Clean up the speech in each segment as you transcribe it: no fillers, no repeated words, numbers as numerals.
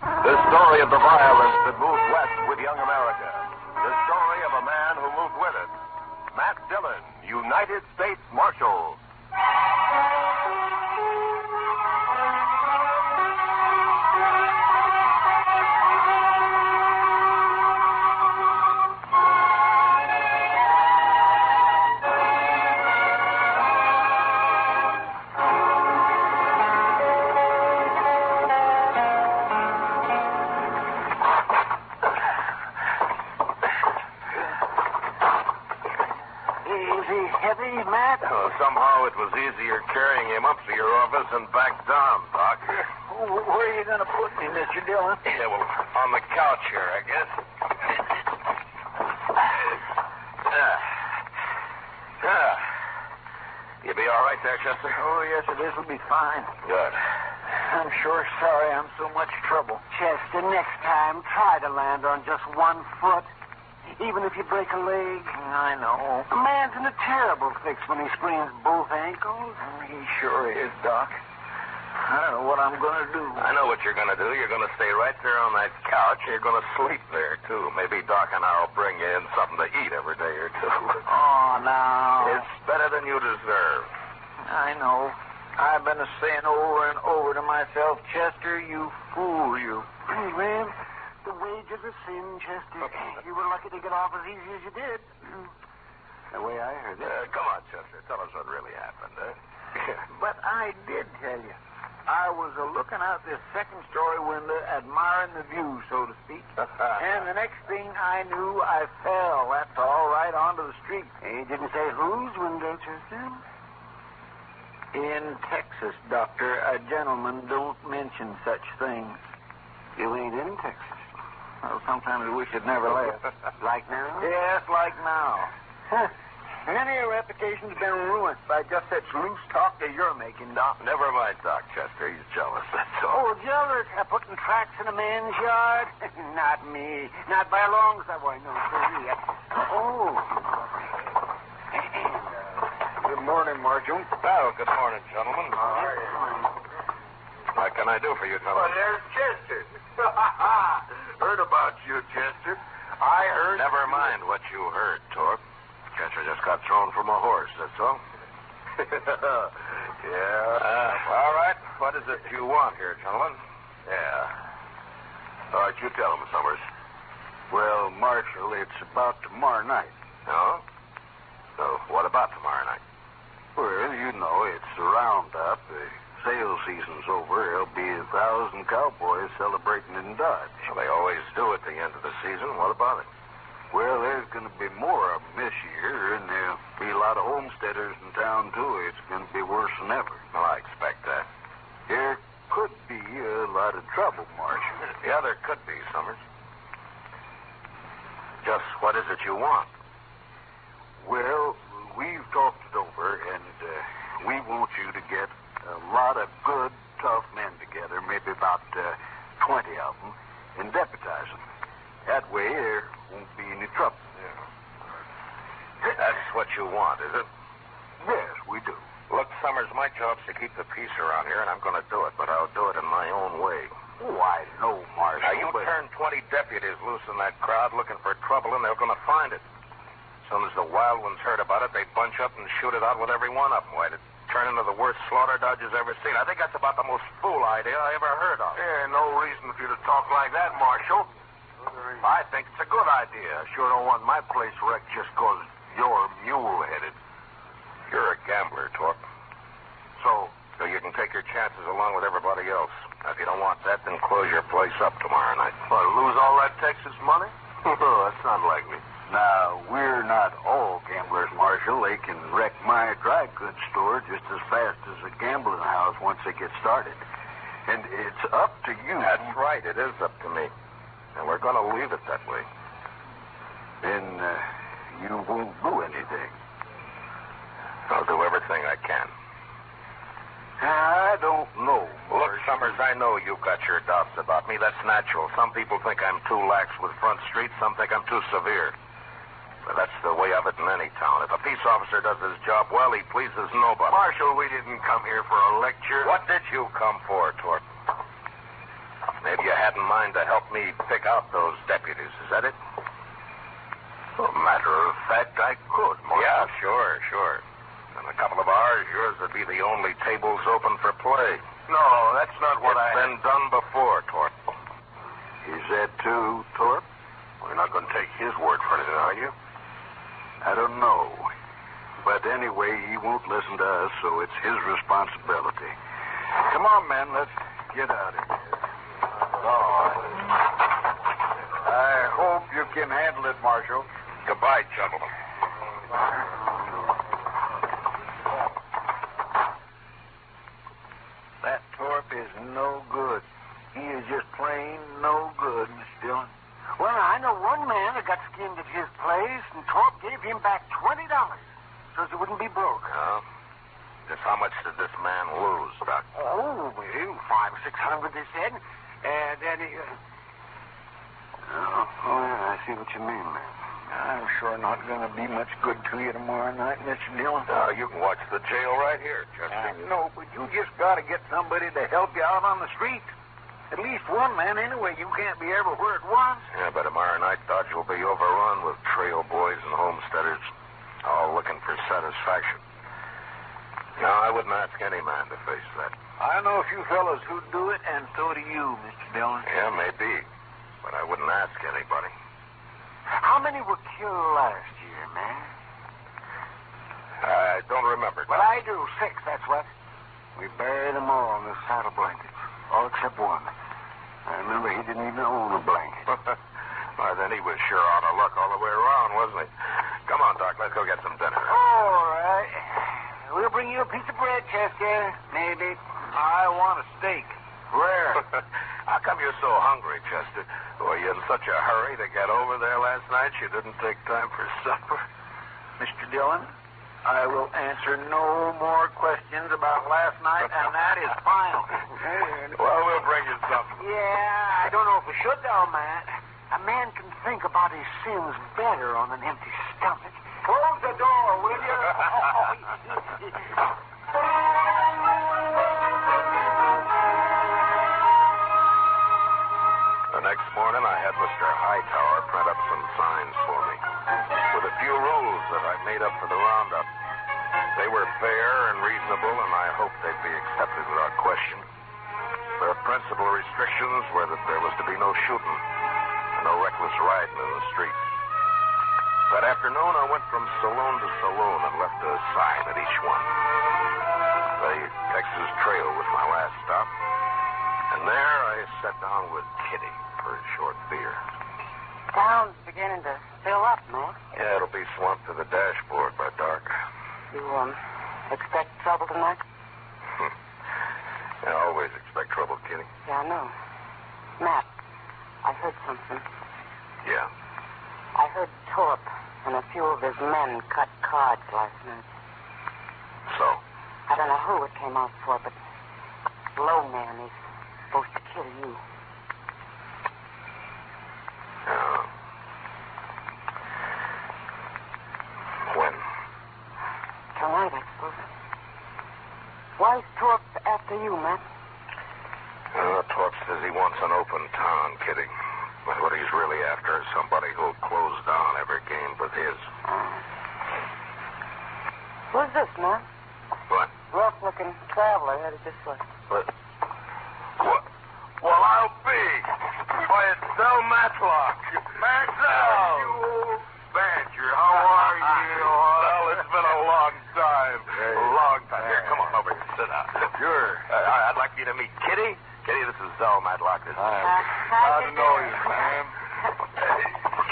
The story of the violence that moved west with young America. The story of a man who moved with it. Matt Dillon, United States Marshal. Somehow it was easier carrying him up to your office and back down, Doc. Where are you going to put me, Mr. Dillon? Yeah, well, on the couch here, I guess. You be all right there, Chester? Oh, yes, this will be fine. Good. I'm sure sorry I'm so much trouble. Chester, next time, try to land on just one foot. Even if you break a leg. I know. A man's in a terrible fix when he sprains both ankles. He sure is, Doc. I don't know what I'm going to do. I know what you're going to do. You're going to stay right there on that couch, and you're going to sleep there, too. Maybe Doc and I will bring you in something to eat every day or two. Oh, now. It's better than you deserve. I know. I've been saying over and over to myself, Chester, you fool, you. Well, the wages of sin, Chester. You were lucky to get off as easy as you did. The way I heard it. Come on, Chester. Tell us what really happened, eh? But I did tell you. I was looking out this second-story window, admiring the view, so to speak. And the next thing I knew, I fell. That's all right onto the street. He didn't say whose window, Chester. In Texas, Doctor, a gentleman don't mention such things. You ain't in Texas. Well, sometimes I wish it never left. Like now? Yes, like now. Huh. Many a reputation's been ruined by just such loose talk that you're making, Doc. Never mind, Doc Chester. He's jealous, that's all. Oh, jealous? Putting tracks in a man's yard? Not me. Not by a long shot. Why, no, sir. Oh. Good morning, Marshal. Well, good morning, gentlemen. What can I do for you, gentlemen? Well, there's Chester. Heard about you, Chester. I heard... Never mind what you heard, Torp. Chester just got thrown from a horse, that's all. Yeah. All right. What is it you want here, gentlemen? Yeah. All right, you tell him, Summers. Well, Marshal, it's about tomorrow night. No? So, what about tomorrow night? Well, you know, it's the roundup. The sale season's over. There'll be 1,000 cowboys celebrating in Dodge. Well, they always do at the end of the season. What about it? Well, there's going to be more of them this year, and there'll be a lot of homesteaders in town, too. It's going to be worse than ever. Well, I expect that. There could be a lot of trouble, Marshal. Yeah, there could be, Summers. Just what is it you want? Well, we've talked it over, and we want you to get a lot of good, tough men together, maybe about 20 of them, and deputize them. That way, there won't be any trouble. Yeah. That's what you want, is it? Yes, we do. Look, Summers, my job's to keep the peace around here, and I'm going to do it, but I'll do it in my own way. Oh, I know, Marshal. Now, you turn 20 deputies loose in that crowd looking for trouble, and they're going to find it. As soon as the wild ones heard about it, they bunch up and shoot it out with every one of them. Why, it'd turn into the worst slaughter Dodge's ever seen. I think that's about the most fool idea I ever heard of. Yeah, no reason for you to talk like that, Marshal. I think it's a good idea. I sure don't want my place wrecked just because you're mule-headed. You're a gambler, Torp. So you can take your chances along with everybody else. Now, if you don't want that, then close your place up tomorrow night. What, lose all that Texas money? That's not likely. Now, we're not all gamblers, Marshal. They can wreck my dry goods store just as fast as a gambling house once they get started. And it's up to you. That's right. It is up to me. And we're going to leave it that way. Then you won't do anything. I'll do everything I can. I don't know. Look, Summers, I know you've got your doubts about me. That's natural. Some people think I'm too lax with Front Street. Some think I'm too severe. But that's the way of it in any town. If a peace officer does his job well, he pleases nobody. Marshal, we didn't come here for a lecture. What did you come for, Torp? Maybe Maybe you had in mind to help me pick out those deputies. Is that it? Well, matter of fact, I could, Marshal. Yeah, sure. In a couple of hours, yours would be the only tables open for play. No, that's not what It's been done before, Torp. Is that too, Torp? We're not going to take his word for anything, are you? I don't know. But anyway, he won't listen to us, so it's his responsibility. Come on, men, let's get out of here. I hope you can handle it, Marshal. Goodbye, gentlemen. That Torp is no good. He is just plain no good, Miss Dillon. Well, I know one man that got skinned at his place, and Torp gave him back $20 so he wouldn't be broke. Oh? Just how much did this man lose, Doc? Oh, well, $500 or $600, they said. And then he... yeah, I see what you mean, man. I'm sure not going to be much good to you tomorrow night, Mr. Dillon. You can watch the jail right here, I Chester. know, but you just got to get somebody to help you out on the street. At least one man, anyway. You can't be everywhere at once. Yeah, but tomorrow night, Dodge will be overrun with trail boys and homesteaders, all looking for satisfaction. No, I wouldn't ask any man to face that. I know a few fellows who'd do it, and so do you, Mr. Dillon. Yeah, maybe. But I wouldn't ask anybody. How many were killed last year, man? I don't remember. Well, I do. 6, that's what. We buried them all in the saddle blankets, all except one. I remember he didn't even own a blanket. Well, then he was sure out of luck all the way around, wasn't he? Come on, Doc, let's go get some dinner. All right. We'll bring you a piece of bread, Chester. Maybe. I want a steak. Rare. How come you're so hungry, Chester? Were you in such a hurry to get over there last night you didn't take time for supper? Mr. Dillon, I will answer no more questions about last night, and that is final. Well, we'll bring you something. Yeah, I don't know if we should, though, Matt. A man can think about his sins better on an empty stomach. Close the door, will you? The next morning, I had Mr. Hightower print up some signs for me, with a few rules that I made up for the roundup. They were fair and reasonable, and I hoped they'd be accepted without question. The principal restrictions were that there was to be no shooting and no reckless riding in the streets. That afternoon, I went from saloon to saloon and left a sign at each one. The Texas Trail was my last stop, and there I sat down with Kitty for a short beer. Town's beginning to fill up, man. Yeah, it'll be swamped to the dashboard by dark. You, expect trouble tonight? I always expect trouble, Kitty. Yeah, I know. Matt, I heard something. Yeah. I heard Torp and a few of his men cut cards last night. So? I don't know who it came out for, but lawman is supposed to kill you. Yeah. When? Tonight, I suppose. Why is Torp after you, Matt? Torp says he wants an open town, Kitty. But what he's really after is somebody who'll close down every game but his. Who's this, man? What? Rough-looking traveler headed this way. What? Well, I'll be. Why, it's Del Matlock. Matlock! You old badger. How are you? Well, it's been a long time. A long time. Here, come on over here. Sit down. Sure. I'd like you to meet Kitty. Kitty, this is Del Matlock. This is... Glad to know you, ma'am.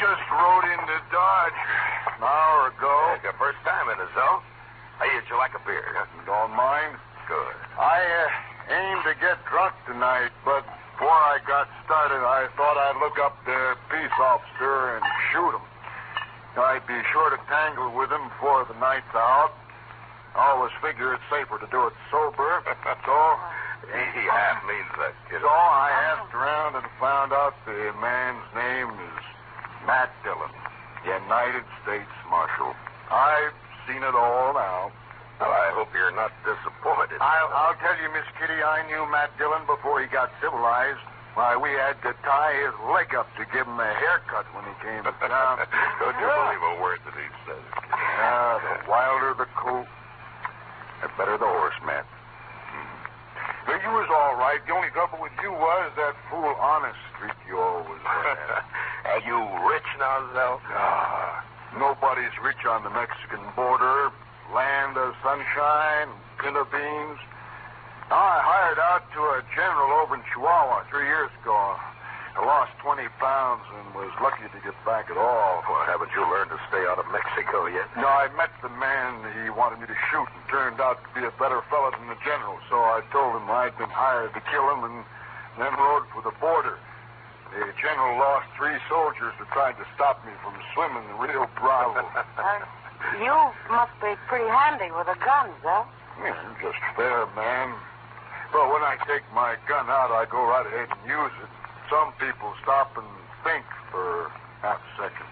Just rode into Dodge an hour ago. It's your first time in it, Del. Hey, would you like a beer? Huh? Don't mind. Good. I aimed to get drunk tonight, but before I got started, I thought I'd look up the peace officer and shoot him. I'd be sure to tangle with him before the night's out. I always figure it's safer to do it sober. So He half means that, kid. So I asked around and found out the man's name is Matt Dillon, United States Marshal. I've seen it all now. Well, I hope you're not disappointed. I'll tell you, Miss Kitty, I knew Matt Dillon before he got civilized. Why, we had to tie his leg up to give him a haircut when he came down. Don't you believe a word that he says, kid? Yeah, the wilder the colt, the better the horse, Matt. But you was all right. The only trouble with you was that fool honest streak you always had. Are you rich now, Zell? Nobody's rich on the Mexican border. Land of sunshine, pinto beans. I hired out to a general over in Chihuahua 3 years ago. I lost 20 pounds and was lucky to get back at all. Well, haven't you learned to stay out of Mexico yet? No, I met the man he wanted me to shoot and turned out to be a better fellow than the general. So I told him I'd been hired to kill him and then rode for the border. The general lost 3 soldiers that tried to stop me from swimming the Rio Bravo. You must be pretty handy with a gun, Zell. Yeah, just fair, man. Well, when I take my gun out, I go right ahead and use it. Some people stop and think for half a second.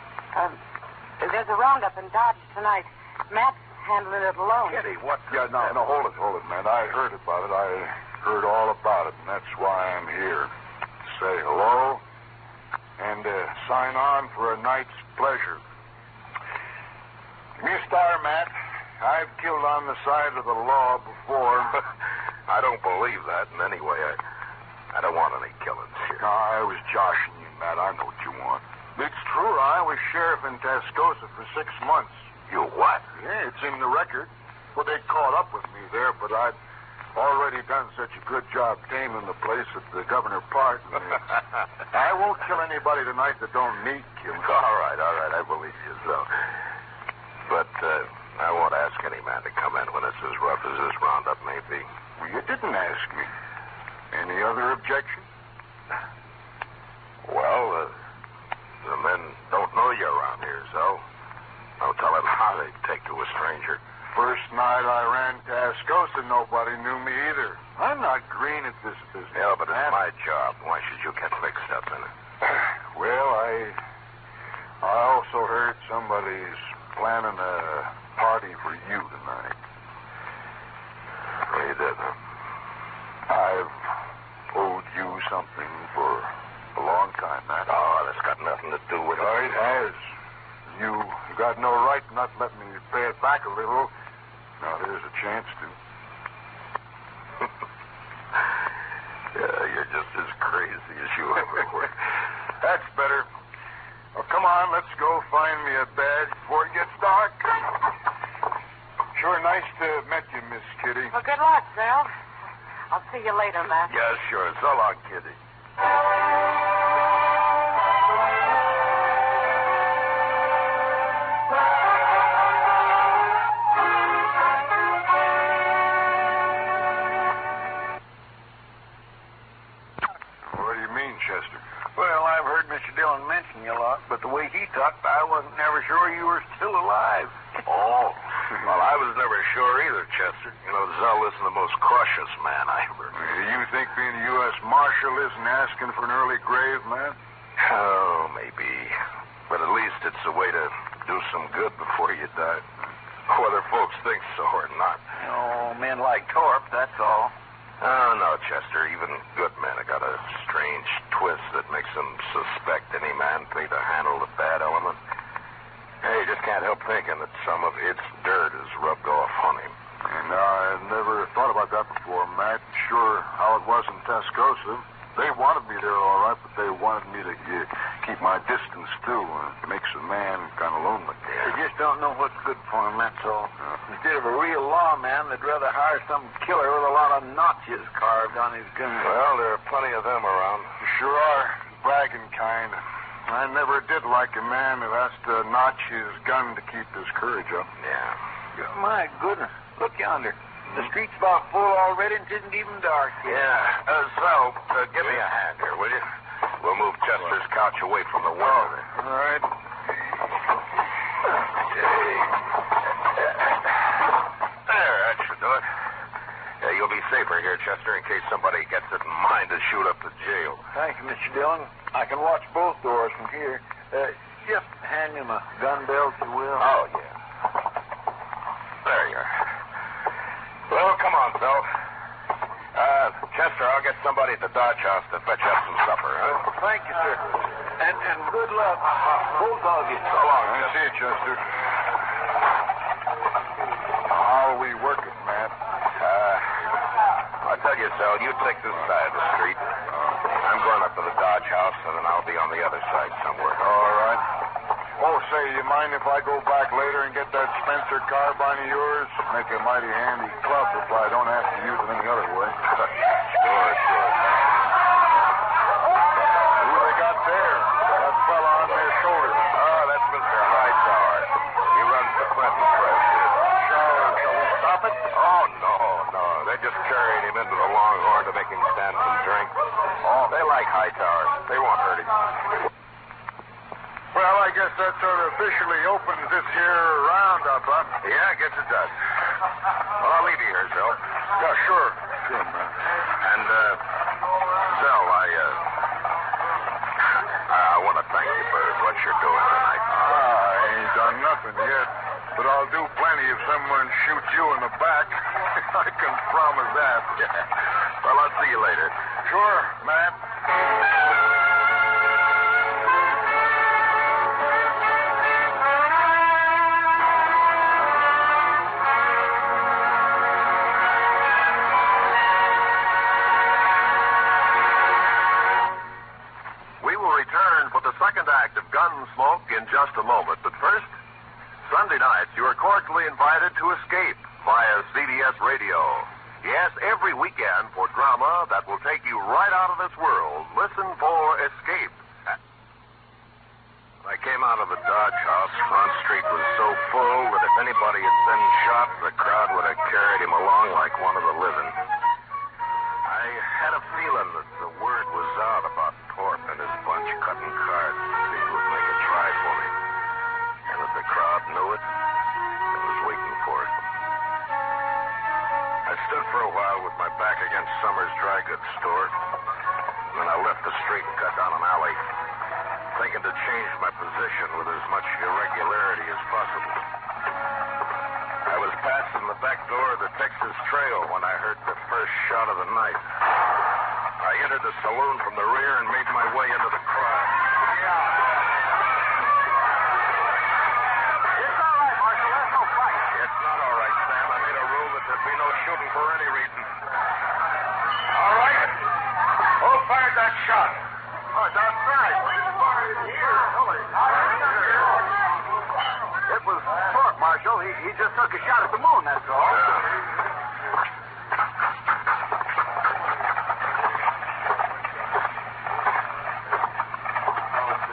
There's a roundup in Dodge tonight. Matt's handling it alone. Kitty, what? Yeah, no, hold it, man. I heard about it. I heard all about it, and that's why I'm here. Say hello and sign on for a night's pleasure. Give me a star, Matt. I've killed on the side of the law before. I don't believe that in any way. I don't want any killings here. No, I was joshing you, Matt. I know what you want. It's true. I was sheriff in Tascosa for 6 months. You what? Yeah, it's in the record. Well, they caught up with me there, but I'd already done such a good job taming the place that the governor pardoned me. I won't kill anybody tonight that don't need killing. All right. I believe you, so. But I won't ask any man to come in when it's as rough as this roundup may be. Well, you didn't ask me. Any other objection? Well, the men don't know you around here, so don't tell them how they take to a stranger. First night I ran Tascosa, nobody knew me either. I'm not green at this business. Yeah, but it's my job. Why should you get mixed up in it? Well, I also heard somebody's planning a party for you tonight. Well, you did, huh? I've owed you something for a long time, Matt. Oh, that's got nothing to do with it. Oh, it has. You got no right not letting me pay it back a little. Now, there's a chance to. Yeah, you're just as crazy as you ever were. That's better. Well, come on, let's go find me a badge before it gets dark. Sure nice to have met you, Miss Kitty. Well, good luck, Zell. I'll see you later, Matt. Yeah, sure. So long, Kitty. What do you mean, Chester? Well, I've heard Mr. Dillon mention you a lot, but the way he talked, I wasn't never sure you were still alive. Oh, well, I was never sure either, Chester. You know, Zell isn't the most cautious man I ever knew. You think being a U.S. Marshal isn't asking for an early grave, man? Oh, maybe. But at least it's a way to do some good before you die. Whether folks think so or not. Oh, men like Torp, that's all. Oh, no, Chester. Even good men have got a strange twist that makes them suspect any man think to handle the bad element. Hey, you just can't help thinking that some of its dirt is rubbed off on him. And I never thought about that before, Matt. Sure how it was in Tascosa. They wanted me there all right, but they wanted me to keep my distance, too. It makes a man kind of lonely. They just don't know what's good for him, that's all. Instead of a real lawman, they'd rather hire some killer with a lot of notches carved on his gun. Well, there are plenty of them around. Sure are. Bragging kind. I never did like a man who has to notch his gun to keep his courage up. Yeah. My goodness, look yonder. The street's about full already and it isn't even dark yet. Yeah. So, give me a hand here, will you? We'll move Chester's couch away from the window. All right. There, that should do it. Yeah, you'll be safer here, Chester, in case somebody gets it in mind to shoot up the jail. Thank you, Mr. Dillon. I can watch both doors from here. Just hand him a gun belt, if you will. Oh, yeah. There you are. Well, come on, Phil. Chester, Chester, I'll get somebody at the Dodge House to fetch up some supper, huh? Thank you, sir. And good luck. Both of you. So long, I see it, Chester. How we work it, Matt? I'll tell you, Sal, you take this side of the street. I'm going up to the Dodge House, and then I'll be on the other side somewhere. All right. Oh, say, you mind if I go back later and get that Spencer carbine of yours? Make a mighty handy club if I don't have to use it any other way. Sure. Who they got there? That fella on their shoulder. Oh, that's Mr. Hightower. He runs the Clinton press here. Shall we stop it? Oh, no. They just carried him into the Longhorn to make him stand some drink. Oh, they like Hightower. They won't hurt him. Well, I guess that sort of officially opens this here roundup, huh? Yeah, I guess it does. Well, I'll leave you here, Zell. Yeah, sure. Sure, man. And, Zell, I want to thank you for what you're doing tonight. I ain't done nothing yet, but I'll do plenty if someone shoots you in the back. I can promise that. Well, I'll see you later. Sure, Matt. We will return for the second act of Gunsmoke in just a moment. But first, Sunday nights, you are cordially invited to Escape via CBS Radio. Yes, every weekend for drama that will take you right out of this world. Listen for Escape. When I came out of the Dodge House, Front Street was so full that if anybody had been shot, the crowd would have carried him along like one of the living. I had a feeling that the word was out about Thorpe and his bunch cutting cards to see who would make a try for me. And that the crowd knew it and was waiting for it. I stood for a while with my back against Summers' dry goods store. And then I left the street and cut down an alley, thinking to change my position with as much irregularity as possible. I was passing the back door of the Texas Trail when I heard the first shot of the night. I entered the saloon from the rear and made my way into the crowd. It's all right, Marshal. There's no fight. It's not all right, Sam. I made a rule that there'd be no shooting for any reason. All right. Who fired that shot? Oh, it's outside. It was Thorpe, Marshal. He just took a shot at the moon, that's all.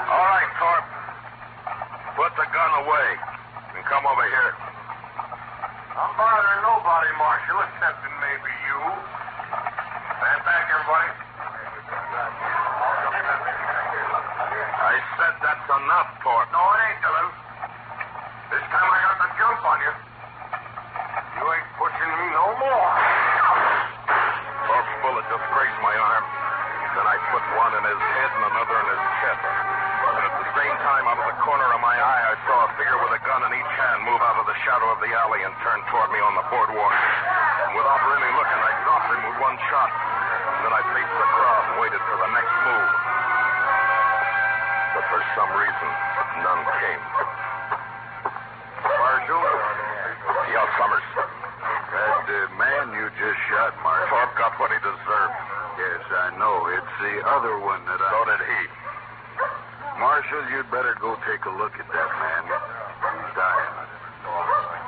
All right, Thorpe. Put the gun away and come over here. I'm bothering nobody, Marshal, excepting maybe you. Stand back, everybody. I said that's enough, Thorpe. No, it ain't, Dillon. This time I got the jump on you. You ain't pushing me no more. Thorpe's bullet just grazed my arm. Then I put one in his head and another in his chest. And at the same time, out of the corner of my eye, I saw a figure with a gun in each hand move out of the shadow of the alley and turn toward me on the boardwalk. And without really looking, I dropped him with one shot. And then I faced the crowd and waited for the next move. But for some reason, none came. Marshal? Yeah, Summers. That man you just shot, Marshal. Thorpe got what he deserved. Yes, I know. It's the other one that So did he. Marshal, you'd better go take a look at that man. He's dying.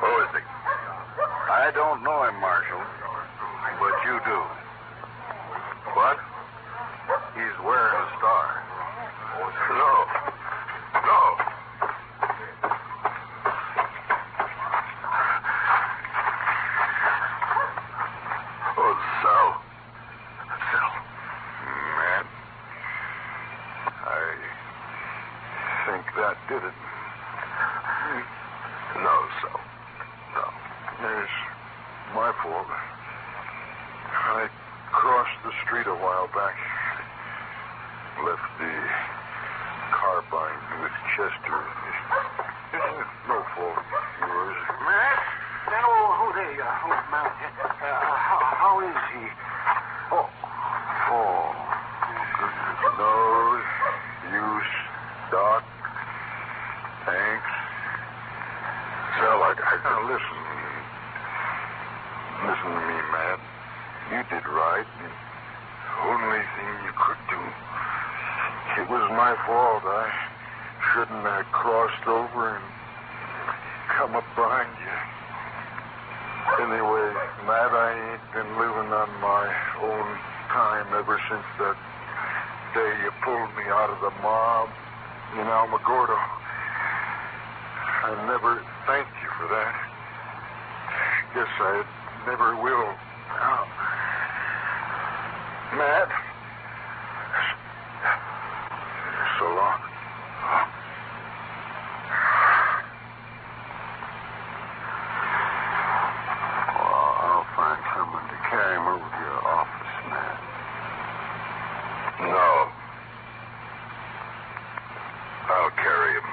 Who is he? I don't know him, Marshal, but you do. What? He's wearing a star. No. No. Oh, Sal. Matt. I think that did it. No, Sal. No. It's my fault. I crossed the street a while back. Left the carbine with Chester. No fault of yours. Matt? Oh, there you are. Oh, Matt. How is he? Oh, No use, Doc. Thanks. Well, now listen. Listen to me, Matt. You did right. The only thing you could do. It was my fault. I shouldn't have crossed over and come up behind you. Anyway, Matt, I ain't been living on my own time ever since that day you pulled me out of the mob in Alamogordo. I never thanked you for that. Guess I never will. Now, Matt, so long. I'll find someone to carry him over to your office, Matt. No. I'll carry him.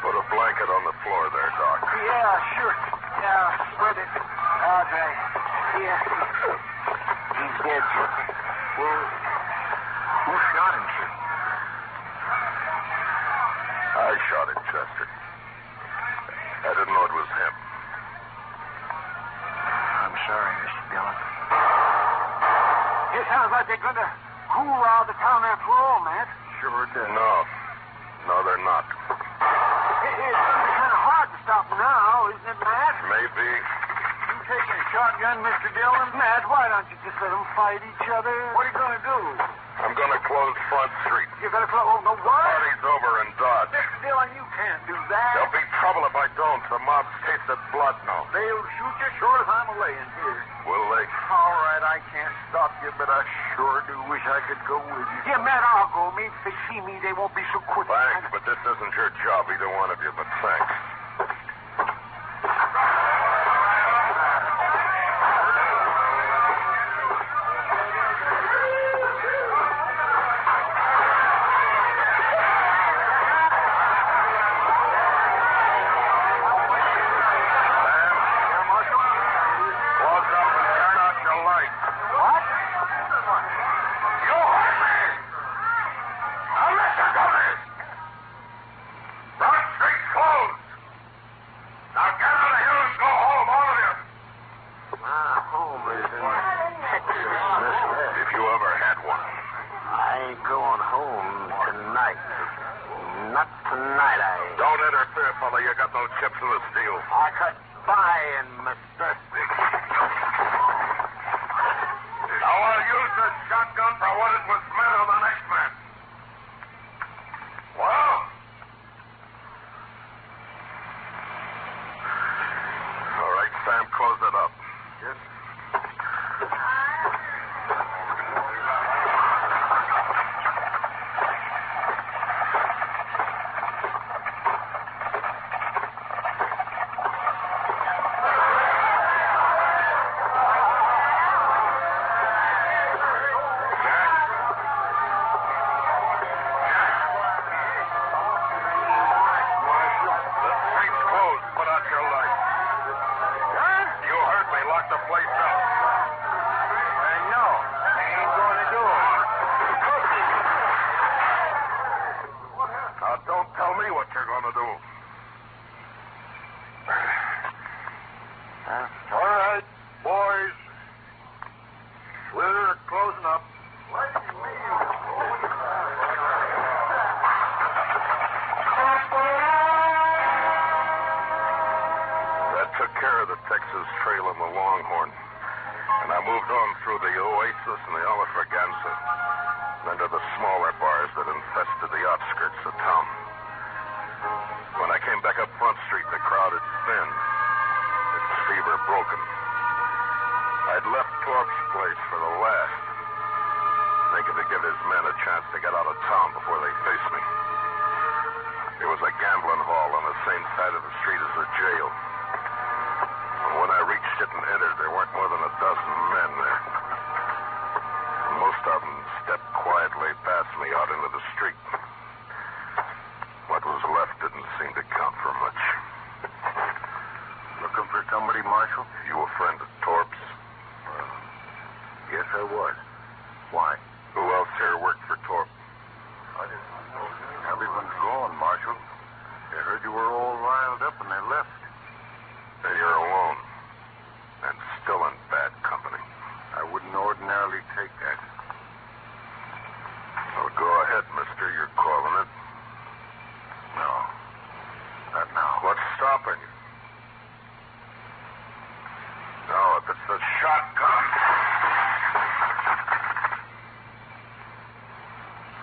Put a blanket on the floor there, Doc. Yeah, sure. Yeah, spread it. I'll drag it. Yeah. He's dead, Chester. Well, who shot him, sir? I shot him, Chester. I didn't know it was him. I'm sorry, Mr. Dillon. It sounds like they're going to cool out the town after all, Matt. Sure did. No, they're not. It's going to be kind of hard to stop now, isn't it, Matt? Maybe. You taking a shotgun, Mr. Dillon? Matt, why don't you just let them fight each other? What are you going to do? I'm going to close Front Street. You're going to close... Oh, no, what? Party's over in Dodge. Mr. Dillon, you can't do that. There'll be trouble if I don't. The mob's tasted blood now. They'll shoot you short as I'm laying here. Will they? All right, I can't stop you, but I sure do wish I could go with you. Yeah, Matt, I'll go. Maybe if they see me, they won't be so quick. Thanks, but this isn't your job, either one of you, but thanks. to get out of town before they faced me. It was a gambling hall on the same side of the street as the jail. And when I reached it and entered, there weren't more than a dozen men there. And most of them stepped quietly past me out into the street. What was left didn't seem to count for much. Looking for somebody, Marshal? You a friend of Torp's? Yes, I was. Why? Who else here worked for Torp? Everyone's gone, Marshal. They heard you were all riled up and they left. Then you're alone. And still in bad company. I wouldn't ordinarily take that. Well, go ahead, mister. You're calling it. No. Not now. What's stopping you? No, if it's the shotgun.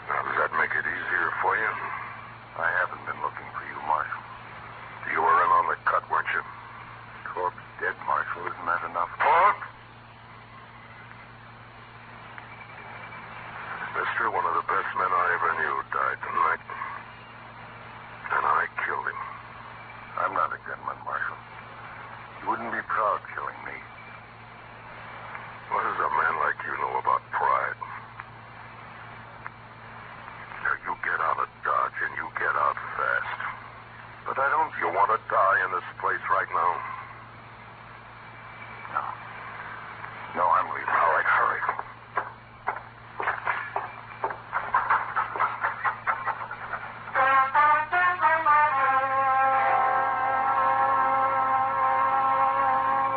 Now, does that make it easier for you? I haven't been looking for you, Marshal. You were in on the cut, weren't you? Torp's dead, Marshal. Isn't that enough? Torp? Mister, one of the best men I ever knew died tonight. And I killed him. I'm not a gunman, Marshal. You wouldn't be proud killing me. What does a man like you know about pride? Now, you get out of Dodge and you get out fast. But I don't... You want to die in this place right now? No. No, I'm leaving. All right, hurry.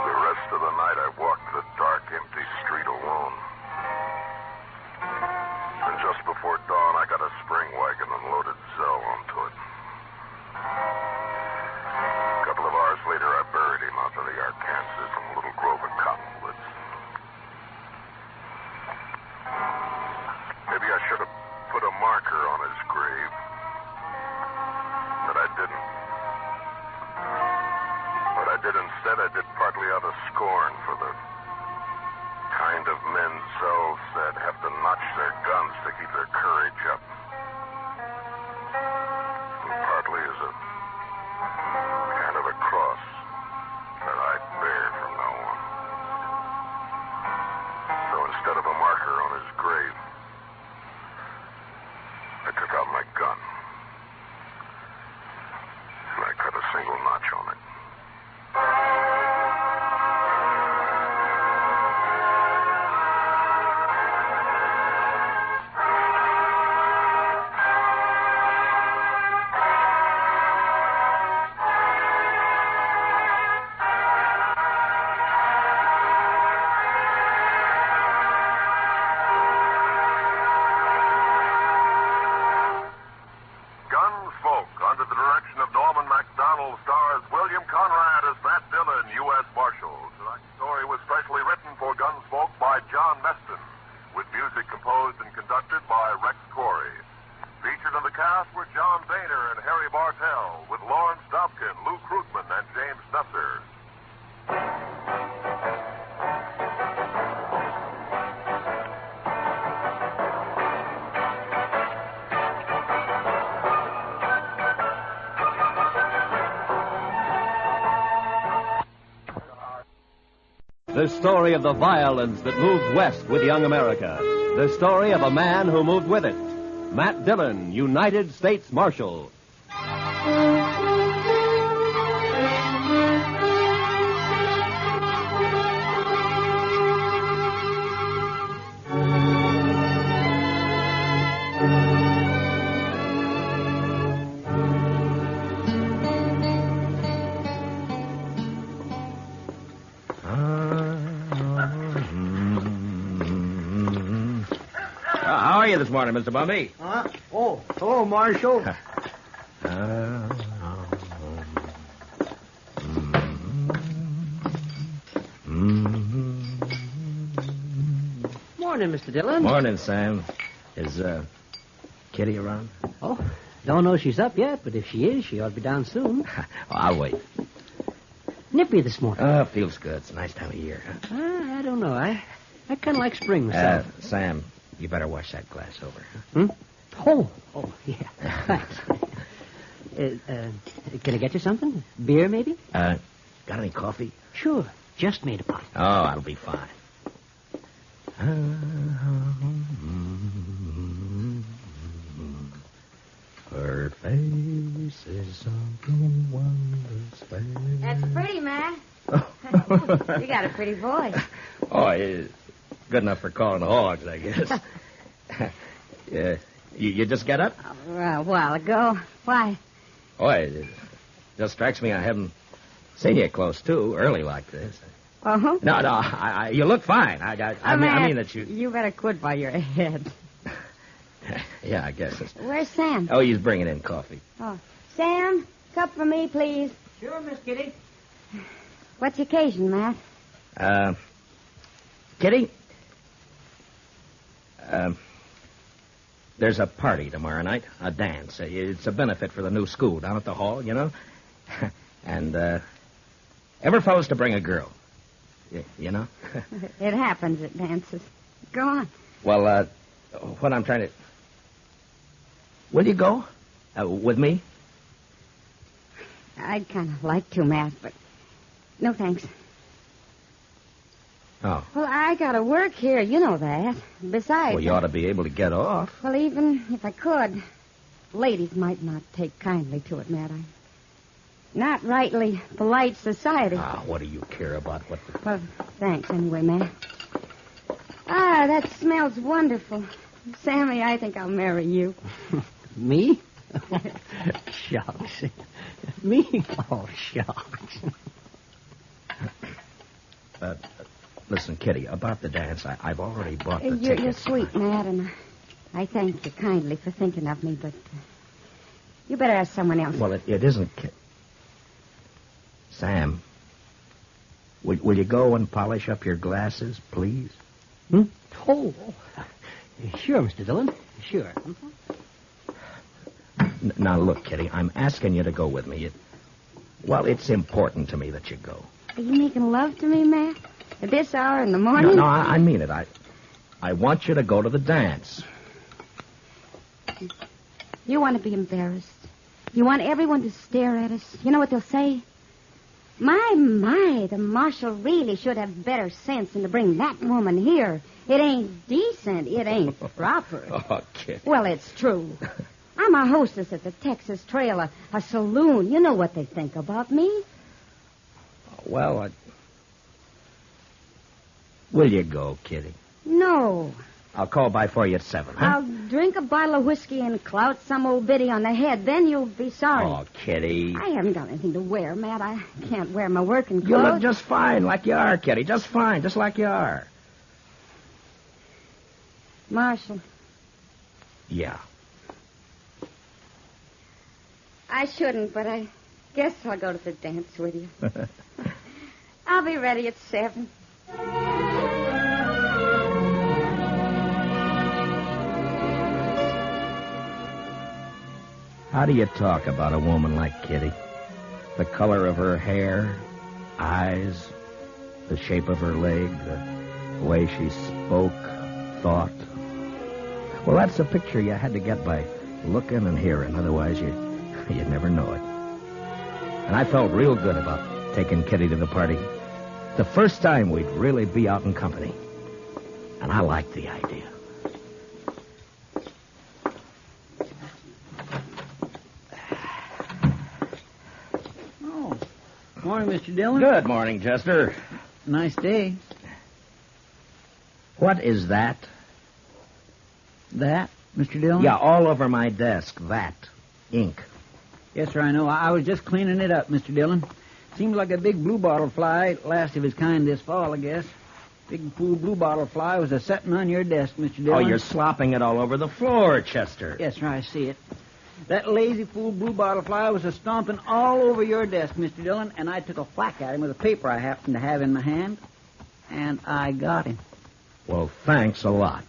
The rest of the night I walked the dark, empty street alone. And just before dawn, I got a spring wagon and loaded Zell onto it. A couple of hours later, I buried him out to the Arkansas in a little grove of cottonwoods. Maybe I should have put a marker on his grave. But I didn't. What I did instead, I did partly out of scorn for the kind of men Zell said have to notch their guns to keep their courage up. And partly as a kind of a cross that I bear from now on. So instead of a marker on his grave, I took out my gun. And I cut a single notch on it. Gunsmoke, under the direction of Norman MacDonald, stars William Conrad as Matt Dillon, U.S. Marshal. Tonight's story was specially written for Gunsmoke by John Meston, with music composed and conducted by Rex Corey. Featured in the cast were John Boehner and Harry Bartell, with Lawrence Dobkin, Lou Krugman, and James Nusser. The story of the violence that moved west with young America. The story of a man who moved with it. Matt Dillon, United States Marshal. How are you this morning, Mr. Bumby? Huh? Oh, hello, Marshal. Morning, Mr. Dillon. Morning, Sam. Is Kitty around? Oh, don't know she's up yet, but if she is, she ought to be down soon. I'll wait. Nippy this morning. Feels good. It's a nice time of year. I don't know. I kind of like spring myself. Sam, You better wash that glass over, huh? Oh, yeah. Thanks. Can I get you something? Beer, maybe? Got any coffee? Sure. Just made a pot. Oh, that'll be fine. Her face is something wondrous. That's pretty, Matt. You got a pretty voice. Oh, it's good enough for calling the hogs, I guess. Yeah. You just got up? A while ago. Why? Oh, it just strikes me I haven't seen you close, too, early like this. Uh-huh. No, you look fine. I mean that you... You better quit while you're ahead. Yeah, I guess. Where's Sam? Oh, he's bringing in coffee. Oh. Sam, cup for me, please. Sure, Miss Kitty. What's the occasion, Matt? Kitty? There's a party tomorrow night, a dance. It's a benefit for the new school down at the hall, you know? And, every fellow's to bring a girl. You know? It happens at dances. Go on. Well, what I'm trying to... Will you go? With me? I'd kind of like to, Matt, but no thanks. Oh. Well, I got to work here. You know that. Besides... Well, you ought to be able to get off. Well, even if I could, ladies might not take kindly to it, Matt. I'm not rightly polite society. Ah, what do you care about what the... Well, thanks anyway, Matt. Ah, that smells wonderful. Sammy, I think I'll marry you. Me? Shucks. Me? Oh, shucks. Listen, Kitty, about the dance, I've already bought the You're tickets. sweet, Matt, and I thank you kindly for thinking of me, but you better ask someone else. Well, it isn't... Sam, will you go and polish up your glasses, please? Oh, sure, Mr. Dillon. Sure. Now, look, Kitty, I'm asking you to go with me. It's important to me that you go. Are you making love to me, Matt? At this hour in the morning? No, I mean it. I want you to go to the dance. You want to be embarrassed. You want everyone to stare at us. You know what they'll say? My, the Marshal really should have better sense than to bring that woman here. It ain't decent. It ain't proper. Oh, Kitty. Well, it's true. I'm a hostess at the Texas Trail, a saloon. You know what they think about me. Well, will you go, Kitty? No. I'll call by for you at 7, huh? I'll drink a bottle of whiskey and clout some old biddy on the head. Then you'll be sorry. Oh, Kitty. I haven't got anything to wear, Matt. I can't wear my working clothes. You look just fine like you are, Kitty. Just fine, just like you are. Marshal. Yeah. I shouldn't, but I guess I'll go to the dance with you. I'll be ready at 7. How do you talk about a woman like Kitty? The color of her hair, eyes, the shape of her leg, the way she spoke, thought. Well, that's a picture you had to get by looking and hearing. Otherwise, you'd never know it. And I felt real good about taking Kitty to the party. The first time we'd really be out in company. And I liked the idea. Morning, Mr. Dillon. Good morning, Chester. Nice day. What is that? That, Mr. Dillon? Yeah, all over my desk. That. Ink. Yes, sir, I know. I was just cleaning it up, Mr. Dillon. Seems like a big bluebottle fly, last of his kind this fall, I guess. Big pool bluebottle fly was a setting on your desk, Mr. Dillon. Oh, you're slopping it all over the floor, Chester. Yes, sir, I see it. That lazy fool bluebottle fly was a stomping all over your desk, Mr. Dillon, and I took a whack at him with a paper I happened to have in my hand, and I got him. Well, thanks a lot.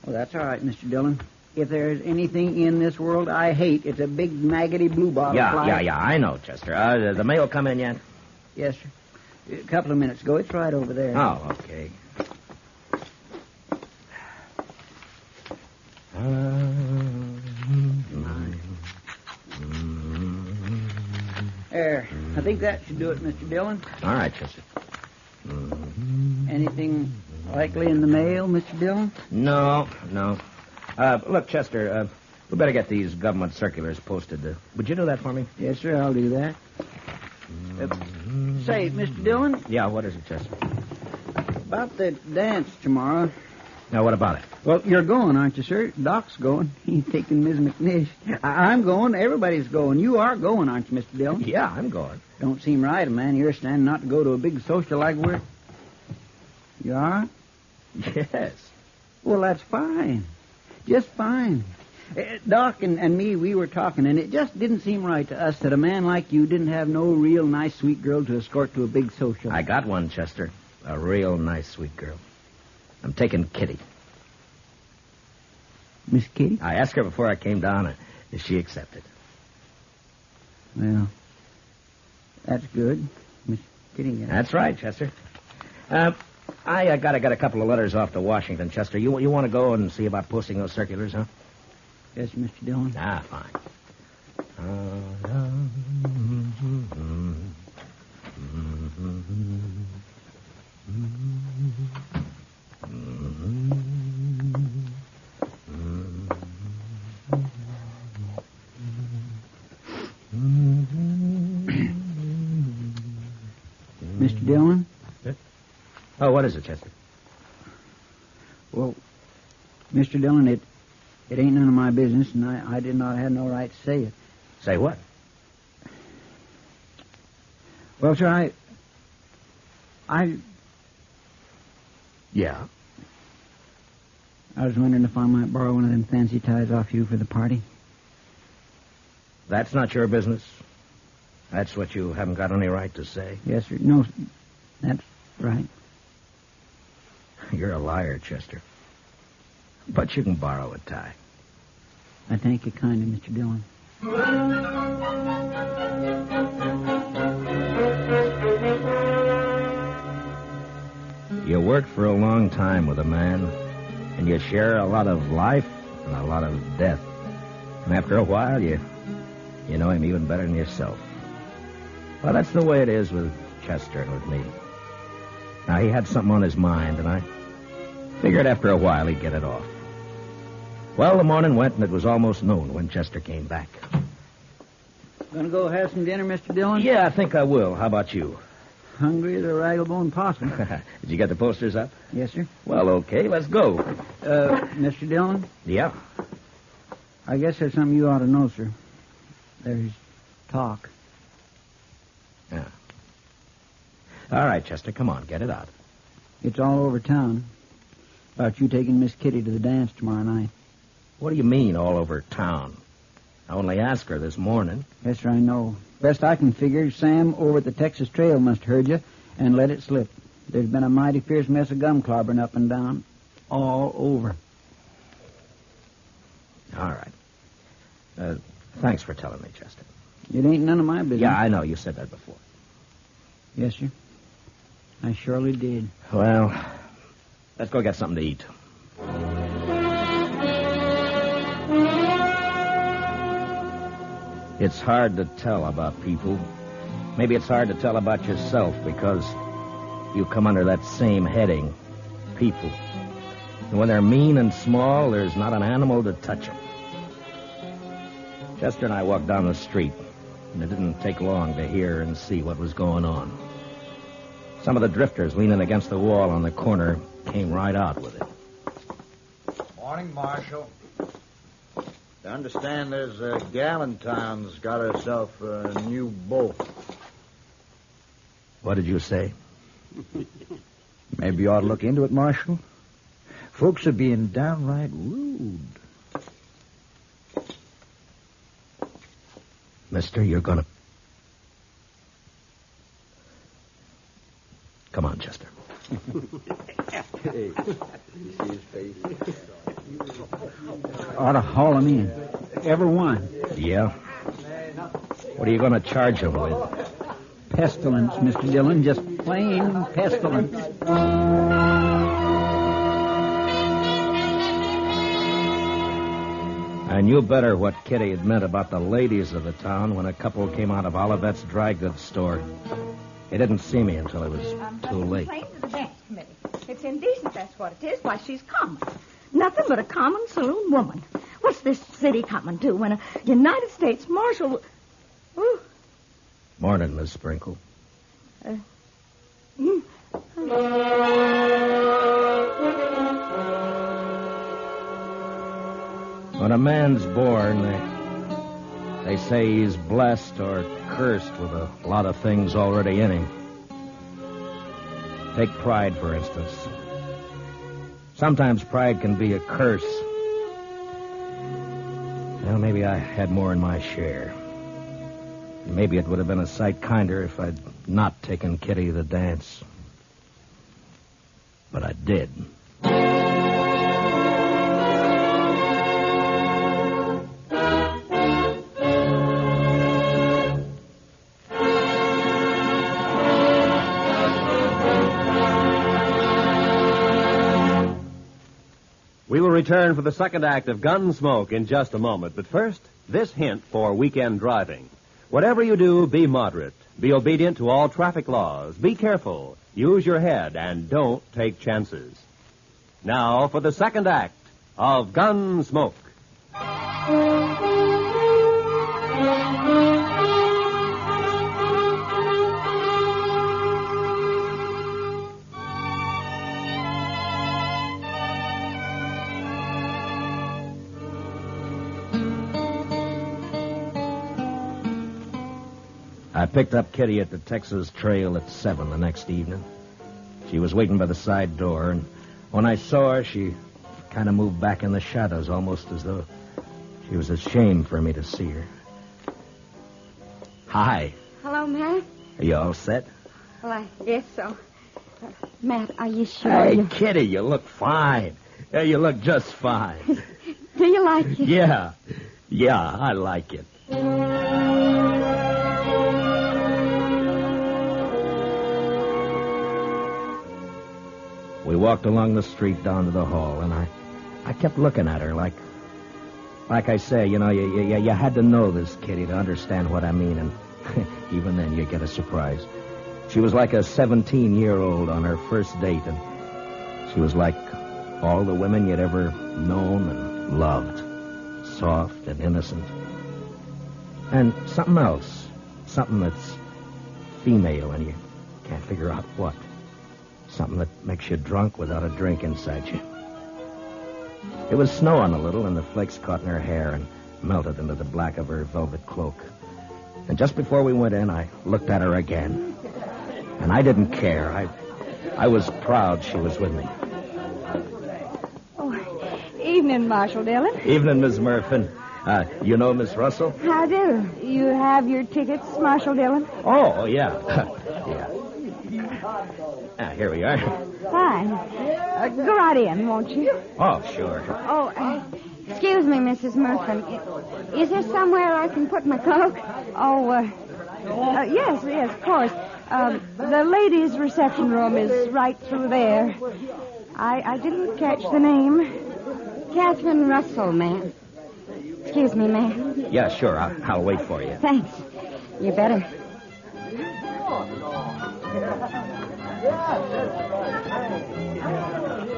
Well, that's all right, Mr. Dillon. If there's anything in this world I hate, it's a big, maggoty bluebottle fly. Yeah, I know, Chester. The mail come in yet? Yes, sir. A couple of minutes ago. It's right over there. Oh, okay. I think that should do it, Mr. Dillon. All right, Chester. Anything likely in the mail, Mr. Dillon? No. Look, Chester, we better get these government circulars posted. Would you do that for me? Yes, sir, I'll do that. Say, Mr. Dillon? Yeah, what is it, Chester? About the dance tomorrow. Now, what about it? Well, you're going, aren't you, sir? Doc's going. He's taking Ms. McNish. I'm going. Everybody's going. You are going, aren't you, Mr. Dillon? Yeah, I'm going. Don't seem right, man. You're standing not to go to a big social like we're... You are? Yes. Well, that's fine. Just fine. Doc and me, we were talking, and it just didn't seem right to us that a man like you didn't have no real nice, sweet girl to escort to a big social. I got one, Chester. A real nice, sweet girl. I'm taking Kitty. Miss Kitty? I asked her before I came down if she accepted. Well, that's good. Miss Kitty. That's right, Chester. I got a couple of letters off to Washington, Chester. You want to go and see about posting those circulars, huh? Yes, Mr. Dillon. Ah, fine. Mr. Dillon? Oh, what is it, Chester? Well, Mr. Dillon, it ain't none of my business, and I did not have no right to say it. Say what? Well, sir, Yeah. I was wondering if I might borrow one of them fancy ties off you for the party. That's not your business. That's what you haven't got any right to say. Yes, sir. No, that's right. You're a liar, Chester. But you can borrow a tie. I thank you kindly, Mr. Dillon. You work for a long time with a man, and you share a lot of life and a lot of death. And after a while, you know him even better than yourself. Well, that's the way it is with Chester and with me. Now, he had something on his mind, and I figured after a while he'd get it off. Well, the morning went, and it was almost noon when Chester came back. Gonna go have some dinner, Mr. Dillon? Yeah, I think I will. How about you? Hungry as a ragglebone possum. Did you get the posters up? Yes, sir. Well, okay, let's go. Mr. Dillon? Yeah? I guess there's something you ought to know, sir. There's talk. Yeah. All right, Chester, come on, get it out. It's all over town about you taking Miss Kitty to the dance tomorrow night. What do you mean, all over town? I only asked her this morning. Yes, sir, I know. Best I can figure, Sam over at the Texas Trail must have heard you and let it slip. There's been a mighty fierce mess of gum clobbering up and down. All over. All right. Thanks for telling me, Chester. It ain't none of my business. Yeah, I know. You said that before. Yes, sir. I surely did. Well, let's go get something to eat. It's hard to tell about people. Maybe it's hard to tell about yourself because you come under that same heading, people. And when they're mean and small, there's not an animal to touch them. Chester and I walked down the street, and it didn't take long to hear and see what was going on. Some of the drifters leaning against the wall on the corner came right out with it. Morning, Marshal. I understand there's a gal in town's got herself a new beau. What did you say? Maybe you ought to look into it, Marshal. Folks are being downright rude. Mister, you're gonna... Come on, Chester. Hey, you see his face? Ought to haul him in. Every one. Yeah? What are you going to charge him with? Pestilence, Mr. Dillon. Just plain pestilence. I knew better what Kitty had meant about the ladies of the town when a couple came out of Olivet's dry goods store. They didn't see me until it was too late. Complain to the dance committee. It's indecent, that's what it is. Why, she's common. Nothing but a common saloon woman. What's this city coming to when a United States Marshal... Ooh. Morning, Miss Sprinkle. When a man's born, they say he's blessed or cursed with a lot of things already in him. Take pride, for instance. Sometimes pride can be a curse. Well, maybe I had more in my share. Maybe it would have been a sight kinder if I'd not taken Kitty to the dance. But I did. We will return for the second act of Gunsmoke in just a moment. But first, this hint for weekend driving. Whatever you do, be moderate. Be obedient to all traffic laws. Be careful. Use your head and don't take chances. Now for the second act of Gunsmoke. I picked up Kitty at the Texas Trail at 7 the next evening. She was waiting by the side door, and when I saw her, she kind of moved back in the shadows, almost as though she was ashamed for me to see her. Hi. Hello, Matt. Are you all set? Well, I guess so. Matt, are you sure? Hey, Kitty, you look fine. Yeah, you look just fine. Do you like it? Yeah. Yeah, I like it. We walked along the street down to the hall, and I kept looking at her like I say, you know, you had to know this, Kitty, to understand what I mean, and even then you get a surprise. She was like a 17-year-old on her first date, and she was like all the women you'd ever known and loved, soft and innocent. And something else, something that's female, and you can't figure out what. Something that makes you drunk without a drink inside you. It was snowing a little, and the flakes caught in her hair and melted into the black of her velvet cloak. And just before we went in, I looked at her again. And I didn't care. I was proud she was with me. Oh, evening, Marshal Dillon. Evening, Miss Murphy. You know Miss Russell? How do? You have your tickets, Marshal Dillon? Oh, yeah. Yeah. Here we are. Fine. Go right in, won't you? Oh, sure. Oh, excuse me, Mrs. Murphy. Is there somewhere I can put my cloak? Oh, yes, of course. The ladies' reception room is right through there. I didn't catch the name. Catherine Russell, ma'am. Excuse me, ma'am. Yeah, sure. I'll wait for you. Thanks. You better.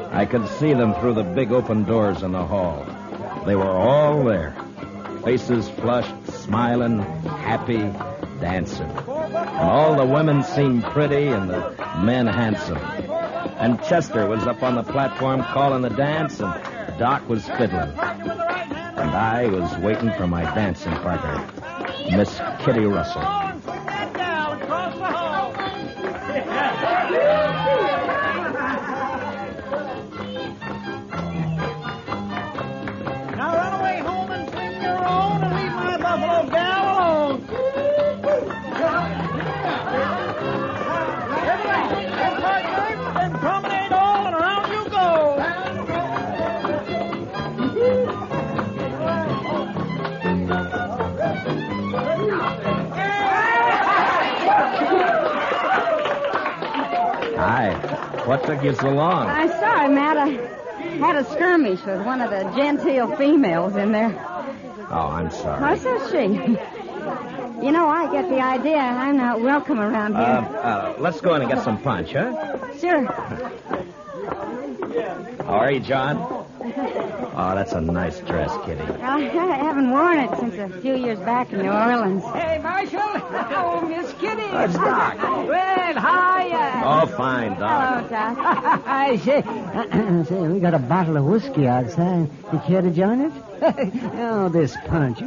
I could see them through the big open doors in the hall. They were all there. Faces flushed, smiling, happy, dancing. And all the women seemed pretty and the men handsome. And Chester was up on the platform calling the dance, and Doc was fiddling. And I was waiting for my dancing partner, Miss Kitty Russell. Now run away home and sing your own and leave my buffalo gal alone. Then promenade all and around you go. Hi. What took you so long? I'm sorry, Matt. I had a skirmish with one of the genteel females in there. Oh, I'm sorry. Why says she? You know, I get the idea I'm not welcome around here. Let's go in and get some punch, huh? Sure. How are you, John? Oh, that's a nice dress, Kitty. I haven't worn it since a few years back in New Orleans. Hey, Marshal. Oh, Miss Kitty. It's Doc. Well, hiya. Oh, fine, Doc. Hello, Doc. I say, we got a bottle of whiskey outside. You care to join us? Oh, this punch.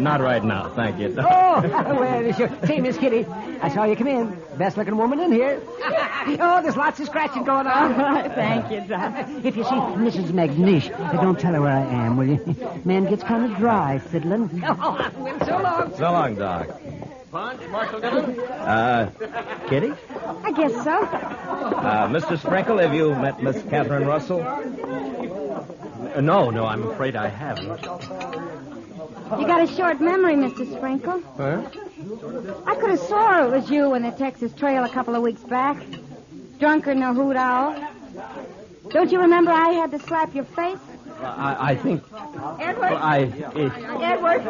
Not right now, thank you, Doc. Oh, well, sure. Say, Miss Kitty, I saw you come in. Best-looking woman in here. Oh, there's lots of scratching going on. Thank you, Doc. If you see Mrs. McNish, don't tell her where I am, will you? Man gets kind of dry fiddling. Oh, well, so long. So long, Doc. Punch, Marshal Dillon? Kitty? I guess so. Mr. Sprinkle, have you met Miss Catherine Russell? No, I'm afraid I haven't. You got a short memory, Mr. Sprinkle. Huh? I could have swore it was you in the Texas Trail a couple of weeks back. Drunker than a hoot owl. Don't you remember I had to slap your face? I think... Edward? Edward?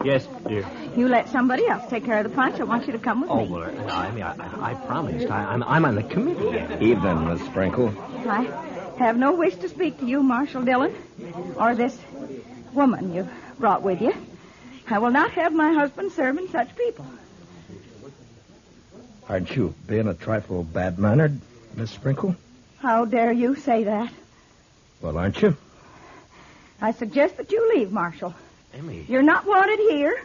Yes, dear. You let somebody else take care of the punch. I want you to come with me. Well, I promised. I'm on the committee. Evening, Miss Sprinkle. I have no wish to speak to you, Marshal Dillon, or this woman you brought with you. I will not have my husband serving such people. Aren't you being a trifle bad-mannered, Miss Sprinkle? How dare you say that? Well, aren't you? I suggest that you leave, Marshal. Emmy. You're not wanted here.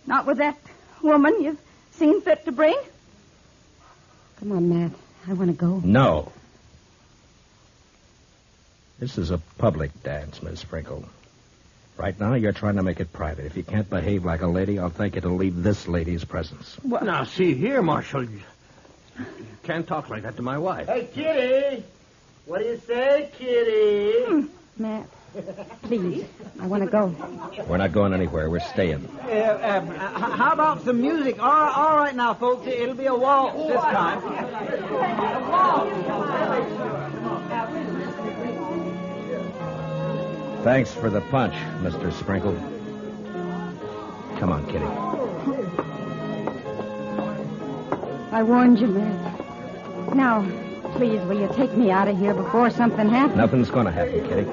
Not with that woman you've seen fit to bring. Come on, Matt. I want to go. No. This is a public dance, Miss Sprinkle. Right now, you're trying to make it private. If you can't behave like a lady, I'll thank you to leave this lady's presence. Well, now, see here, Marshal. You can't talk like that to my wife. Hey, Kitty. What do you say, Kitty? Matt, please. I want to go. We're not going anywhere. We're staying. How about some music? All right now, folks. It'll be a waltz this time. Thanks for the punch, Mr. Sprinkle. Come on, Kitty. I warned you, Matt. Now, please, will you take me out of here before something happens? Nothing's going to happen, Kitty.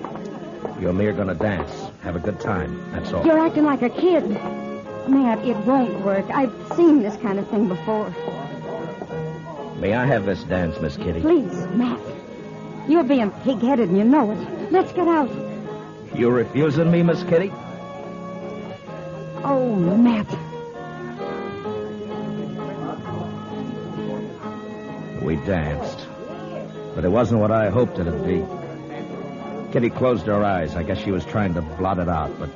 You and me are going to dance. Have a good time. That's all. You're acting like a kid. Matt, it won't work. I've seen this kind of thing before. May I have this dance, Miss Kitty? Please, Matt. You're being pig-headed and you know it. Let's get out. You refusing me, Miss Kitty? Oh, Matt. We danced. But it wasn't what I hoped it'd be. Kitty closed her eyes. I guess she was trying to blot it out, but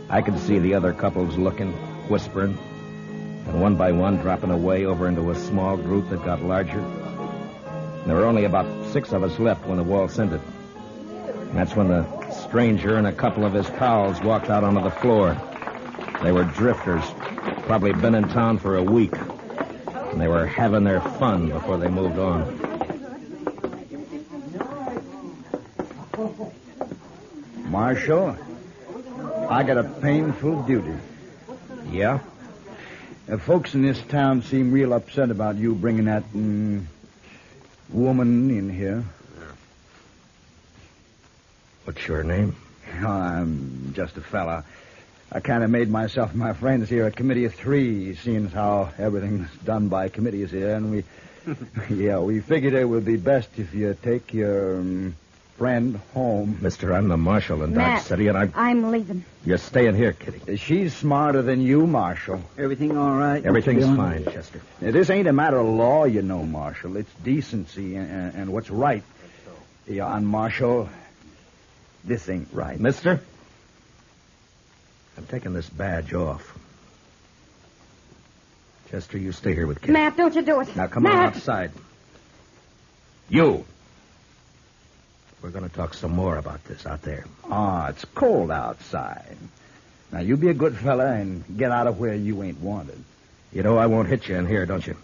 I could see the other couples looking, whispering, and one by one dropping away over into a small group that got larger. And there were only about 6 of us left when the waltz ended. And that's when the stranger and a couple of his pals walked out onto the floor. They were drifters, probably been in town for a week. And they were having their fun before they moved on. Marshal, I got a painful duty. Yeah? Folks in this town seem real upset about you bringing that woman in here. What's your name? Oh, I'm just a fella. I kind of made myself and my friends here a committee of 3, seeing as how everything's done by committees here, and we figured it would be best if you take your friend home. Mister, I'm the marshal in Dodge City, and I'm leaving. You're staying here, Kitty. She's smarter than you, Marshal. Everything all right? Everything's fine, Chester. Now, this ain't a matter of law, you know, Marshal. It's decency and what's right. Yeah, and Marshal, this ain't right. Mister, I'm taking this badge off. Chester, you stay here with Kitty. Matt, don't you do it. Now, come on outside. You. We're going to talk some more about this out there. It's cold outside. Now, you be a good fella and get out of where you ain't wanted. You know I won't hit you in here, don't you?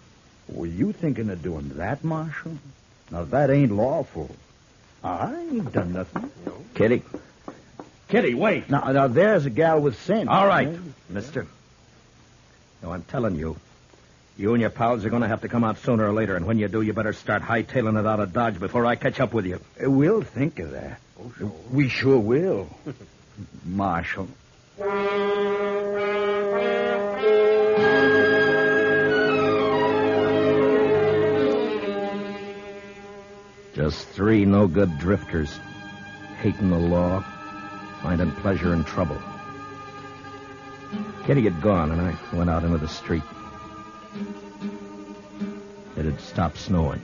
Were you thinking of doing that, Marshal? Now, that ain't lawful. I ain't done nothing. Kitty. Kitty, wait. Now, there's a gal with sense. All right, mister. No, I'm telling you. You and your pals are going to have to come out sooner or later, and when you do, you better start hightailing it out of Dodge before I catch up with you. We'll think of that. Oh, sure. We sure will. Marshal. Just 3 no-good drifters, hating the law, finding pleasure in trouble. Kitty had gone, and I went out into the street. It had stopped snowing.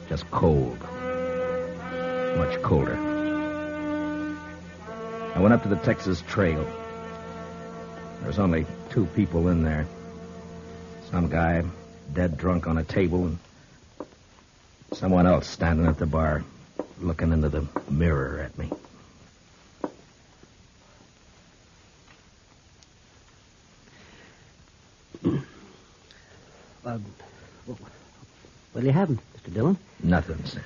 Just cold. Much colder. I went up to the Texas Trail. There was only 2 people in there. Some guy dead drunk on a table, and someone else standing at the bar, looking into the mirror at me. What do you have, Mr. Dillon? Nothing, Sam.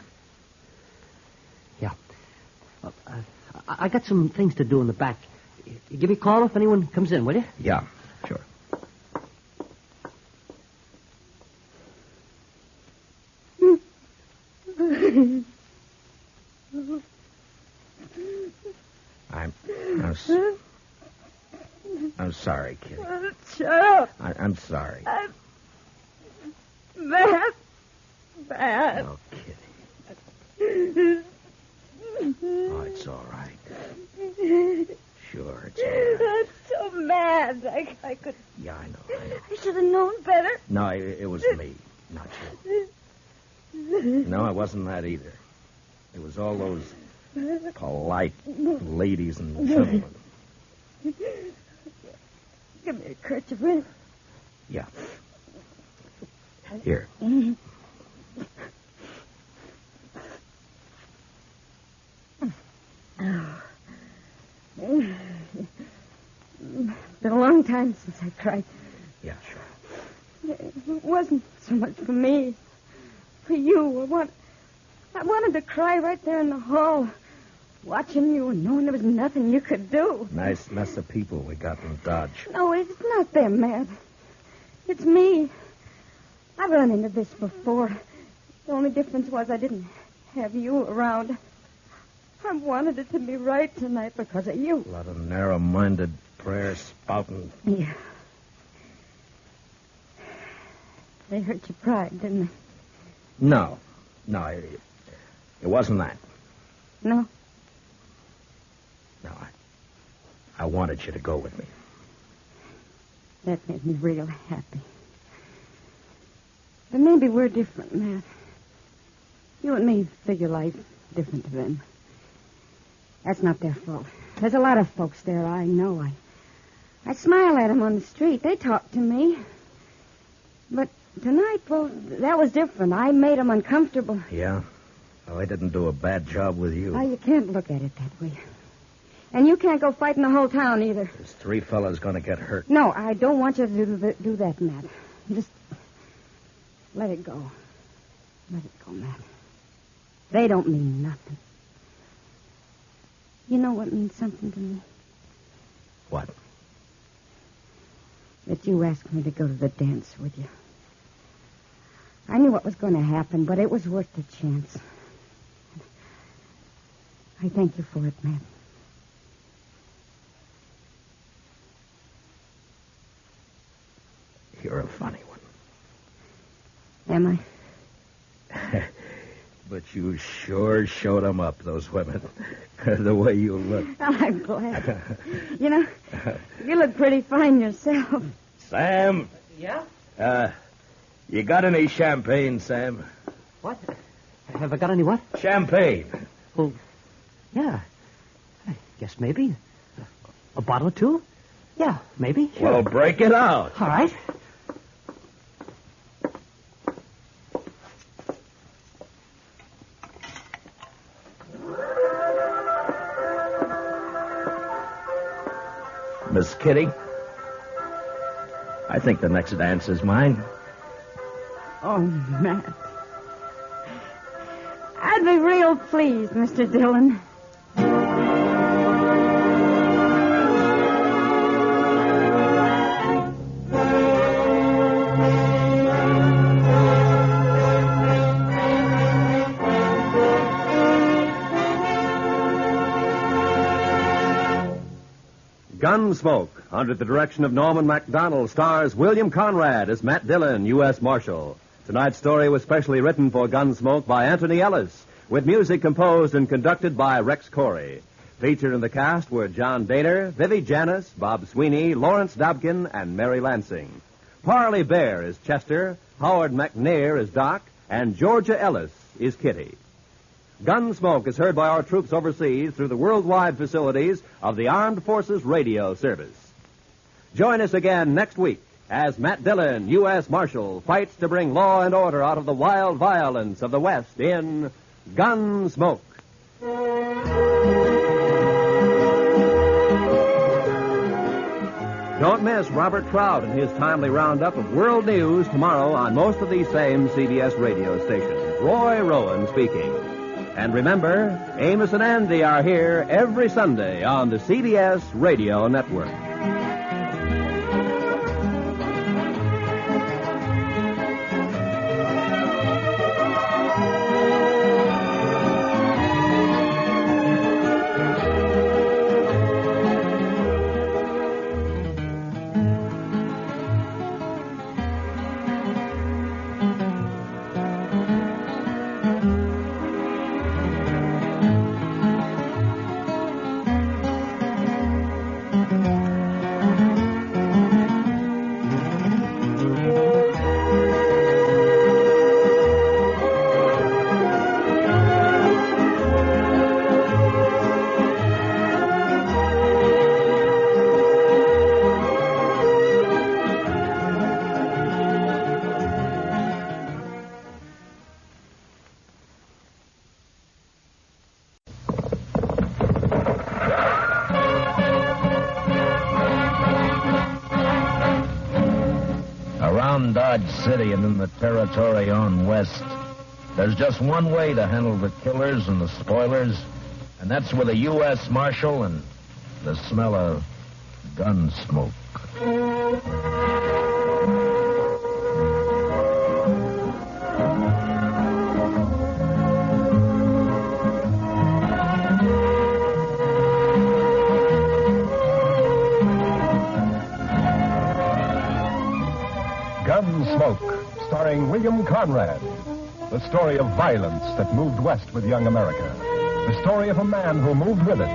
Yeah. I got some things to do in the back. Give me a call if anyone comes in, will you? Yeah, sure. I'm sorry, Kitty. Shut up. I'm sorry. Matt. Matt. Oh, Kitty. Oh, it's all right. Sure, it's all right. I'm so mad. I could... Yeah, I know. I should have known better. No, it was me, not you. No, it wasn't that either. It was all those polite ladies and gentlemen. Give me a kerchief, will you? Yeah. Here. Been a long time since I cried. Yeah, sure. It wasn't so much for me. For you. I wanted to cry right there in the hall. Watching you and knowing there was nothing you could do. Nice mess of people we got in Dodge. No, it's not them, Matt. It's me. I've run into this before. The only difference was I didn't have you around. I wanted it to be right tonight because of you. A lot of narrow-minded prayer spouting. Yeah. They hurt your pride, didn't they? No, it wasn't that. No? No, I wanted you to go with me. That made me real happy. But maybe we're different, Matt. You and me figure life different to them. That's not their fault. There's a lot of folks there I know. I smile at them on the street. They talk to me. But tonight, well, that was different. I made them uncomfortable. Yeah? Well, I didn't do a bad job with you. Oh, you can't look at it that way. And you can't go fighting the whole town either. There's 3 fellas going to get hurt. No, I don't want you to do that, Matt. Just let it go. Let it go, Matt. They don't mean nothing. You know what means something to me? What? That you asked me to go to the dance with you. I knew what was going to happen, but it was worth the chance. I thank you for it, Matt. You're a funny one. Am I? But you sure showed them up, those women. The way you look. Oh, I'm glad. You know, you look pretty fine yourself. Sam? Yeah? You got any champagne, Sam? What? Have I got any what? Champagne. Well, yeah. I guess maybe. A bottle or 2? Yeah, maybe. Sure. Well, break it out. All right. Miss Kitty, I think the next dance is mine. Oh, Matt. I'd be real pleased, Mr. Dillon. Gunsmoke, under the direction of Norman MacDonald, stars William Conrad as Matt Dillon, U.S. Marshal. Tonight's story was specially written for Gunsmoke by Anthony Ellis, with music composed and conducted by Rex Corey. Featured in the cast were John Daner, Vivi Janis, Bob Sweeney, Lawrence Dobkin, and Mary Lansing. Parley Bear is Chester, Howard McNair is Doc, and Georgia Ellis is Kitty. Gunsmoke is heard by our troops overseas through the worldwide facilities of the Armed Forces Radio Service. Join us again next week as Matt Dillon, U.S. Marshal, fights to bring law and order out of the wild violence of the West in Gunsmoke. Don't miss Robert Trout and his timely roundup of world news tomorrow on most of these same CBS radio stations. Roy Rowan speaking. And remember, Amos and Andy are here every Sunday on the CBS Radio Network. Dodge City and in the territory on west, there's just one way to handle the killers and the spoilers, and that's with a U.S. Marshal and the smell of gun smoke. Gunsmoke, starring William Conrad. The story of violence that moved west with young America. The story of a man who moved with it.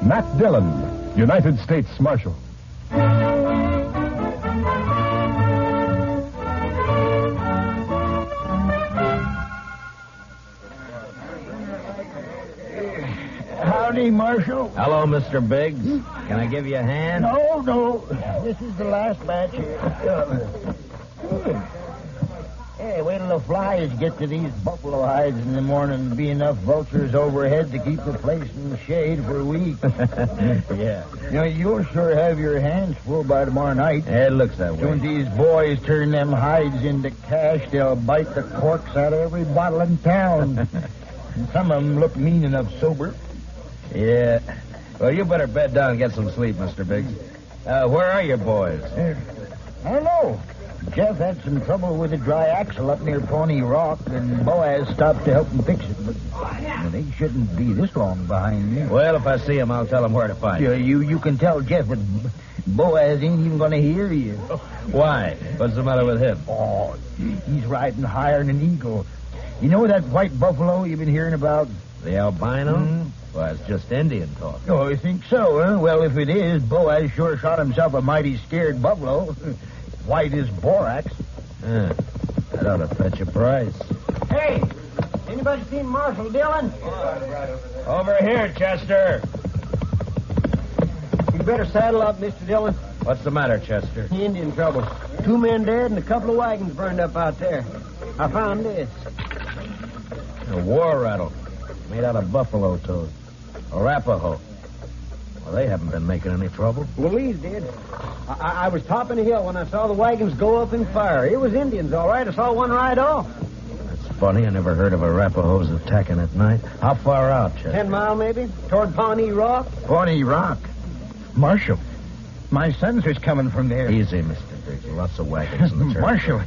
Matt Dillon, United States Marshal. Howdy, Marshal. Hello, Mr. Biggs. Can I give you a hand? No. This is the last batch here. Hey, wait till the flies get to these buffalo hides in the morning and be enough vultures overhead to keep the place in the shade for a week. Yeah. You know, you'll sure have your hands full by tomorrow night. It looks that way. When these boys turn them hides into cash, they'll bite the corks out of every bottle in town. And some of them look mean enough sober. Yeah. Well, you better bed down and get some sleep, Mr. Biggs. Where are your boys? I don't know. Jeff had some trouble with a dry axle up near Pawnee Rock, and Boaz stopped to help him fix it. But they shouldn't be this long behind me. Well, if I see him, I'll tell him where to find you. You can tell Jeff, but Boaz ain't even going to hear you. Why? What's the matter with him? Oh, he's riding higher than an eagle. You know that white buffalo you've been hearing about? The albino? Mm-hmm. Well, it's just Indian talk. Oh, you think so, huh? Well, if it is, Boaz sure shot himself a mighty scared buffalo. White as borax. That ought to fetch a price. Hey, anybody seen Marshal Dillon? Over here, Chester. You better saddle up, Mr. Dillon. What's the matter, Chester? Indian trouble. 2 men dead and a couple of wagons burned up out there. I found this. A war rattle made out of buffalo toad. Arapaho. Well, they haven't been making any trouble. Well, these did. I was topping a hill when I saw the wagons go up in fire. It was Indians, all right. I saw one ride off. That's funny. I never heard of Arapahoes attacking at night. How far out, Chester? 10 mile, maybe, toward Pawnee Rock. Pawnee Rock? Marshal, my sons was coming from there. Easy, Mr. Biggs. Lots of wagons in the territory. Marshal,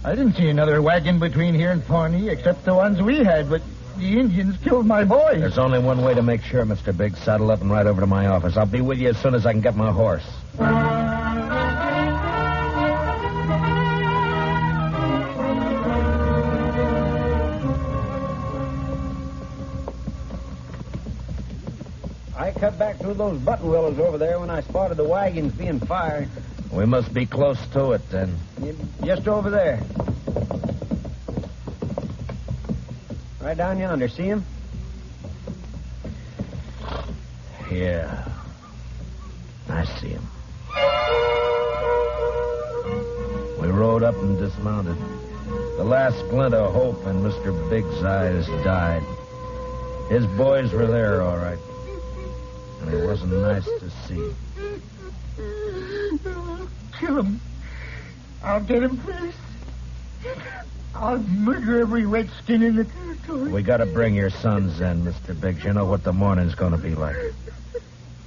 I didn't see another wagon between here and Pawnee except the ones we had, but The Indians killed my boy. There's only one way to make sure, Mr. Biggs. Saddle up and ride over to my office. I'll be with you as soon as I can get my horse. I cut back through those button willows over there when I spotted the wagons being fired. We must be close to it, then. Just over there. Right down yonder. See him? Yeah. I see him. We rode up and dismounted. The last glint of hope in Mr. Biggs' eyes died. His boys were there, all right. And it wasn't nice to see. Kill him. I'll get him first. I'll murder every redskin in the territory. We got to bring your sons in, Mr. Biggs. You know what the morning's going to be like.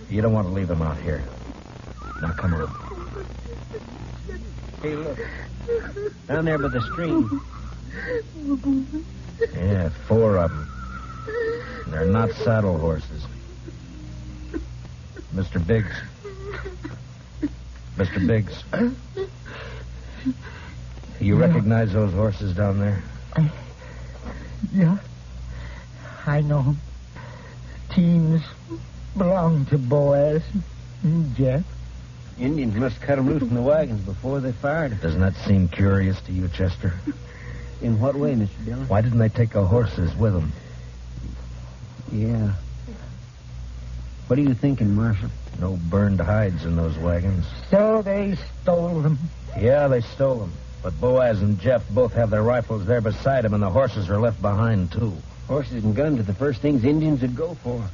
You don't want to leave them out here. Now, come on. Hey, look. Down there by the stream. Yeah, 4 of them. They're not saddle horses. Mr. Biggs. Mr. Biggs. You recognize those horses down there? Yeah. I know them. Teams belong to Boaz and Jeff. Indians must cut them loose from the wagons before they fired. Doesn't that seem curious to you, Chester? In what way, Mr. Dillon? Why didn't they take the horses with them? Yeah. What are you thinking, Marshal? No burned hides in those wagons. So they stole them. Yeah, they stole them. But Boaz and Jeff both have their rifles there beside them, and the horses are left behind, too. Horses and guns are the first things Indians would go for.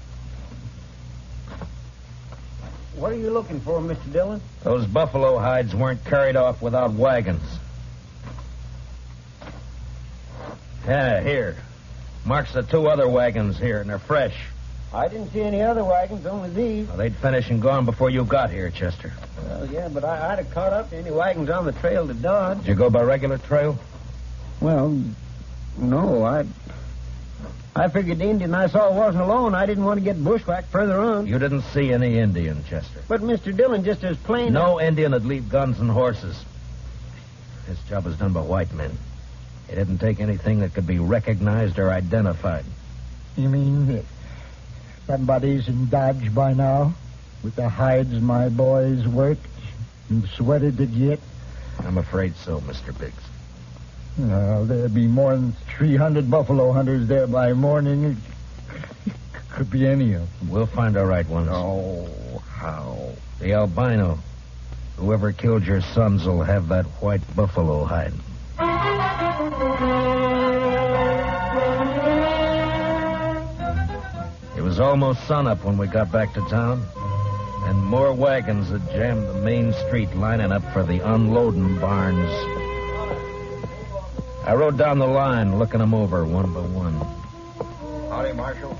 What are you looking for, Mr. Dillon? Those buffalo hides weren't carried off without wagons. Yeah, here. Marks the 2 other wagons here, and they're fresh. I didn't see any other wagons, only these. Well, they'd finished and gone before you got here, Chester. Well, yeah, but I'd have caught up to any wagons on the trail to Dodge. Did you go by regular trail? Well, no, I figured the Indian I saw wasn't alone. I didn't want to get bushwhacked further on. You didn't see any Indian, Chester. But Mr. Dillon, just as plain... No Indian would leave guns and horses. This job was done by white men. They didn't take anything that could be recognized or identified. You mean that somebody's in Dodge by now? With the hides my boys worked and sweated to get? I'm afraid so, Mr. Biggs. There'll be more than 300 buffalo hunters there by morning. It could be any of them. We'll find the right ones. Oh, how? The albino. Whoever killed your sons will have that white buffalo hide. It was almost sunup when we got back to town, and more wagons had jammed the main street lining up for the unloading barns. I rode down the line, looking them over one by one. Howdy, Marshal.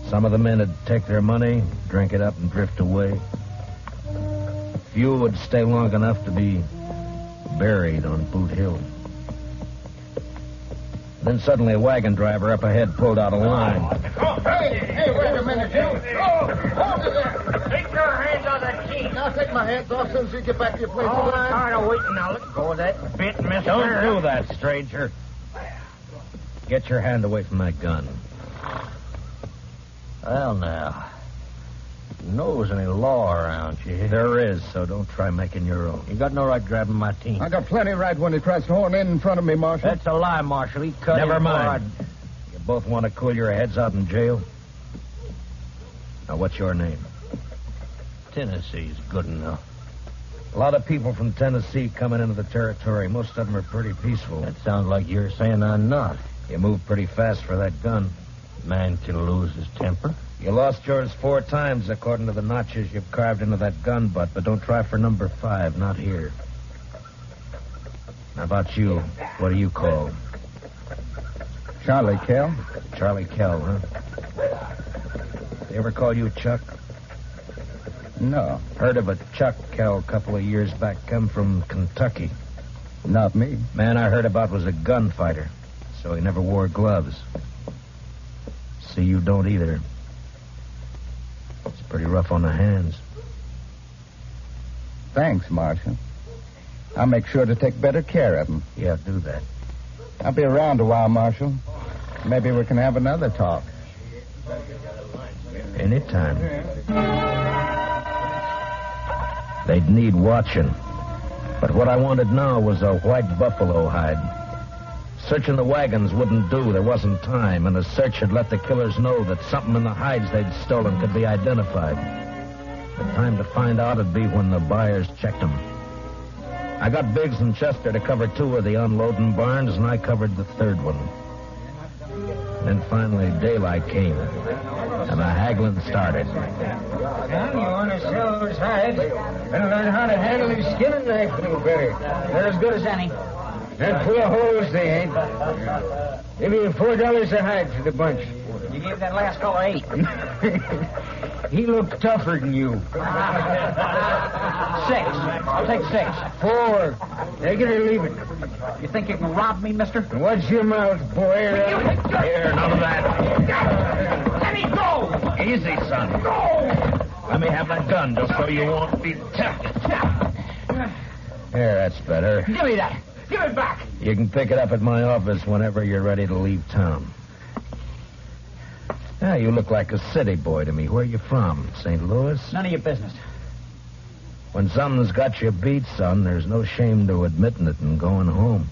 Some of the men would take their money, drink it up, and drift away. Few would stay long enough to be buried on Boot Hill. Then suddenly a wagon driver up ahead pulled out a line. Hey, wait a minute, you. Hold it there. Take your hands on that key. I'll take my hands off as soon as you get back to your place. Oh, I'm tired of waiting now. Let go of that bit, mister. Don't do that, stranger. Get your hand away from that gun. Well, now, knows any law around you. There is, so don't try making your own. You got no right grabbing my team. I got plenty right when he tries to horn in front of me, Marshal. That's a lie, Marshal. He cut Never him mind. You both want to cool your heads out in jail? Now, what's your name? Tennessee's good enough. A lot of people from Tennessee coming into the territory. Most of them are pretty peaceful. That sounds like you're saying I'm not. You move pretty fast for that gun. Man can lose his temper. You lost yours 4 times, according to the notches you've carved into that gun butt, but don't try for number 5, not here. How about you? What do you call? Charlie Kell. Charlie Kell, huh? They ever call you Chuck? No. Heard of a Chuck Kell a couple of years back, come from Kentucky. Not me. Man I heard about was a gunfighter. so he never wore gloves. See, you don't either. It's pretty rough on the hands. Thanks, Marshal. I'll make sure to take better care of him. Yeah, do that. I'll be around a while, Marshal. Maybe we can have another talk. Anytime. They'd need watching. But what I wanted now was a white buffalo hide. Searching the wagons wouldn't do. There wasn't time, and a search had let the killers know that something in the hides they'd stolen could be identified. The time to find out would be when the buyers checked them. I got Biggs and Chester to cover 2 of the unloading barns, and I covered the 3rd one. Then finally daylight came, and the haggling started. Son, you want to sell those hides? Better learn how to handle your skinning knife a little better. They're as good as any. And full of holes they ain't. Give you $4 a hide for the bunch. You gave that last fellow 8. He looked tougher than you. 6. I'll take 6. 4. Take it or leave it. You think you can rob me, mister? Watch your mouth, boy. Here, none of that. Let me go! Easy, son. Go! Let me have that gun just so you won't be tempted. Here, that's better. Give me that. Give it back. You can pick it up at my office whenever you're ready to leave town. Yeah, you look like a city boy to me. Where are you from? St. Louis? None of your business. When something's got you beat, son, there's no shame to admitting it and going home.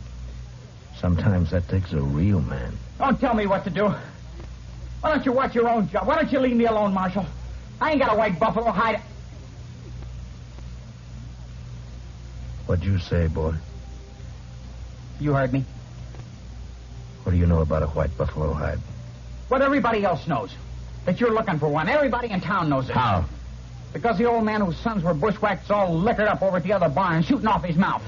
Sometimes that takes a real man. Don't tell me what to do. Why don't you watch your own job? Why don't you leave me alone, Marshal? I ain't got a white buffalo hide. What'd you say, boy? You heard me. What do you know about a white buffalo hide? What everybody else knows. That you're looking for one. Everybody in town knows it. How? Because the old man whose sons were bushwhacked all liquored up over at the other barn, shooting off his mouth.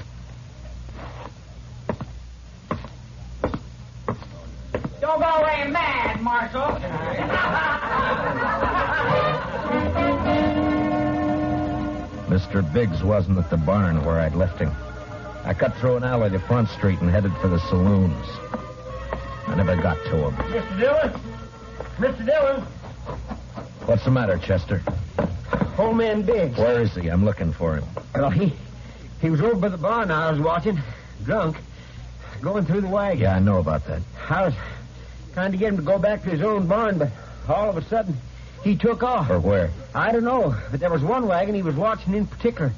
Don't go away mad, Marshal. Mr. Biggs wasn't at the barn where I'd left him. I cut through an alley to Front Street and headed for the saloons. I never got to him. Mr. Dillon? Mr. Dillon? What's the matter, Chester? Old man Biggs. Where is he? I'm looking for him. Well, he was over by the barn I was watching, drunk, going through the wagon. Yeah, I know about that. I was trying to get him to go back to his own barn, but all of a sudden, he took off. For where? I don't know, but there was one wagon he was watching in particular.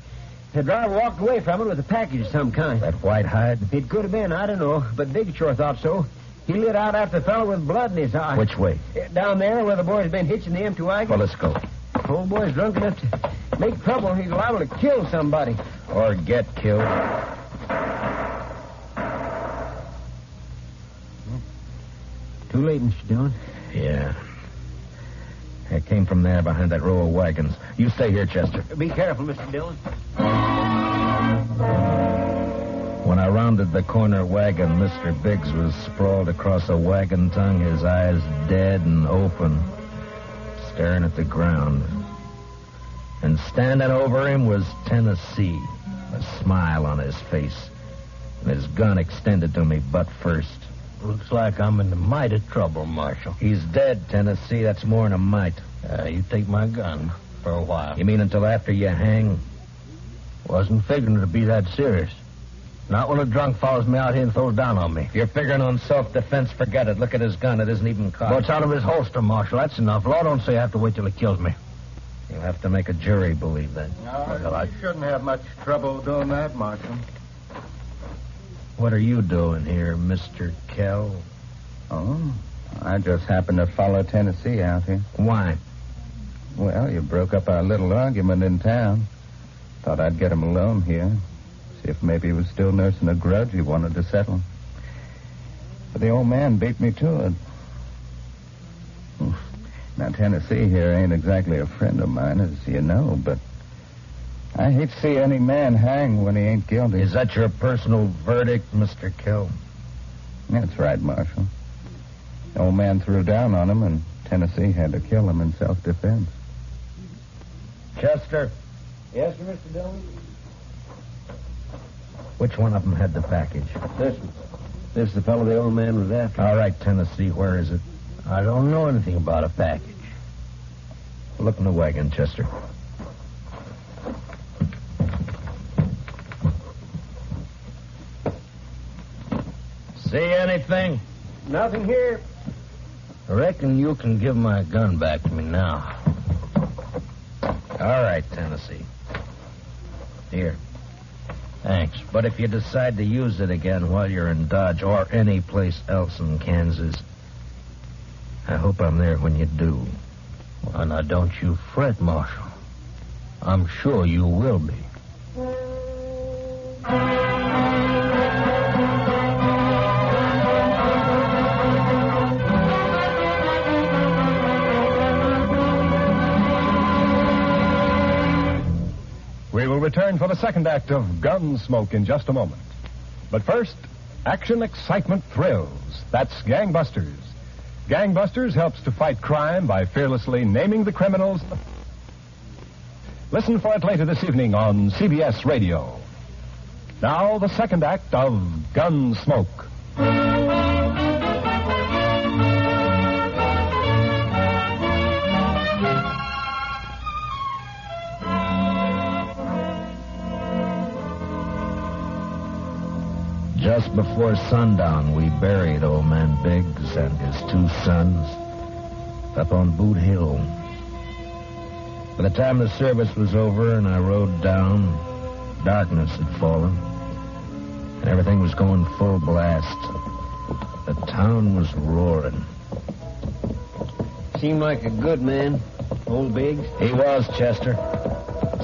The driver walked away from it with a package of some kind. That white hide? It could have been, I don't know, but Biggs sure thought so. He lit out after the fellow with blood in his eye. Which way? Down there where the boy's been hitching the empty wagon. Well, let's go. Old boy's drunk enough to make trouble. He's liable to kill somebody. Or get killed. Too late, Mr. Dillon. Yeah. It came from there behind that row of wagons. You stay here, Chester. Be careful, Mr. Dillon. When I rounded the corner wagon, Mr. Biggs was sprawled across a wagon tongue, his eyes dead and open, staring at the ground. And standing over him was Tennessee, a smile on his face, and his gun extended to me butt first. Looks like I'm in the mighty trouble, Marshal. He's dead, Tennessee. That's more than a mite. You take my gun for a while. You mean until after you hang? Wasn't figuring to be that serious. Not when a drunk follows me out here and throws down on me. If you're figuring on self-defense, forget it. Look at his gun. It isn't even cocked. Well, it's out of his holster, Marshal. That's enough. Law don't say I have to wait till he kills me. You'll have to make a jury believe that. No, I shouldn't have much trouble doing that, Marshal. What are you doing here, Mr. Kell? Oh, I just happened to follow Tennessee out here. Why? Well, you broke up our little argument in town. Thought I'd get him alone here. See if maybe he was still nursing a grudge he wanted to settle. But the old man beat me to it. Now, Tennessee here ain't exactly a friend of mine, as you know, but I hate to see any man hang when he ain't guilty. Is that your personal verdict, Mr. Kell? That's right, Marshal. The old man threw down on him, and Tennessee had to kill him in self-defense. Chester. Yes, sir, Mr. Dillon? Which one of them had the package? This one. This the fellow the old man was after? All right, Tennessee, where is it? I don't know anything about a package. Look in the wagon, Chester. See anything? Nothing here. I reckon you can give my gun back to me now. All right, Tennessee. Here. Thanks. But if you decide to use it again while you're in Dodge or any place else in Kansas, I hope I'm there when you do. Well, now, don't you fret, Marshal. I'm sure you will be. We will return for the second act of Gunsmoke in just a moment. But first, action, excitement, thrills. That's Gangbusters. Gangbusters helps to fight crime by fearlessly naming the criminals. Listen for it later this evening on CBS Radio. Now, the second act of Gunsmoke. Just before sundown, we buried old man Biggs and his 2 sons up on Boot Hill. By the time the service was over and I rode down, darkness had fallen, and everything was going full blast. The town was roaring. Seemed like a good man, old Biggs. He was, Chester.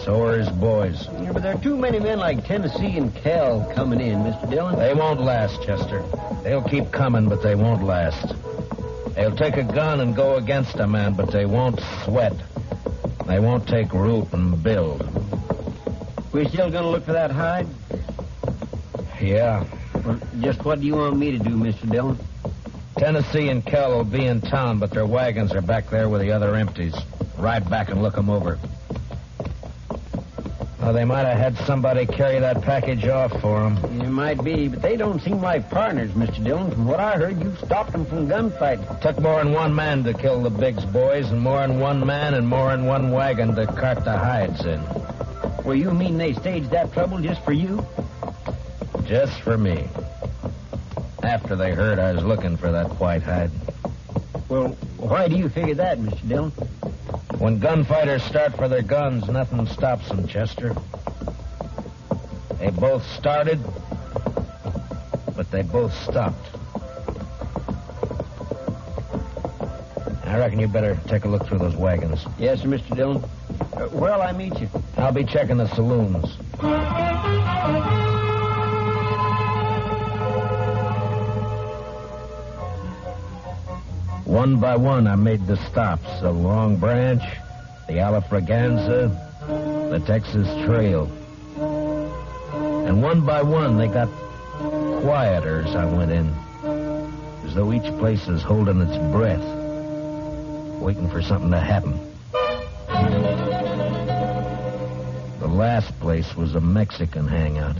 So are his boys. Yeah, but there are too many men like Tennessee and Cal coming in, Mr. Dillon. They won't last, Chester. They'll keep coming, but they won't last. They'll take a gun and go against a man, but they won't sweat. They won't take root and build. We're still going to look for that hide? Yeah. Well, just what do you want me to do, Mr. Dillon? Tennessee and Kell will be in town, but their wagons are back there with the other empties. Ride back and look them over. Well, they might have had somebody carry that package off for them. It might be, but they don't seem like partners, Mr. Dillon. From what I heard, you stopped them from gunfighting. Took more than one man to kill the Biggs boys, and more than one man and more than one wagon to cart the hides in. Well, you mean they staged that trouble just for you? Just for me. After they heard I was looking for that white hide. Well, why do you figure that, Mr. Dillon? When gunfighters start for their guns, nothing stops them, Chester. They both started, but they both stopped. I reckon you better take a look through those wagons. Yes, sir, Mr. Dillon. Where'll I meet you? I'll be checking the saloons. One by one, I made the stops. The Long Branch, the Alafraganza, the Texas Trail. And one by one, they got quieter as I went in. As though each place is holding its breath, waiting for something to happen. The last place was a Mexican hangout.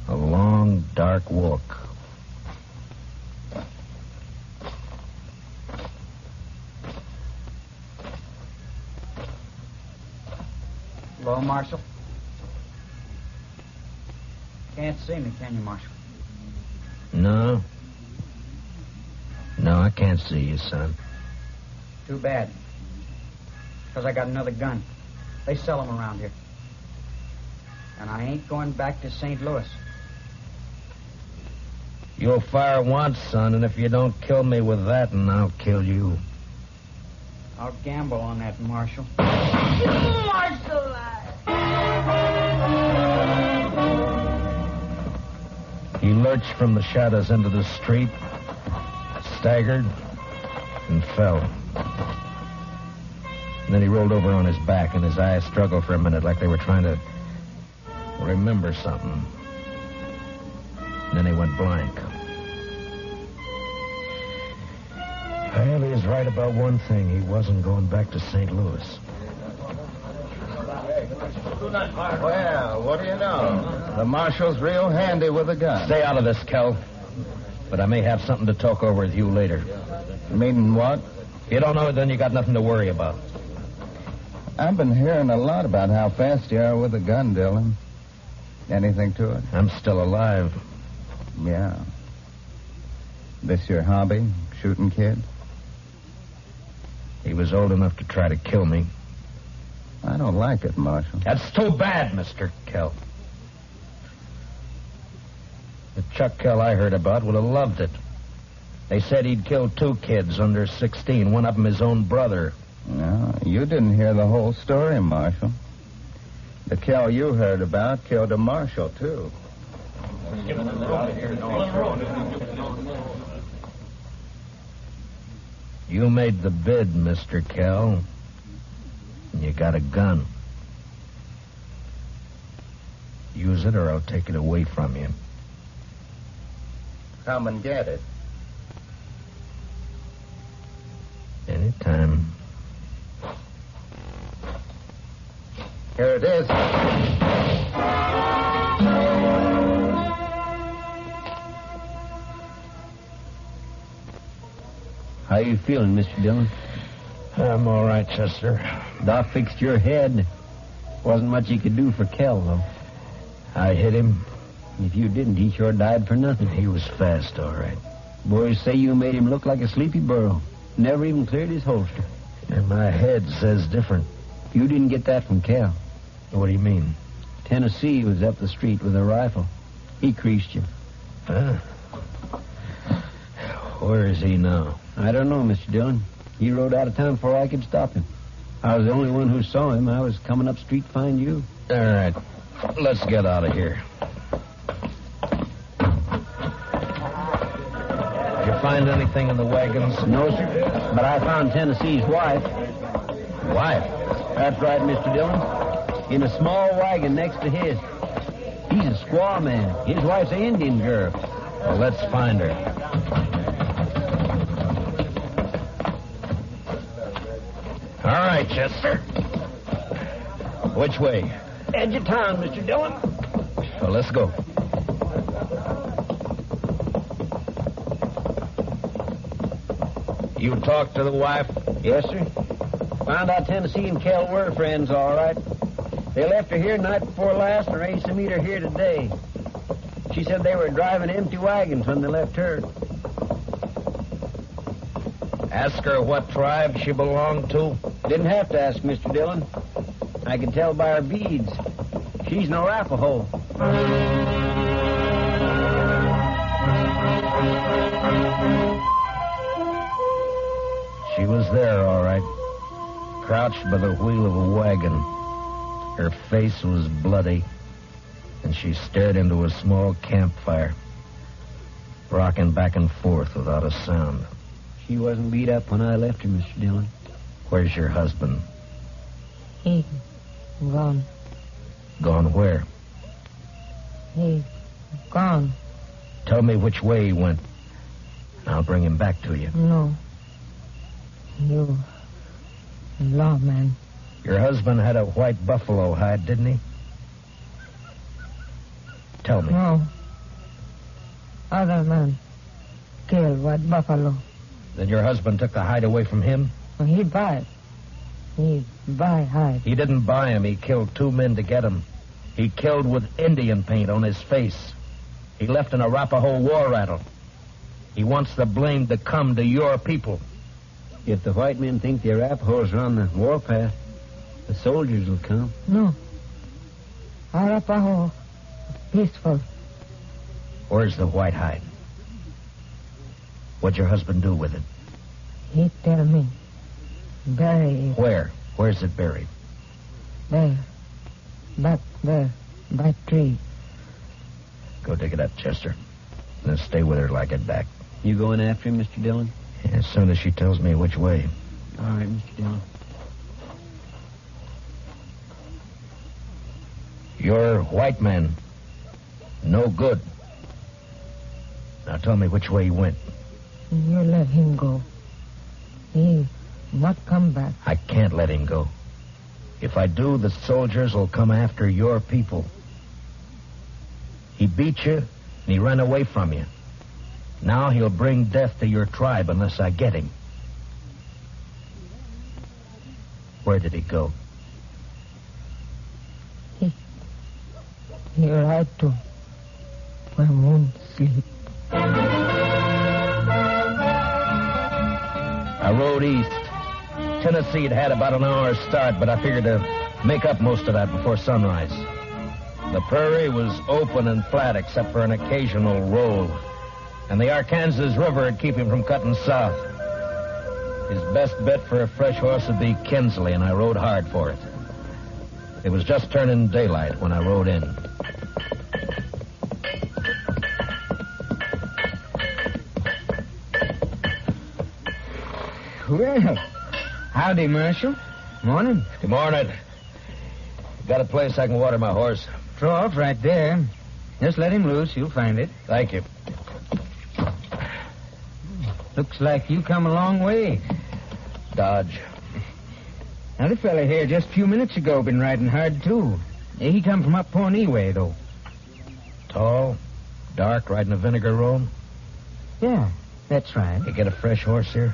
A long, dark walk. Hello, Marshal. Can't see me, can you, Marshal? No. No, I can't see you, son. Too bad. Because I got another gun. They sell them around here. And I ain't going back to St. Louis. You'll fire once, son, and if you don't kill me with that, and I'll kill you. I'll gamble on that, Marshal. Marshal! He lurched from the shadows into the street, staggered, and fell. And then he rolled over on his back, and his eyes struggled for a minute like they were trying to remember something. And then he went blank. Well, he was right about one thing. He wasn't going back to St. Louis. Well, what do you know? The marshal's real handy with a gun. Stay out of this, Kel. But I may have something to talk over with you later. Meaning what? If you don't know, then you got nothing to worry about. I've been hearing a lot about how fast you are with a gun, Dillon. Anything to it? I'm still alive. Yeah. This your hobby, shooting kids? He was old enough to try to kill me. I don't like it, Marshal. That's too bad, Mr. Kell. The Chuck Kell I heard about would have loved it. They said he'd killed 2 kids under 16, one of them his own brother. No, you didn't hear the whole story, Marshal. The Kell you heard about killed a Marshal, too. You made the bid, Mr. Kell. And you got a gun. Use it or I'll take it away from you. Come and get it. Anytime. Here it is. How you feeling, Mr. Dillon? I'm all right, Chester. Doc fixed your head. Wasn't much he could do for Kell, though. I hit him. If you didn't, he sure died for nothing. He was fast, all right. Boys say you made him look like a sleepy burro. Never even cleared his holster. And my head says different. You didn't get that from Kell. What do you mean? Tennessee was up the street with a rifle. He creased you. Huh? Where is he now? I don't know, Mr. Dillon. He rode out of town before I could stop him. I was the only one who saw him. I was coming up street to find you. All right. Let's get out of here. Did you find anything in the wagons? No, sir. But I found Tennessee's wife. Wife? That's right, Mr. Dillon. In a small wagon next to his. He's a squaw man. His wife's an Indian girl. Well, let's find her. All right, Chester. Which way? Edge of town, Mr. Dillon. Well, let's go. You talked to the wife? Yes, sir. Found out Tennessee and Kell were friends, all right. They left her here night before last and arranged to meet her here today. She said they were driving empty wagons when they left her. Ask her what tribe she belonged to? Didn't have to ask, Mr. Dillon. I could tell by her beads. She's an Arapaho. She was there, all right. Crouched by the wheel of a wagon. Her face was bloody, and she stared into a small campfire, rocking back and forth without a sound. She wasn't beat up when I left her, Mr. Dillon. Where's your husband? He gone. Gone where? He gone. Tell me which way he went. I'll bring him back to you. No. You lawman. Your husband had a white buffalo hide, didn't he? Tell me. No. Other man killed white buffalo. Then your husband took the hide away from him? He buy. He buy hide. He didn't buy him. He killed 2 men to get him. He killed with Indian paint on his face. He left an Arapaho war rattle. He wants the blame to come to your people. If the white men think the Arapahoes are on the warpath, the soldiers will come. No. Arapaho peaceful. Where's the white hide? What'd your husband do with it? He tell me. Bury it. Where? Where's it buried? There. Back there. By tree. Go dig it up, Chester. Then stay with her till I get back. You going after him, Mr. Dillon? As soon as she tells me which way. All right, Mr. Dillon. You're white man. No good. Now tell me which way he went. You let him go. He not come back. I can't let him go. If I do, the soldiers will come after your people. He beat you, and he ran away from you. Now he'll bring death to your tribe unless I get him. Where did he go? He lied to my moon sleep. I rode east. Tennessee had about an hour's start, but I figured to make up most of that before sunrise. The prairie was open and flat except for an occasional roll, and the Arkansas River would keep him from cutting south. His best bet for a fresh horse would be Kinsley, and I rode hard for it. It was just turning daylight when I rode in. Well, howdy, Marshal. Morning. Good morning. Got a place I can water my horse? Trough right there. Just let him loose. You'll find it. Thank you. Looks like you come a long way. Dodge. Another fella here just a few minutes ago been riding hard, too. He come from up Pawnee way, though. Tall, dark, riding a vinegar roan? Yeah, that's right. You get a fresh horse here?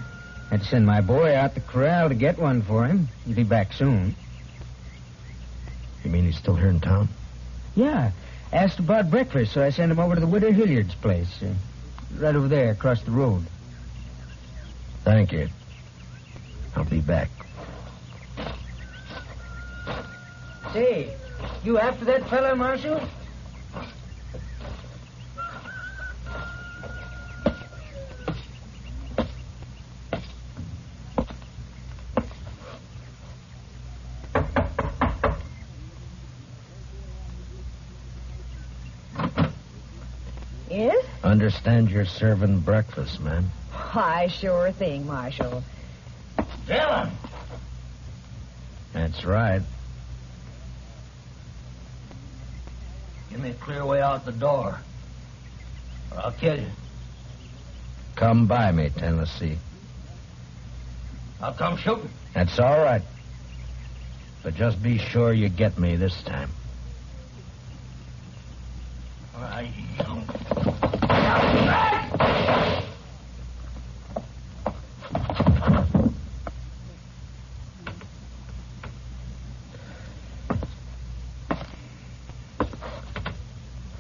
Had to send my boy out the corral to get one for him. He'll be back soon. You mean he's still here in town? Yeah. Asked about breakfast, so I sent him over to the widow Hilliard's place. Right over there, across the road. Thank you. I'll be back. Say, you after that fella, Marshal? Yes? Understand you're serving breakfast, man. Why, sure thing, Marshal. Dillon! That's right. Give me a clear way out the door, or I'll kill you. Come by me, Tennessee. I'll come shooting. That's all right. But just be sure you get me this time.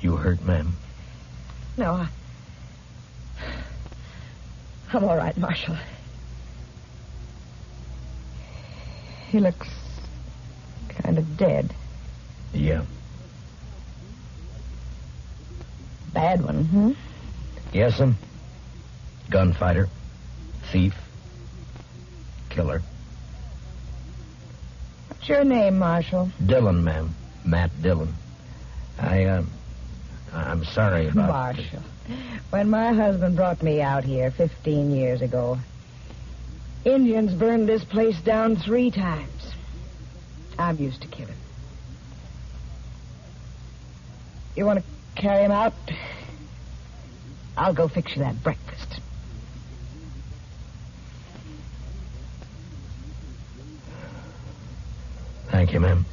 You hurt, ma'am? No, I'm all right, Marshal. He looks kind of dead. Yeah. Bad one, hmm? Yes'm. Gunfighter. Thief. Killer. What's your name, Marshal? Dillon, ma'am. Matt Dillon. I'm sorry about... Marshal. When my husband brought me out here 15 years ago, Indians burned this place down 3 times. I'm used to killing. You want to carry him out? I'll go fix you that breakfast. Thank you, ma'am.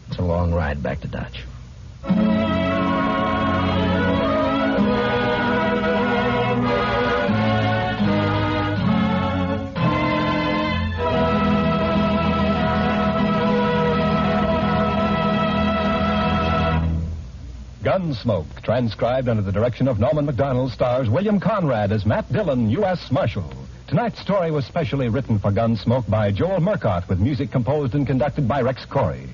It's a long ride back to Dodge. Gunsmoke, transcribed under the direction of Norman MacDonald, stars William Conrad as Matt Dillon, U.S. Marshal. Tonight's story was specially written for Gunsmoke by Joel Murcott, with music composed and conducted by Rex Corey.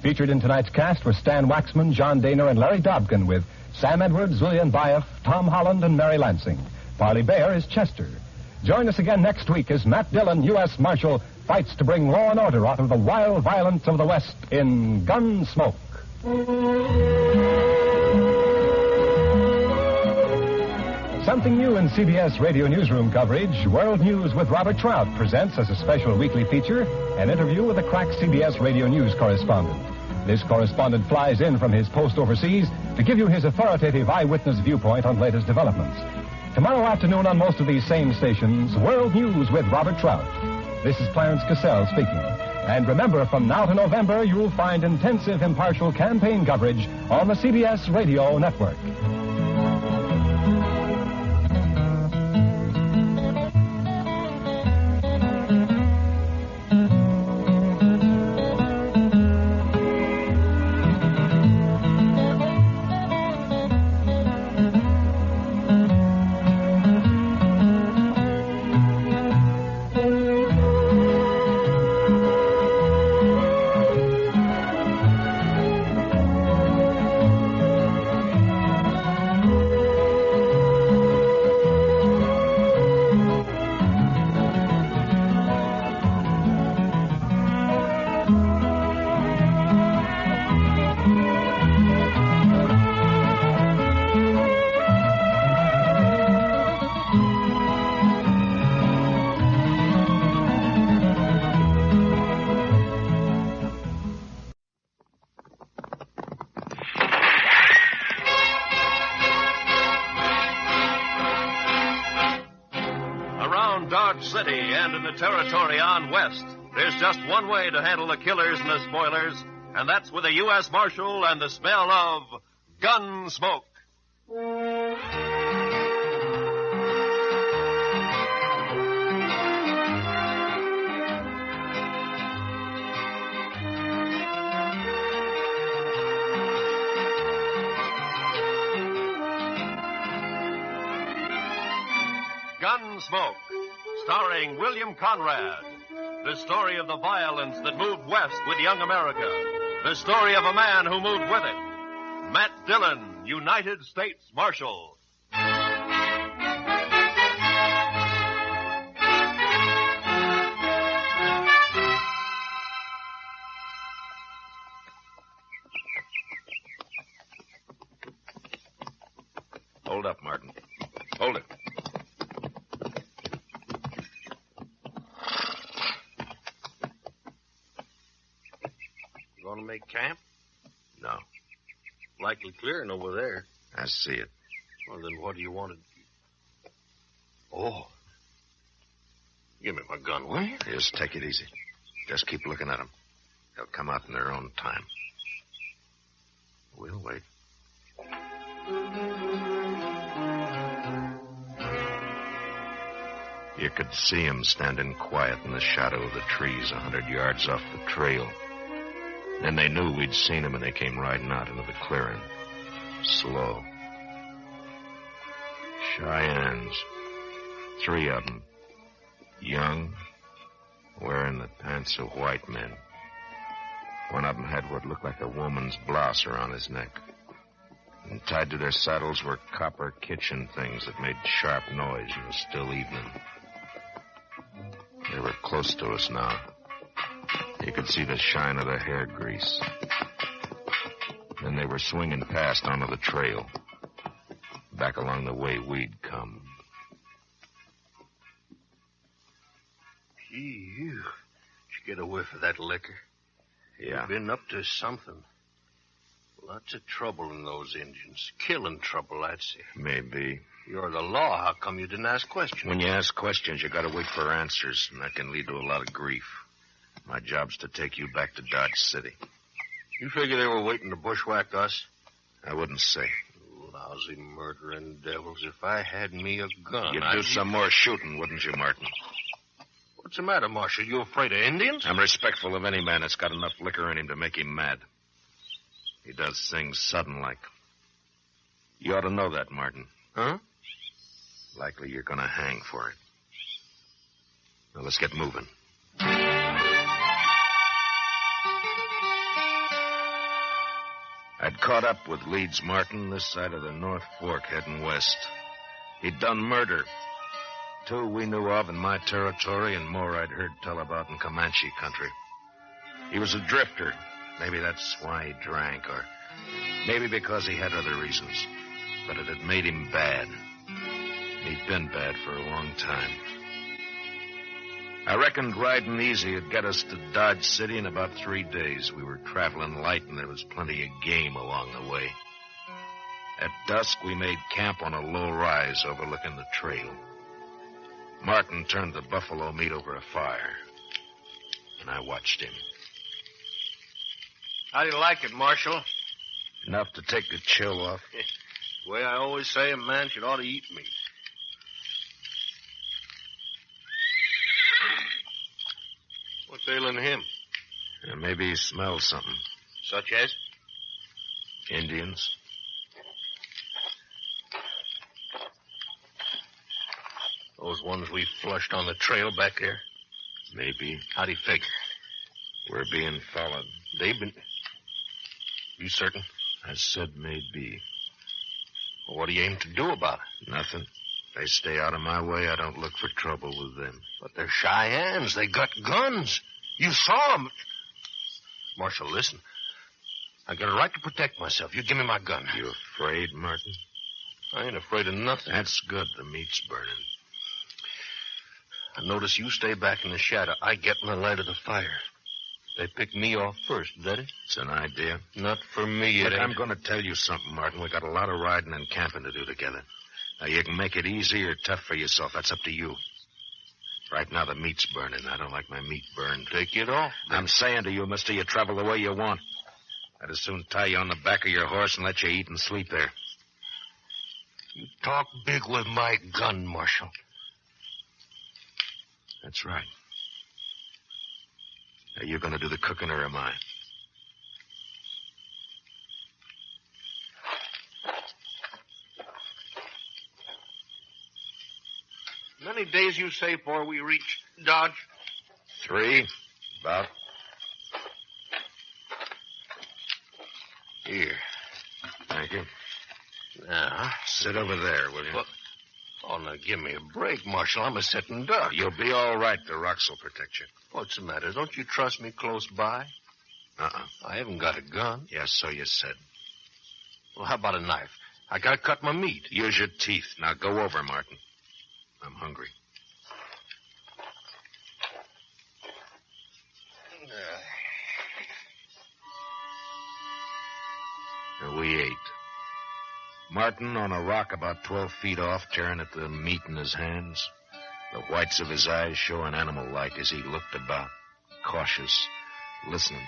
Featured in tonight's cast were Stan Waxman, John Daner, and Larry Dobkin, with Sam Edwards, Lillian Baeff, Tom Holland, and Mary Lansing. Parley Bear is Chester. Join us again next week as Matt Dillon, U.S. Marshal, fights to bring law and order out of the wild violence of the West in Gunsmoke. Something new in CBS Radio Newsroom coverage. World News with Robert Trout presents as a special weekly feature an interview with a crack CBS Radio News correspondent. This correspondent flies in from his post overseas to give you his authoritative eyewitness viewpoint on latest developments. Tomorrow afternoon on most of these same stations, World News with Robert Trout. This is Clarence Cassell speaking. And remember, from now to November, you'll find intensive, impartial campaign coverage on the CBS Radio Network. City and in the territory on west, there's just one way to handle the killers and the spoilers, and that's with a U.S. Marshal and the smell of Gunsmoke. Gunsmoke, starring William Conrad. The story of the violence that moved west with young America. The story of a man who moved with it. Matt Dillon, United States Marshal. Hold up, Martin. Hold it. Going to make camp? No. Likely clearing over there. I see it. Well, then what do you want to do? Oh. Give me my gun, will you? Just take it easy. Just keep looking at them. They'll come out in their own time. We'll wait. You could see him standing quiet in the shadow of the trees 100 yards off the trail. Then they knew we'd seen him and they came riding out into the clearing. Slow. Cheyennes. 3 of them. Young. Wearing the pants of white men. One of them had what looked like a woman's blouse around his neck. And tied to their saddles were copper kitchen things that made sharp noise in the still evening. They were close to us now. You could see the shine of the hair grease. Then they were swinging past onto the trail. Back along the way we'd come. Gee, you get a whiff of that liquor. Yeah. You've been up to something. Lots of trouble in those Indians. Killing trouble, I'd say. Maybe. You're the law. How come you didn't ask questions? When you ask questions, you gotta wait for answers, and that can lead to a lot of grief. My job's to take you back to Dodge City. You figure they were waiting to bushwhack us? I wouldn't say. Lousy murdering devils. If I had me a gun, You'd do some more shooting, wouldn't you, Martin? What's the matter, Marshal? You afraid of Indians? I'm respectful of any man that's got enough liquor in him to make him mad. He does things sudden-like. You ought to know that, Martin. Huh? Likely you're gonna hang for it. Now, let's get moving. I'd caught up with Leeds Martin this side of the North Fork heading west. He'd done murder. 2 we knew of in my territory and more I'd heard tell about in Comanche country. He was a drifter. Maybe that's why he drank, or maybe because he had other reasons. But it had made him bad. He'd been bad for a long time. I reckoned riding easy would get us to Dodge City in about 3 days. We were traveling light, and there was plenty of game along the way. At dusk, we made camp on a low rise overlooking the trail. Martin turned the buffalo meat over a fire, and I watched him. How do you like it, Marshal? Enough to take the chill off. The way I always say, a man should ought to eat meat. What's ailing him? Maybe he smells something. Such as? Indians. Those ones we flushed on the trail back there? Maybe. How'd he figure? We're being followed. They've been... You certain? I said maybe. Well, what do you aim to do about it? Nothing. If they stay out of my way, I don't look for trouble with them. But they're Cheyennes. They got guns. You saw them. Marshal, listen. I got a right to protect myself. You give me my gun. You afraid, Martin? I ain't afraid of nothing. That's good. The meat's burning. I notice you stay back in the shadow. I get in the light of the fire. They picked me off first, did it? It's an idea. Not for me, Look, I'm going to tell you something, Martin. We got a lot of riding and camping to do together. Now, you can make it easy or tough for yourself. That's up to you. Right now the meat's burning. I don't like my meat burned. Take it off. I'm saying to you, mister, you travel the way you want. I'd as soon tie you on the back of your horse and let you eat and sleep there. You talk big with my gun, Marshal. That's right. Are you going to do the cooking or am I? Many days you say before we reach Dodge? 3, about. Here. Thank you. Now, sit over there, will you? Well, oh, now give me a break, Marshal. I'm a sitting duck. You'll be all right. The rocks will protect you. What's the matter? Don't you trust me close by? I haven't got a gun. Yes, so you said. Well, how about a knife? I gotta cut my meat. Use your teeth. Now go over, Martin. I'm hungry. We ate. Martin on a rock about 12 feet off, tearing at the meat in his hands. The whites of his eyes showing animal-like as he looked about, cautious, listening.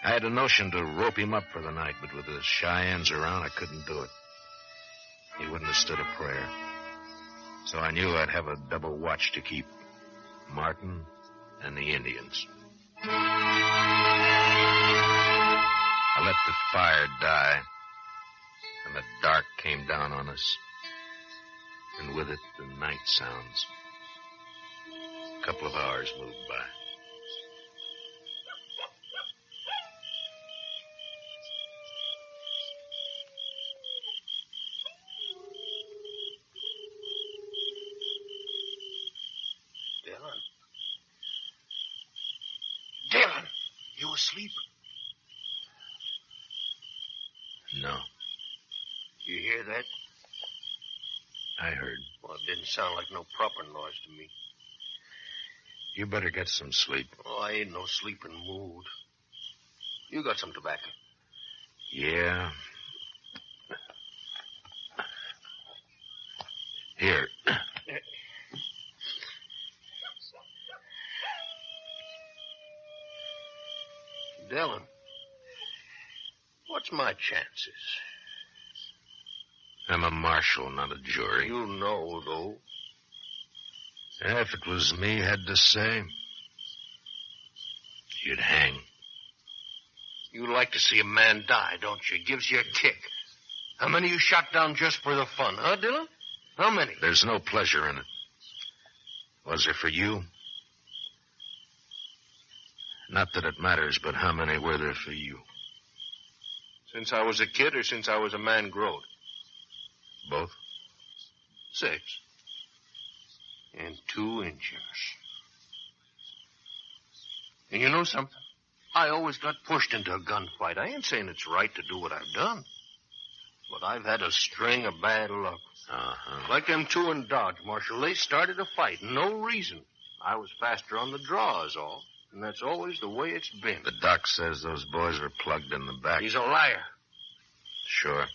I had a notion to rope him up for the night, but with the Cheyennes around, I couldn't do it. He wouldn't have stood a prayer. So I knew I'd have a double watch to keep. Martin and the Indians. I let the fire die, and the dark came down on us. And with it, the night sounds. A couple of hours moved by. Dillon, you asleep? No. You hear that? I heard. Well, it didn't sound like no proper noise to me. You better get some sleep. Oh, I ain't no sleeping mood. You got some tobacco? Yeah. Here. Dillon, what's my chances? I'm a marshal, not a jury. You know, though. If it was me had to say, you'd hang. You like to see a man die, don't you? Gives you a kick. How many you shot down just for the fun, huh, Dillon? How many? There's no pleasure in it. Was there for you? Not that it matters, but how many were there for you? Since I was a kid or since I was a man growed? Both. 6. And 2 inches. And you know something? I always got pushed into a gunfight. I ain't saying it's right to do what I've done. But I've had a string of bad luck. Like them 2 in Dodge, Marshal. They started a fight. No reason. I was faster on the draw is all. And that's always the way it's been. The doc says those boys are plugged in the back. He's a liar. Sure.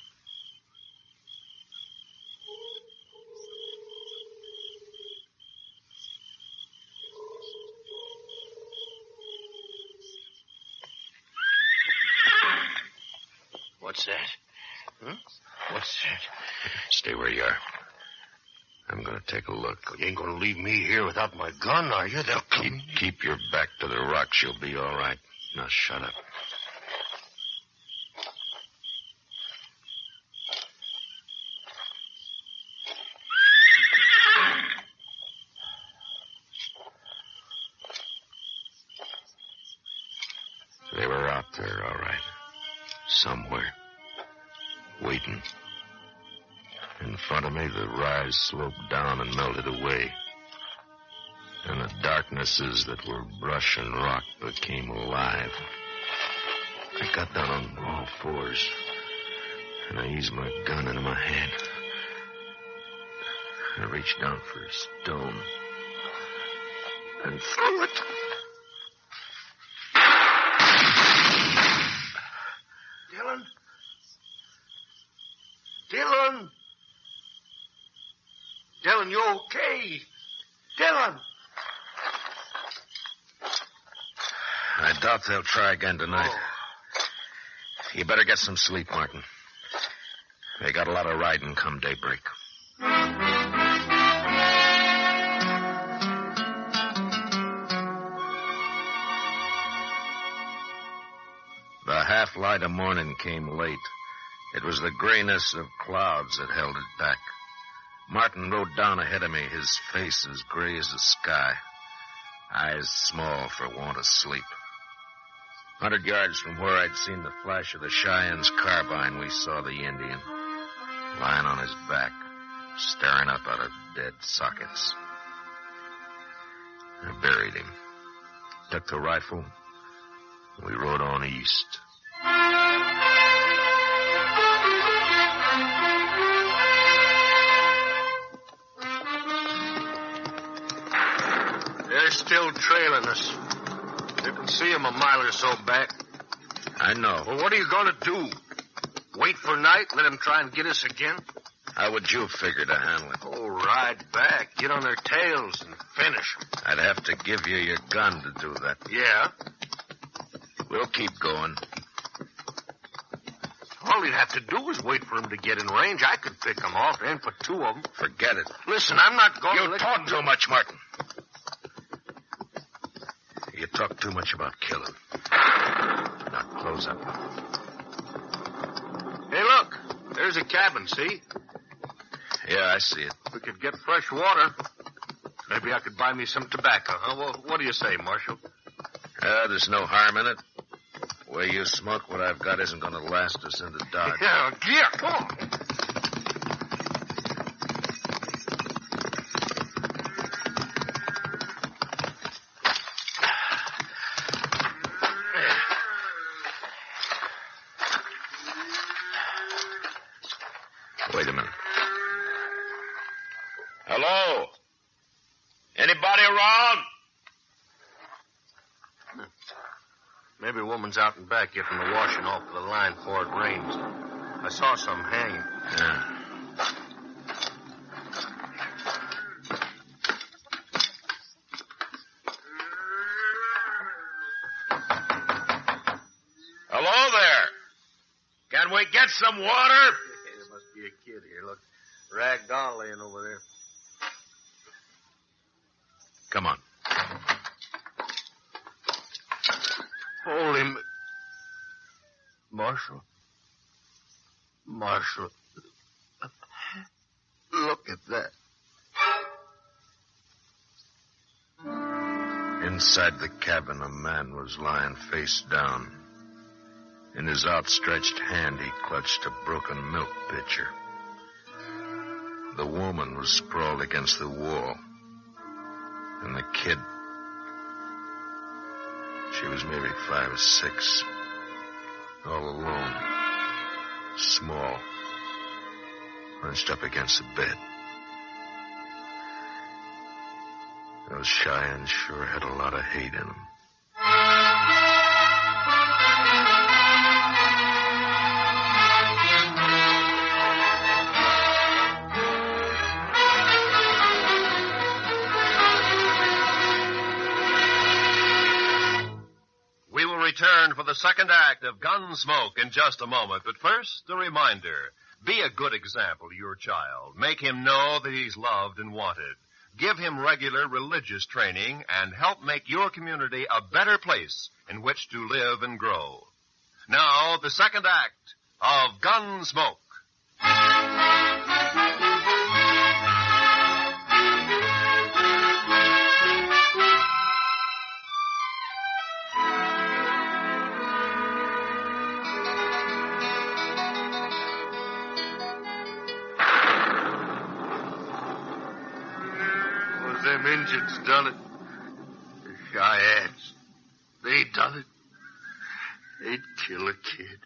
What's that? Huh? What's that? Stay where you are. I'm going to take a look. You ain't going to leave me here without my gun, are you? They'll come. Keep your back to the rocks. You'll be all right. Now, shut up. They were out there, all right. Somewhere. Waiting. In front of me, the rise sloped down and melted away. And the darknesses that were brush and rock became alive. I got down on all fours, and I eased my gun into my hand. I reached down for a stone and threw it. Dillon? Dillon? Dillon, you okay? Dillon! I doubt they'll try again tonight. You better get some sleep, Martin. They got a lot of riding come daybreak. The half-light of morning came late. It was the grayness of clouds that held it back. Martin rode down ahead of me, his face as gray as the sky, eyes small for want of sleep. 100 yards from where I'd seen the flash of the Cheyenne's carbine, we saw the Indian, lying on his back, staring up out of dead sockets. I buried him, took the rifle, and we rode on east. They're still trailing us. You can see them a mile or so back. I know. Well, what are you going to do? Wait for night, let them try and get us again? How would you figure to handle it? Oh, ride back, get on their tails, and finish them. I'd have to give you your gun to do that. Yeah? We'll keep going. All you'd have to do is wait for them to get in range. I could pick them off and put two of them. Forget it. Listen, I'm not going to... You talk too much, Martin. You talk too much about killing. Now, close up. Hey, look. There's a cabin, see? Yeah, I see it. We could get fresh water. Maybe I could buy me some tobacco, huh? Well, what do you say, Marshal? There's no harm in it. The way you smoke, what I've got isn't going to last us into Dodge. Yeah, come on. Wait a minute. Hello? Anybody around? Maybe a woman's out and back getting the washing off of the line before it rains. I saw some hanging. Yeah. Hello there. Can we get some water? There must be a kid here. Look, rag doll laying over there. Come on. Holy... Marshal. Look at that. Inside the cabin, a man was lying face down. In his outstretched hand, he clutched a broken milk pitcher. The woman was sprawled against the wall. And the kid... She was maybe 5 or 6. All alone. Small. Hunched up against the bed. Those Cheyennes sure had a lot of hate in them. Return for the second act of Gunsmoke in just a moment. But first, a reminder. Be a good example to your child. Make him know that he's loved and wanted. Give him regular religious training and help make your community a better place in which to live and grow. Now, the second act of Gunsmoke. Them Injuns done it. The Cheyennes. They done it. They'd kill a kid.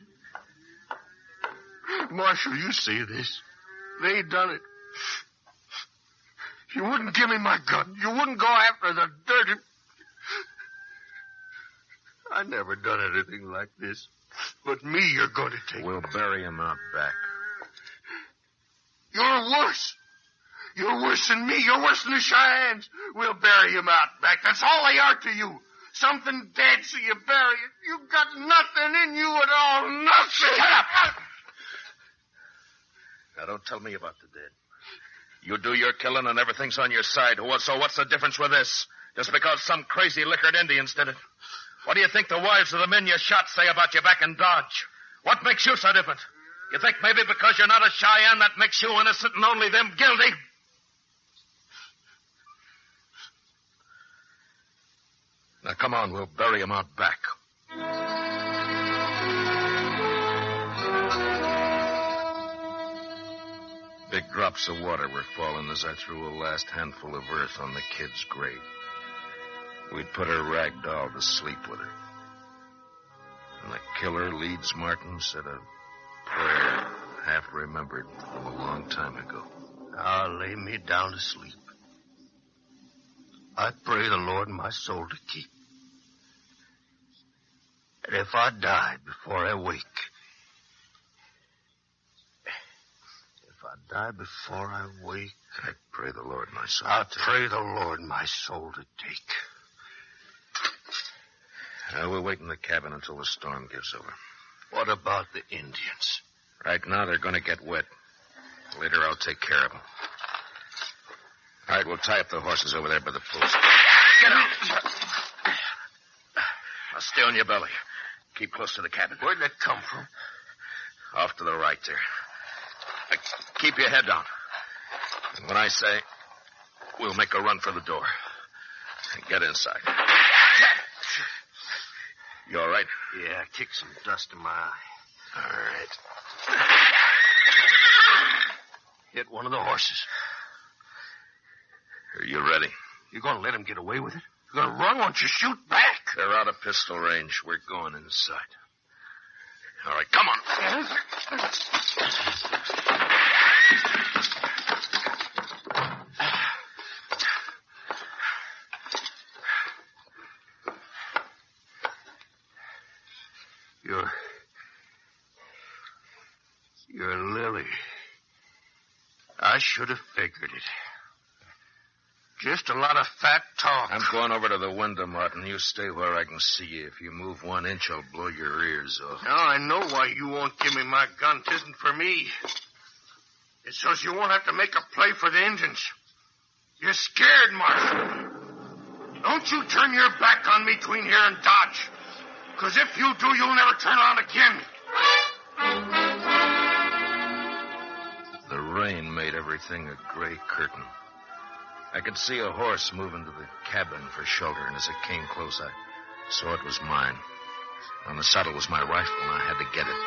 Marshal, you see this. They done it. You wouldn't give me my gun. You wouldn't go after the dirty... I never done anything like this. But me you're going to take. We'll bury him out back. You're worse. You're worse than me. You're worse than the Cheyennes. We'll bury him out back. That's all they are to you. Something dead, so you bury it. You got nothing in you at all. Nothing. Shut up! Now, don't tell me about the dead. You do your killing and everything's on your side. So what's the difference with this? Just because some crazy liquored Indians did it. What do you think the wives of the men you shot say about you back in Dodge? What makes you so different? You think maybe because you're not a Cheyenne that makes you innocent and only them guilty? Now, come on, we'll bury him out back. Big drops of water were falling as I threw a last handful of earth on the kid's grave. We'd put her rag doll to sleep with her. And the killer, Leeds Martin, said a prayer half remembered from a long time ago. I'll lay me down to sleep. I pray the Lord my soul to keep. And if I die before I wake, I pray the Lord my soul I pray the Lord my soul to take. We'll wait in the cabin until the storm gives over. What about the Indians? Right now, they're going to get wet. Later, I'll take care of them. All right, we'll tie up the horses over there by the post. Get out! Now, stay on your belly. Keep close to the cabin. Where'd that come from? Off to the right there. Keep your head down. And when I say, we'll make a run for the door. Get inside. You all right? Yeah, I kicked some dust in my eye. All right. Hit one of the horses. Are you ready? You gonna let him get away with it? You're gonna run? Won't you shoot back? They're out of pistol range. We're going inside. All right, come on. You're Lily. I should have figured it. Just a lot of fat talk. I'm going over to the window, Martin. You stay where I can see you. If you move 1 inch, I'll blow your ears off. Now I know why you won't give me my gun. It isn't for me. It's so you won't have to make a play for the Indians. You're scared, Marshal. Don't you turn your back on me between here and Dodge. Because if you do, you'll never turn around again. The rain made everything a gray curtain. I could see a horse moving to the cabin for shelter, and as it came close, I saw it was mine. On the saddle was my rifle, and I had to get it.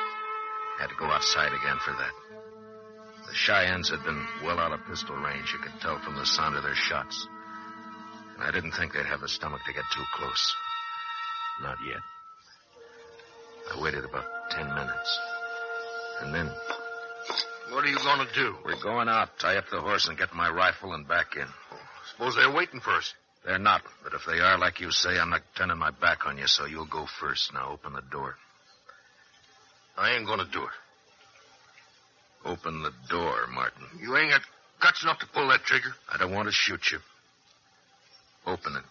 Had to go outside again for that. The Cheyennes had been well out of pistol range. You could tell from the sound of their shots. And I didn't think they'd have the stomach to get too close. Not yet. I waited about 10 minutes. And then... What are you going to do? We're going out, tie up the horse, and get my rifle and back in. Suppose they're waiting for us. They're not, but if they are, like you say, I'm not turning my back on you, so you'll go first. Now, open the door. I ain't going to do it. Open the door, Martin. You ain't got guts enough to pull that trigger. I don't want to shoot you. Open it.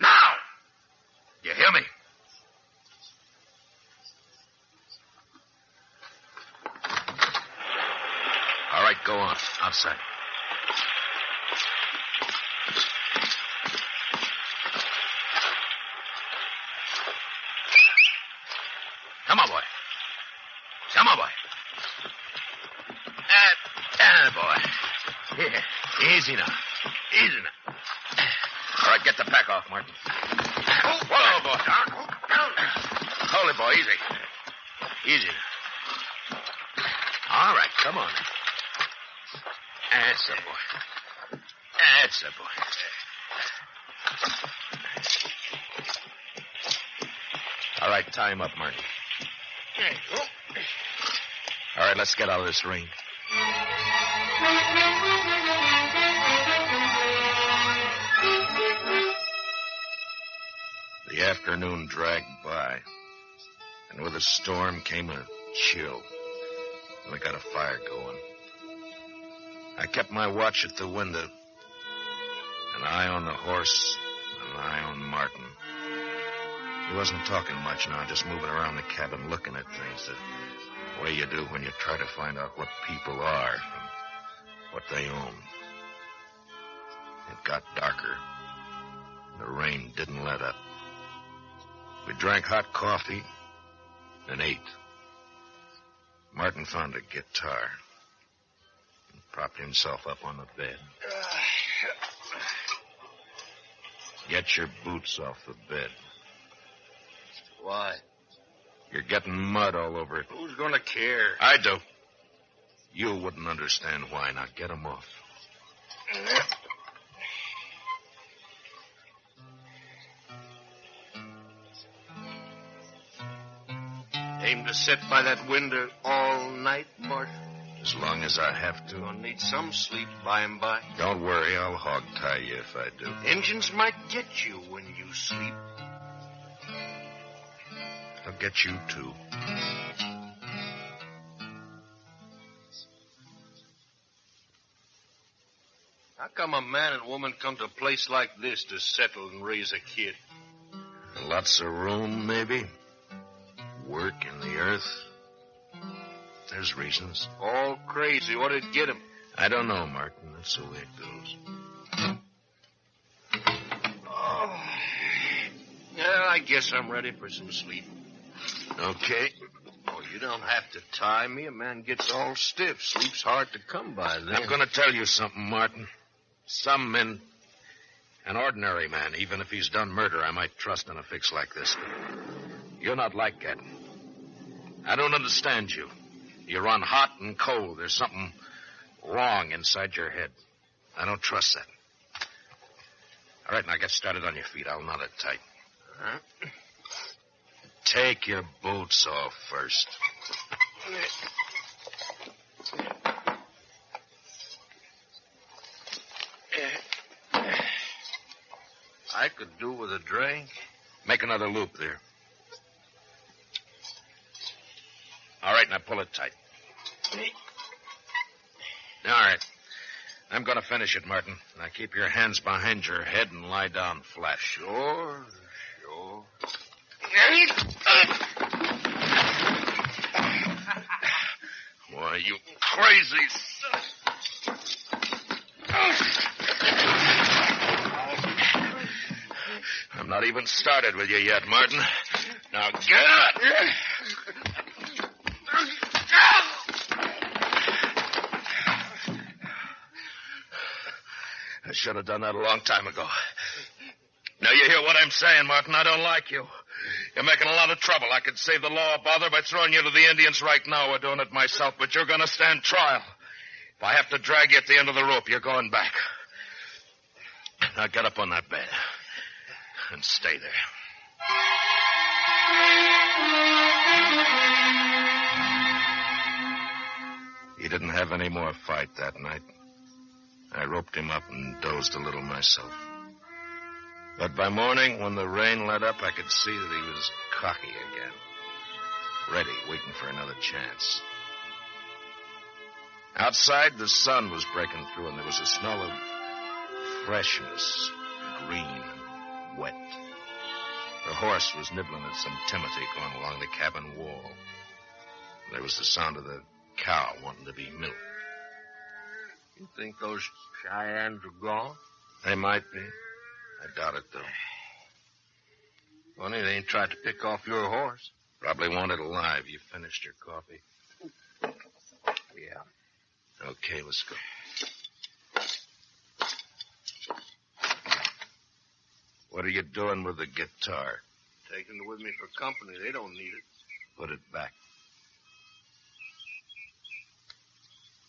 Now! You hear me? All right, go on. Outside. Come on, boy. Come on, boy. Boy. Here. Easy now. Easy now. All right, get the pack off, Martin. Whoa, boy. Down. Hold it, boy. Easy. Easy. All right, come on. That's it, boy. That's it, boy. All right, tie him up, Martin. All right, let's get out of this rain. The afternoon dragged by, and with the storm came a chill. And I got a fire going. I kept my watch at the window, an eye on the horse, an an eye on Martin. He wasn't talking much now, just moving around the cabin looking at things the way you do when you try to find out what people are and what they own. It got darker. The rain didn't let up. We drank hot coffee and ate. Martin found a guitar and propped himself up on the bed. Get your boots off the bed. Why? You're getting mud all over it. Who's going to care? I do. You wouldn't understand why. Now get 'em off. Aim to sit by that window all night, Marshal? As long as I have to. You'll need some sleep by and by. Don't worry, I'll hog tie you if I do. Engines might get you when you sleep. They'll get you, too. How come a man and woman come to a place like this to settle and raise a kid? Lots of room, maybe. Work in the earth. There's reasons. All crazy. What'd get him? I don't know, Martin. That's the way it goes. Oh. Yeah, I guess I'm ready for some sleep. Okay. Oh, you don't have to tie me. A man gets all stiff. Sleep's hard to come by then. I'm going to tell you something, Martin. Some men, an ordinary man, even if he's done murder, I might trust in a fix like this. But you're not like that. I don't understand you. You run hot and cold. There's something wrong inside your head. I don't trust that. All right, now get started on your feet. I'll knot it tight. Huh? Take your boots off first. I could do with a drink. Make another loop there. All right, now pull it tight. All right. I'm going to finish it, Martin. Now keep your hands behind your head and lie down flat. Sure. Why, you crazy son. I'm not even started with you yet, Martin. Now get up! I should have done that a long time ago. Now you hear what I'm saying, Martin. I don't like you. You're making a lot of trouble. I could save the law a bother by throwing you to the Indians right now or doing it myself, but you're going to stand trial. If I have to drag you at the end of the rope, you're going back. Now get up on that bed and stay there. He didn't have any more fight that night. I roped him up and dozed a little myself. But by morning, when the rain let up, I could see that he was cocky again. Ready, waiting for another chance. Outside, the sun was breaking through, and there was a smell of freshness, green and wet. The horse was nibbling at some timothy going along the cabin wall. There was the sound of the cow wanting to be milked. You think those Cheyennes are gone? They might be. I doubt it, though. Funny, they ain't tried to pick off your horse. Probably want it alive. You finished your coffee? Yeah. Okay, let's go. What are you doing with the guitar? Taking it with me for company. They don't need it. Put it back.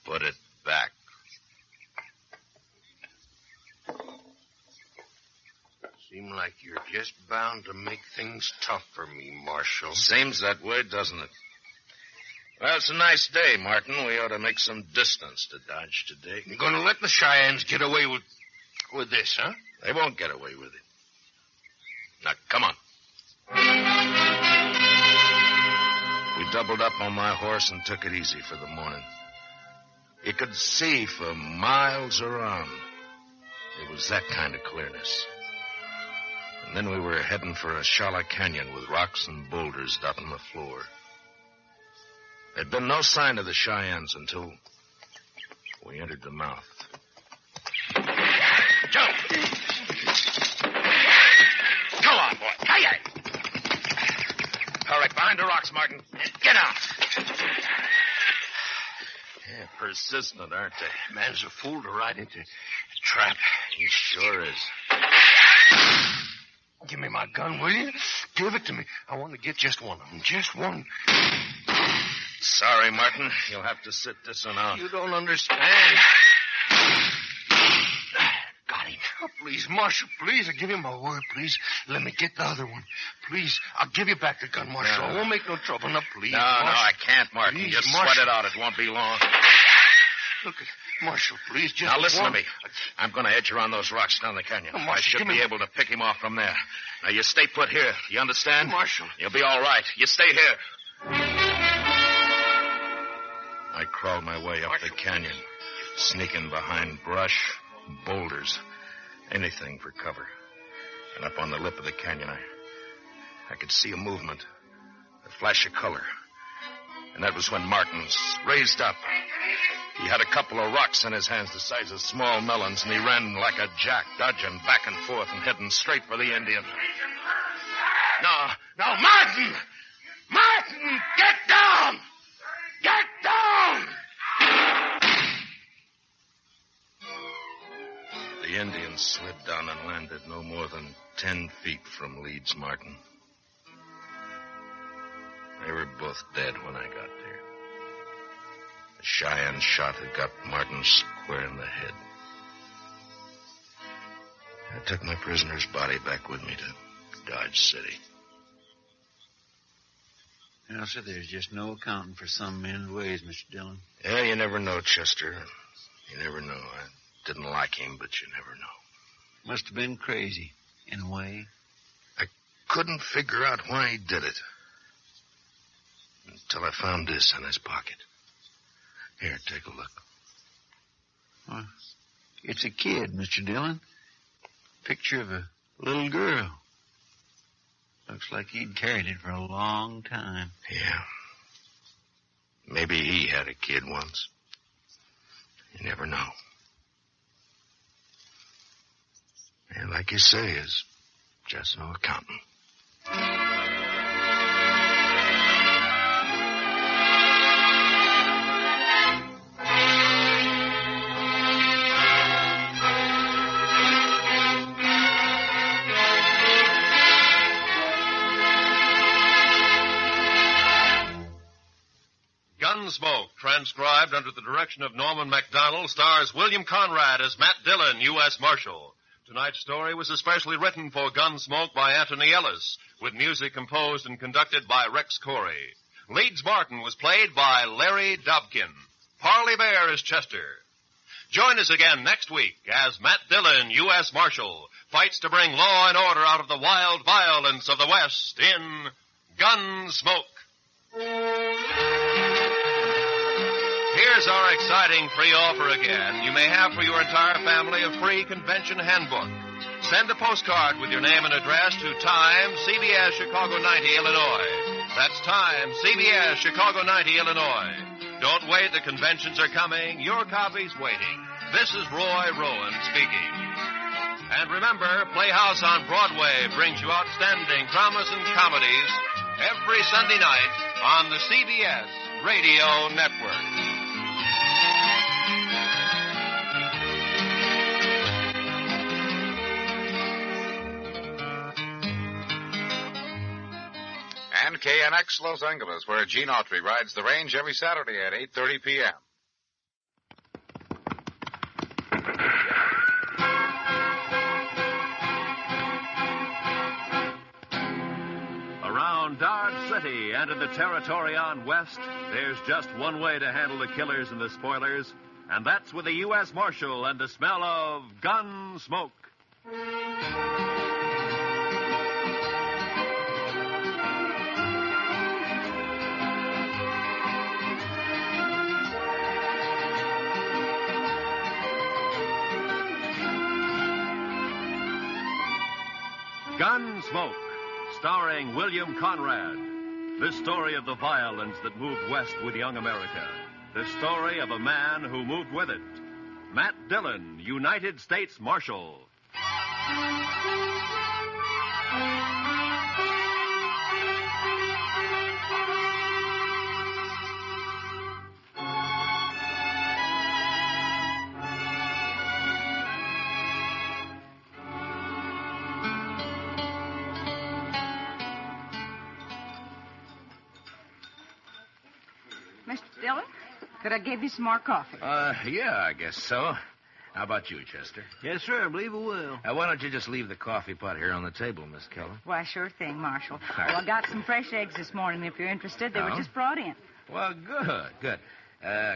Put it back. Seem like you're just bound to make things tough for me, Marshal. Seems that way, doesn't it? Well, it's a nice day, Martin. We ought to make some distance to Dodge today. You're going to let the Cheyennes get away with this, huh? They won't get away with it. Now, come on. We doubled up on my horse and took it easy for the morning. You could see for miles around. It was that kind of clearness. And then we were heading for a shallow canyon with rocks and boulders dotting the floor. There'd been no sign of the Cheyennes until we entered the mouth. Jump! Come on, boy. Hi-yi! All right, behind the rocks, Martin. Get out. Yeah, persistent, aren't they? Man's a fool to ride into a trap. He sure is. Give me my gun, will you? Give it to me. I want to get just one of them. Just one. Sorry, Martin. You'll have to sit this one out. You don't understand. Got him. Oh, please, Marshal, please. I give you my word, please. Let me get the other one. Please. I'll give you back the gun, Marshal. No. I won't make no trouble. No, please. No, Marshal. I can't, Martin. Please, Just Marshal. sweat it out. It won't be long. Look, Marshal, please, just Now, listen one. to me. I'm going to edge around those rocks down the canyon. Oh, I Marshal, should give be me- able to pick him off from there. Now, you stay put here. You understand? Marshal. You'll be all right. You stay here. I crawled my way up the canyon, sneaking behind brush, boulders, anything for cover. And up on the lip of the canyon, I could see a movement, a flash of color. And that was when Martin raised up. He had a couple of rocks in his hands the size of small melons, and he ran like a jack, dodging back and forth and heading straight for the Indian. No, Martin! Martin, get down! Get down! The Indian slid down and landed no more than 10 feet from Leeds Martin. They were both dead when I got there. The Cheyenne shot had got Martin square in the head. I took my prisoner's body back with me to Dodge City. Well, sir, there's just no accounting for some men's ways, Mr. Dillon. Yeah, you never know, Chester. You never know. I didn't like him, but you never know. Must have been crazy, in a way. I couldn't figure out why he did it. Until I found this in his pocket. Here, take a look. Well, it's a kid, Mr. Dillon. Picture of a little girl. Looks like he'd carried it for a long time. Yeah. Maybe he had a kid once. You never know. And like you say, is just no accounting. Gunsmoke, transcribed under the direction of Norman MacDonald, stars William Conrad as Matt Dillon, U.S. Marshal. Tonight's story was especially written for Gunsmoke by Anthony Ellis, with music composed and conducted by Rex Corey. Leeds Martin was played by Larry Dobkin. Parley Bear is Chester. Join us again next week as Matt Dillon, U.S. Marshal, fights to bring law and order out of the wild violence of the West in Gunsmoke. Here's our exciting free offer again. You may have for your entire family a free convention handbook. Send a postcard with your name and address to Time, CBS, Chicago 90, Illinois. That's Time, CBS, Chicago 90, Illinois. Don't wait, the conventions are coming. Your copy's waiting. This is Roy Rowan speaking. And remember, Playhouse on Broadway brings you outstanding dramas and comedies every Sunday night on the CBS Radio Network. And KNX Los Angeles, where Gene Autry rides the range every Saturday at 8:30 p.m. Around Dodge City and in the territory on West, there's just one way to handle the killers and the spoilers, and that's with the U.S. Marshal and the smell of gun smoke. Gunsmoke, starring William Conrad. The story of the violence that moved west with young America. The story of a man who moved with it. Matt Dillon, United States Marshal. Mr. Dillon, could I give you some more coffee? Yeah, I guess so. How about you, Chester? Yes, sir. I believe I will. Why don't you just leave the coffee pot here on the table, Miss Keller? Why, sure thing, Marshal. Well, I got some fresh eggs this morning, if you're interested. They were just brought in. Well, good.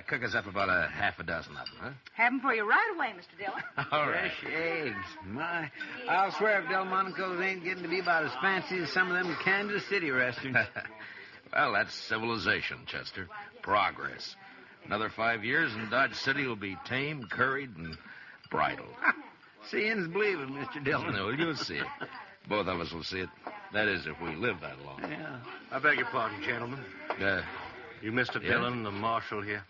Cook us up about a half a dozen of them, huh? Have them for you right away, Mr. Dillon. All right. Fresh eggs. My, I'll swear if Delmonico's ain't getting to be about as fancy as some of them Kansas City restaurants. Well, that's civilization, Chester. Progress. Another 5 years and Dodge City will be tamed, curried, and bridled. Seeing's believing, Mr. Dillon. No, you'll see it. Both of us will see it. That is, if we live that long. Yeah. I beg your pardon, gentlemen. You Mr. Dillon, the marshal here?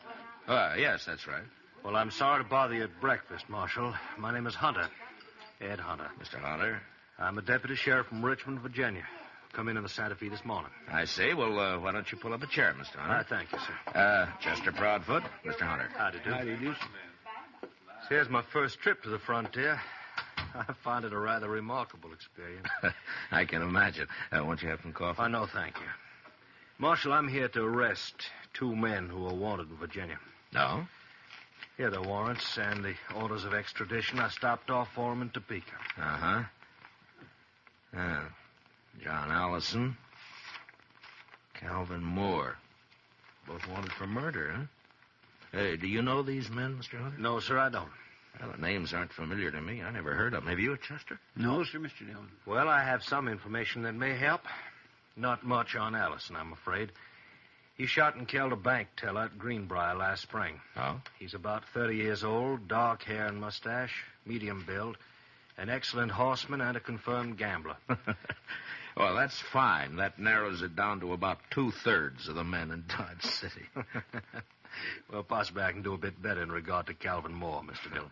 Yes, that's right. Well, I'm sorry to bother you at breakfast, Marshal. My name is Hunter. Ed Hunter. Mr. Hunter? I'm a deputy sheriff from Richmond, Virginia. Come in the Santa Fe this morning. I see. Well, why don't you pull up a chair, Mr. Hunter? Thank you, sir. Chester Proudfoot, Mr. Hunter. Howdy do. Howdy do. So here's my first trip to the frontier. I find it a rather remarkable experience. I can imagine. Won't you have some coffee? No, thank you. Marshal, I'm here to arrest 2 men who are wanted in Virginia. No? Here are the warrants and the orders of extradition. I stopped off for them in Topeka. Uh-huh. John Allison, Calvin Moore. Both wanted for murder, huh? Hey, do you know these men, Mr. Hunter? No, sir, I don't. Well, the names aren't familiar to me. I never heard of them. Have you, Chester? No, sir, Mr. Dillon. Well, I have some information that may help. Not much on Allison, I'm afraid. He shot and killed a bank teller at Greenbrier last spring. Oh? He's about 30 years old, dark hair and mustache, medium build, an excellent horseman and a confirmed gambler. Well, that's fine. That narrows it down to about 2/3 of the men in Dodge City. Well, possibly I can do a bit better in regard to Calvin Moore, Mr. Dillon.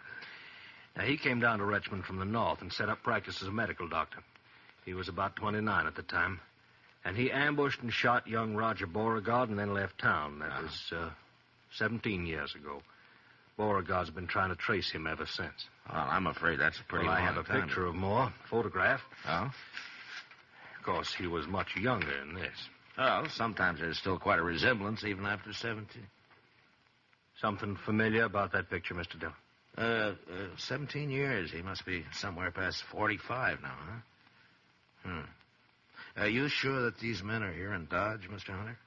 Now, he came down to Richmond from the north and set up practice as a medical doctor. He was about 29 at the time. And he ambushed and shot young Roger Beauregard and then left town. That was 17 years ago. Beauregard's been trying to trace him ever since. Well, I'm afraid that's a pretty long I have a time. picture of Moore, photograph. Oh? Of course, he was much younger than this. Well, sometimes there's still quite a resemblance, even after 17. Something familiar about that picture, Mr. Dillon? 17 years. He must be somewhere past 45 now, huh? Are you sure that these men are here in Dodge, Mr. Hunter?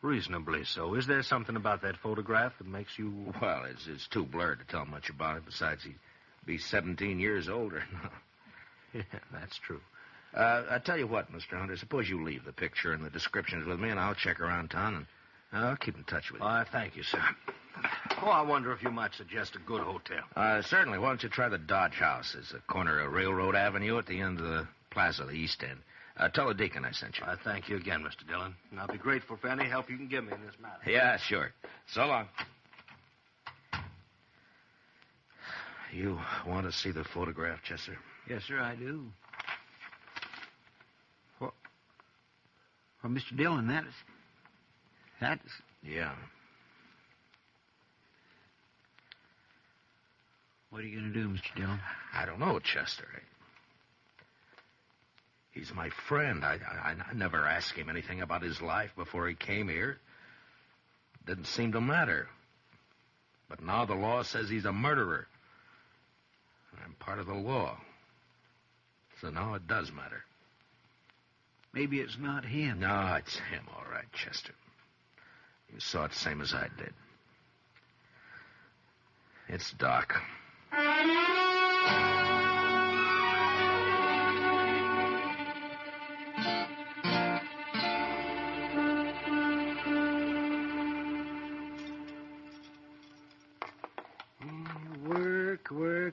Reasonably so. Is there something about that photograph that makes you... Well, it's too blurred to tell much about it. Besides, he'd be 17 years older now. Yeah, that's true. I tell you what, Mr. Hunter, suppose you leave the picture and the descriptions with me, and I'll check around town, and I'll keep in touch with you. Thank you, sir. Oh, I wonder if you might suggest a good hotel. Certainly. Why don't you try the Dodge House? It's a corner of Railroad Avenue at the end of the plaza, the East End. Tell the deacon I sent you. Thank you again, Mr. Dillon. And I'll be grateful for any help you can give me in this matter. Yeah, sure. So long. You want to see the photograph, Chester? Yes, sir, I do. Well, Mr. Dillon, that's... Yeah. What are you going to do, Mr. Dillon? I don't know, Chester. He's my friend. I never asked him anything about his life before he came here. Didn't seem to matter. But now the law says he's a murderer. I'm part of the law. So now it does matter. Maybe it's not him. No, it's him, all right, Chester. You saw it the same as I did. It's Doc.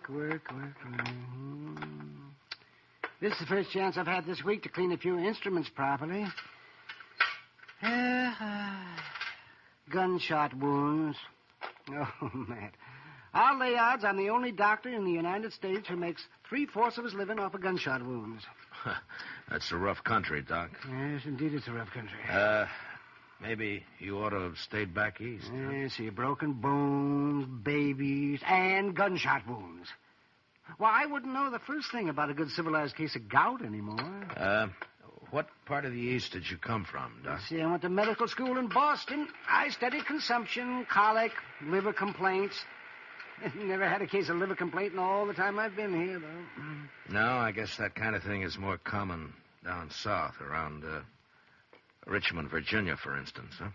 Work. This is the first chance I've had this week to clean a few instruments properly. Gunshot wounds. Oh, Matt. I'll lay odds I'm the only doctor in the United States who makes 3/4 of his living off of gunshot wounds. That's a rough country, Doc. Yes, indeed, it's a rough country. Maybe you ought to have stayed back east. Yes, see, broken bones, babies, and gunshot wounds. Well, I wouldn't know the first thing about a good civilized case of gout anymore. What part of the East did you come from, Doc? See, I went to medical school in Boston. I studied consumption, colic, liver complaints. Never had a case of liver complaint in all the time I've been here, though. No, I guess that kind of thing is more common down south, around Richmond, Virginia, for instance, huh?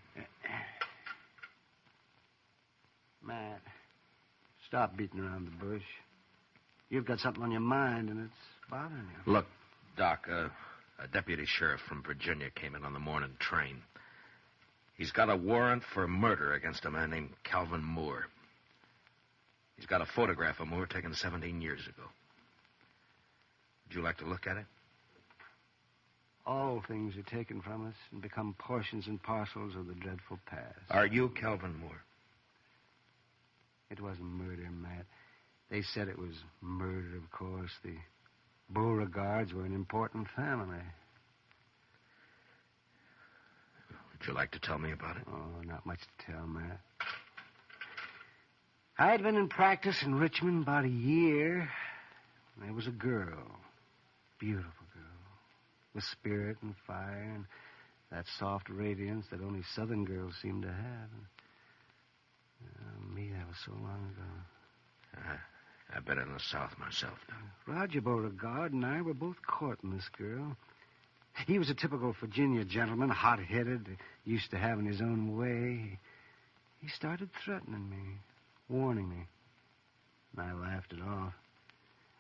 Matt, stop beating around the bush. You've got something on your mind, and it's bothering you. Look, Doc, a deputy sheriff from Virginia came in on the morning train. He's got a warrant for murder against a man named Calvin Moore. He's got a photograph of Moore taken 17 years ago. Would you like to look at it? All things are taken from us and become portions and parcels of the dreadful past. Are you Calvin Moore? It wasn't murder, Matt. They said it was murder, of course. The Beauregards were an important family. Would you like to tell me about it? Oh, not much to tell, Matt. I'd been in practice in Richmond about a year. There was a girl. Beautiful girl. With spirit and fire and that soft radiance that only Southern girls seem to have. Me, that was so long ago. I've been in the South myself, Doc. Roger Beauregard and I were both courting this girl. He was a typical Virginia gentleman, hot-headed, used to having his own way. He started threatening me, warning me. And I laughed it off.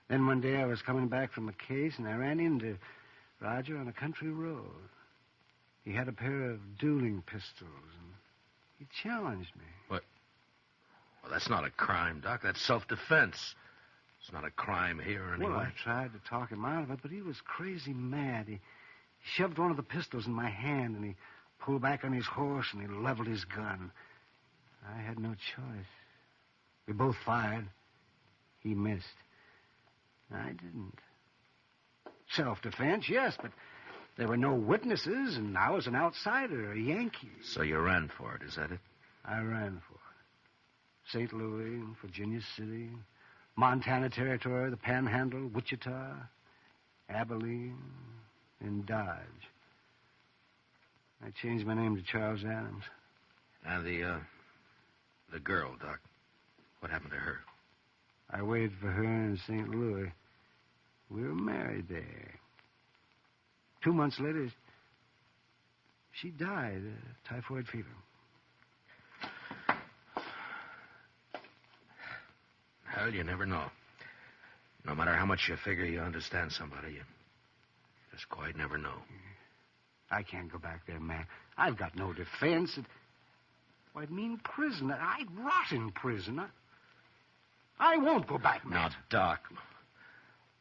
Then one day I was coming back from a case, and I ran into Roger on a country road. He had a pair of dueling pistols, and he challenged me. What? Well, that's not a crime, Doc. That's self-defense. It's not a crime here anyway. Well, I tried to talk him out of it, but he was crazy mad. He shoved one of the pistols in my hand, and he pulled back on his horse, and he leveled his gun. I had no choice. We both fired. He missed. I didn't. Self-defense, yes, but there were no witnesses, and I was an outsider, a Yankee. So you ran for it, is that it? I ran for it. St. Louis, Virginia City, Montana Territory, the Panhandle, Wichita, Abilene, and Dodge. I changed my name to Charles Adams. And the girl, Doc. What happened to her? I waited for her in St. Louis. We were married there. 2 months later, she died of typhoid fever. Well, you never know. No matter how much you figure you understand somebody, you just quite never know. I can't go back there, Matt. I've got no defense. Well, I'd mean prison. I'd rot in prison. I won't go back, Matt. Now, Doc,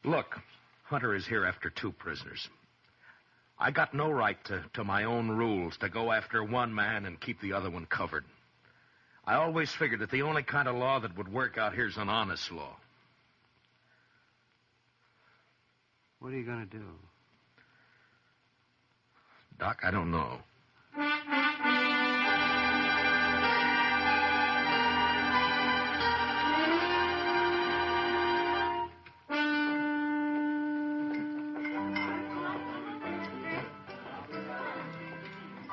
look, Hunter is here after 2 prisoners. I got no right to my own rules, to go after one man and keep the other one covered. I always figured that the only kind of law that would work out here is an honest law. What are you going to do? Doc, I don't know.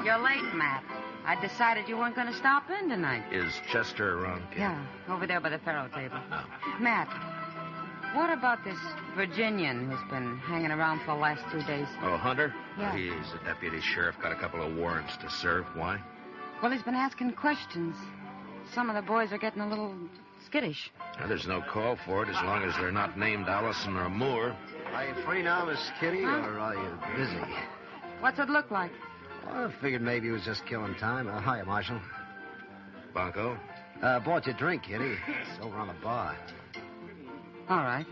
You're late, Matt. I decided you weren't going to stop in tonight. Is Chester around, Kid? Yeah, over there by the faro table. No. Matt, what about this Virginian who's been hanging around for the last 2 days? Oh, Hunter? Yeah. He's a deputy sheriff, got a couple of warrants to serve. Why? Well, he's been asking questions. Some of the boys are getting a little skittish. Well, there's no call for it as long as they're not named Allison or Moore. Are you free now, Miss Kitty, or are you busy? What's it look like? Well, I figured maybe he was just killing time. Hiya, Marshal. Bunko? Bought you a drink, Kitty. It's over on the bar. All right.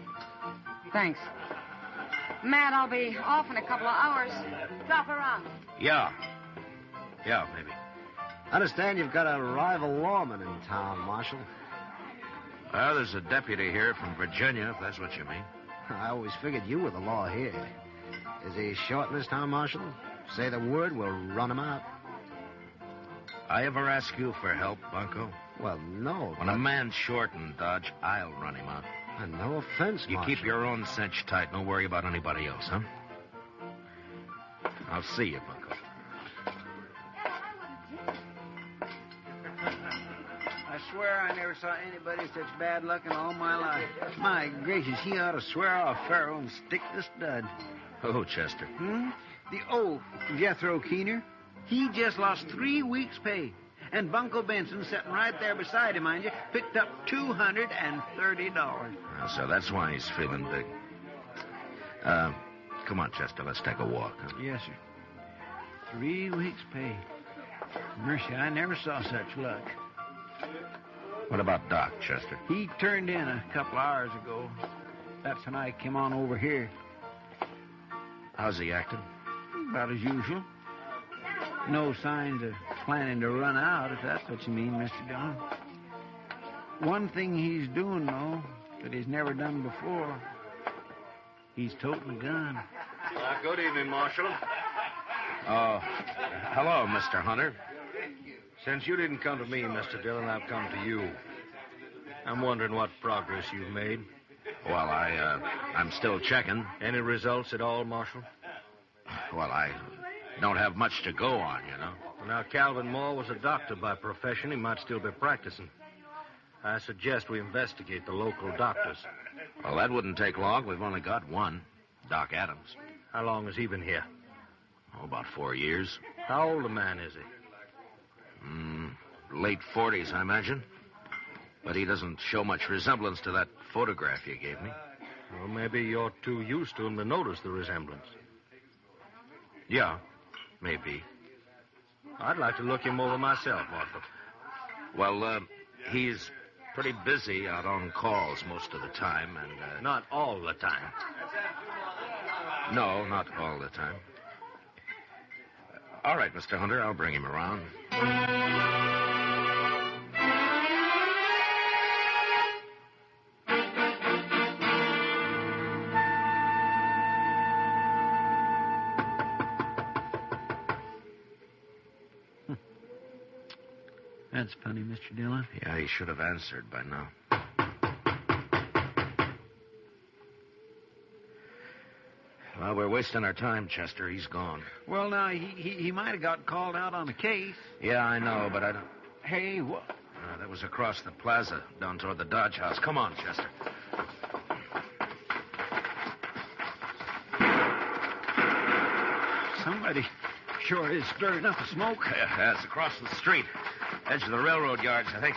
Thanks. Matt, I'll be off in a couple of hours. Drop around. Yeah. Yeah, maybe. I understand you've got a rival lawman in town, Marshal. Well, there's a deputy here from Virginia, if that's what you mean. I always figured you were the law here. Is he short in this town, Marshal? Say the word, we'll run him out. I ever ask you for help, Bunko? Well, no. When a man's short in Dodge, I'll run him out. No offense, You Marshal. keep your own cinch tight. Don't worry about anybody else, huh? I'll see you, Bunko. I swear I never saw anybody such bad luck in all my life. My gracious, he ought to swear off Pharaoh and stick the stud. Oh, Chester. The old Jethro Keener. He just lost 3 weeks' pay. And Bunko Benson, sitting right there beside him, mind you, picked up $230. So that's why he's feeling big. Come on, Chester, let's take a walk. Huh? Yes, sir. 3 weeks' pay. Mercy, I never saw such luck. What about Doc, Chester? He turned in a couple hours ago. That's when I came on over here. How's he acting? About as usual. No signs of planning to run out, if that's what you mean, Mr. Dillon. One thing he's doing, though, that he's never done before. He's toting a gun. Good evening, Marshal. Oh, hello, Mr. Hunter. Since you didn't come to me, Mr. Dillon, I've come to you. I'm wondering what progress you've made. Well, I'm still checking. Any results at all, Marshal? Well, I don't have much to go on, you know. Now, Calvin Moore was a doctor by profession. He might still be practicing. I suggest we investigate the local doctors. Well, that wouldn't take long. We've only got one, Doc Adams. How long has he been here? Oh, about 4 years. How old a man is he? Late 40s, I imagine. But he doesn't show much resemblance to that photograph you gave me. Well, maybe you're too used to him to notice the resemblance. Yeah, maybe. I'd like to look him over myself, Marshal. Well, he's pretty busy out on calls most of the time, and... Not all the time. No, not all the time. All right, Mr. Hunter, I'll bring him around. That's funny, Mr. Dillon. Yeah, he should have answered by now. Well, we're wasting our time, Chester. He's gone. Well, now, he might have got called out on a case. Yeah, I know, but I don't... Hey, what? That was across the plaza, down toward the Dodge House. Come on, Chester. Somebody sure is stirring up the smoke. Yeah, it's across the street. Edge of the railroad yards, I think.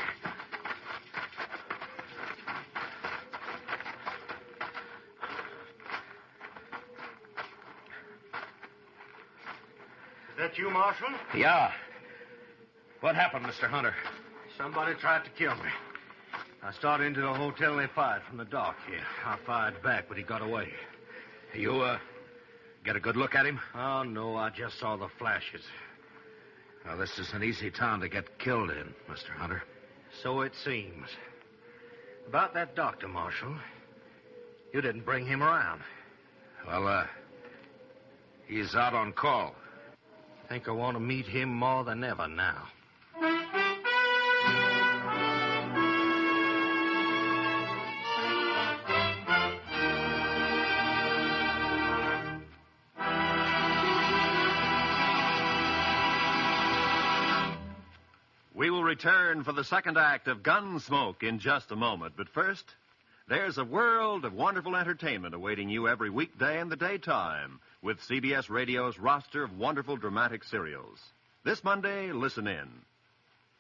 Is that you, Marshal? Yeah. What happened, Mr. Hunter? Somebody tried to kill me. I started into the hotel and they fired from the dock here. I fired back, but he got away. You, get a good look at him? Oh, no, I just saw the flashes. Well, this is an easy town to get killed in, Mr. Hunter. So it seems. About that doctor, Marshal. You didn't bring him around. Well, he's out on call. I think I want to meet him more than ever now. We will return for the second act of Gunsmoke in just a moment. But first, there's a world of wonderful entertainment awaiting you every weekday in the daytime with CBS Radio's roster of wonderful dramatic serials. This Monday, listen in.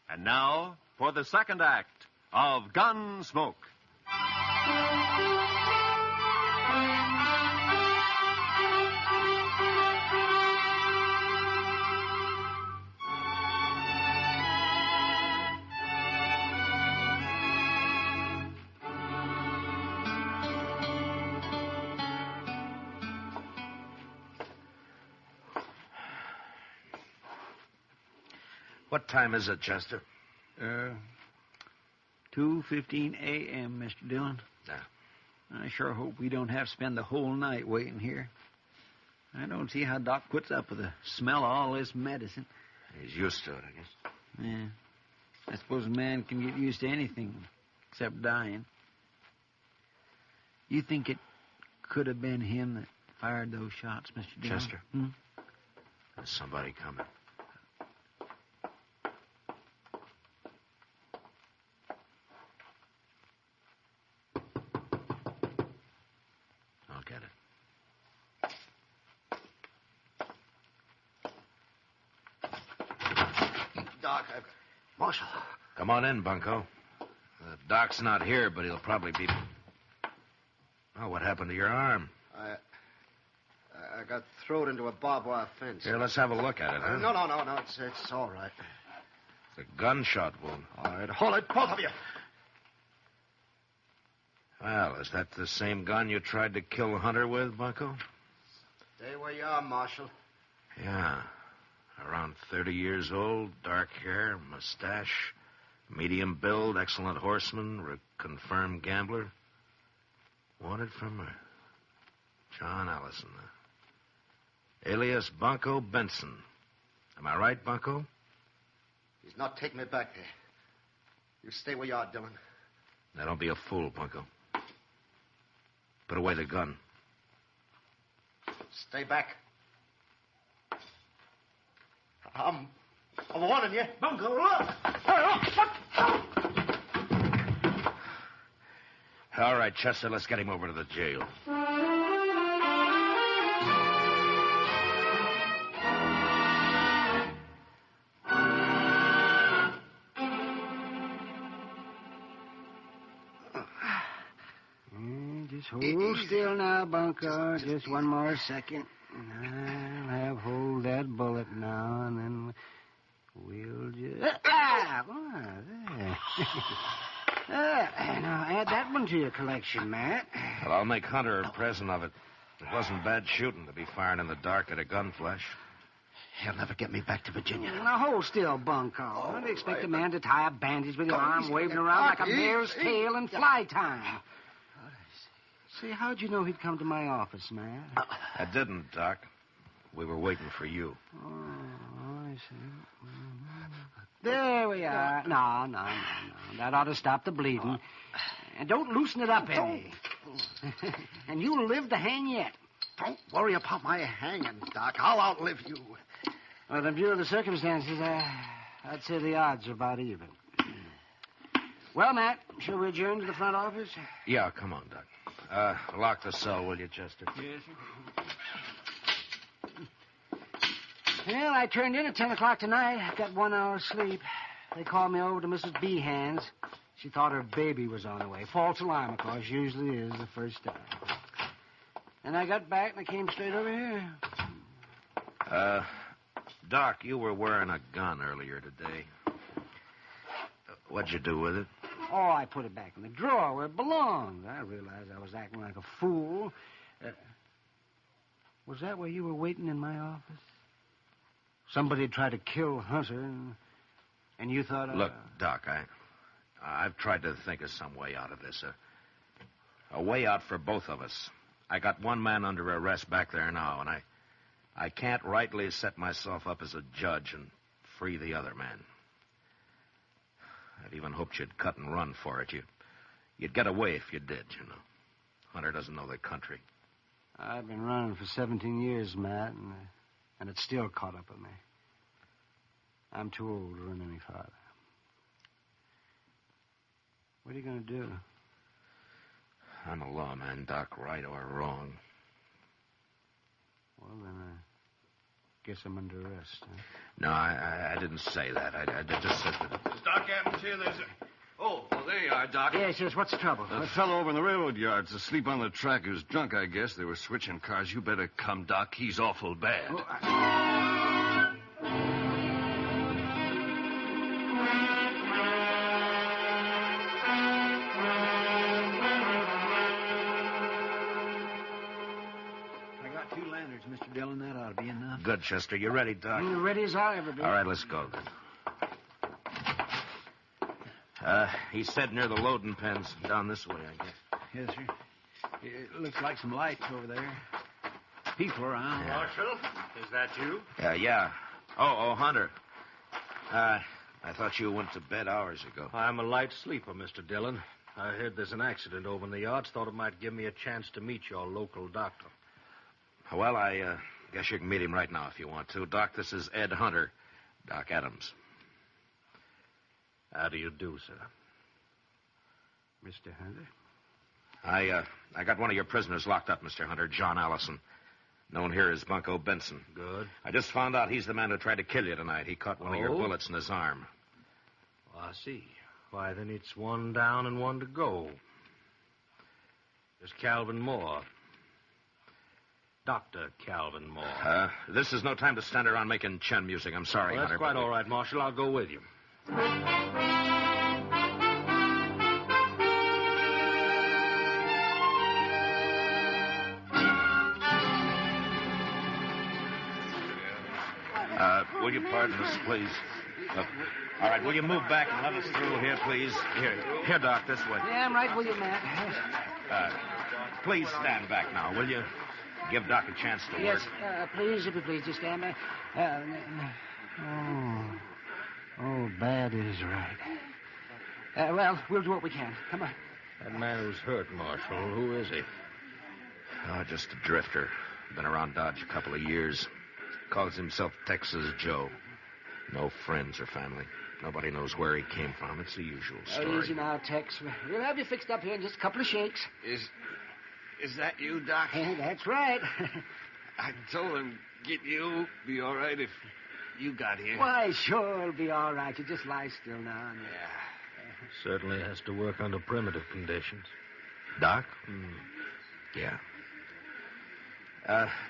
And now, for the second act of Gunsmoke. What time is it, Chester? 2:15 a.m., Mr. Dillon. Yeah. I sure hope we don't have to spend the whole night waiting here. I don't see how Doc puts up with the smell of all this medicine. He's used to it, I guess. Yeah. I suppose a man can get used to anything except dying. You think it could have been him that fired those shots, Mr. Dillon? Chester? There's somebody coming. I'll get it. Doc, Marshal. Come on in, Bunko. The doc's not here, but he'll probably be... Oh, what happened to your arm? I got thrown into a barbed wire fence. Here, let's have a look at it, huh? No. It's all right. It's a gunshot wound. All right, hold it, both of you. Well, is that the same gun you tried to kill Hunter with, Bunko? Stay where you are, Marshal. Yeah. Around 30 years old, dark hair, mustache, medium build, excellent horseman, confirmed gambler. Wanted for murder. John Allison. Alias Bunko Benson. Am I right, Bunko? He's not taking me back there. You stay where you are, Dillon. Now, don't be a fool, Bunko. Put away the gun. Stay back. I'm warning you. Bunko, look! All right, Chester, let's get him over to the jail. Just hold still now, Bunko. Just one more second. I'll have hold that bullet now, and then we'll just... Now, add that one to your collection, Matt. Well, I'll make Hunter a present of it. It wasn't bad shooting to be firing in the dark at a gun flash. He'll never get me back to Virginia. Now, hold still, Bunko. Don't expect a man to tie a bandage with your arm waving around like a mare's tail in fly time. Say, how'd you know he'd come to my office, Matt? I didn't, Doc. We were waiting for you. Oh, I see. There we are. No. That ought to stop the bleeding. And don't loosen it up any. And you'll live to hang yet. Don't worry about my hanging, Doc. I'll outlive you. Well, in view of the circumstances, I'd say the odds are about even. Well, Matt, shall we adjourn to the front office? Yeah, come on, Doc. Lock the cell, will you, Chester? Yes, sir. Well, I turned in at 10 o'clock tonight. I got 1 hour's sleep. They called me over to Mrs. Behan's. She thought her baby was on the way. False alarm, of course. Usually is the first time. And I got back and I came straight over here. Doc, you were wearing a gun earlier today. What'd you do with it? Oh, I put it back in the drawer where it belonged. I realized I was acting like a fool. Was that where you were waiting in my office? Somebody tried to kill Hunter, and you thought... Look, Doc, I've tried to think of some way out of this. A way out for both of us. I got one man under arrest back there now, and I can't rightly set myself up as a judge and free the other man. I'd even hoped you'd cut and run for it. You'd get away if you did, you know. Hunter doesn't know the country. I've been running for 17 years, Matt, and it's still caught up with me. I'm too old to run any farther. What are you going to do? I'm a lawman, Doc, right or wrong. Well, then I guess I'm under arrest. Huh? No, I didn't say that. I just said that... Doc Adams here, there's a... Oh, there you are, Doc. Yes, what's the trouble? That fellow over in the railroad yard's asleep on the track. He was drunk, I guess. They were switching cars. You better come, Doc. He's awful bad. Oh, Mr. Dillon, that ought to be enough. Good, Chester. You ready, Doc? Ready as I'll ever be. All right, let's go then. He said near the loading pens, down this way, I guess. Yes, sir. It looks like some lights over there. People around. Yeah. Marshal, is that you? Yeah. Oh, Hunter. I thought you went to bed hours ago. I'm a light sleeper, Mr. Dillon. I heard there's an accident over in the yards. Thought it might give me a chance to meet your local doctor. Well, I guess you can meet him right now if you want to. Doc, this is Ed Hunter. Doc Adams. How do you do, sir? Mr. Hunter? I got one of your prisoners locked up, Mr. Hunter, John Allison. Known here as Bunko Benson. Good. I just found out he's the man who tried to kill you tonight. He caught one of your bullets in his arm. Oh, I see. Why, then it's one down and one to go. There's Calvin Moore. Dr. Calvin Moore. This is no time to stand around making chin music. I'm sorry, Well, that's Hunter. quite all right, Marshal. I'll go with you. Will you pardon us, please? All right, will you move back and let us through here, please? Here, Doc, this way. Yeah, I'm right with you, Matt. Please stand back now, will you? Give Doc a chance to Yes, work. please, if you please, just stand back. Bad is right. Well, we'll do what we can. Come on. That man who's hurt, Marshal, who is he? Oh, just a drifter. Been around Dodge a couple of years. Calls himself Texas Joe. No friends or family. Nobody knows where he came from. It's the usual story. Easy now, Tex. We'll have you fixed up here in just a couple of shakes. Is that you, Doc? That's right. I told him, you'll be all right if you got here. Why, sure, it'll be all right. You just lie still now. Certainly has to work under primitive conditions. Doc? Yeah.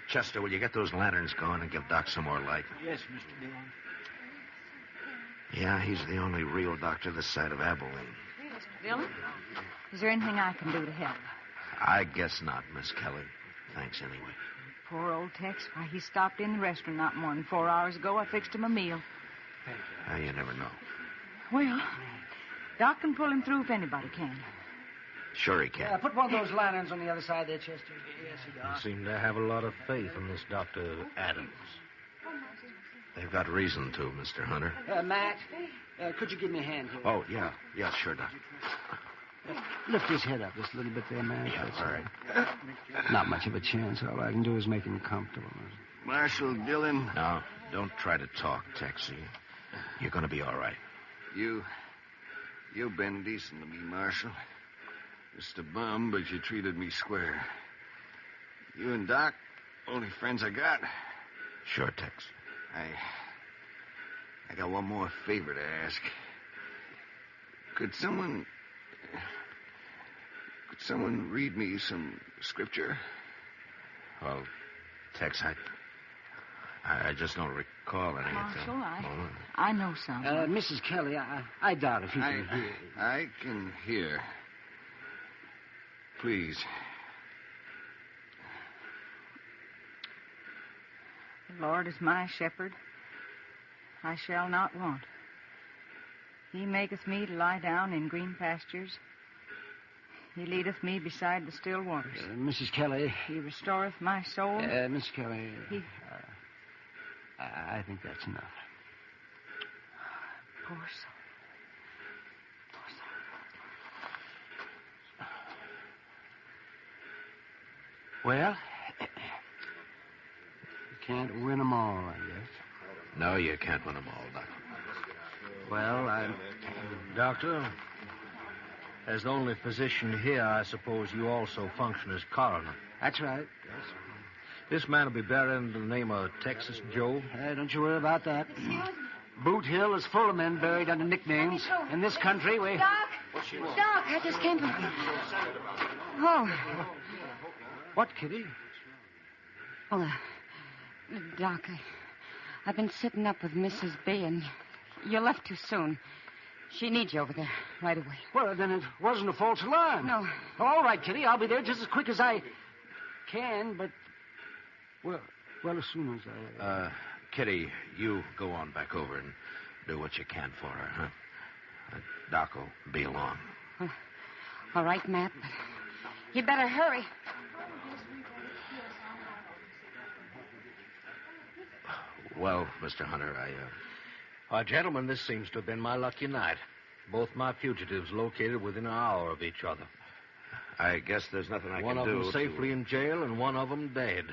Chester, will you get those lanterns going and give Doc some more light? Yes, Mr. Dillon. Yeah, he's the only real doctor this side of Abilene. Mr. Dillon, is there anything I can do to help? I guess not, Miss Kelly. Thanks anyway. Poor old Tex. Why, he stopped in the restaurant not more than 4 hours ago. I fixed him a meal. You never know. Well, Doc can pull him through if anybody can. Sure he can. Put one of those lanterns on the other side there, Chester. Yes, he You does. seem to have a lot of faith in this Dr. Adams. They've got reason to, Mr. Hunter. Matt, could you give me a hand here? Oh, yeah. Yeah, sure, Doc. Lift his head up just a little bit there, Matt. Yeah, That's all right. Not much of a chance. All I can do is make him comfortable. Marshal Dillon. Now, don't try to talk, Texie. You're going to be all right. You've been decent to me, Marshal. Just a bum, but you treated me square. You and Doc, only friends I got. Sure, Tex. I got one more favor to ask. Could someone read me some scripture? Well, Tex, I just don't recall anything. Marshal, I know some. Mrs. Kelly, I doubt if you can hear. I can hear. Please. The Lord is my shepherd. I shall not want. He maketh me to lie down in green pastures. He leadeth me beside the still waters. Mrs. Kelly. He restoreth my soul. Miss Kelly. I think that's enough. Poor soul. Well, you can't win them all, I guess. No, you can't win them all, Doc. Well, Doctor, as the only physician here, I suppose you also function as coroner. That's right. Yes. This man will be buried in the name of Texas Joe. Don't you worry about that. Boot Hill is full of men buried under nicknames. In this country, we... Doc! Doc, I just came from... Oh. What, Kitty? Oh, Doc, I've been sitting up with Mrs. B, and you left too soon. She needs you over there right away. Well, then it wasn't a false alarm. No. All right, Kitty, I'll be there just as quick as I can, but... Well, as soon as I... Kitty, you go on back over and do what you can for her, huh? Doc will be along. All right, Matt, but you better hurry. Well, Mr. Hunter, Gentlemen, this seems to have been my lucky night. Both my fugitives located within an hour of each other. I guess there's nothing I one can do. One of them safely in jail and one of them dead.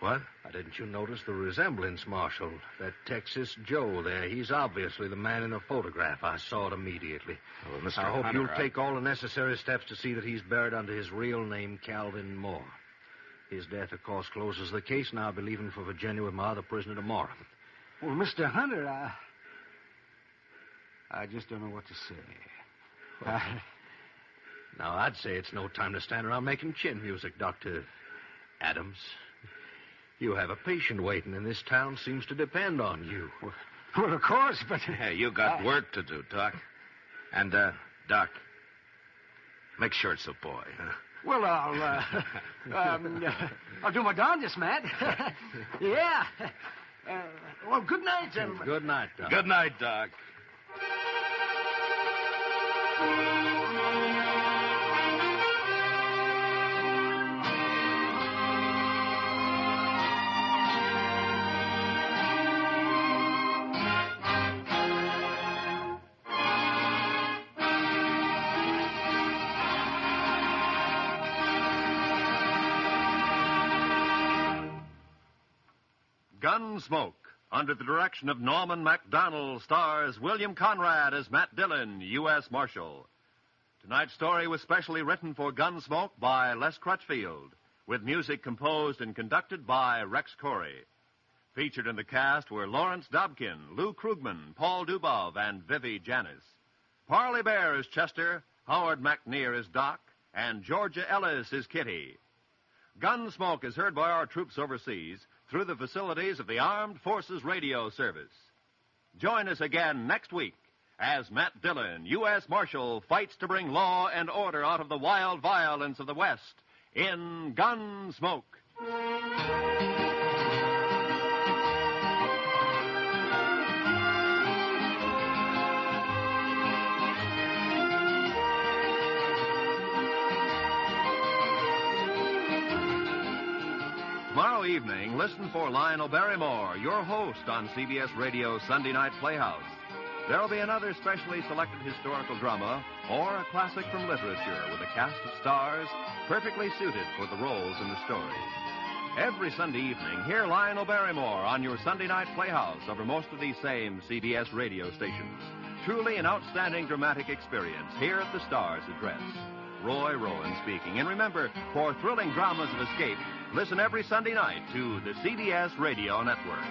What? Didn't you notice the resemblance, Marshal? That Texas Joe there, he's obviously the man in the photograph. I saw it immediately. Well, Mr. I hope Hunter, you'll take all the necessary steps to see that he's buried under his real name, Calvin Moore. His death, of course, closes the case, and I'll be leaving for Virginia with my other prisoner tomorrow. Well, Mr. Hunter, I just don't know what to say. Now, I'd say it's no time to stand around making chin music, Dr. Adams. You have a patient waiting, and this town seems to depend on you. Well, of course, but... Hey, you got work to do, Doc. And, Doc, make sure it's a boy, huh? Well, I'll do my darndest, Matt. Yeah. Well, good night, gentlemen. Good night, Doc. Good night, Doc. Gunsmoke, under the direction of Norman MacDonald, stars William Conrad as Matt Dillon, U.S. Marshal. Tonight's story was specially written for Gunsmoke by Les Crutchfield, with music composed and conducted by Rex Corey. Featured in the cast were Lawrence Dobkin, Lou Krugman, Paul Dubov, and Vivi Janis. Parley Bear is Chester, Howard McNear is Doc, and Georgia Ellis is Kitty. Gunsmoke is heard by our troops overseas through the facilities of the Armed Forces Radio Service. Join us again next week as Matt Dillon, U.S. Marshal, fights to bring law and order out of the wild violence of the West in Gunsmoke. Tomorrow evening, listen for Lionel Barrymore, your host on CBS Radio's Sunday Night Playhouse. There will be another specially selected historical drama or a classic from literature with a cast of stars perfectly suited for the roles in the story. Every Sunday evening, hear Lionel Barrymore on your Sunday Night Playhouse over most of these same CBS radio stations. Truly an outstanding dramatic experience here at the Star's address. Roy Rowan speaking. And remember, for thrilling dramas of escape, listen every Sunday night to the CBS Radio Network.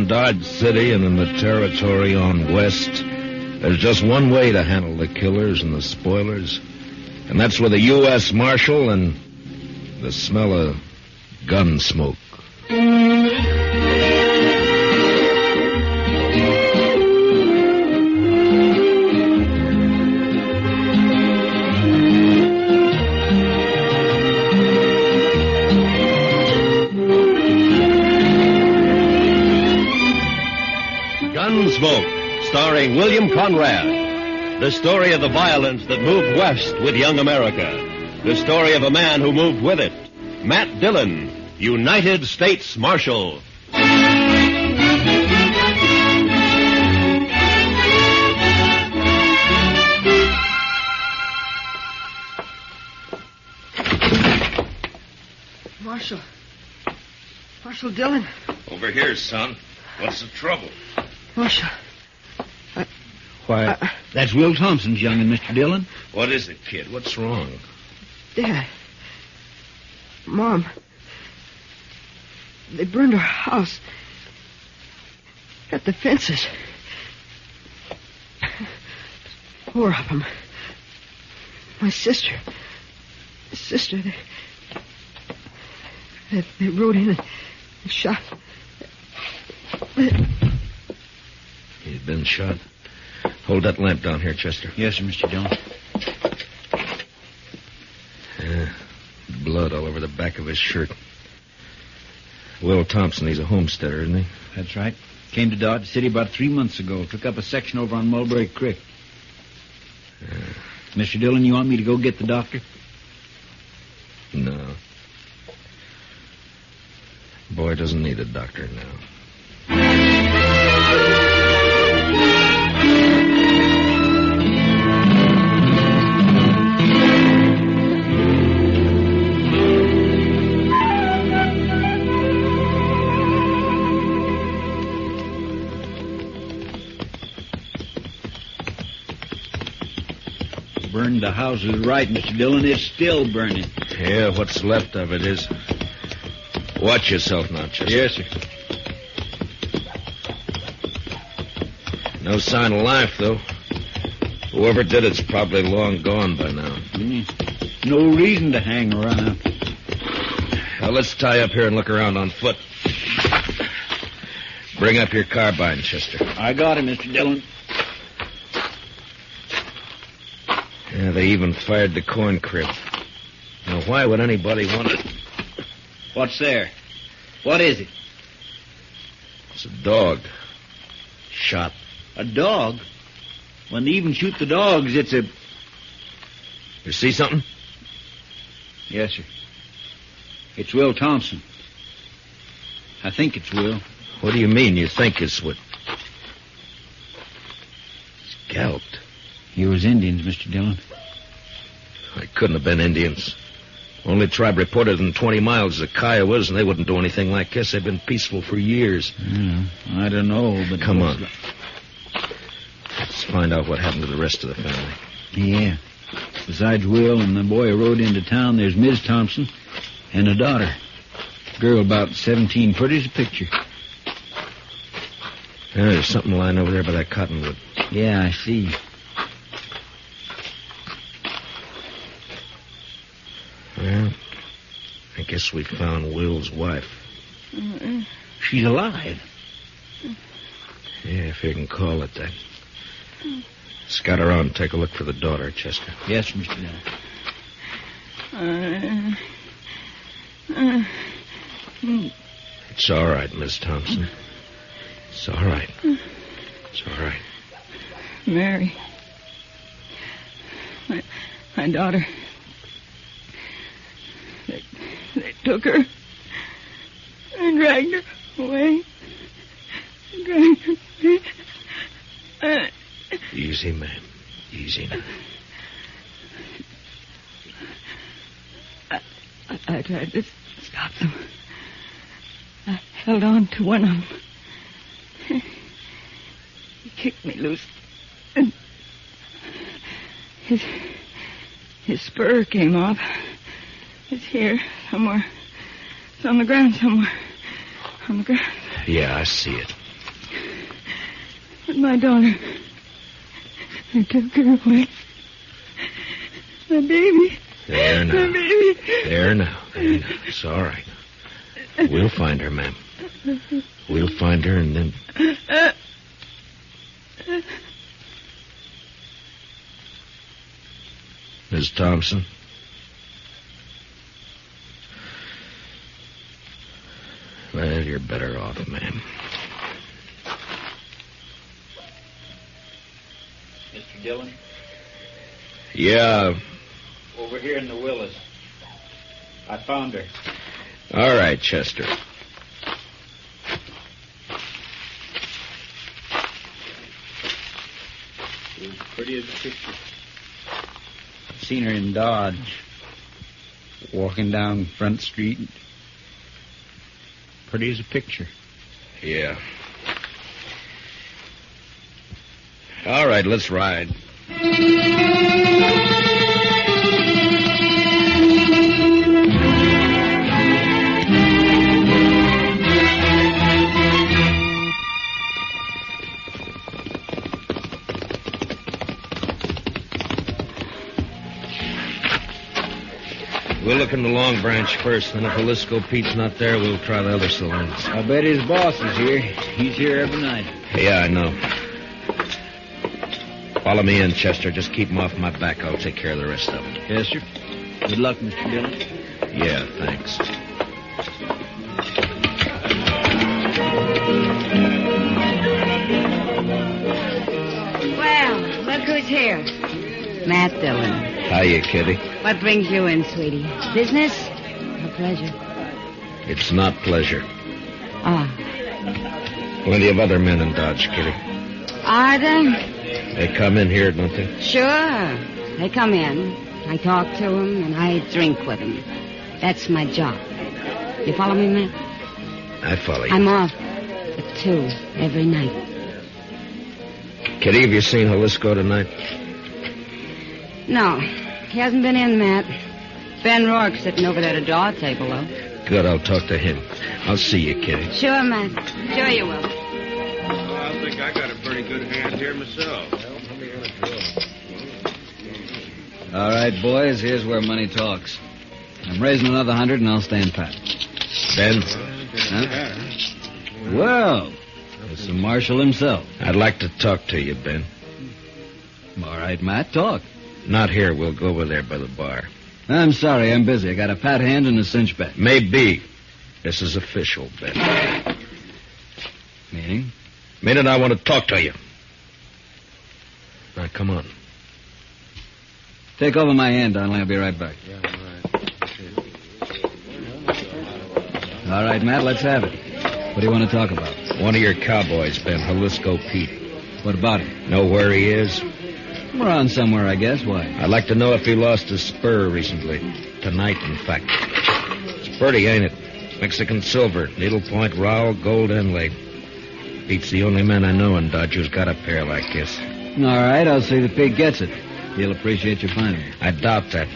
Dodge City and in the territory on west, there's just one way to handle the killers and the spoilers, and that's with a U.S. Marshal and the smell of gun smoke. Gunsmoke, starring William Conrad. The story of the violence that moved west with young America. The story of a man who moved with it. Matt Dillon, United States Marshal. Marshal. Marshal Dillon. Over here, son. What's the trouble? Marshal. Why, that's Will Thompson's young'un, Mr. Dillon. What is it, kid? What's wrong? Dad. Mom. They burned our house. Got the fences. 4 of them. My sister. They rode in and shot. He's been shot. Hold that lamp down here, Chester. Yes, sir, Mr. Dillon. Blood all over the back of his shirt. Will Thompson, he's a homesteader, isn't he? That's right. Came to Dodge City about 3 months ago. Took up a section over on Mulberry Creek. Mr. Dillon, you want me to go get the doctor? No. Boy doesn't need a doctor now. Burned the house is right, Mr. Dillon. It's still burning. Yeah, what's left of it is. Watch yourself now, Chester. Yes, sir. No sign of life, though. Whoever did it's probably long gone by now. No reason to hang around. Now, let's tie up here and look around on foot. Bring up your carbine, Chester. I got it, Mr. Dillon. Yeah, they even fired the corn crib. Now, why would anybody want it? What's there? What is it? It's a dog. Shot. A dog? When they even shoot the dogs, it's a... You see something? Yes, sir. It's Will Thompson. I think it's Will. What do you mean you think it's what? Scalped. He was Indians, Mr. Dillon. They couldn't have been Indians. Only tribe reported in 20 miles is the Kiowas, and they wouldn't do anything like this. They've been peaceful for years. I don't know, but... Come on. Let's find out what happened to the rest of the family. Yeah. Besides Will and the boy who rode into town, there's Ms. Thompson and a daughter. Girl about 17, pretty as a picture. Yeah, there's something lying over there by that cottonwood. Yeah, I see. Well, I guess we found Will's wife. She's alive. Yeah, if you can call it that. Scout around and take a look for the daughter, Chester. Yes, Mr. Dillon. It's all right, Miss Thompson. It's all right. It's all right. Mary. My daughter. They took her and dragged her away. Easy, ma'am. Easy now. I tried to stop them. I held on to one of them. He kicked me loose. And his spur came off. It's here somewhere. It's on the ground somewhere. On the ground. Yeah, I see it. But my daughter. They took her away. My baby. There now. My baby. There now. There now. It's all right. We'll find her, ma'am. We'll find her and then... Ms. Thompson? Well, you're better off, ma'am. Mr. Dillon? Yeah. Over here in the Willis. I found her. All right, Chester. It was pretty as a picture. I've seen her in Dodge. Walking down Front Street. Pretty as a picture. Yeah. All right, let's ride. We'll look in the Long Branch first, and if Jalisco Pete's not there, we'll try the other saloons. I'll bet his boss is here. He's here every night. Yeah, I know. Follow me in, Chester. Just keep him off my back. I'll take care of the rest of them. Yes, sir. Good luck, Mr. Dillon. Yeah, thanks. Well, look who's here. Matt Dillon. Hiya, Kitty. What brings you in, sweetie? Business or pleasure? It's not pleasure. Ah. Plenty of other men in Dodge, Kitty. Are there? They come in here, don't they? Sure. They come in. I talk to them, and I drink with them. That's my job. You follow me, Matt? I follow you. I'm off at 2 every night. Kitty, have you seen Jalisco tonight? No. He hasn't been in, Matt. Ben Rourke's sitting over there at a draw table, though. Good, I'll talk to him. I'll see you, Kitty. Sure, Matt. Sure you will. I think I got a pretty good hand here myself. All right, boys, here's where money talks. I'm raising another 100 and I'll stand pat. Ben? Huh? Well, it's the Marshal himself. I'd like to talk to you, Ben. All right, Matt, talk. Not here. We'll go over there by the bar. I'm sorry, I'm busy. I got a pat hand and a cinch bet. Maybe. This is official, Ben. Meaning? Meaning I want to talk to you. Now, come on. Take over my hand, Donnelly. I'll be right back. All right, Matt, let's have it. What do you want to talk about? One of your cowboys, Ben, Jalisco Pete. What about him? Know where he is? We're on somewhere, I guess. Why? I'd like to know if he lost his spur recently. Tonight, in fact. It's pretty, ain't it? Mexican silver, needlepoint rowel, gold inlay. Pete's the only man I know in Dodge who's got a pair like this. All right, I'll see that Pete gets it. He'll appreciate you finding it. I doubt that.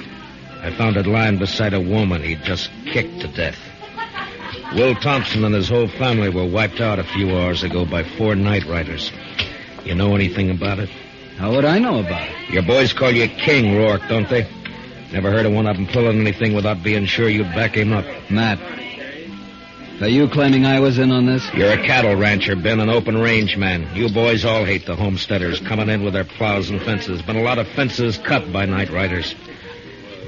I found it lying beside a woman he'd just kicked to death. Will Thompson and his whole family were wiped out a few hours ago by 4 night riders. You know anything about it? How would I know about it? Your boys call you King, Rourke, don't they? Never heard of one of them pulling anything without being sure you'd back him up. Matt, are you claiming I was in on this? You're a cattle rancher, Ben, an open range man. You boys all hate the homesteaders coming in with their plows and fences. Been a lot of fences cut by night riders.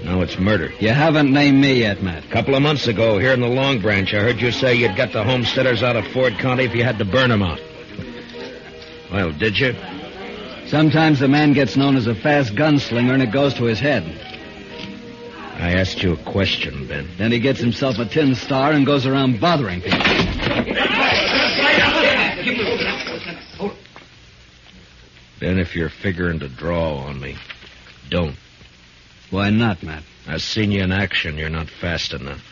Now it's murder. You haven't named me yet, Matt. A couple of months ago, here in the Long Branch, I heard you say you'd get the homesteaders out of Ford County if you had to burn them out. Well, did you? Sometimes a man gets known as a fast gunslinger and it goes to his head. I asked you a question, Ben. Then he gets himself a tin star and goes around bothering people. Then if you're figuring to draw on me, don't. Why not, Matt? I've seen you in action. You're not fast enough.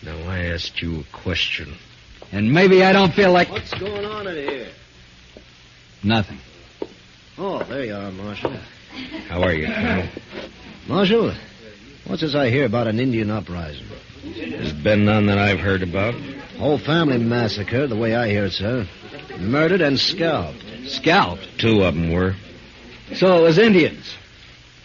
Now, I asked you a question. And maybe I don't feel like... What's going on in here? Nothing. Oh, there you are, Marshal. How are you, Colonel? Marshal, what's this I hear about an Indian uprising? There's been none that I've heard about. Whole family massacred, the way I hear it, sir. Murdered and scalped. Scalped? 2 of them were. So it was Indians.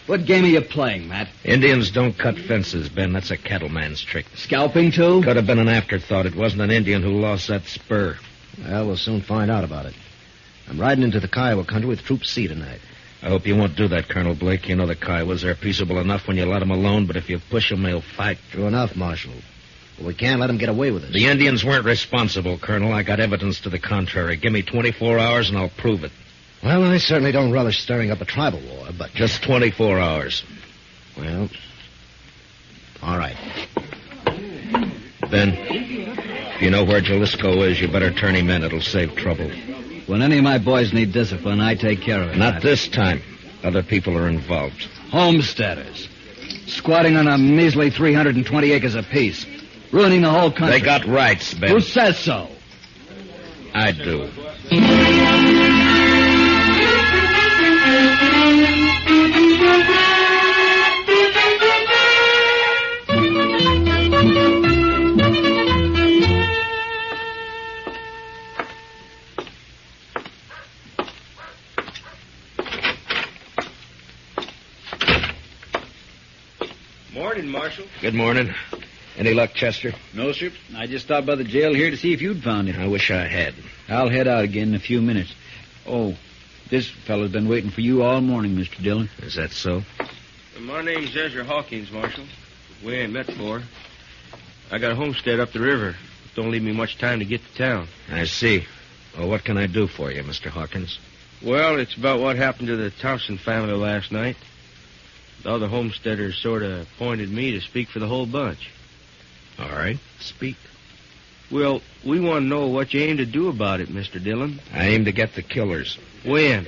What game are you playing, Matt? Indians don't cut fences, Ben. That's a cattleman's trick. Scalping, too? Could have been an afterthought. It wasn't an Indian who lost that spur. Well, we'll soon find out about it. I'm riding into the Kiowa country with Troop C tonight. I hope you won't do that, Colonel Blake. You know the Kiowas. They're peaceable enough when you let them alone, but if you push them, they'll fight. True enough, Marshal. But we can't let them get away with it. The Indians weren't responsible, Colonel. I got evidence to the contrary. Give me 24 hours and I'll prove it. Well, I certainly don't relish stirring up a tribal war, but... Just 24 hours. Well, all right. Ben, if you know where Jalisco is, you better turn him in. It'll save trouble. When any of my boys need discipline, I take care of it. Not this time. Other people are involved. Homesteaders. Squatting on a measly 320 acres apiece. ruining the whole country. They got rights, Ben. Who says so? I do. Morning, Marshal. Good morning. Any luck, Chester? No, sir. I just stopped by the jail here to see if you'd found him. I wish I had. I'll head out again in a few minutes. Oh, this fellow's been waiting for you all morning, Mr. Dillon. Is that so? My name's Ezra Hawkins, Marshal. We ain't met before. I got a homestead up the river. Don't leave me much time to get to town. I see. Well, what can I do for you, Mr. Hawkins? Well, it's about what happened to the Thompson family last night. The other homesteaders sort of appointed me to speak for the whole bunch. All right, speak. Well, we want to know what you aim to do about it, Mr. Dillon. I aim to get the killers. When?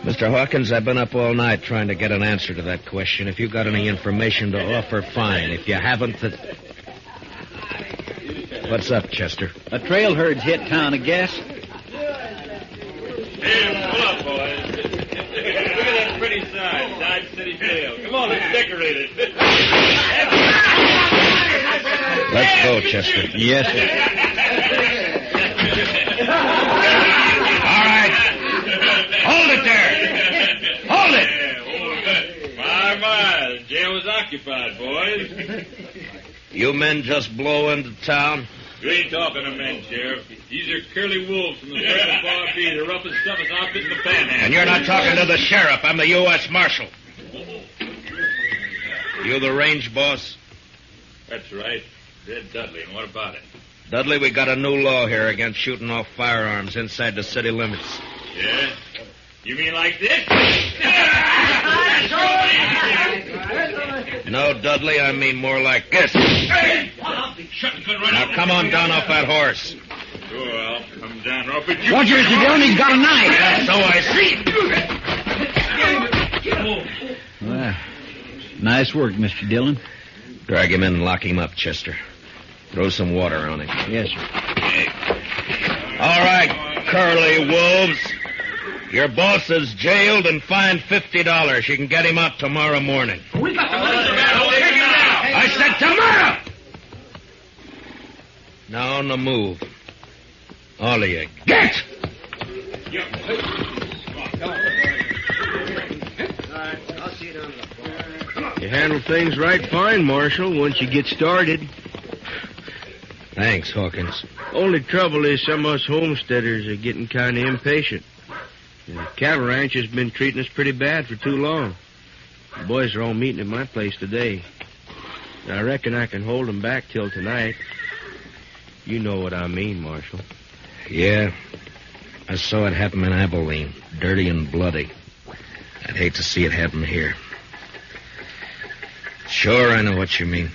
Mr. Hawkins, I've been up all night trying to get an answer to that question. If you've got any information to offer, fine. If you haven't, What's up, Chester? A trail herd's hit town, I guess. Hey, pull up, boys. Look at that pretty sign, Dodge City Jail. Come on, let's decorate it. Let's go, Chester. Yes, sir. All right. Hold it there. Hold it. My, the jail was occupied, boys. You men just blow into town? You ain't talking to men, Sheriff. These are curly wolves from the Circle Bar B, the roughest, toughest outfit in the panhandle. And you're not talking to the sheriff. I'm the U.S. Marshal. You the range boss? That's right. Red Dudley, and what about it? Dudley, we got a new law here against shooting off firearms inside the city limits. Yeah? You mean like this? No, Dudley, I mean more like this. Now come on down off that horse. Sure, I'll come down off it. Watch Mr. Dillon, he's got a knife. So I see. Well, nice work, Mr. Dillon. Drag him in and lock him up, Chester. Throw some water on him. Yes, sir. All right, curly wolves. Your boss is jailed and fined $50. You can get him out tomorrow morning. We got the money for that. I'll take it now. I said tomorrow! Now on the move. All of you, get! You handle things right fine, Marshal, once you get started. Thanks, Hawkins. Only trouble is some of us homesteaders are getting kind of impatient. The cattle ranch has been treating us pretty bad for too long. The boys are all meeting at my place today. I reckon I can hold them back till tonight. You know what I mean, Marshal. Yeah. I saw it happen in Abilene. Dirty and bloody. I'd hate to see it happen here. Sure, I know what you mean.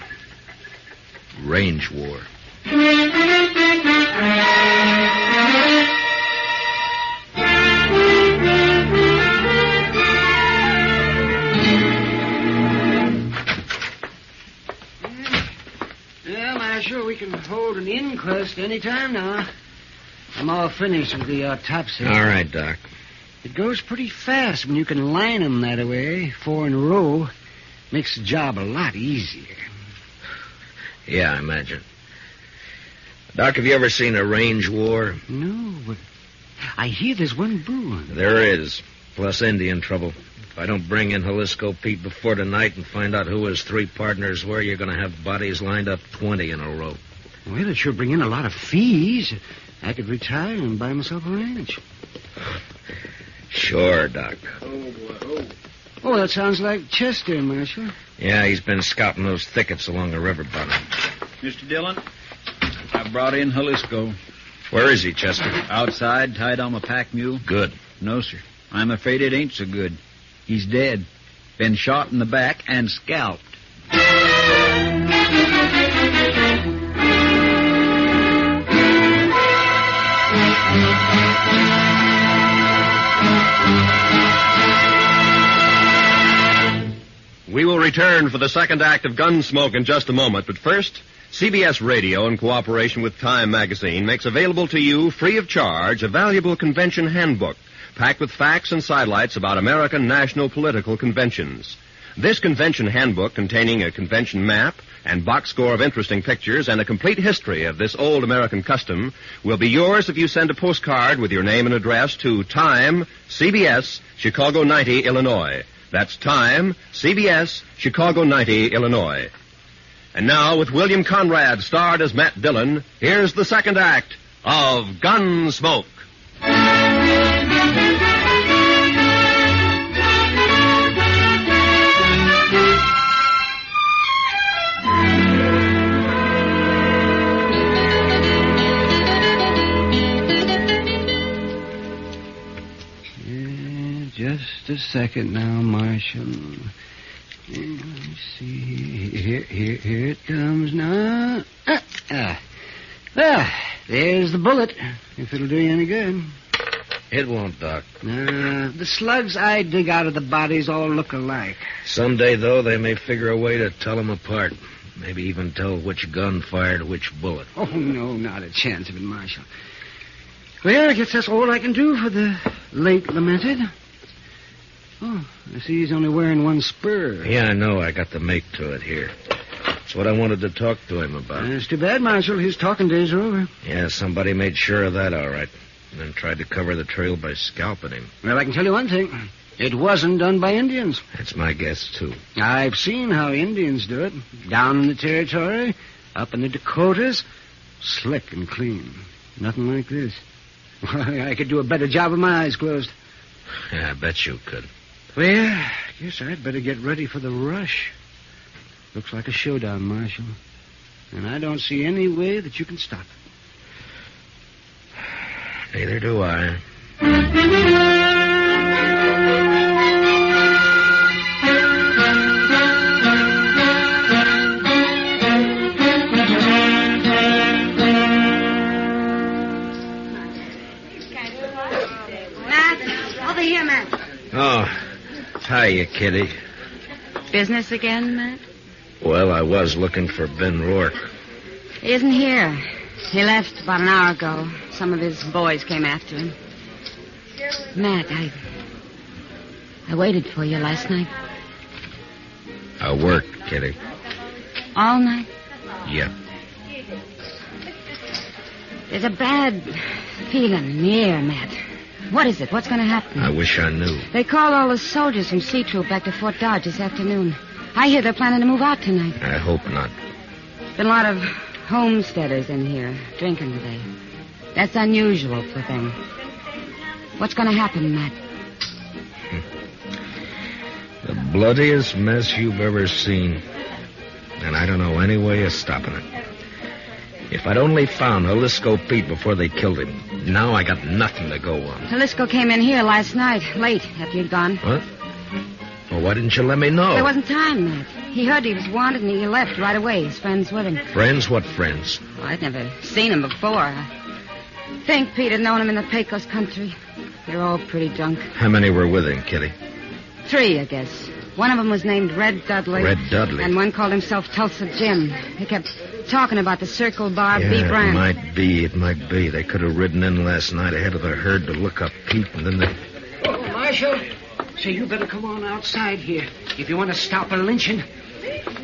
Range war. Well, Marshal, we can hold an inquest any time now. I'm all finished with the autopsy. All right, Doc. It goes pretty fast when you can line them that way, 4 in a row. Makes the job a lot easier. Yeah, I imagine. Doc, have you ever seen a range war? No, but I hear there's one brewing. There is, plus Indian trouble. If I don't bring in Jalisco Pete before tonight and find out who his 3 partners were, you're going to have bodies lined up 20 in a row. Well, it should bring in a lot of fees. I could retire and buy myself a ranch. Sure, Doc. Oh, that sounds like Chester, Marshal. Yeah, he's been scouting those thickets along the river bottom. Mr. Dillon, I brought in Jalisco. Where is he, Chester? Outside, tied on a pack mule. Good. No, sir. I'm afraid it ain't so good. He's dead. Been shot in the back and scalped. We will return for the second act of Gunsmoke in just a moment, but first, CBS Radio, in cooperation with Time magazine, makes available to you, free of charge, a valuable convention handbook, packed with facts and sidelights about American national political conventions. This convention handbook, containing a convention map and box score of interesting pictures and a complete history of this old American custom, will be yours if you send a postcard with your name and address to Time, CBS, Chicago 90, Illinois. That's Time, CBS, Chicago 90, Illinois. And now, with William Conrad starred as Matt Dillon, here's the second act of Gunsmoke. Just a second now, Marshal. Let me see. Here it comes now. There's the bullet, if it'll do you any good. It won't, Doc. The slugs I dig out of the bodies all look alike. Someday, though, they may figure a way to tell them apart. Maybe even tell which gun fired which bullet. Oh, no, not a chance of it, Marshal. Well, I guess that's all I can do for the late lamented. Oh, I see he's only wearing one spur. Yeah, I know. I got the make to it here. That's what I wanted to talk to him about. It's too bad, Marshal. His talking days are over. Yeah, somebody made sure of that, all right. And then tried to cover the trail by scalping him. Well, I can tell you one thing. It wasn't done by Indians. That's my guess, too. I've seen how Indians do it. Down in the territory, up in the Dakotas. Slick and clean. Nothing like this. I could do a better job with my eyes closed. Yeah, I bet you could. Well, I guess I'd better get ready for the rush. Looks like a showdown, Marshal. And I don't see any way that you can stop it. Neither do I. Matt, over here, Matt. Oh, hiya, Kitty. Business again, Matt? Well, I was looking for Ben Rourke. He isn't here. He left about an hour ago. Some of his boys came after him. Matt, I waited for you last night. I worked, Kitty. All night? Yep. There's a bad feeling in the air, Matt. What is it? What's going to happen? I wish I knew. They called all the soldiers from C Troop back to Fort Dodge this afternoon. I hear they're planning to move out tonight. I hope not. Been a lot of homesteaders in here drinking today. That's unusual for them. What's going to happen, Matt? The bloodiest mess you've ever seen. And I don't know any way of stopping it. If I'd only found Jalisco Pete before they killed him, now I got nothing to go on. Jalisco came in here last night, late after you'd gone. What? Well, why didn't you let me know? There wasn't time, Matt. He heard he was wanted and he left right away. His friends with him. Friends? What friends? Well, I'd never seen him before. I think Pete had known him in the Pecos country. They're all pretty drunk. How many were with him, Kitty? 3, I guess. One of them was named Red Dudley. Red Dudley? And one called himself Tulsa Jim. He kept talking about the Circle Bar Yeah, B brand. it might be. They could have ridden in last night ahead of the herd to look up Pete, and then they... Oh, Marshal, so you better come on outside here if you want to stop a lynching.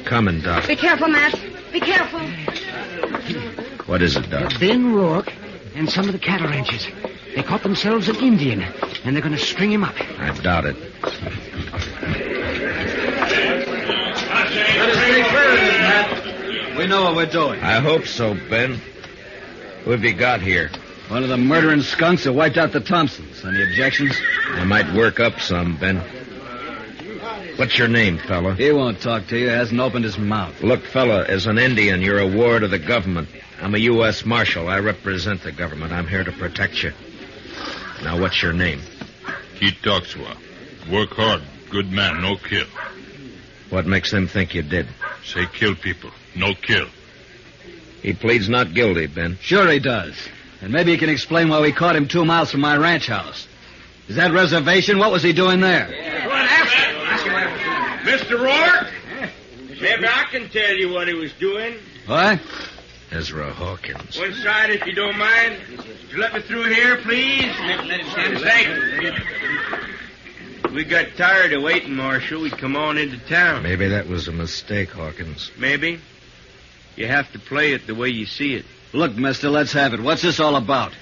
Coming, Doc. Be careful, Matt. Be careful. What is it, Doc? Ben Rourke and some of the cattle ranchers. They caught themselves an Indian, and they're going to string him up. I doubt it. Let us take care of this, Matt. We know what we're doing. I hope so, Ben. Who have you got here? One of the murdering skunks that wiped out the Thompsons. Any objections? I might work up some, Ben. What's your name, fella? He won't talk to you. He hasn't opened his mouth. Look, fella, as an Indian, you're a ward of the government. I'm a U.S. Marshal. I represent the government. I'm here to protect you. Now, what's your name? Keith Toxwa. Work hard. Good man, no kill. What makes them think you did? Say kill people, no kill. He pleads not guilty, Ben. Sure he does. And maybe he can explain why we caught him 2 miles from my ranch house. Is that reservation? What was he doing there? Go on, ask him. Mr. Rourke? Maybe I can tell you what he was doing. What? Ezra Hawkins. One side, if you don't mind. Would you let me through here, please? Thank you. We got tired of waiting, Marshal. We'd come on into town. Maybe that was a mistake, Hawkins. Maybe. You have to play it the way you see it. Look, mister, let's have it. What's this all about?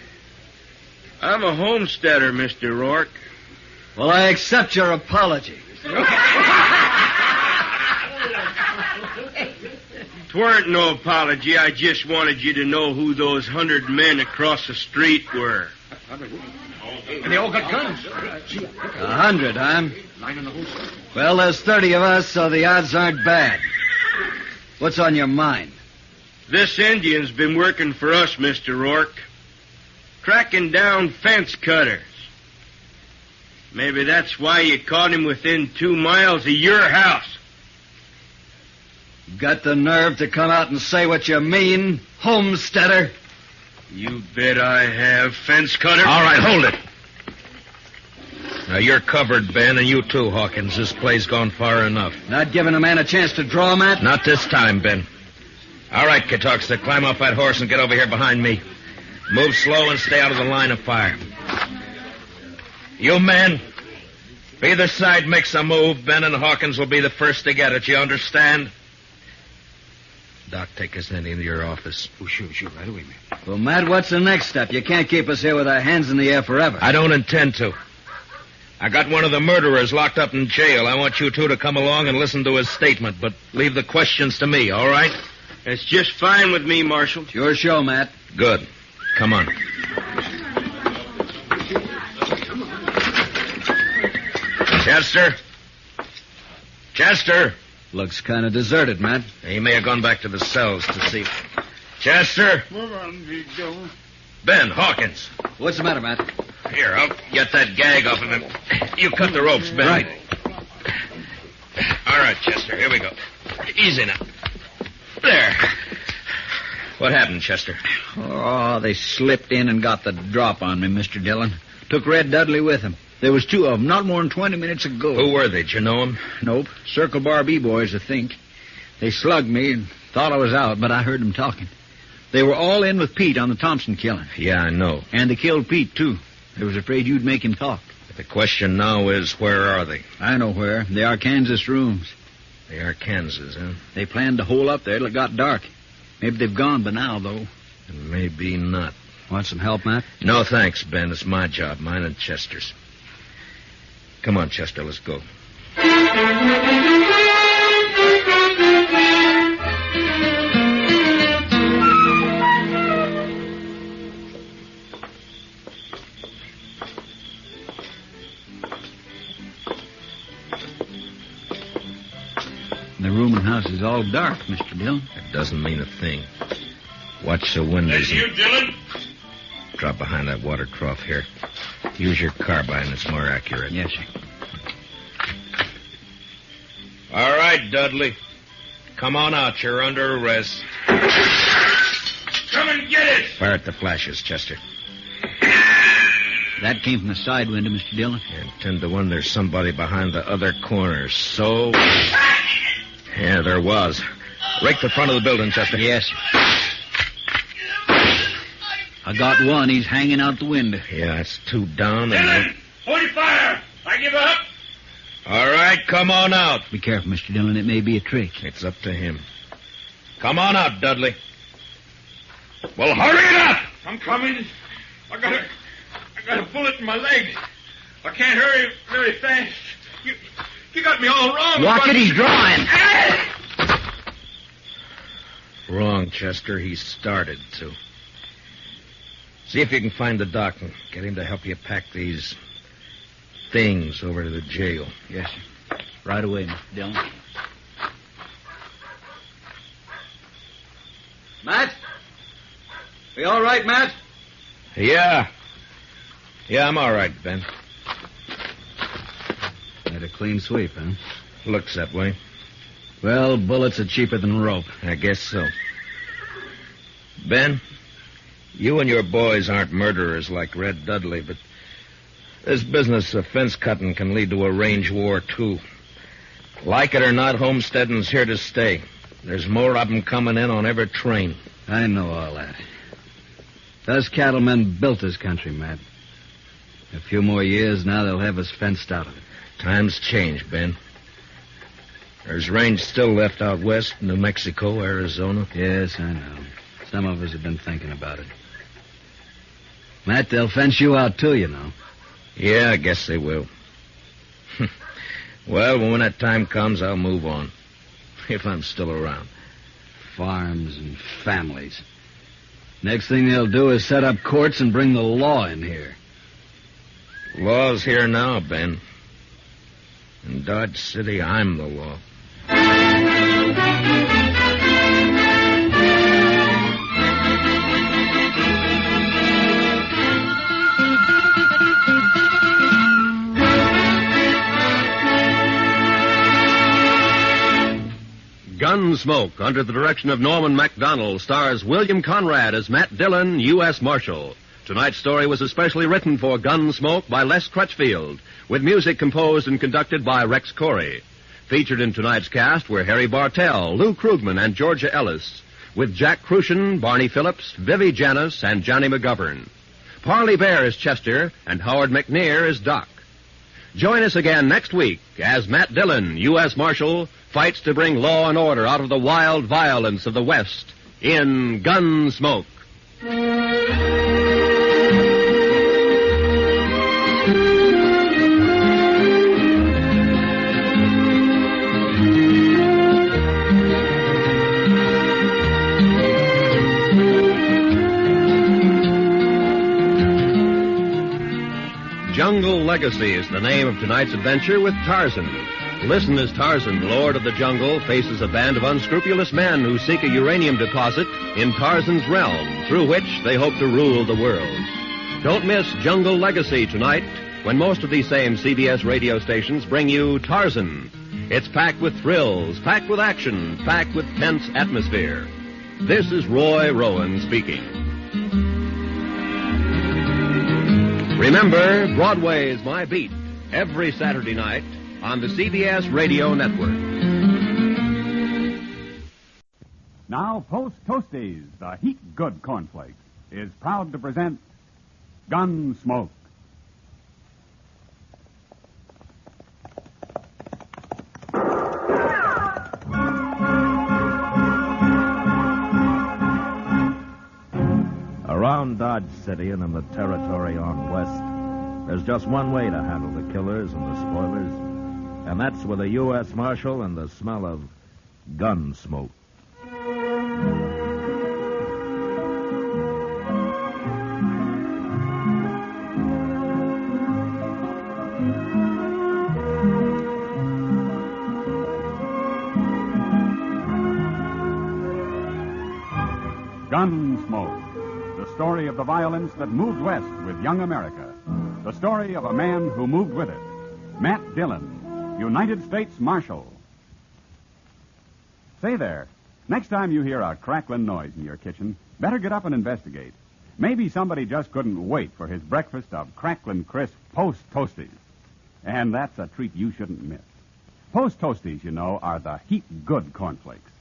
I'm a homesteader, Mr. Rourke. Well, I accept your apology. T'weren't no apology. I just wanted you to know who those 100 men across the street were. And they all got guns. 100, huh? Well, there's 30 of us, so the odds aren't bad. What's on your mind? This Indian's been working for us, Mr. Rourke. Tracking down fence cutters. Maybe that's why you caught him within 2 miles of your house. Got the nerve to come out and say what you mean, homesteader? You bet I have, fence cutter. All right, hold it. Now, you're covered, Ben, and you too, Hawkins. This play's gone far enough. Not giving a man a chance to draw, Matt? Not this time, Ben. All right, Katuxta, climb off that horse and get over here behind me. Move slow and stay out of the line of fire. You men, if either side makes a move, Ben and Hawkins will be the first to get it. You understand? Doc, take us into your office. Oh, sure, right away, man. Well, Matt, what's the next step? You can't keep us here with our hands in the air forever. I don't intend to. I got one of the murderers locked up in jail. I want you two to come along and listen to his statement, but leave the questions to me, all right? It's just fine with me, Marshal. It's your show, Matt. Good. Come on. Chester? Chester? Looks kind of deserted, Matt. He may have gone back to the cells to see. Chester? Ben, Hawkins. What's the matter, Matt? Here, I'll get that gag off of him. You cut the ropes, Ben. Right. All right, Chester, here we go. Easy now. There. What happened, Chester? Oh, they slipped in and got the drop on me, Mr. Dillon. Took Red Dudley with them. There was 2 of them, not more than 20 minutes ago. Who were they? Did you know them? Nope. Circle Bar B-boys, I think. They slugged me and thought I was out, but I heard them talking. They were all in with Pete on the Thompson killing. Yeah, I know. And they killed Pete, too. They was afraid you'd make him talk. The question now is, where are they? I know where. The Arkansas rooms. The Arkansas, huh? They planned to hole up there till it got dark. Maybe they've gone by now, though. Maybe not. Want some help, Matt? No, thanks, Ben. It's my job, mine and Chester's. Come on, Chester, let's go. The rooming house is all dark, Mr. Dillon. That doesn't mean a thing. Watch the windows. That's you, Dillon? Drop behind that water trough here. Use your carbine. It's more accurate. Yes, sir. All right, Dudley. Come on out. You're under arrest. Come and get it! Fire at the flashes, Chester. That came from the side window, Mr. Dillon. And 10 to 1, there's somebody behind the other corner. So... Yeah, there was. Rake the front of the building, Chester. Yes, sir. I got one. He's hanging out the window. Yeah, that's 2 down. Dillon! Hold your fire! I give up! All right, come on out. Be careful, Mr. Dillon. It may be a trick. It's up to him. Come on out, Dudley. Well, hurry it up! I'm coming. I got a bullet in my leg. I can't hurry very fast. You got me all wrong. Watch it, he's drawing. Wrong, Chester. He started to. See if you can find the doc and get him to help you pack these things over to the jail. Yes, sir. Right away, Mr. Dillon. Matt? Are you all right, Matt? Yeah. Yeah, I'm all right, Ben. Had a clean sweep, huh? Looks that way. Well, bullets are cheaper than rope. I guess so. Ben, you and your boys aren't murderers like Red Dudley, but this business of fence cutting can lead to a range war, too. Like it or not, homesteading's here to stay. There's more of them coming in on every train. I know all that. Us cattlemen built this country, Matt. A few more years, now they'll have us fenced out of it. Times change, Ben. There's range still left out west, New Mexico, Arizona. Yes, I know. Some of us have been thinking about it. Matt, they'll fence you out, too, you know. Yeah, I guess they will. Well, when that time comes, I'll move on. If I'm still around. Farms and families. Next thing they'll do is set up courts and bring the law in here. Law's here now, Ben. In Dodge City, I'm the law. Gunsmoke, under the direction of Norman MacDonald, stars William Conrad as Matt Dillon, U.S. Marshal. Tonight's story was especially written for Gunsmoke by Les Crutchfield, with music composed and conducted by Rex Corey. Featured in tonight's cast were Harry Bartell, Lou Krugman, and Georgia Ellis, with Jack Crucian, Barney Phillips, Vivi Janis, and Johnny McGovern. Parley Bear is Chester, and Howard McNear is Doc. Join us again next week as Matt Dillon, U.S. Marshal, fights to bring law and order out of the wild violence of the West in Gunsmoke. Jungle Legacy is the name of tonight's adventure with Tarzan. Listen as Tarzan, Lord of the Jungle, faces a band of unscrupulous men who seek a uranium deposit in Tarzan's realm, through which they hope to rule the world. Don't miss Jungle Legacy tonight, when most of these same CBS radio stations bring you Tarzan. It's packed with thrills, packed with action, packed with tense atmosphere. This is Roy Rowan speaking. Remember, Broadway's My Beat, every Saturday night on the CBS Radio Network. Now, Post Toasties, the Heat Good Cornflakes, is proud to present Gunsmoke. Around Dodge City and in the territory on west, there's just one way to handle the killers and the spoilers, and that's with a U.S. Marshal and the smell of gun smoke. Gunsmoke, the story of the violence that moved west with young America. The story of a man who moved with it. Matt Dillon, United States Marshal. Say there, next time you hear a crackling noise in your kitchen, better get up and investigate. Maybe somebody just couldn't wait for his breakfast of crackling crisp Post Toasties. And that's a treat you shouldn't miss. Post Toasties, you know, are the heat good cornflakes.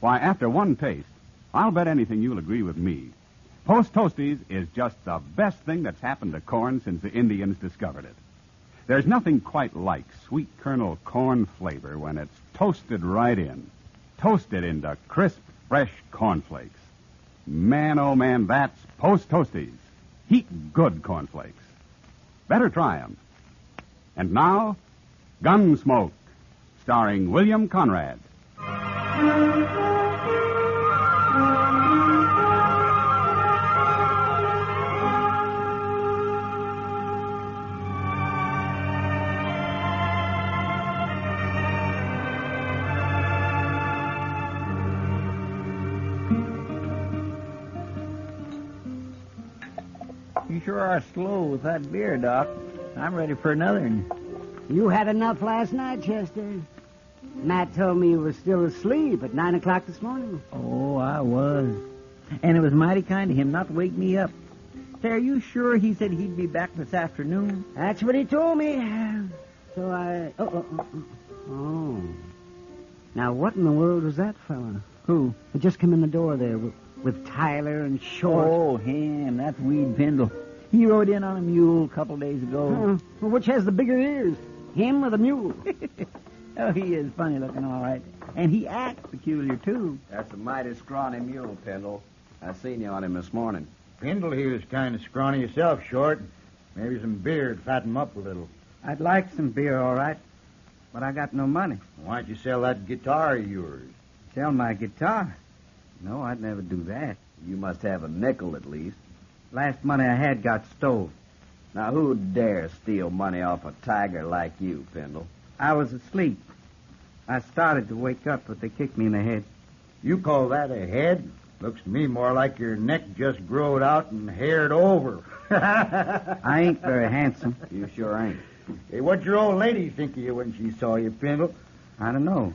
Why, after one taste, I'll bet anything you'll agree with me. Post Toasties is just the best thing that's happened to corn since the Indians discovered it. There's nothing quite like sweet kernel corn flavor when it's toasted right in. Toasted into crisp, fresh cornflakes. Man, oh man, that's Post Toasties. Heat good cornflakes. Better try 'em. And now, Gunsmoke, starring William Conrad. You sure are slow with that beer, Doc. I'm ready for another one. You had enough last night, Chester. Matt told me you were still asleep at 9 o'clock this morning. Oh, I was. And it was mighty kind of him not to wake me up. Say, are you sure he said he'd be back this afternoon? That's what he told me. So I... Oh. Now, what in the world was that fella? Who? He just come in the door there with Tyler and Short. Oh, him. That's Weed Pendle. He rode in on a mule a couple days ago. Well, which has the bigger ears? Him or the mule? Oh, he is funny looking, all right. And he acts peculiar, too. That's a mighty scrawny mule, Pendle. I seen you on him this morning. Pendle, he was kind of scrawny yourself, Short. Maybe some beer to fatten him up a little. I'd like some beer, all right. But I got no money. Why don't you sell that guitar of yours? Sell my guitar? No, I'd never do that. You must have a nickel at least. Last money I had got stole. Now, who'd dare steal money off a tiger like you, Pendle? I was asleep. I started to wake up, but they kicked me in the head. You call that a head? Looks to me more like your neck just growed out and haired over. I ain't very handsome. You sure ain't. Hey, what'd your old lady think of you when she saw you, Pendle? I don't know.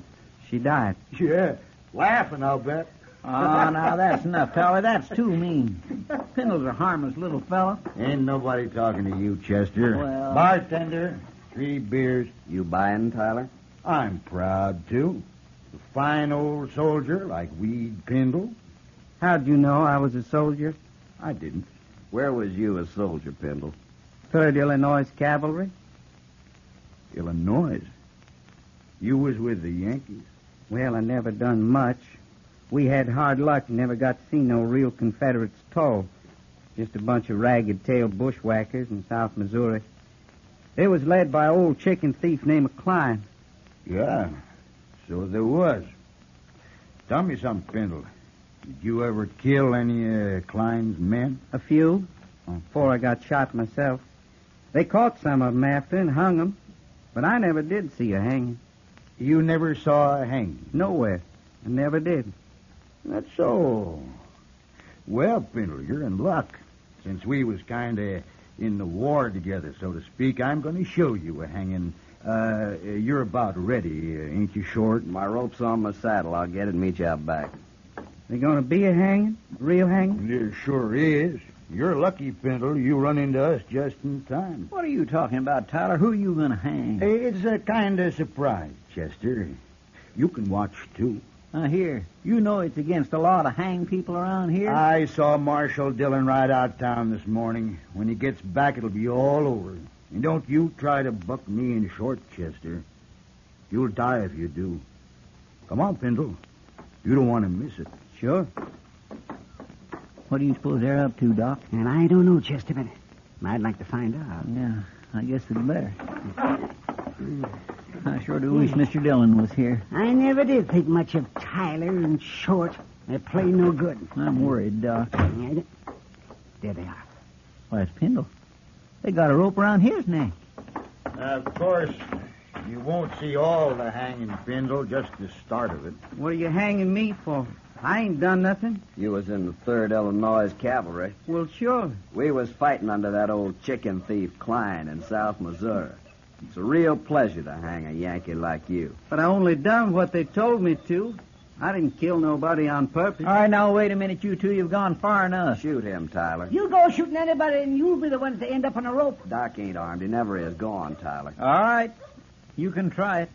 She died. Yeah, laughing, I'll bet. Oh, now that's enough, Tyler. That's too mean. Pendle's a harmless little fella. Ain't nobody talking to you, Chester. Well... Bartender, 3 beers. You buying, Tyler? I'm proud to. A fine old soldier like Weed Pendle. How'd you know I was a soldier? I didn't. Where was you a soldier, Pendle? 3rd Illinois Cavalry. Illinois? You was with the Yankees? Well, I never done much. We had hard luck and never got to see no real Confederates at all. Just a bunch of ragged-tailed bushwhackers in South Missouri. They was led by an old chicken thief named Klein. Yeah, so there was. Tell me something, Pendle. Did you ever kill any of Klein's men? A few, before I got shot myself. They caught some of them after and hung them, but I never did see a hanging. You never saw a hanging? Nowhere. I never did. That's so. Well, Pendle, you're in luck. Since we was kind of in the war together, so to speak, I'm going to show you a hanging. You're about ready, ain't you, Short? My rope's on my saddle. I'll get it and meet you out back. There going to be a hanging? A real hanging? There sure is. You're lucky, Pendle. You run into us just in time. What are you talking about, Tyler? Who are you going to hang? It's a kind of surprise, Chester. You can watch, too. Here. You know it's against the law to hang people around here? I saw Marshal Dillon ride out of town this morning. When he gets back, it'll be all over. And don't you try to buck me in short, Chester. You'll die if you do. Come on, Pendle. You don't want to miss it. Sure. What do you suppose they're up to, Doc? And I don't know, Chester, but I'd like to find out. Yeah, I guess it's better. I sure do wish Mr. Dillon was here. I never did think much of Tyler and Short. They play no good. I'm worried, Doc. There they are. Why, it's Pendle. They got a rope around his neck. Of course, you won't see all the hanging, Pendle, just the start of it. What are you hanging me for? I ain't done nothing. You was in the 3rd Illinois Cavalry. Well, sure. We was fighting under that old chicken thief Klein in South Missouri. It's a real pleasure to hang a Yankee like you. But I only done what they told me to. I didn't kill nobody on purpose. All right, now, wait a minute, you two. You've gone far enough. Shoot him, Tyler. You go shooting anybody, and you'll be the one to end up on a rope. Doc ain't armed. He never is. Go on, Tyler. All right. You can try it.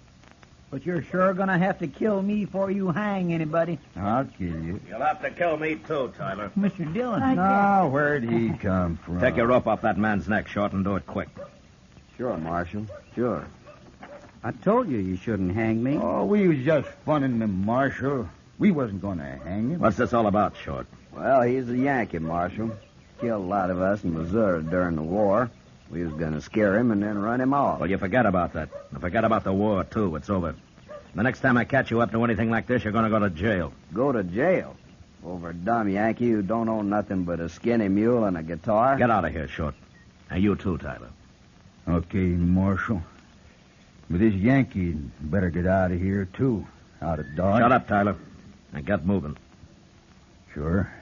But you're sure going to have to kill me before you hang anybody. I'll kill you. You'll have to kill me, too, Tyler. Mr. Dillon. Now, where'd he come from? Take your rope off that man's neck, Short, and do it quick. Sure, Marshal. Sure. I told you shouldn't hang me. Oh, we was just funning him, Marshal. We wasn't going to hang him. What's this all about, Short? Well, he's a Yankee, Marshal. Killed a lot of us in Missouri during the war. We was going to scare him and then run him off. Well, you forget about that. And forget about the war, too. It's over. The next time I catch you up to anything like this, you're going to go to jail. Go to jail? Over a dumb Yankee who don't own nothing but a skinny mule and a guitar? Get out of here, Short. And you, too, Tyler. Okay, Marshal. But this Yankee better get out of here, too. Out of Dodge. Shut up, Tyler. And get moving. Sure.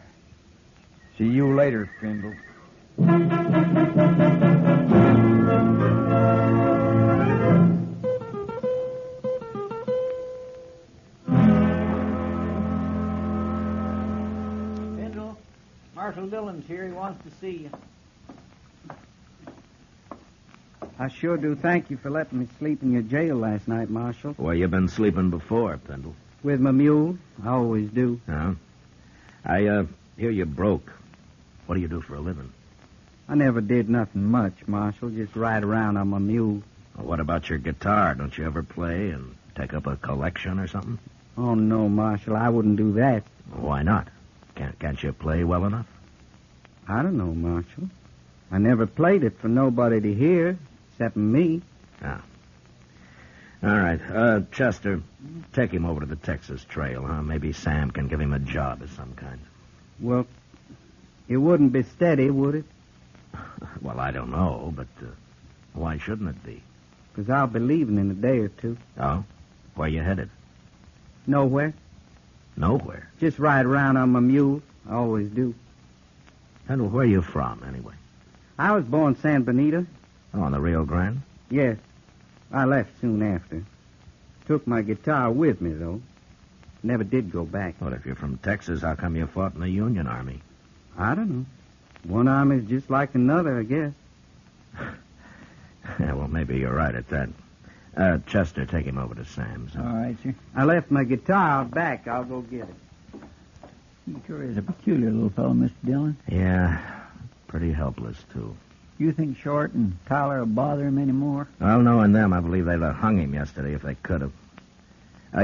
See you later, Pendle. Pendle, Marshal Dillon's here. He wants to see you. I sure do thank you for letting me sleep in your jail last night, Marshal. Where you been sleeping before, Pendle? With my mule. I always do. Huh? I hear you broke. What do you do for a living? I never did nothing much, Marshal. Just ride around on my mule. Well, what about your guitar? Don't you ever play and take up a collection or something? Oh, no, Marshal. I wouldn't do that. Why not? Can't you play well enough? I don't know, Marshal. I never played it for nobody to hear, except me. Ah. All right. Chester, take him over to the Texas Trail, huh? Maybe Sam can give him a job of some kind. Well, it wouldn't be steady, would it? Well, I don't know, but why shouldn't it be? Because I'll be leaving in a day or two. Oh? Where you headed? Nowhere. Nowhere? Just ride around on my mule. I always do. And where are you from, anyway? I was born San Benito. Oh, on the Rio Grande? Yes. I left soon after. Took my guitar with me, though. Never did go back. Well, if you're from Texas, how come you fought in the Union Army? I don't know. One army's just like another, I guess. Yeah, well, maybe you're right at that. Chester, take him over to Sam's. All right, sir. I left my guitar out back. I'll go get it. He sure is a peculiar little fellow, Mr. Dillon. Yeah, pretty helpless, too. You think Short and Tyler will bother him anymore? Well, knowing them, I believe they'd have hung him yesterday if they could have.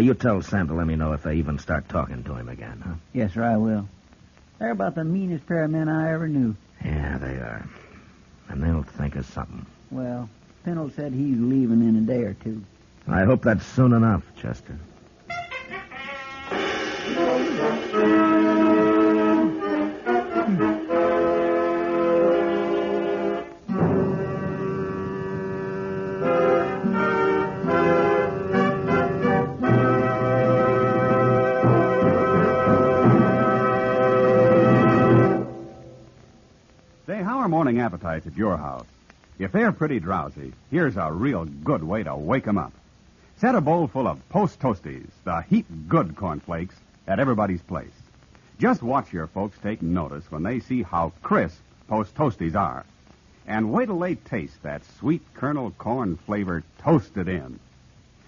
You tell Sam to let me know if they even start talking to him again, huh? Yes, sir, I will. They're about the meanest pair of men I ever knew. Yeah, they are. And they'll think of something. Well, Pendle said he's leaving in a day or two. I hope that's soon enough, Chester. Morning appetites at your house. If they're pretty drowsy, here's a real good way to wake 'em up. Set a bowl full of Post Toasties, the heat-good cornflakes, at everybody's place. Just watch your folks take notice when they see how crisp Post Toasties are. And wait till they taste that sweet kernel corn flavor toasted in.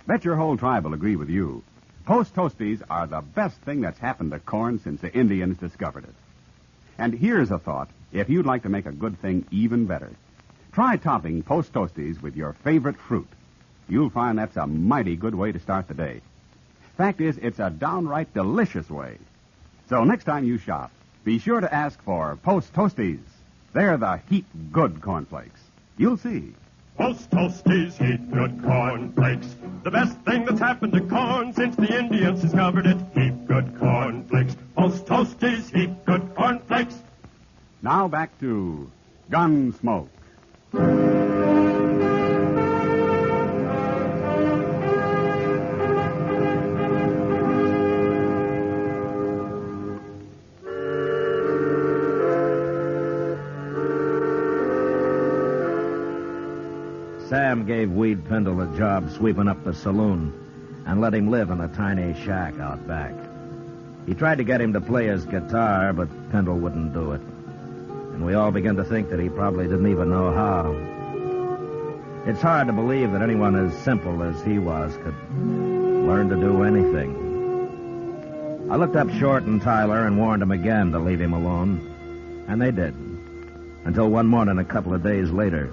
Bet your whole tribe will agree with you. Post Toasties are the best thing that's happened to corn since the Indians discovered it. And here's a thought, if you'd like to make a good thing even better. Try topping Post Toasties with your favorite fruit. You'll find that's a mighty good way to start the day. Fact is, it's a downright delicious way. So next time you shop, be sure to ask for Post Toasties. They're the heat-good cornflakes. You'll see. Post Toasties, heat-good cornflakes. The best thing that's happened to corn since the Indians discovered it. Heat-good cornflakes. Post Toasties, heat-good cornflakes. Now back to Gunsmoke. Sam gave Weed Pendle a job sweeping up the saloon and let him live in a tiny shack out back. He tried to get him to play his guitar, but Pendle wouldn't do it. And we all began to think that he probably didn't even know how. It's hard to believe that anyone as simple as he was could learn to do anything. I looked up Short and Tyler and warned them again to leave him alone, and they did. Until one morning a couple of days later.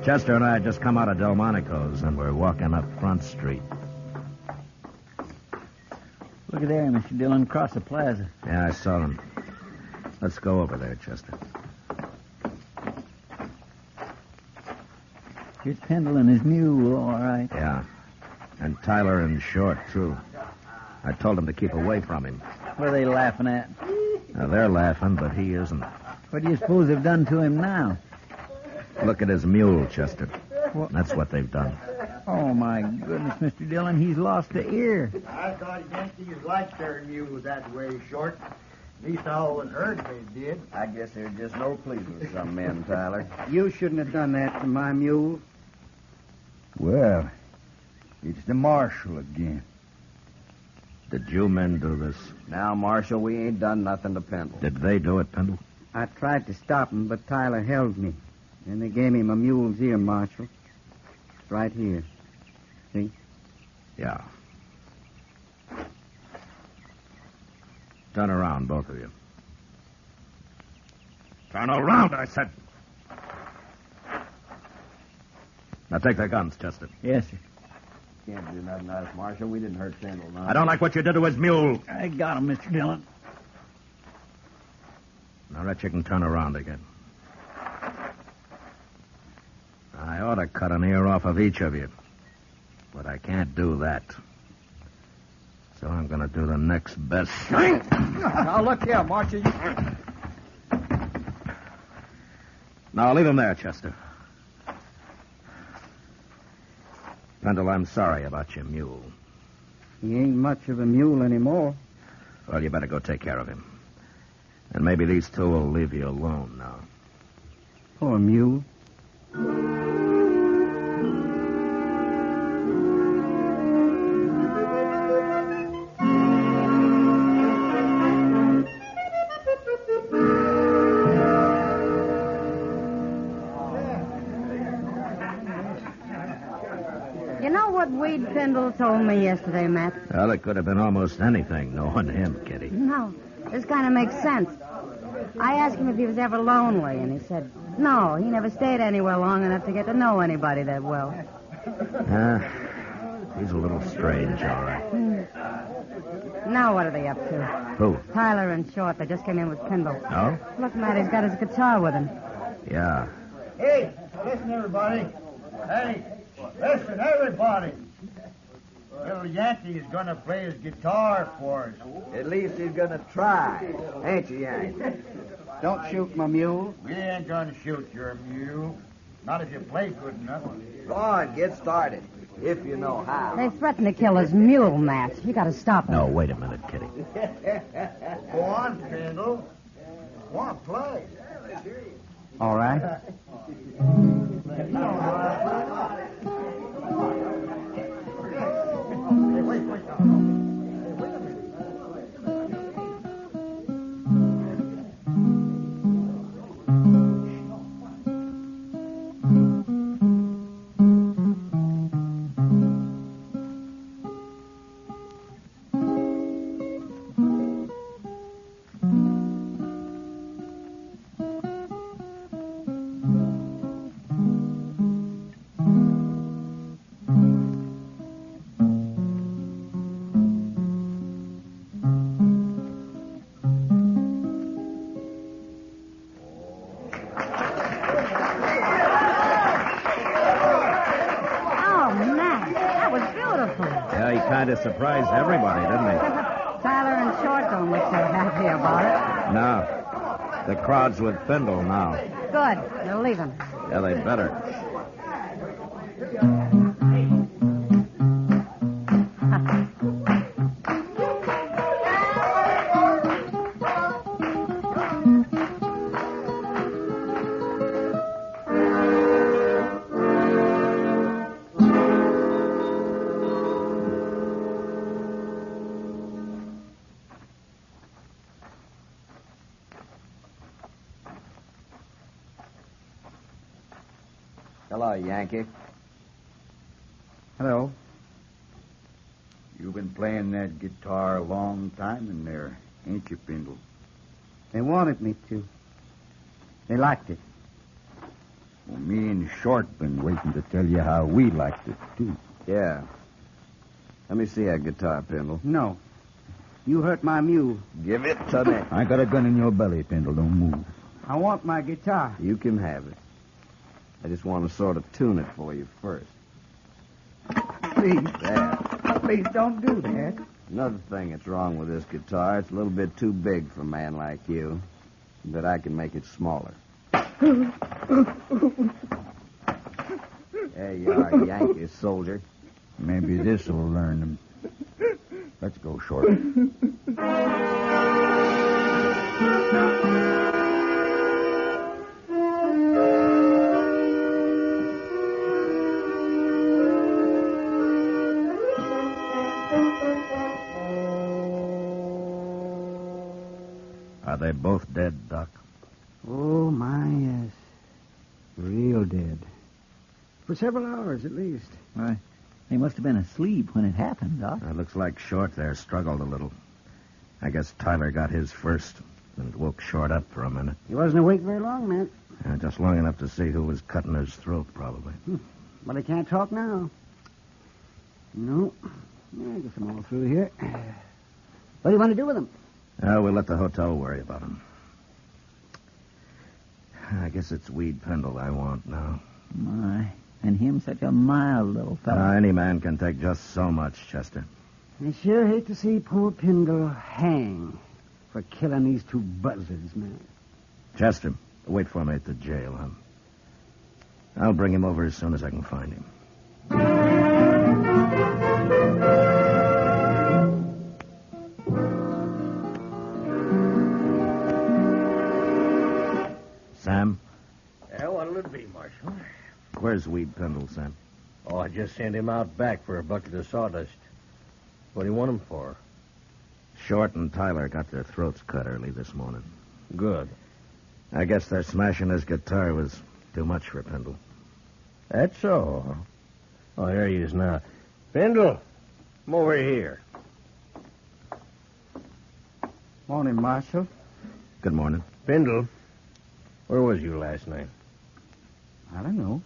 Chester and I had just come out of Delmonico's and we're walking up Front Street. Look at there, Mr. Dillon, across the plaza. Yeah, I saw them. Let's go over there, Chester. Here's Pendle and his mule, all right. Yeah. And Tyler and Short, too. I told them to keep away from him. What are they laughing at? Now, they're laughing, but he isn't. What do you suppose they've done to him now? Look at his mule, Chester. That's what they've done. Oh, my goodness, Mr. Dillon, he's lost the ear. I thought gangsters liked their mules that way, Short. At least I always heard they did. I guess there's just no pleasing some men, Tyler. You shouldn't have done that to my mule. Well, it's the Marshal again. Did you men do this? Now, Marshal, we ain't done nothing to Pendle. Did they do it, Pendle? I tried to stop him, but Tyler held me. And they gave me my mule's ear, Marshal. It's right here. See? Yeah. Turn around, both of you. Turn around, I said. Now take their guns, Chester. Yes, sir. Can't do nothing to us, Marshal. We didn't hurt Pendle, no. I don't like what you did to his mule. I got him, Mr. Dillon. Now that you can turn around again. I ought to cut an ear off of each of you. But I can't do that. So I'm going to do the next best thing. Now, look here, Marshal. Now, leave him there, Chester. Pendle, I'm sorry about your mule. He ain't much of a mule anymore. Well, you better go take care of him. And maybe these two will leave you alone now. Poor mule. You know what Wade Pendle told me yesterday, Matt? Well, it could have been almost anything, knowing him, Kitty. No, this kind of makes sense. I asked him if he was ever lonely, and he said, no, he never stayed anywhere long enough to get to know anybody that well. He's a little strange, all right. Now what are they up to? Who? Tyler and Short. They just came in with Pendle. Oh? Look, Matt, he's got his guitar with him. Yeah. Hey, listen, everybody. Hey, listen, everybody. Little Yankee is going to play his guitar for us. At least he's going to try. Ain't you, Yank? Don't shoot my mule. We ain't going to shoot your mule. Not if you play good enough. Go on, get started. If you know how. They threatened to kill his mule, Matt. You got to stop them. No, wait a minute, Kitty. Go on, Pendle. Go on, play. All right. Yeah, he kind of surprised everybody, didn't he? Tyler and Short don't look so happy about it. No. The crowd's with Pendle now. Good. They'll leave him. Yeah, they better. Hello, Yankee. Hello. You've been playing that guitar a long time in there, ain't you, Pendle? They wanted me to. They liked it. Well, me and Short been waiting to tell you how we liked it, too. Yeah. Let me see that guitar, Pendle. No. You hurt my mule. Give it to me. I got a gun in your belly, Pendle. Don't move. I want my guitar. You can have it. I just want to sort of tune it for you first. Please. There. Please don't do that. Another thing that's wrong with this guitar, it's a little bit too big for a man like you. But I can make it smaller. There you are, Yankee soldier. Maybe this will learn them. Let's go, Short. Are they both dead, Doc? Oh, my, yes. Real dead. For several hours, at least. Why, they must have been asleep when it happened, Doc. It looks like Short there struggled a little. I guess Tyler got his first and woke Short up for a minute. He wasn't awake very long, Matt. Just long enough to see who was cutting his throat, probably. But he can't talk now. No. I guess I'm all through here. What do you want to do with him? We'll let the hotel worry about him. I guess it's Weed Pendle I want now. My, and him such a mild little fellow. Any man can take just so much, Chester. I sure hate to see poor Pendle hang for killing these two buzzards, man. Chester, wait for me at the jail, huh? I'll bring him over as soon as I can find him. Sam? Yeah, what'll it be, Marshal? Where's Weed Pendle, Sam? Oh, I just sent him out back for a bucket of sawdust. What do you want him for? Short and Tyler got their throats cut early this morning. Good. I guess their smashing his guitar was too much for Pendle. That's so. Oh, there he is now. Pendle, come over here. Morning, Marshal. Good morning. Pendle, where was you last night? I don't know.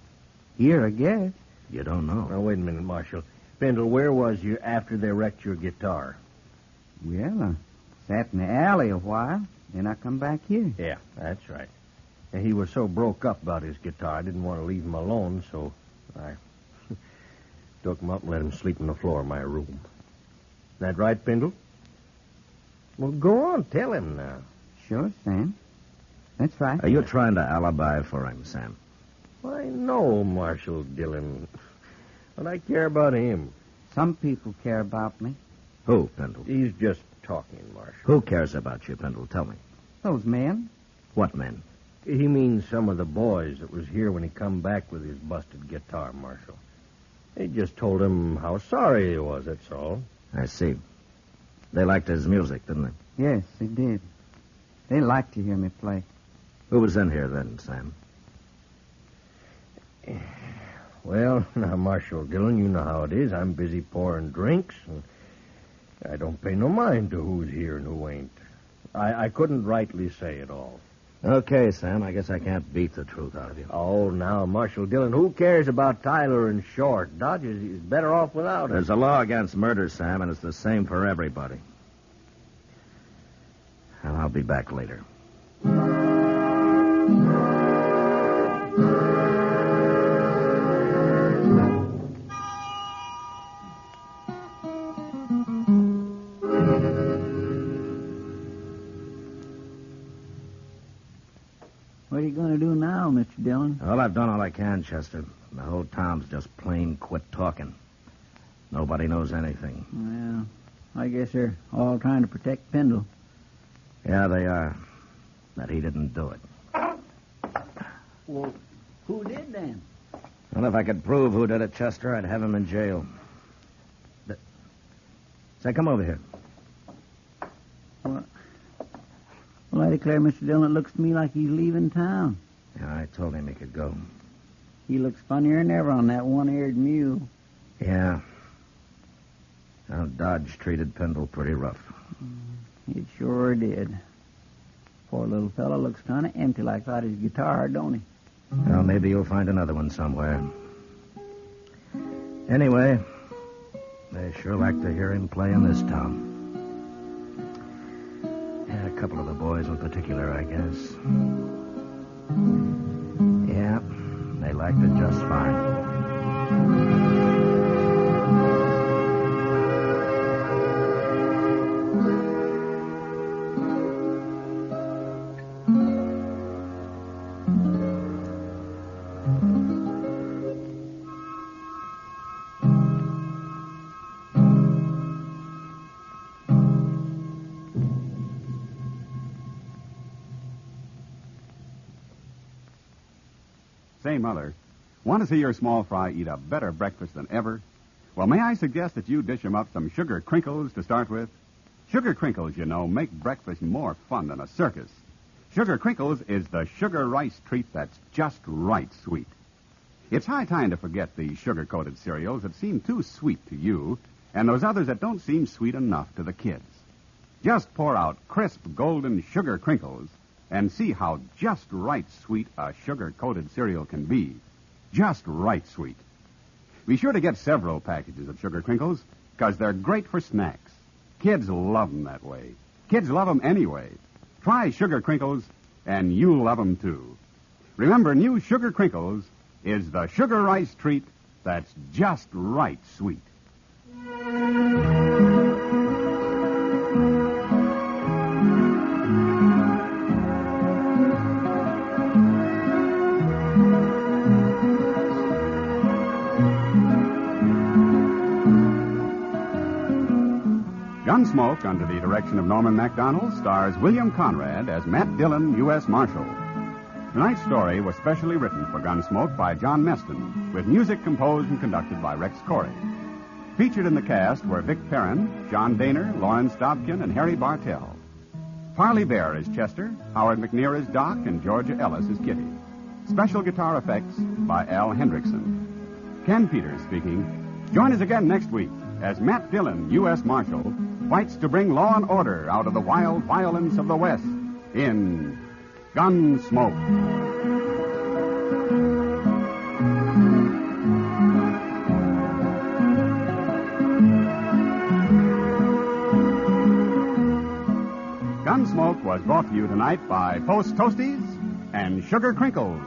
Here, I guess. You don't know? Now, wait a minute, Marshal. Pendle, where was you after they wrecked your guitar? Well, I sat in the alley a while, then I come back here. Yeah, that's right. And he was so broke up about his guitar, I didn't want to leave him alone, so I took him up and let him sleep on the floor of my room. That right, Pendle? Well, go on, tell him now. Sure, Sam. That's right. Are you trying to alibi for him, Sam? I know, Marshal Dillon. But I care about him. Some people care about me. Who, Pendle? He's just talking, Marshal. Who cares about you, Pendle? Tell me. Those men. What men? He means some of the boys that was here when he come back with his busted guitar, Marshal. They just told him how sorry he was, that's all. I see. They liked his music, didn't they? Yes, they did. They liked to hear me play. Who was in here then, Sam? Well, now, Marshal Dillon, you know how it is. I'm busy pouring drinks, and I don't pay no mind to who's here and who ain't. I couldn't rightly say it all. Okay, Sam, I guess I can't beat the truth out of you. Oh, now, Marshal Dillon, who cares about Tyler and Short? Dodge is better off without him. There's a law against murder, Sam, and it's the same for everybody. And I'll be back later. What are you going to do now, Mr. Dillon? Well, I've done all I can, Chester. The whole town's just plain quit talking. Nobody knows anything. Well, I guess they're all trying to protect Pendle. Yeah, they are. That he didn't do it. Well, who did then? Well, if I could prove who did it, Chester, I'd have him in jail. Say, come over here. Well, I declare, Mr. Dillon, it looks to me like he's leaving town. Yeah, I told him he could go. He looks funnier than ever on that one-eared mule. Yeah. Now, Dodge treated Pendle pretty rough. It sure did. Poor little fellow looks kind of empty like that his guitar, don't he? Well, maybe you'll find another one somewhere. Anyway, they sure like to hear him play in this town. Yeah, a couple of the boys in particular, I guess. Yeah, they liked it just fine. Say, Mother, want to see your small fry eat a better breakfast than ever? Well, may I suggest that you dish 'em up some sugar crinkles to start with? Sugar crinkles, you know, make breakfast more fun than a circus. Sugar Crinkles is the sugar rice treat that's just right sweet. It's high time to forget the sugar-coated cereals that seem too sweet to you and those others that don't seem sweet enough to the kids. Just pour out crisp golden Sugar Crinkles and see how just right sweet a sugar-coated cereal can be. Just right sweet. Be sure to get several packages of Sugar Crinkles because they're great for snacks. Kids love them that way. Kids love them anyway. Try Sugar Crinkles and you'll love them too. Remember, new Sugar Crinkles is the sugar rice treat that's just right sweet. Gunsmoke, under the direction of Norman MacDonald, stars William Conrad as Matt Dillon, U.S. Marshal. Tonight's story was specially written for Gunsmoke by John Meston, with music composed and conducted by Rex Corey. Featured in the cast were Vic Perrin, John Daner, Lawrence Dobkin, and Harry Bartell. Parley Bear is Chester, Howard McNear is Doc, and Georgia Ellis is Kitty. Special guitar effects by Al Hendrickson. Ken Peters speaking. Join us again next week as Matt Dillon, U.S. Marshal, fights to bring law and order out of the wild violence of the West in Gunsmoke. Gunsmoke was brought to you tonight by Post Toasties and Sugar Crinkles.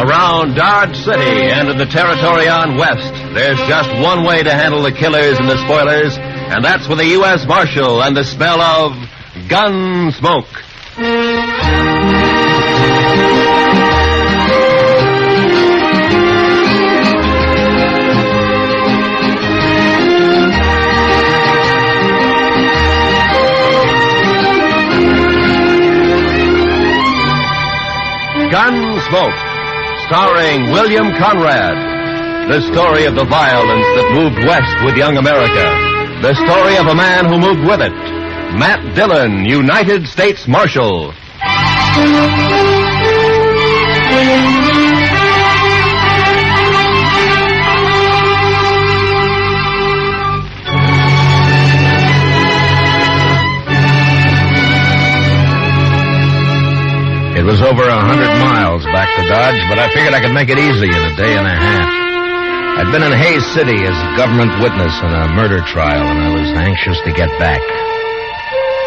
Around Dodge City and in the territory on west, there's just one way to handle the killers and the spoilers, and that's with the U.S. Marshal and the smell of Gunsmoke. Gunsmoke, starring William Conrad. The story of the violence that moved west with young America. The story of a man who moved with it. Matt Dillon, United States Marshal. It was over 100 miles back to Dodge, but I figured I could make it easy in a day and a half. I'd been in Hays City as a government witness in a murder trial, and I was anxious to get back.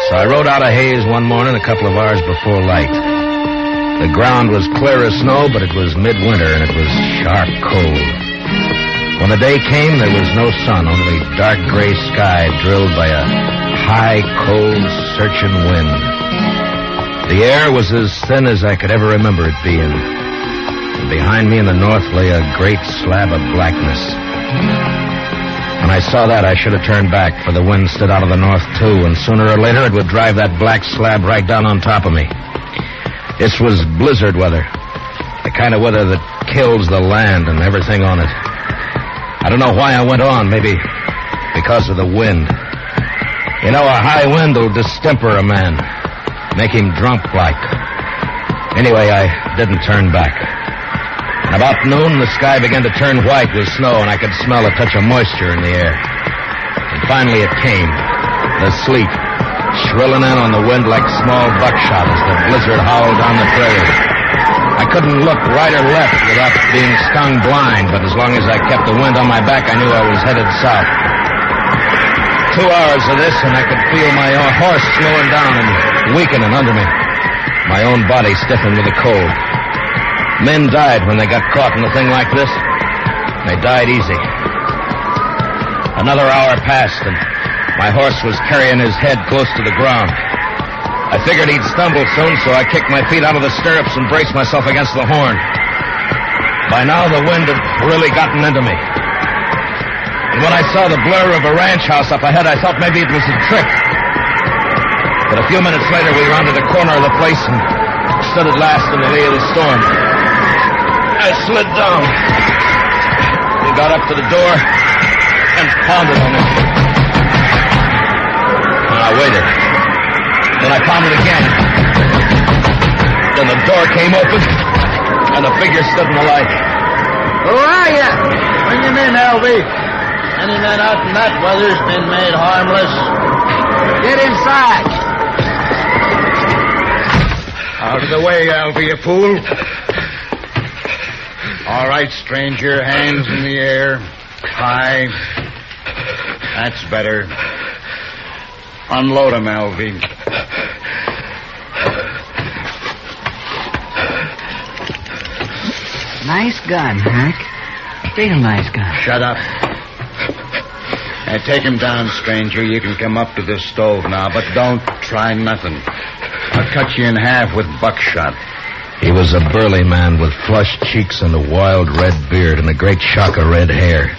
So I rode out of Hays one morning a couple of hours before light. The ground was clear of snow, but it was midwinter, and it was sharp cold. When the day came, there was no sun, only dark gray sky drilled by a high, cold, searching wind. The air was as thin as I could ever remember it being. And behind me in the north lay a great slab of blackness. When I saw that, I should have turned back, for the wind stood out of the north, too, and sooner or later it would drive that black slab right down on top of me. This was blizzard weather, the kind of weather that kills the land and everything on it. I don't know why I went on, maybe because of the wind. You know, a high wind will distemper a man. Make him drunk like. Anyway, I didn't turn back. And about noon, the sky began to turn white with snow, and I could smell a touch of moisture in the air. And finally it came. The sleet, shrilling in on the wind like small buckshot as the blizzard howled down the prairie. I couldn't look right or left without being stung blind, but as long as I kept the wind on my back, I knew I was headed south. 2 hours of this, and I could feel my horse slowing down and weakening under me. My own body stiffened with the cold. Men died when they got caught in a thing like this. They died easy. Another hour passed, and my horse was carrying his head close to the ground. I figured he'd stumble soon, so I kicked my feet out of the stirrups and braced myself against the horn. By now, the wind had really gotten into me. And when I saw the blur of a ranch house up ahead, I thought maybe it was a trick. But a few minutes later, we rounded the corner of the place and stood at last in the lee of the storm. I slid down. We got up to the door and pounded on it. And I waited. Then I pounded again. Then the door came open, and a figure stood in the light. Who are you? Bring him in, L.V. Any man out in that weather's been made harmless. Get inside. Out of the way, L.V., you fool. All right, stranger, hands in the air. High. That's better. Unload him, L.V. Nice gun, Hank. Real nice gun. Shut up. Now, take him down, stranger. You can come up to the stove now, but don't try nothing. I'll cut you in half with buckshot. He was a burly man with flushed cheeks and a wild red beard and a great shock of red hair.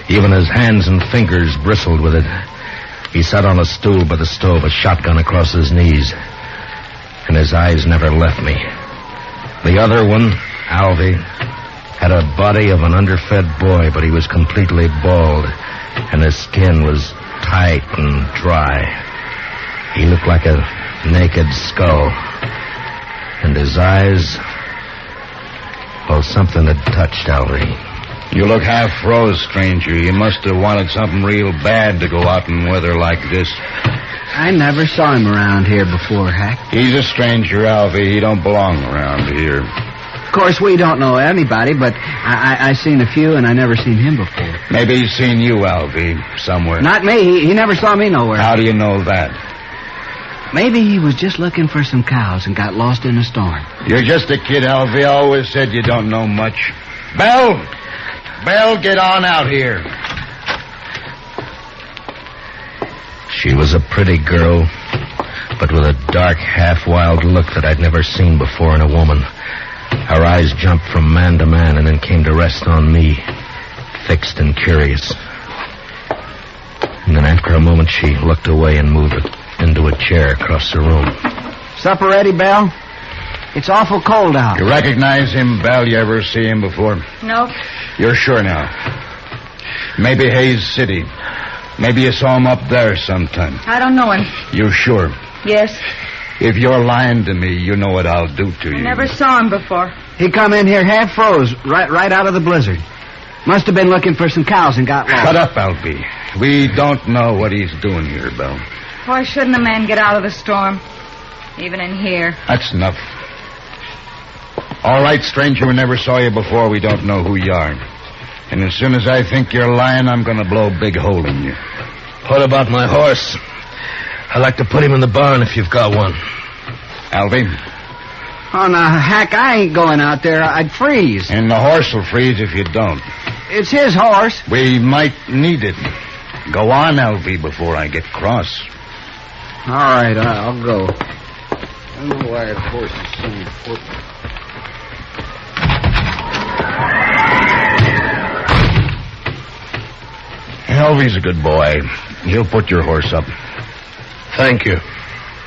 Even his hands and fingers bristled with it. He sat on a stool by the stove, a shotgun across his knees. And his eyes never left me. The other one, Alvy, had a body of an underfed boy, but he was completely bald, and his skin was tight and dry. He looked like a naked skull. And his eyes... well, something had touched Alvy. You look half froze, stranger. You must have wanted something real bad to go out in weather like this. I never saw him around here before, Hack. He's a stranger, Alvy. He don't belong around here. Of course, we don't know anybody, but I seen a few, and I never seen him before. Maybe he's seen you, Alvy, somewhere. Not me. He never saw me nowhere. How do you know that? Maybe he was just looking for some cows and got lost in a storm. You're just a kid, Alvy. I always said you don't know much. Belle! Belle, get on out here. She was a pretty girl, but with a dark, half-wild look that I'd never seen before in a woman. Her eyes jumped from man to man and then came to rest on me, fixed and curious. And then after a moment, she looked away and moved into a chair across the room. Supper ready, Belle? It's awful cold out. You recognize him, Belle? You ever see him before? Nope. You're sure now? Maybe Hayes City. Maybe you saw him up there sometime. I don't know him. You sure? Yes. If you're lying to me, you know what I'll do to you. I never saw him before. He come in here half froze, right out of the blizzard. Must have been looking for some cows and got lost. Shut up, Alfie. We don't know what he's doing here, Belle. Why shouldn't a man get out of the storm? Even in here. That's enough. All right, stranger, we never saw you before. We don't know who you are. And as soon as I think you're lying, I'm going to blow a big hole in you. What about my horse? I'd like to put him in the barn if you've got one. Alvy? Oh, now, Hack, I ain't going out there. I'd freeze. And the horse will freeze if you don't. It's his horse. We might need it. Go on, Alvy, before I get cross. All right, I'll go. I don't know why a horse is so important. Alvy's a good boy. He'll put your horse up. Thank you.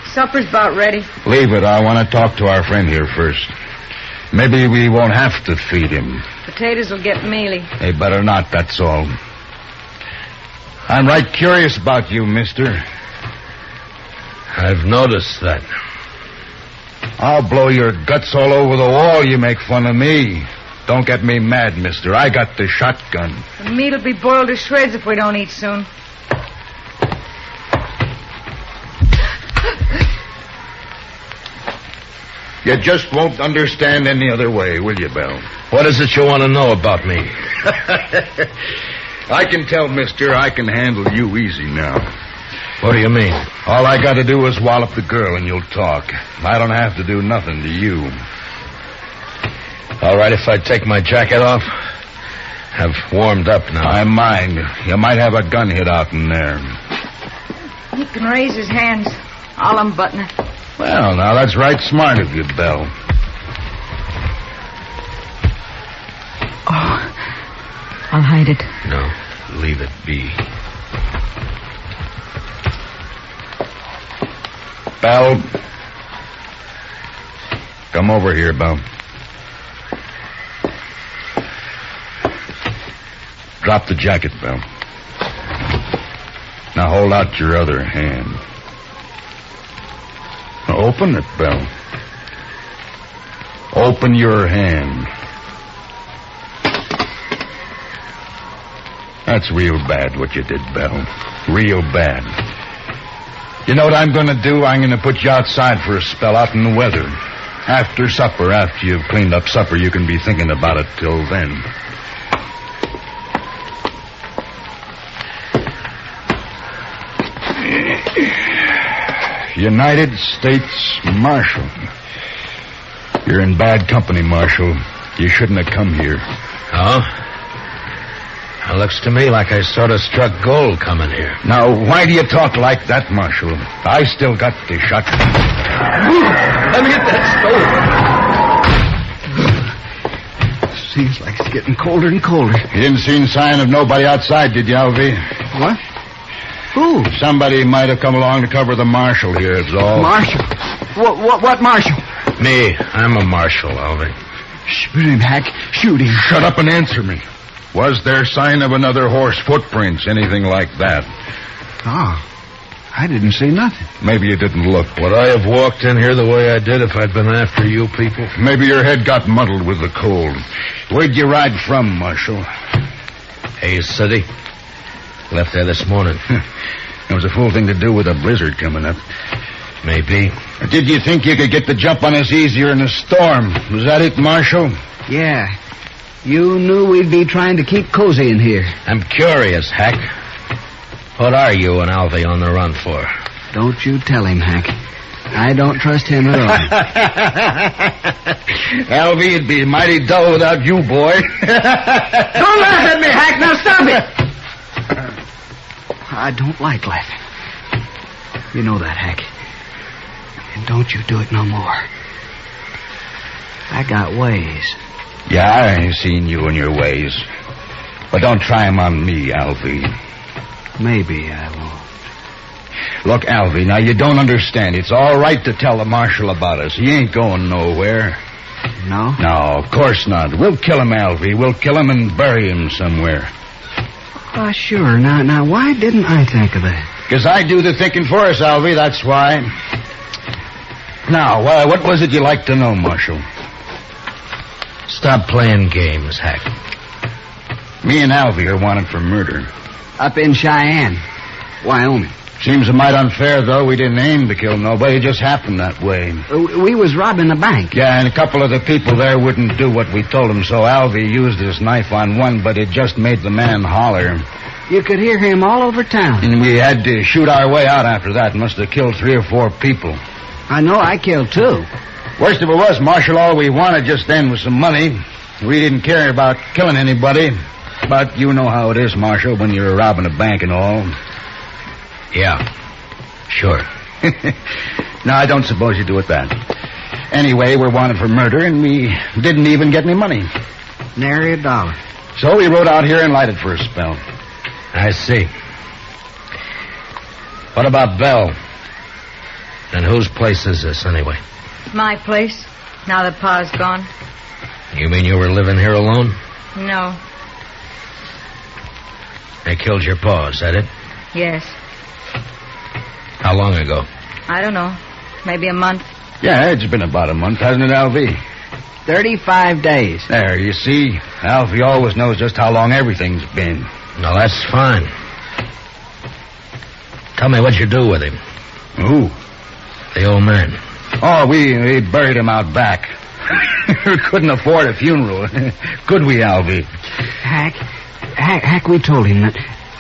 Supper's about ready. Leave it. I want to talk to our friend here first. Maybe we won't have to feed him. Potatoes will get mealy. They better not, that's all. I'm right curious about you, mister. I've noticed that. I'll blow your guts all over the wall. You make fun of me. Don't get me mad, mister. I got the shotgun. The meat'll be boiled to shreds if we don't eat soon. You just won't understand any other way, will you, Belle? What is it you want to know about me? I can tell, mister, I can handle you easy now. What do you mean? All I got to do is wallop the girl and you'll talk. I don't have to do nothing to you. All right, if I take my jacket off? I've warmed up now. I mind. You might have a gun hid out in there. He can raise his hands. I'll unbutton it. Well, now, that's right smart of you, Belle. I'll hide it. No, leave it be. Belle. Come over here, Belle. Drop the jacket, Belle. Now hold out your other hand. Now open it, Belle. Open your hand. That's real bad what you did, Belle. Real bad. You know what I'm going to do? I'm going to put you outside for a spell out in the weather. After supper, after you've cleaned up supper, you can be thinking about it till then. United States Marshal. You're in bad company, Marshal. You shouldn't have come here. Oh? It looks to me like I sort of struck gold coming here. Now, why do you talk like that, Marshal? I still got the shotgun. Let me get that stove. Seems like it's getting colder and colder. You didn't see any sign of nobody outside, did you, Alvy? What? Who? Somebody might have come along to cover the Marshal here, it's all. Marshal? What Marshal? Me. I'm a Marshal, Alvy. Shoot him, Hack. Shoot him. Shut up and answer me. Was there sign of another horse, footprints, anything like that? Oh, I didn't see nothing. Maybe you didn't look. Would I have walked in here the way I did if I'd been after you people? Maybe your head got muddled with the cold. Where'd you ride from, Marshal? Hayes City. Left there this morning. It was a fool thing to do with a blizzard coming up. Maybe. Did you think you could get the jump on us easier in a storm? Was that it, Marshal? Yeah. You knew we'd be trying to keep cozy in here. I'm curious, Hack. What are you and Alvy on the run for? Don't you tell him, Hack. I don't trust him at all. Alvy, it'd be mighty dull without you, boy. Don't laugh at me, Hack. Now stop it. I don't like laughing. You know that, Hack. And don't you do it no more. I got ways. Yeah, I seen you and your ways. But don't try 'em on me, Alvy. Maybe I won't. Look, Alvy, now you don't understand. It's all right to tell the Marshal about us. He ain't going nowhere. No? No, of course not. We'll kill him, Alvy. We'll kill him and bury him somewhere. Oh, sure. Now, why didn't I think of that? Because I do the thinking for us, Alvy, that's why. Now, what was it you like to know, Marshal? Stop playing games, Hack. Me and Alvy are wanted for murder. Up in Cheyenne, Wyoming. Seems a mite unfair, though. We didn't aim to kill nobody. It just happened that way. We was robbing a bank. Yeah, and a couple of the people there wouldn't do what we told them, so Alvy used his knife on one, but it just made the man holler. You could hear him all over town. And we had to shoot our way out after that. Must have killed 3 or 4 people. I know I killed 2. Worst of it was, Marshal, all we wanted just then was some money. We didn't care about killing anybody. But you know how it is, Marshal, when you're robbing a bank and all. Yeah, sure. No, I don't suppose you do it that. Anyway, we're wanted for murder, and we didn't even get any money. Nary $1. So we rode out here and lighted for a spell. I see. What about Belle? And whose place is this, anyway? My place, now that Pa's gone. You mean you were living here alone? No. They killed your pa, is that it? Yes. How long ago? I don't know. Maybe a month. Yeah, it's been about a month, hasn't it, Alvy? 35 days. There, you see? Alvy always knows just how long everything's been. No, that's fine. Tell me what you do with him. Who? The old man. Oh, we buried him out back. Couldn't afford a funeral. Could we, Alvy? Hack, we told him that.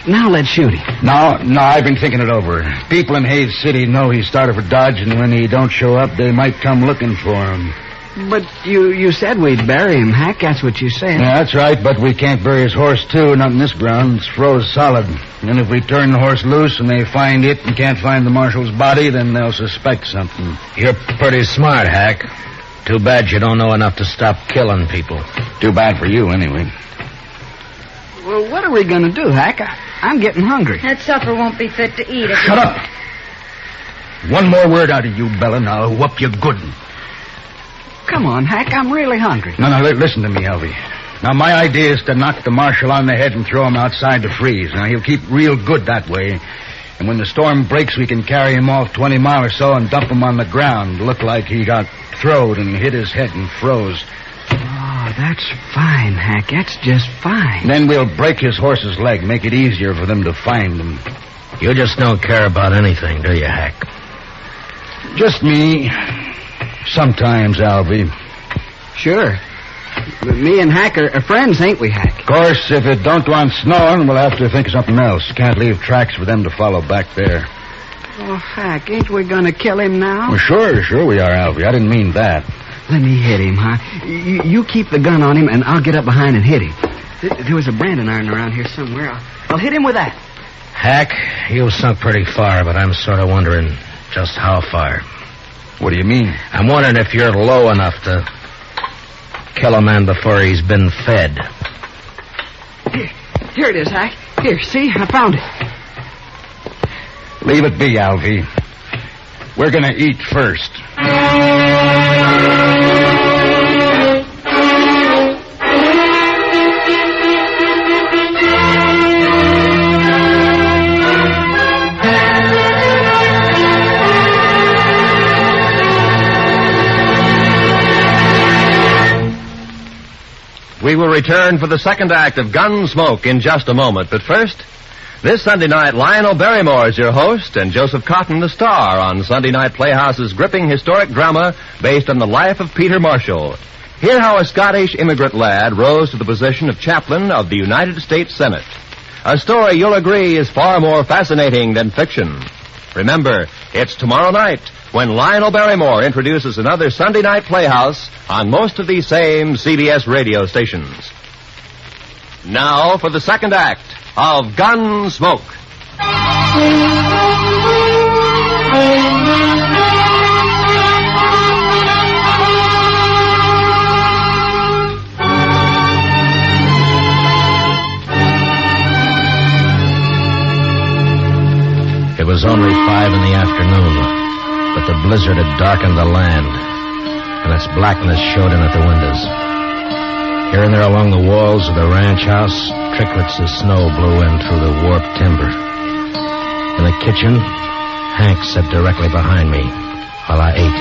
Now let's shoot him. No, I've been thinking it over. People in Hayes City know he started for Dodge, and when he don't show up, they might come looking for him. But you said we'd bury him, Hack. That's what you said. Yeah, that's right, but we can't bury his horse, too. Not in this ground. It's froze solid. And if we turn the horse loose and they find it and can't find the Marshal's body, then they'll suspect something. You're pretty smart, Hack. Too bad you don't know enough to stop killing people. Too bad for you, anyway. Well, what are we going to do, Hack? I'm getting hungry. That supper won't be fit to eat. Shut up! One more word out of you, Bella, and I'll whoop you good. Come on, Hack. I'm really hungry. No, listen to me, Alvy. Now, my idea is to knock the Marshal on the head and throw him outside to freeze. Now, he'll keep real good that way. And when the storm breaks, we can carry him off 20 miles or so and dump him on the ground. Look like he got throwed and hit his head and froze. Oh, that's fine, Hack. That's just fine. Then we'll break his horse's leg, make it easier for them to find him. You just don't care about anything, do you, Hack? Just me. Sometimes, Alvy. Sure. Me and Hack are friends, ain't we, Hack? Of course, if it don't want snowing, we'll have to think of something else. Can't leave tracks for them to follow back there. Oh, Hack, ain't we going to kill him now? Well, sure we are, Alvy. I didn't mean that. Let me hit him, huh? You keep the gun on him, and I'll get up behind and hit him. There was a branding iron around here somewhere. I'll hit him with that. Hack, you sunk pretty far, but I'm sort of wondering just how far. What do you mean? I'm wondering if you're low enough to kill a man before he's been fed. Here it is, Hack. Here, see? I found it. Leave it be, Alvy. We're going to eat first. We will return for the second act of Gunsmoke in just a moment. But first, this Sunday night, Lionel Barrymore is your host and Joseph Cotton the star on Sunday Night Playhouse's gripping historic drama based on the life of Peter Marshal. Hear how a Scottish immigrant lad rose to the position of chaplain of the United States Senate. A story you'll agree is far more fascinating than fiction. Remember, it's tomorrow night when Lionel Barrymore introduces another Sunday Night Playhouse on most of these same CBS radio stations. Now for the second act of Gunsmoke. It was only 5 in the afternoon, but the blizzard had darkened the land, and its blackness showed in at the windows. Here and there along the walls of the ranch house, tricklets of snow blew in through the warped timber. In the kitchen, Hank sat directly behind me while I ate.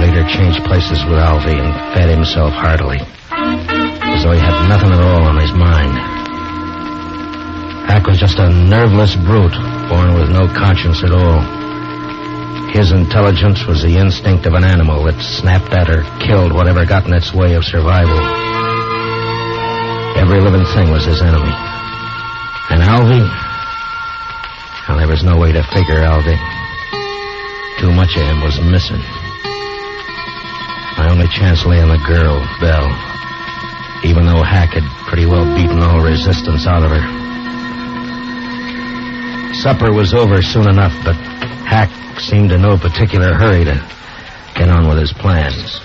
Later changed places with Alvy and fed himself heartily, as though he had nothing at all on his mind. Hank was just a nerveless brute, born with no conscience at all. His intelligence was the instinct of an animal that snapped at or killed whatever got in its way of survival. Every living thing was his enemy. And Alvy? Well, there was no way to figure Alvy. Too much of him was missing. My only chance lay in the girl, Belle, even though Hack had pretty well beaten all resistance out of her. Supper was over soon enough, but Hack seemed in no particular hurry to get on with his plans.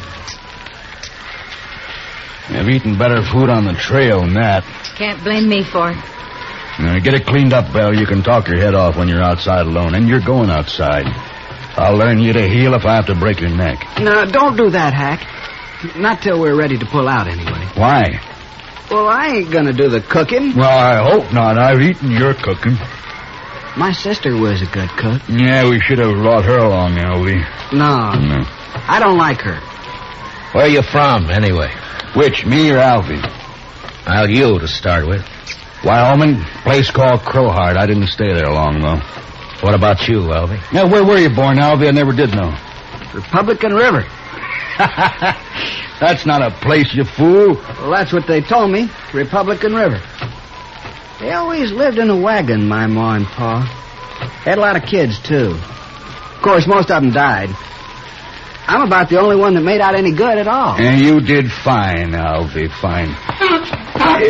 I've eaten better food on the trail than that. Can't blame me for it. Now, get it cleaned up, Belle. You can talk your head off when you're outside alone, and you're going outside. I'll learn you to heel if I have to break your neck. No, don't do that, Hack. Not till we're ready to pull out, anyway. Why? Well, I ain't gonna do the cooking. Well, I hope not. I've eaten your cooking. My sister was a good cook. Yeah, we should have brought her along, Alvy. No. I don't like her. Where are you from, anyway? Which, me or Alvy? Well, you to start with. Wyoming, place called Crowheart. I didn't stay there long, though. What about you, Alvy? Yeah, where were you born, Alvy? I never did know. Republican River. That's not a place, you fool. Well, that's what they told me. Republican River. They always lived in a wagon, my ma and pa. Had a lot of kids, too. Of course, most of them died. I'm about the only one that made out any good at all. And you did fine, Alvy, fine.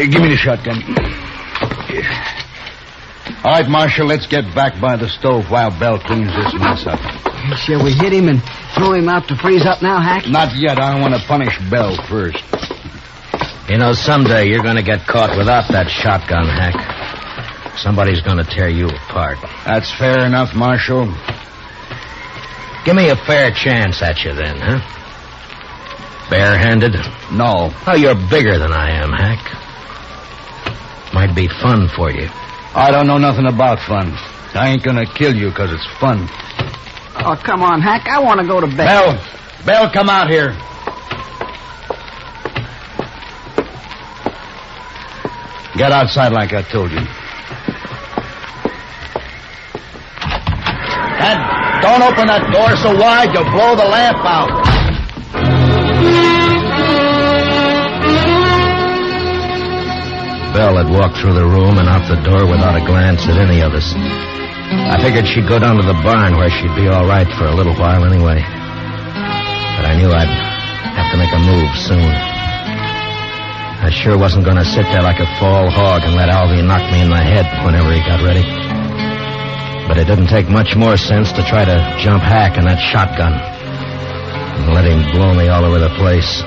Give me the shotgun. All right, Marshal, let's get back by the stove while Belle cleans this mess up. Shall we hit him and throw him out to freeze up now, Hack? Not yet. I want to punish Belle first. You know, someday you're going to get caught without that shotgun, Hack. Somebody's going to tear you apart. That's fair enough, Marshal. Give me a fair chance at you then, huh? Barehanded? No. Oh, you're bigger than I am, Hack. Might be fun for you. I don't know nothing about fun. I ain't gonna kill you because it's fun. Oh, come on, Hack. I want to go to bed. Bell, come out here. Get outside like I told you. And don't open that door so wide you'll blow the lamp out. Belle had walked through the room and out the door without a glance at any of us. I figured she'd go down to the barn where she'd be all right for a little while anyway. But I knew I'd have to make a move soon. I sure wasn't going to sit there like a fall hog and let Alvy knock me in the head whenever he got ready. But it didn't take much more sense to try to jump Hack in that shotgun and let him blow me all over the place.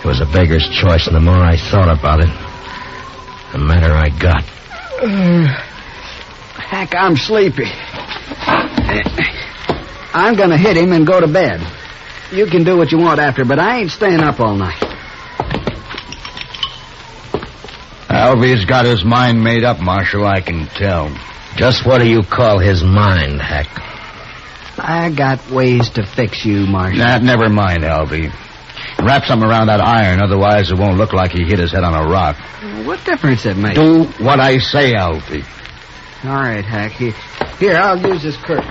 It was a beggar's choice, and the more I thought about it, the madder I got. Hack, I'm sleepy. I'm going to hit him and go to bed. You can do what you want after, but I ain't staying up all night. Alvy's got his mind made up, Marshal, I can tell. Just what do you call his mind, Hack? I got ways to fix you, Marshal. Nah, never mind, Alvy. Wrap something around that iron, otherwise it won't look like he hit his head on a rock. What difference it makes? Do what I say, Alvy. All right, Hack. Here, I'll use this curtain.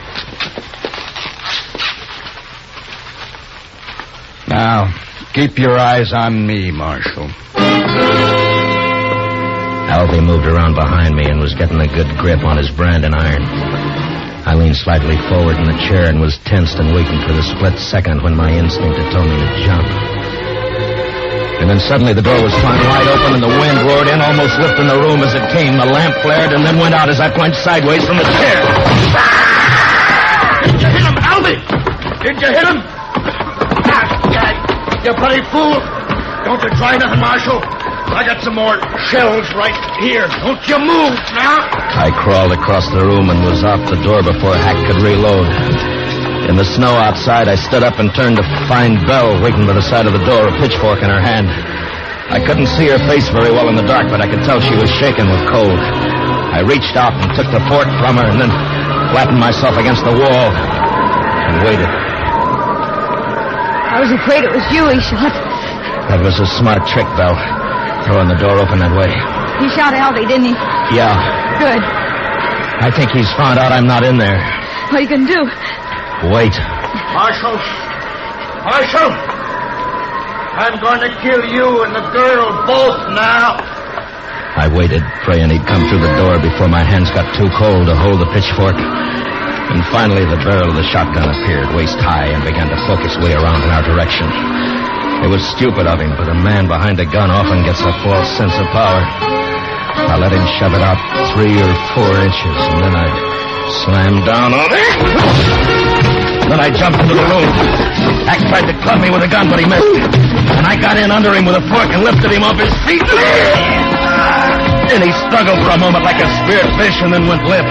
Now, keep your eyes on me, Marshal. Alvy moved around behind me and was getting a good grip on his branding iron. I leaned slightly forward in the chair and was tensed and waiting for the split second when my instinct had told me to jump. And then suddenly the door was flung wide open and the wind roared in, almost lifting the room as it came. The lamp flared and then went out as I plunged sideways from the chair. Did you hit him, Alvy? Did you hit him? You bloody fool. Don't you try nothing, Marshal. I got some more shells right here. Don't you move now. I crawled across the room and was out the door before Hack could reload. In the snow outside, I stood up and turned to find Belle waiting by the side of the door, a pitchfork in her hand. I couldn't see her face very well in the dark, but I could tell she was shaking with cold. I reached out and took the fork from her and then flattened myself against the wall and waited. I was afraid it was you he shot. That was a smart trick, Belle, throwing the door open that way. He shot Alvy, didn't he? Yeah. Good. I think he's found out I'm not in there. What are you going to do? Wait. Marshal! Marshal! I'm going to kill you and the girl both now. I waited, praying he'd come through the door before my hands got too cold to hold the pitchfork. And finally the barrel of the shotgun appeared waist high and began to fork its way around in our direction. It was stupid of him, but a man behind a gun often gets a false sense of power. I let him shove it out 3 or 4 inches, and then I slammed down on it. Then I jumped into the room. Hack tried to club me with a gun, but he missed. And I got in under him with a fork and lifted him off his feet. And he struggled for a moment like a speared fish and then went limp.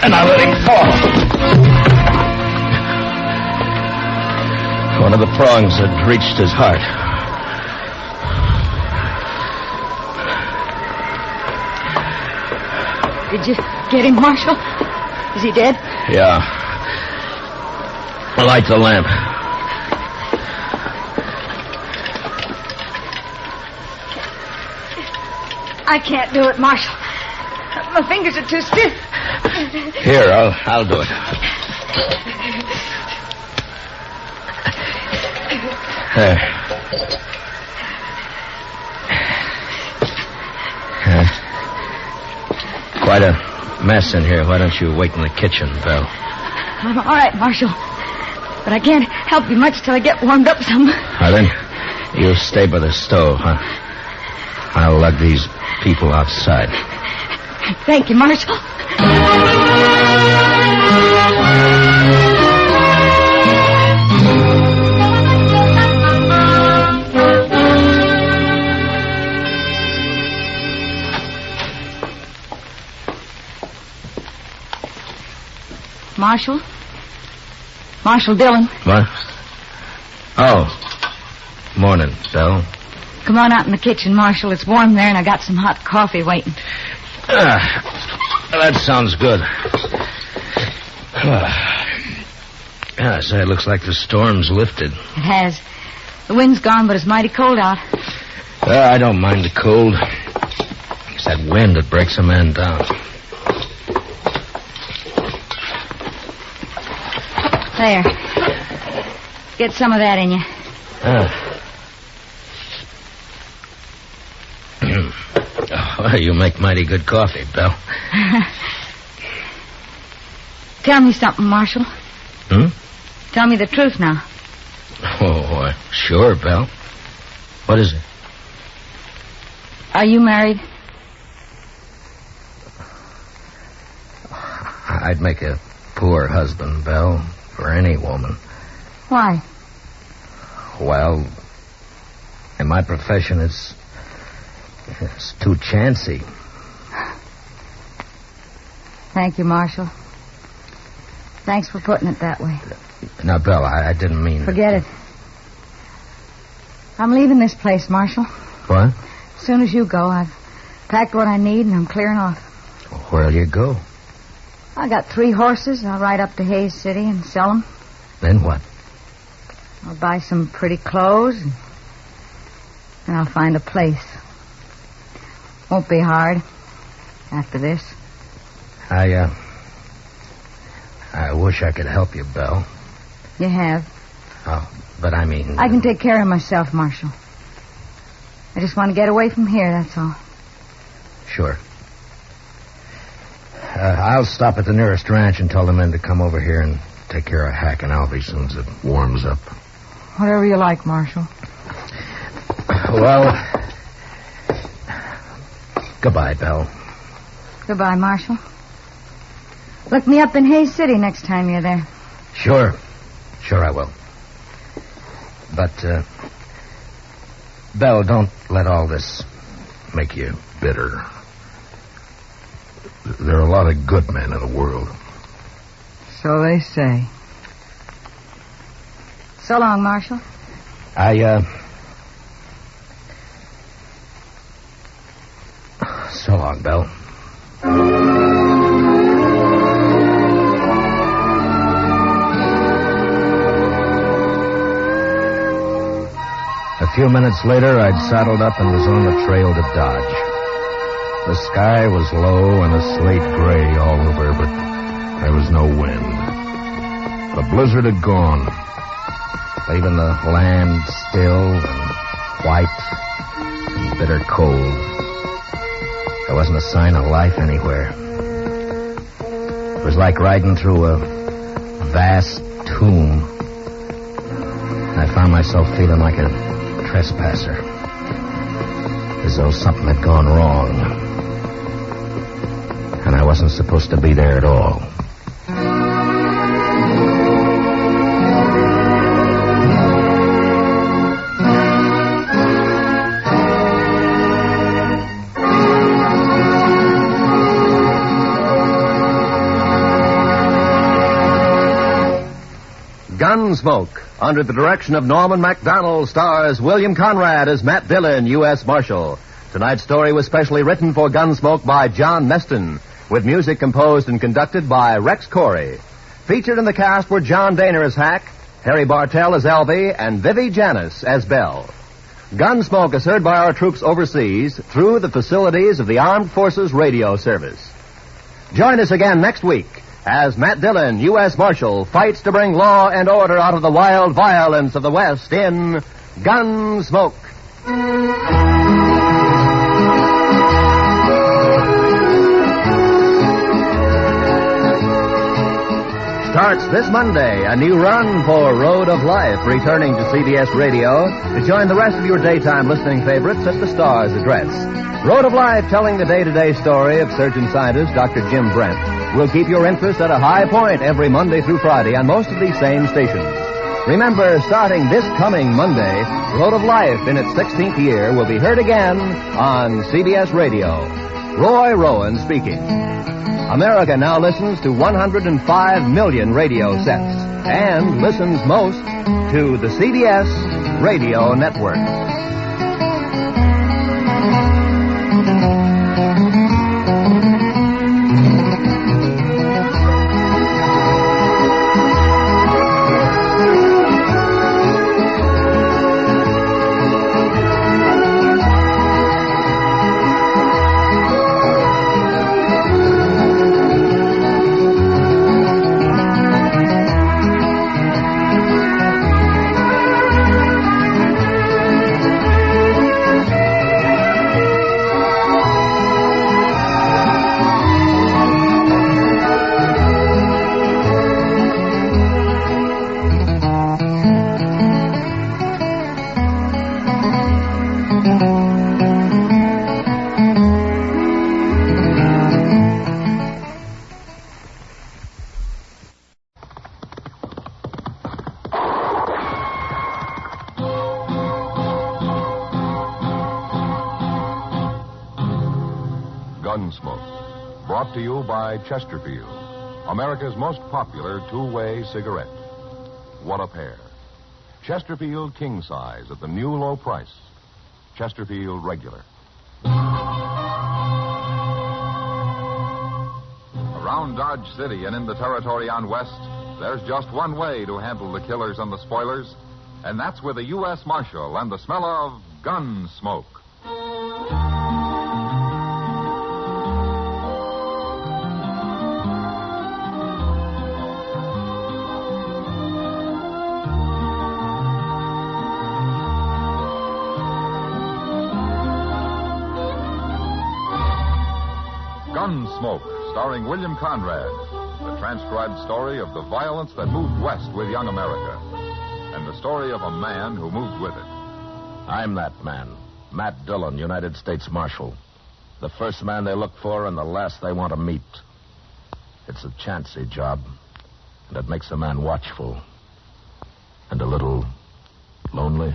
And I let him fall. One of the prongs had reached his heart. Did you get him, Marshal? Is he dead? Yeah. Light the lamp. I can't do it, Marshal. My fingers are too stiff. Here, I'll do it. There. Quite a mess in here. Why don't you wait in the kitchen, Belle? I'm all right, Marshal. But I can't help you much till I get warmed up some. Then you stay by the stove, huh? I'll lug these people outside. Thank you, Marshal. Marshal? Marshal Dillon. What? Oh. Morning, Belle. Come on out in the kitchen, Marshal. It's warm there, and I got some hot coffee waiting. That sounds good. Say, it looks like the storm's lifted. It has. The wind's gone, but it's mighty cold out. I don't mind the cold. It's that wind that breaks a man down. There. Get some of that in you. Well, you make mighty good coffee, Belle. Tell me something, Marshal. Tell me the truth now. Oh, sure, Belle. What is it? Are you married? I'd make a poor husband, Belle, for any woman. Why? Well, in my profession, it's too chancy. Thank you, Marshal. Thanks for putting it that way. Now, Belle, I didn't mean... Forget it. I'm leaving this place, Marshal. What? As soon as you go, I've packed what I need and I'm clearing off. Where'll you go? I got 3 horses. I'll ride up to Hayes City and sell them. Then what? I'll buy some pretty clothes and I'll find a place. Won't be hard after this. I wish I could help you, Belle. You have. Oh, but I mean... I can take care of myself, Marshal. I just want to get away from here, that's all. Sure. I'll stop at the nearest ranch and tell the men to come over here and take care of Hack and Alvy as soon as it warms up. Whatever you like, Marshal. Well, goodbye, Belle. Goodbye, Marshal. Look me up in Hayes City next time you're there. Sure. Sure I will. But, Belle, don't let all this make you bitter. There are a lot of good men in the world. So they say. So long, Marshal. So long, Belle. A few minutes later, I'd saddled up and was on the trail to Dodge. The sky was low and a slate gray all over, but there was no wind. The blizzard had gone, leaving the land still and white and bitter cold. There wasn't a sign of life anywhere. It was like riding through a vast tomb. I found myself feeling like a trespasser, as though something had gone wrong, and I wasn't supposed to be there at all. Gunsmoke, under the direction of Norman MacDonald, stars William Conrad as Matt Dillon, U.S. Marshal. Tonight's story was specially written for Gunsmoke by John Meston, with music composed and conducted by Rex Corey. Featured in the cast were John Daner as Hack, Harry Bartell as Alvy, and Vivi Janis as Belle. Gunsmoke is heard by our troops overseas through the facilities of the Armed Forces Radio Service. Join us again next week as Matt Dillon, U.S. Marshal, fights to bring law and order out of the wild violence of the West in Gunsmoke. Starts this Monday, a new run for Road of Life, returning to CBS Radio to join the rest of your daytime listening favorites at the Star's address. Road of Life, telling the day-to-day story of surgeon scientist Dr. Jim Brent, will keep your interest at a high point every Monday through Friday on most of these same stations. Remember, starting this coming Monday, Road of Life in its 16th year will be heard again on CBS Radio. Roy Rowan speaking. America now listens to 105 million radio sets and listens most to the CBS Radio Network. Gunsmoke, brought to you by Chesterfield, America's most popular two-way cigarette. What a pair. Chesterfield king size at the new low price. Chesterfield regular. Around Dodge City and in the territory on West, there's just one way to handle the killers and the spoilers, and that's with a U.S. Marshal and the smell of Gunsmoke. Gunsmoke, starring William Conrad, the transcribed story of the violence that moved west with young America, and the story of a man who moved with it. I'm that man, Matt Dillon, United States Marshal. The first man they look for and the last they want to meet. It's a chancy job, and it makes a man watchful and a little lonely.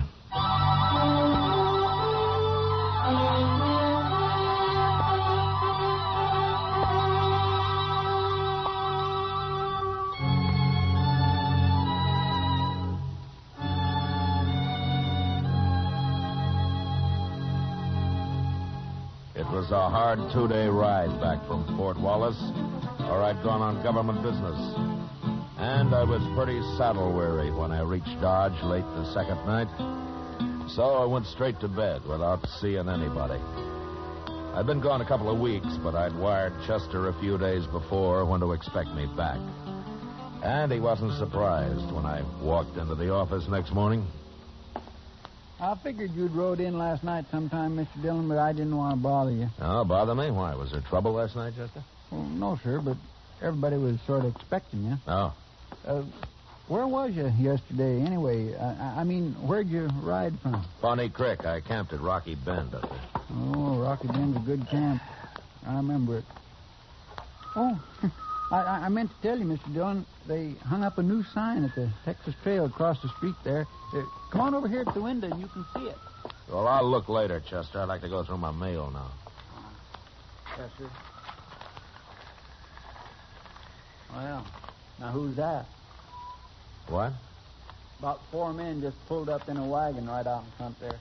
It was a hard 2-day ride back from Fort Wallace, or I'd gone on government business. And I was pretty saddle-weary when I reached Dodge late the second night. So I went straight to bed without seeing anybody. I'd been gone a couple of weeks, but I'd wired Chester a few days before when to expect me back. And he wasn't surprised when I walked into the office next morning. I figured you'd rode in last night sometime, Mr. Dillon, but I didn't want to bother you. Oh, bother me? Why? Was there trouble last night, Chester? Well, no, sir, but everybody was sort of expecting you. Oh. Where was you yesterday, anyway? I mean, where'd you ride from? Pawnee Creek. I camped at Rocky Bend up there. Oh, Rocky Bend's a good camp. I remember it. Oh, I meant to tell you, Mr. Dillon, they hung up a new sign at the Texas Trail across the street there. Come on over here at the window and you can see it. Well, I'll look later, Chester. I'd like to go through my mail now. Yes, sir. Well, now who's that? What? About 4 men just pulled up in a wagon right out in front there.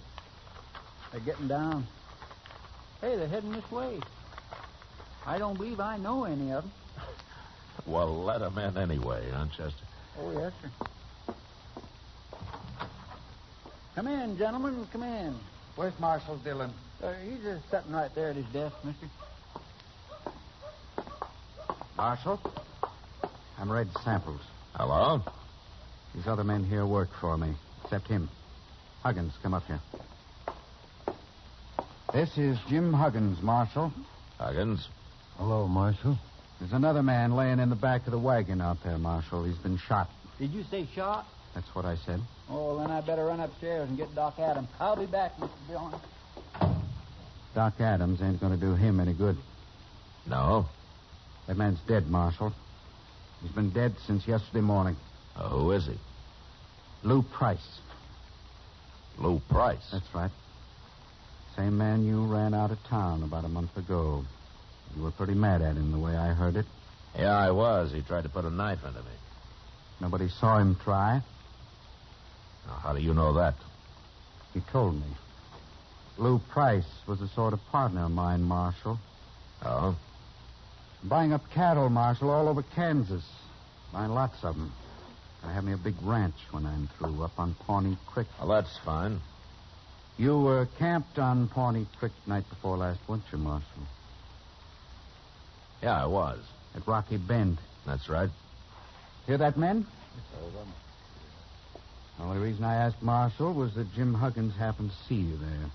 They're getting down. Hey, they're heading this way. I don't believe I know any of them. Well, let them in anyway, huh, Chester? Oh, yes, sir. Come in, gentlemen, come in. Where's Marshal Dillon? He's just sitting right there at his desk, mister. Marshal? I'm Red Samples. Hello? These other men here work for me, except him. Huggins, come up here. This is Jim Huggins, Marshal. Huggins? Hello, Marshal. There's another man laying in the back of the wagon out there, Marshal. He's been shot. Did you say shot? That's what I said. Oh, then I better run upstairs and get Doc Adams. I'll be back, Mr. Dillon. Doc Adams ain't going to do him any good. No? That man's dead, Marshal. He's been dead since yesterday morning. Who is he? Lou Price. Lou Price? That's right. Same man you ran out of town about a month ago. You were pretty mad at him the way I heard it. Yeah, I was. He tried to put a knife into me. Nobody saw him try. Now, how do you know that? He told me. Lou Price was a sort of partner of mine, Marshal. Oh? Buying up cattle, Marshal, all over Kansas. Buying lots of them. Gonna have me a big ranch when I'm through, up on Pawnee Creek. Well, that's fine. You were camped on Pawnee Creek night before last, weren't you, Marshal? Yeah, I was. At Rocky Bend. That's right. Hear that, men? The only reason I asked Marshal was that Jim Huggins happened to see you there.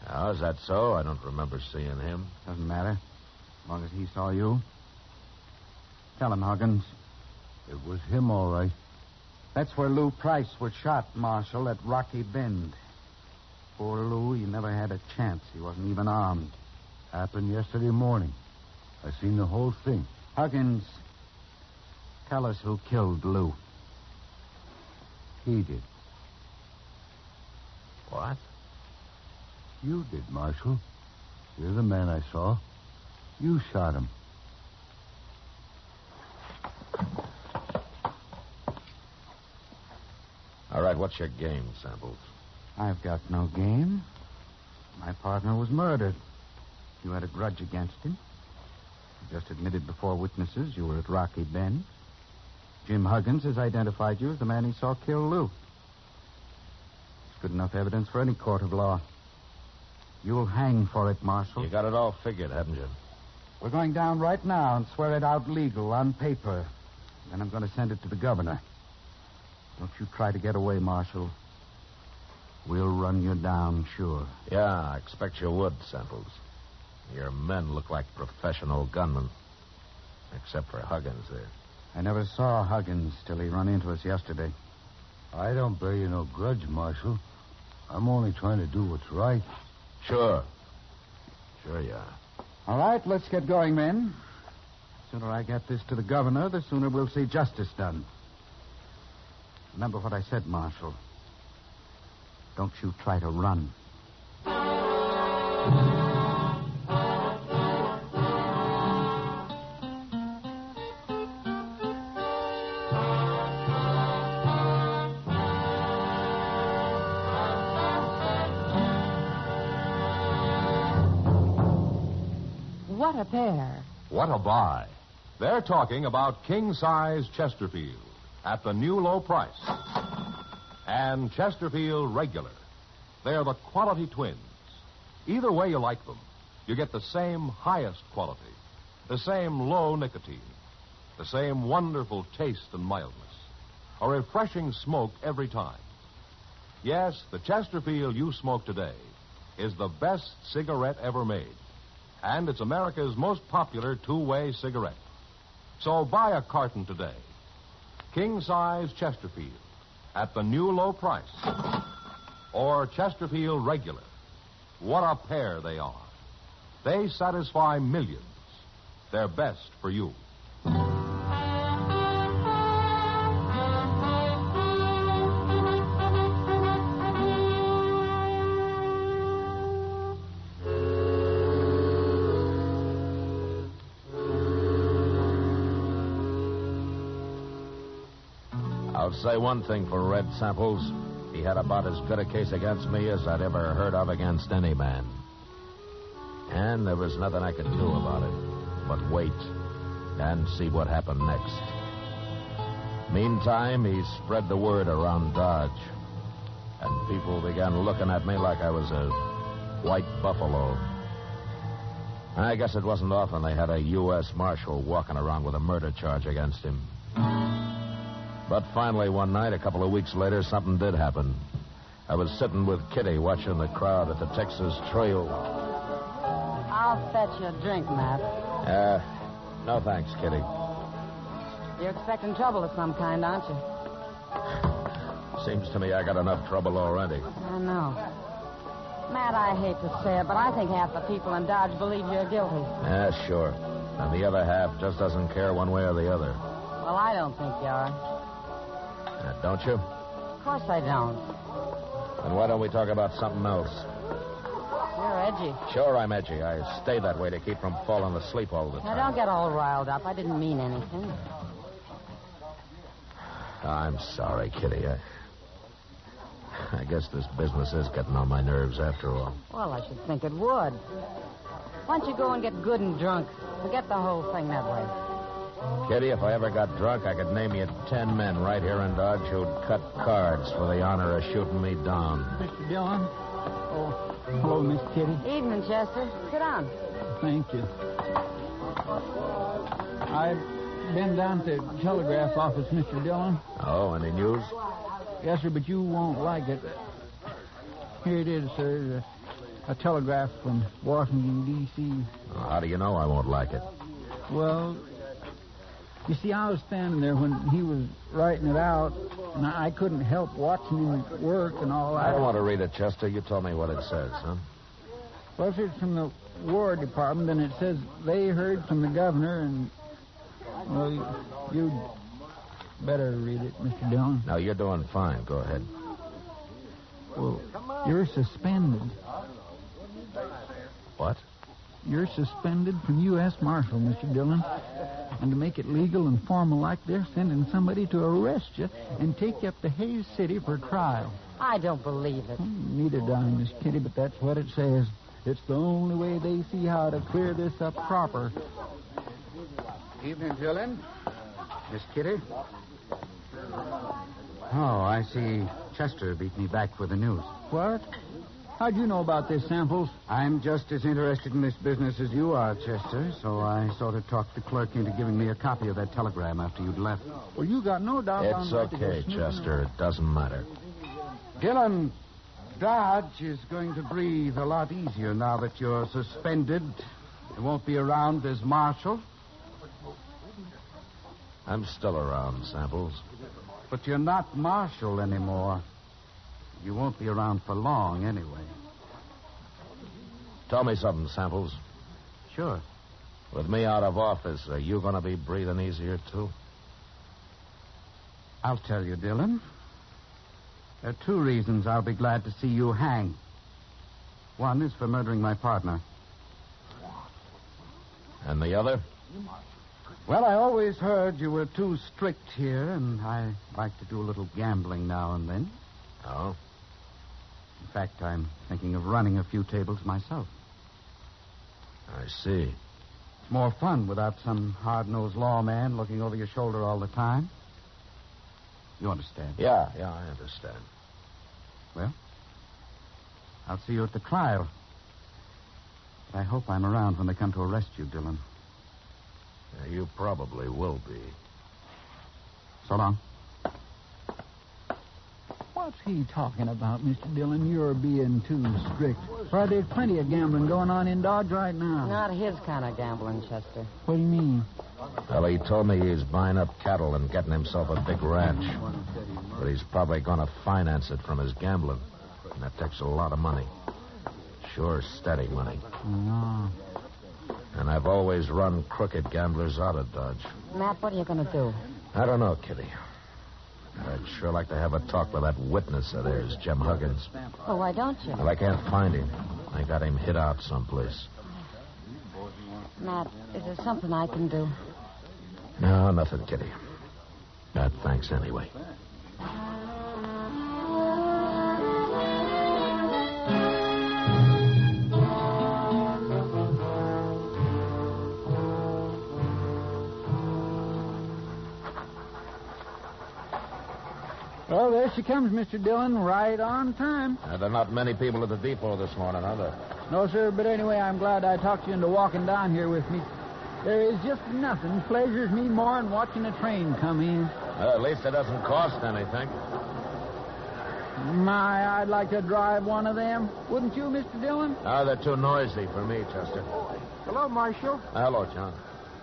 Oh, is that so? I don't remember seeing him. Doesn't matter. As long as he saw you. Tell him, Huggins. It was him, all right. That's where Lou Price was shot, Marshal, at Rocky Bend. Poor Lou, he never had a chance. He wasn't even armed. Happened yesterday morning. I seen the whole thing. Huggins, tell us who killed Lou. He did. What? You did, Marshal. You're the man I saw. You shot him. All right, what's your game, Samples? I've got no game. My partner was murdered. You had a grudge against him. You just admitted before witnesses you were at Rocky Bend. Jim Huggins has identified you as the man he saw kill Lou. It's good enough evidence for any court of law. You'll hang for it, Marshal. You got it all figured, haven't you? We're going down right now and swear it out legal on paper. Then I'm going to send it to the governor. Don't you try to get away, Marshal. We'll run you down, sure. Yeah, I expect you would, Samples. Your men look like professional gunmen. Except for Huggins there. I never saw Huggins till he run into us yesterday. I don't bear you no grudge, Marshal. I'm only trying to do what's right. Sure. Sure you are. All right, let's get going, men. The sooner I get this to the governor, the sooner we'll see justice done. Remember what I said, Marshal. Don't you try to run. What a pair. What a buy. They're talking about king-size Chesterfield at the new low price. And Chesterfield Regular. They're the quality twins. Either way you like them, you get the same highest quality, the same low nicotine, the same wonderful taste and mildness, a refreshing smoke every time. Yes, the Chesterfield you smoke today is the best cigarette ever made. And it's America's most popular two-way cigarette. So buy a carton today. King-size Chesterfield at the new low price. Or Chesterfield Regular. What a pair they are. They satisfy millions. They're best for you. I'll say one thing for Red Samples. He had about as good a case against me as I'd ever heard of against any man. And there was nothing I could do about it but wait and see what happened next. Meantime, he spread the word around Dodge. And people began looking at me like I was a white buffalo. I guess it wasn't often they had a U.S. Marshal walking around with a murder charge against him. But finally, one night, a couple of weeks later, something did happen. I was sitting with Kitty watching the crowd at the Texas Trail. I'll fetch you a drink, Matt. No thanks, Kitty. You're expecting trouble of some kind, aren't you? Seems to me I got enough trouble already. I know. Matt, I hate to say it, but I think half the people in Dodge believe you're guilty. Yeah, sure. And the other half just doesn't care one way or the other. Well, I don't think you are. Don't you? Of course I don't. Then why don't we talk about something else? You're You're edgy. Sure, I'm edgy. I stay that way to keep from falling asleep all the Now, time. don't get all riled up. I didn't mean anything. I'm sorry, Kitty. I guess this business is getting on my nerves after all. Well, I should think it would. Why don't you go and get good and drunk? Forget the whole thing that way. Kitty, if I ever got drunk, I could name you 10 men right here in Dodge who'd cut cards for the honor of shooting me down. Mr. Dillon. Oh, hello, Miss Kitty. Evening, Chester. Sit down. Thank you. I've been down to the telegraph office, Mr. Dillon. Oh, any news? Yes, sir, but you won't like it. Here it is, sir. A telegraph from Washington, D.C. How do you know I won't like it? Well, you see, I was standing there when he was writing it out, and I couldn't help watching him work and all that. I don't want to read it, Chester. You told me what it says, huh? Well, it's from the War Department, and it says they heard from the governor, and, well, you'd better read it, Mr. Dillon. No, you're doing fine. Go ahead. Well, you're suspended. What? You're suspended from U.S. Marshal, Mr. Dillon. And to make it legal and formal like, they're sending somebody to arrest you and take you up to Hayes City for trial. I don't believe it. Neither do I, Miss Kitty, but that's what it says. It's the only way they see how to clear this up proper. Evening, Dillon. Miss Kitty. Oh, I see Chester beat me back for the news. What? How'd you know about this, Samples? I'm just as interested in this business as you are, Chester, so I sort of talked the clerk into giving me a copy of that telegram after you'd left. Well, you got no doubt on It's that. okay, Chester. It doesn't matter. Dillon, Dodge is going to breathe a lot easier now that you're suspended. You won't be around as Marshal. I'm still around, Samples. But you're not Marshal anymore. You won't be around for long, anyway. Tell me something, Samples. Sure. With me out of office, are you going to be breathing easier, too? I'll tell you, Dillon. There are two reasons I'll be glad to see you hang. One is for murdering my partner. And the other? Well, I always heard you were too strict here, and I like to do a little gambling now and then. Oh? In fact, I'm thinking of running a few tables myself. I see. It's more fun without some hard-nosed lawman looking over your shoulder all the time. You understand? Yeah, I understand. Well, I'll see you at the trial. But I hope I'm around when they come to arrest you, Dillon. Yeah, you probably will be. So long. What's he talking about, Mr. Dillon? You're being too strict. Why, there's plenty of gambling going on in Dodge right now. Not his kind of gambling, Chester. What do you mean? Well, he told me he's buying up cattle and getting himself a big ranch. But he's probably going to finance it from his gambling. And that takes a lot of money. Sure, steady money. Oh. And I've always run crooked gamblers out of Dodge. Matt, what are you going to do? I don't know, Kitty. I'd sure like to have a talk with that witness of theirs, Jim Huggins. Well, why don't you? Well, I can't find him. I got him hid out someplace. Matt, is there something I can do? No, nothing, Kitty. Thanks anyway. Well, there she comes, Mr. Dillon, right on time. There are not many people at the depot this morning, are there? No, sir, but anyway, I'm glad I talked you into walking down here with me. There is just nothing pleasures me more than watching a train come in. Well, at least it doesn't cost anything. My, I'd like to drive one of them. Wouldn't you, Mr. Dillon? No, they're too noisy for me, Chester. Hello, Marshal. Hello, John.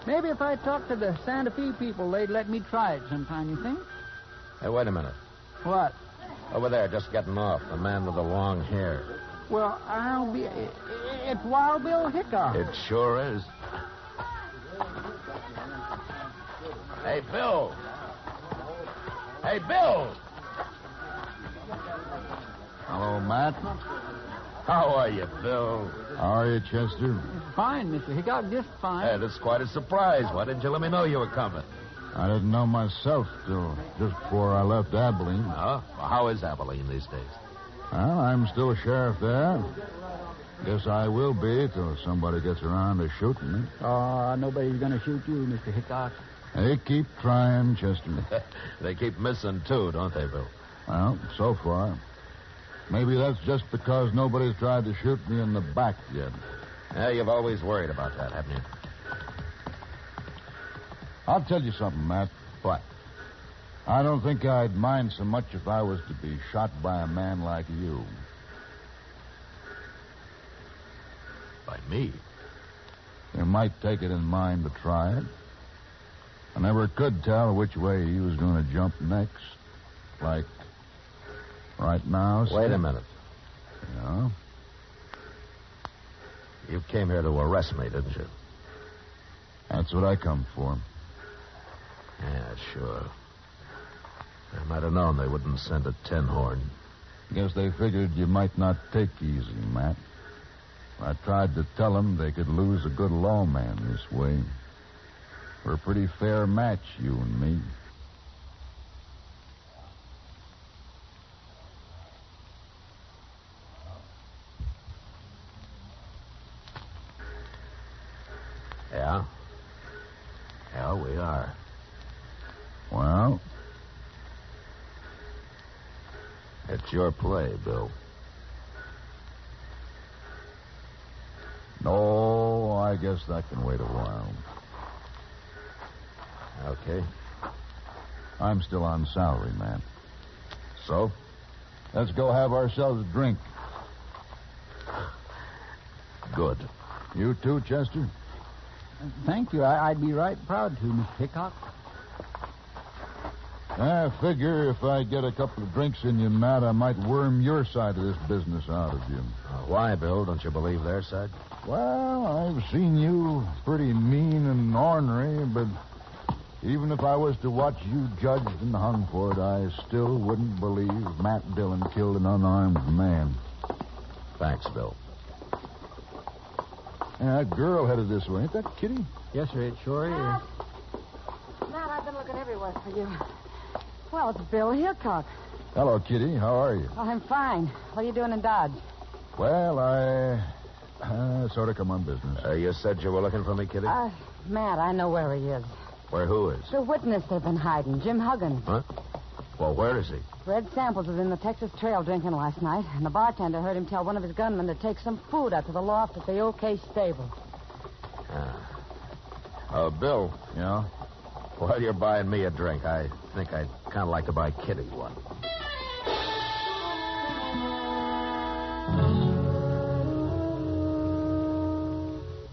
Maybe if I talked to the Santa Fe people, they'd let me try it sometime, you think? Hey, wait a minute. What? Over there, just getting off. The man with the long hair. Well, I'll be... It's Wild Bill Hickok. It sure is. Hey, Bill. Hey, Bill. Hello, Matt. How are you, Bill? How are you, Chester? Fine, Mr. Hickok, just fine. Hey, that's quite a surprise. Why didn't you let me know you were coming? I didn't know myself till just before I left Abilene. Well, how is Abilene these days? Well, I'm still a sheriff there. Guess I will be till somebody gets around to shooting me. Oh, nobody's going to shoot you, Mr. Hickok. They keep trying, Chester. They keep missing, too, don't they, Bill? Well, so far. Maybe that's just because nobody's tried to shoot me in the back yet. Yeah, you've always worried about that, haven't you? I'll tell you something, Matt. What? I don't think I'd mind so much if I was to be shot by a man like you. By me? You might take it in mind to try it. I never could tell which way he was going to jump next. Like right now. Wait a minute. Yeah? You came here to arrest me, didn't you? That's what I come for. Yeah, sure. I might have known they wouldn't send a tin horn. Guess they figured you might not take easy, Matt. I tried to tell them they could lose a good lawman this way. We're a pretty fair match, you and me. Yeah? Yeah, we are. Well? It's your play, Bill. No, I guess that can wait a while. Okay. I'm still on salary, man. So? Let's go have ourselves a drink. Good. You too, Chester? Thank you. I'd be right proud to, Mr. Hickok. I figure if I get a couple of drinks in you, Matt, I might worm your side of this business out of you. Why, Bill? Don't you believe their side? Well, I've seen you pretty mean and ornery, but even if I was to watch you judged and hung for it, I still wouldn't believe Matt Dillon killed an unarmed man. Thanks, Bill. Yeah, that girl headed this way. Ain't that Kitty? Yes, sir, it sure is. Matt, I've been looking everywhere for you. Well, it's Bill Hickok. Hello, Kitty. How are you? Oh, I'm fine. What are you doing in Dodge? Well, I sort of come on business. You said you were looking for me, Kitty? Matt, I know where he is. Where who is? The witness they've been hiding, Jim Huggins. Huh? Well, where is he? Red Samples was in the Texas Trail drinking last night, and the bartender heard him tell one of his gunmen to take some food out to the loft at the OK stable. Bill. Yeah? While you're buying me a drink, I think I'd kind of like to buy Kitty one.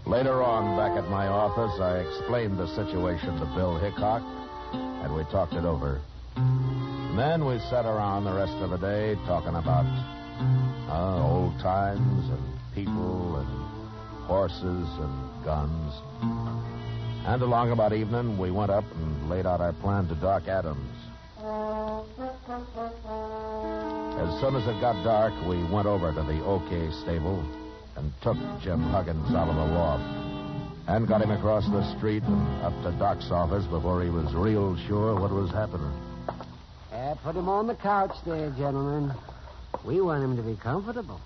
Later on, back at my office, I explained the situation to Bill Hickok, and we talked it over. And then we sat around the rest of the day talking about old times and people and horses and guns. And along about evening, we went up and laid out our plan to Doc Adams. As soon as it got dark, we went over to the OK stable and took Jim Huggins out of the loft and got him across the street and up to Doc's office before he was real sure what was happening. Put him on the couch there, gentlemen. We want him to be comfortable.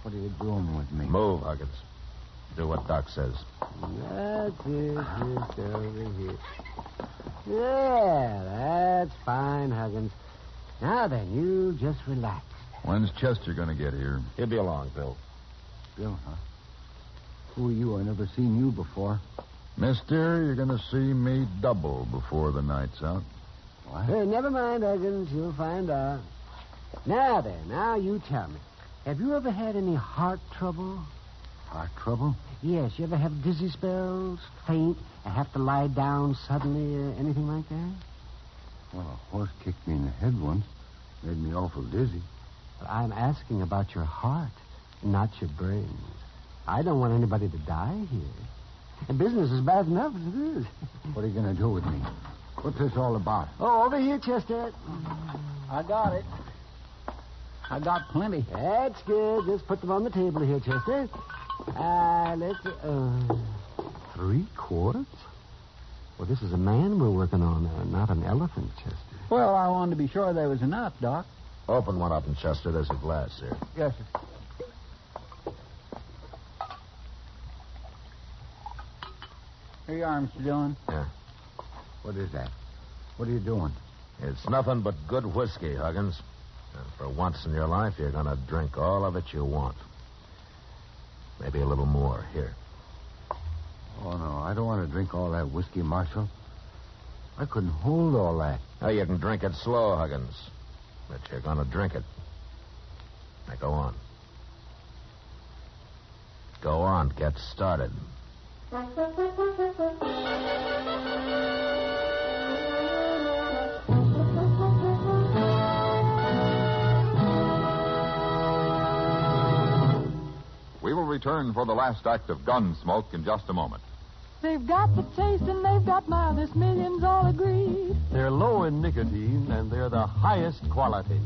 What are you doing with me? Move, Huggins. Do what Doc says. That's it. Just over here. Yeah, that's fine, Huggins. Now then, you just relax. When's Chester going to get here? He'll be along, Bill. Bill, huh? Who are you? I never seen you before. Mister, you're going to see me double before the night's out. What? Hey, never mind, Huggins. You'll find out. Now then, now you tell me. Have you ever had any heart trouble? Heart trouble? Yes. You ever have dizzy spells, faint, and have to lie down suddenly, or anything like that? Well, a horse kicked me in the head once. Made me awful dizzy. Well, I'm asking about your heart, not your brain. I don't want anybody to die here. And business is bad enough as it is. What are you going to do with me? What's this all about? Oh, over here, Chester. I got it. I got plenty. That's good. Just put them on the table here, Chester. Let's... 3 quarts? Well, this is a man we're working on, not an elephant, Chester. Well, I wanted to be sure there was enough, Doc. Open one up, and Chester, there's a glass here. Yes, sir. Here you are, Mr. Dillon. Yeah. What is that? What are you doing? It's nothing but good whiskey, Huggins. And for once in your life, you're going to drink all of it you want. Maybe a little more. Here. Oh, no, I don't want to drink all that whiskey, Marshal. I couldn't hold all that. Oh, you can drink it slow, Huggins. But you're going to drink it. Now, go on. Go on. Get started. We will return for the last act of Gunsmoke in just a moment. They've got the taste and they've got mildness, millions all agree. They're low in nicotine and they're the highest quality.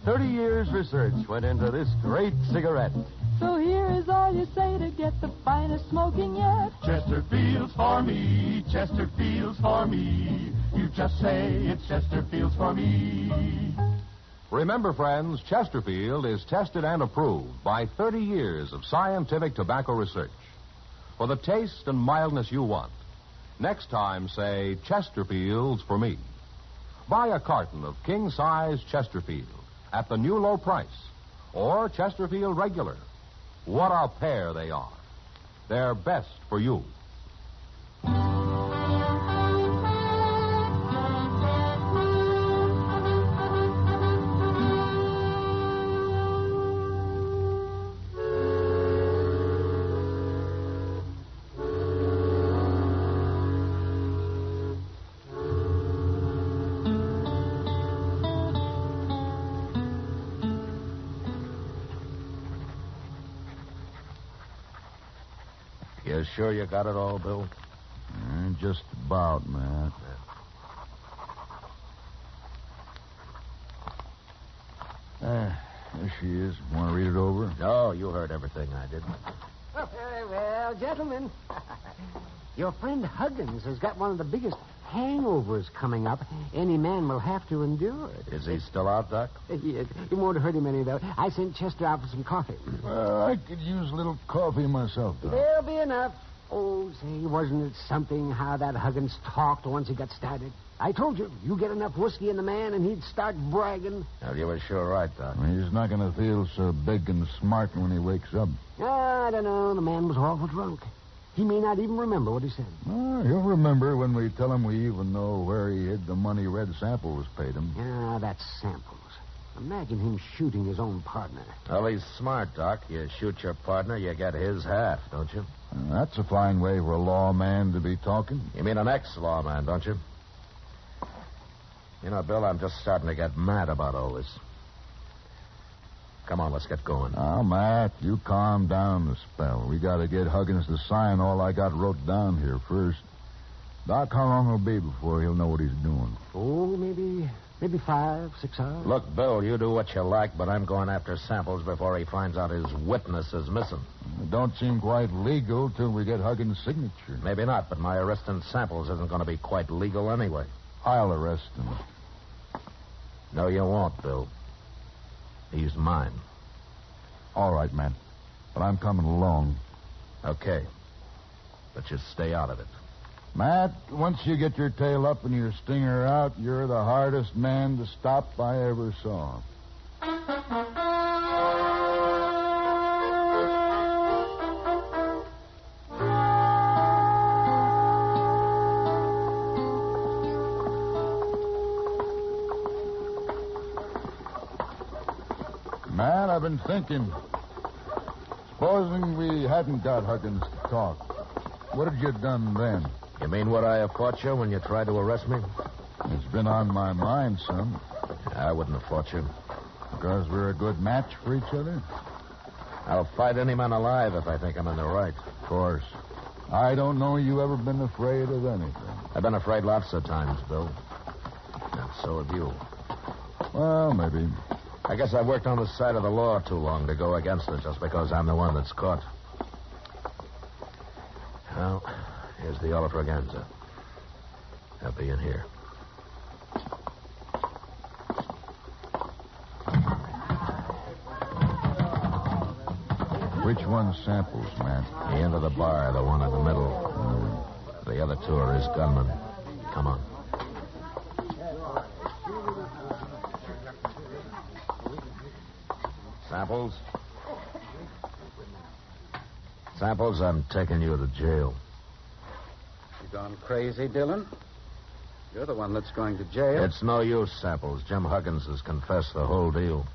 30 years research went into this great cigarette. So here is all you say to get the finest smoking yet. Chesterfield's for me, Chesterfield's for me. You just say it's Chesterfield's for me. Remember, friends, Chesterfield is tested and approved by 30 years of scientific tobacco research. For the taste and mildness you want, next time say Chesterfield's for me. Buy a carton of king-size Chesterfield at the new low price, or Chesterfield Regular. What a pair they are. They're best for you. You sure you got it all, Bill? Just about, Matt. There she is. Want to read it over? No, you heard everything I did. Oh, very well, gentlemen. Your friend Huggins has got one of the biggest hangovers coming up any man will have to endure. Is he still out, Doc? Yes. It won't hurt him any, though. I sent Chester out for some coffee. I could use a little coffee myself, Doc. There'll be enough. Oh, say, wasn't it something how that Huggins talked once he got started? I told you, you get enough whiskey in the man and he'd start bragging. Well, you were sure right, Doc. He's not going to feel so big and smart when he wakes up. I don't know. The man was awful drunk. He may not even remember what he said. He'll remember when we tell him we even know where he hid the money Red Samples paid him. Yeah, that's Samples. Imagine him shooting his own partner. Well, he's smart, Doc. You shoot your partner, you get his half, don't you? That's a fine way for a lawman to be talking. You mean an ex-lawman, don't you? You know, Bill, I'm just starting to get mad about all this. Come on, let's get going. Now, Matt, you calm down a spell. We got to get Huggins to sign all I got wrote down here first. Doc, how long will it be before he'll know what he's doing? Oh, maybe 5, 6 hours. Look, Bill, you do what you like, but I'm going after Samples before he finds out his witness is missing. It don't seem quite legal till we get Huggins' signature. Maybe not, but my arresting Samples isn't going to be quite legal anyway. I'll arrest him. No, you won't, Bill. He's mine. All right, Matt. But I'm coming along. Okay. But just stay out of it. Matt, once you get your tail up and your stinger out, you're the hardest man to stop I ever saw. Matt, I've been thinking. Supposing we hadn't got Huggins to talk, what had you done then? You mean would I have fought you when you tried to arrest me? It's been on my mind, son. I wouldn't have fought you. Because we're a good match for each other? I'll fight any man alive if I think I'm in the right. Of course. I don't know you ever been afraid of anything. I've been afraid lots of times, Bill. And so have you. Well, maybe. I guess I worked on the side of the law too long to go against it just because I'm the one that's caught. Well, here's the Olafraganza. I'll be in here. Which one's Samples, Matt? The end of the bar, the one in the middle. The other two are his gunmen. Come on. Samples? Samples, I'm taking you to jail. You gone crazy, Dillon? You're the one that's going to jail. It's no use, Samples. Jim Huggins has confessed the whole deal.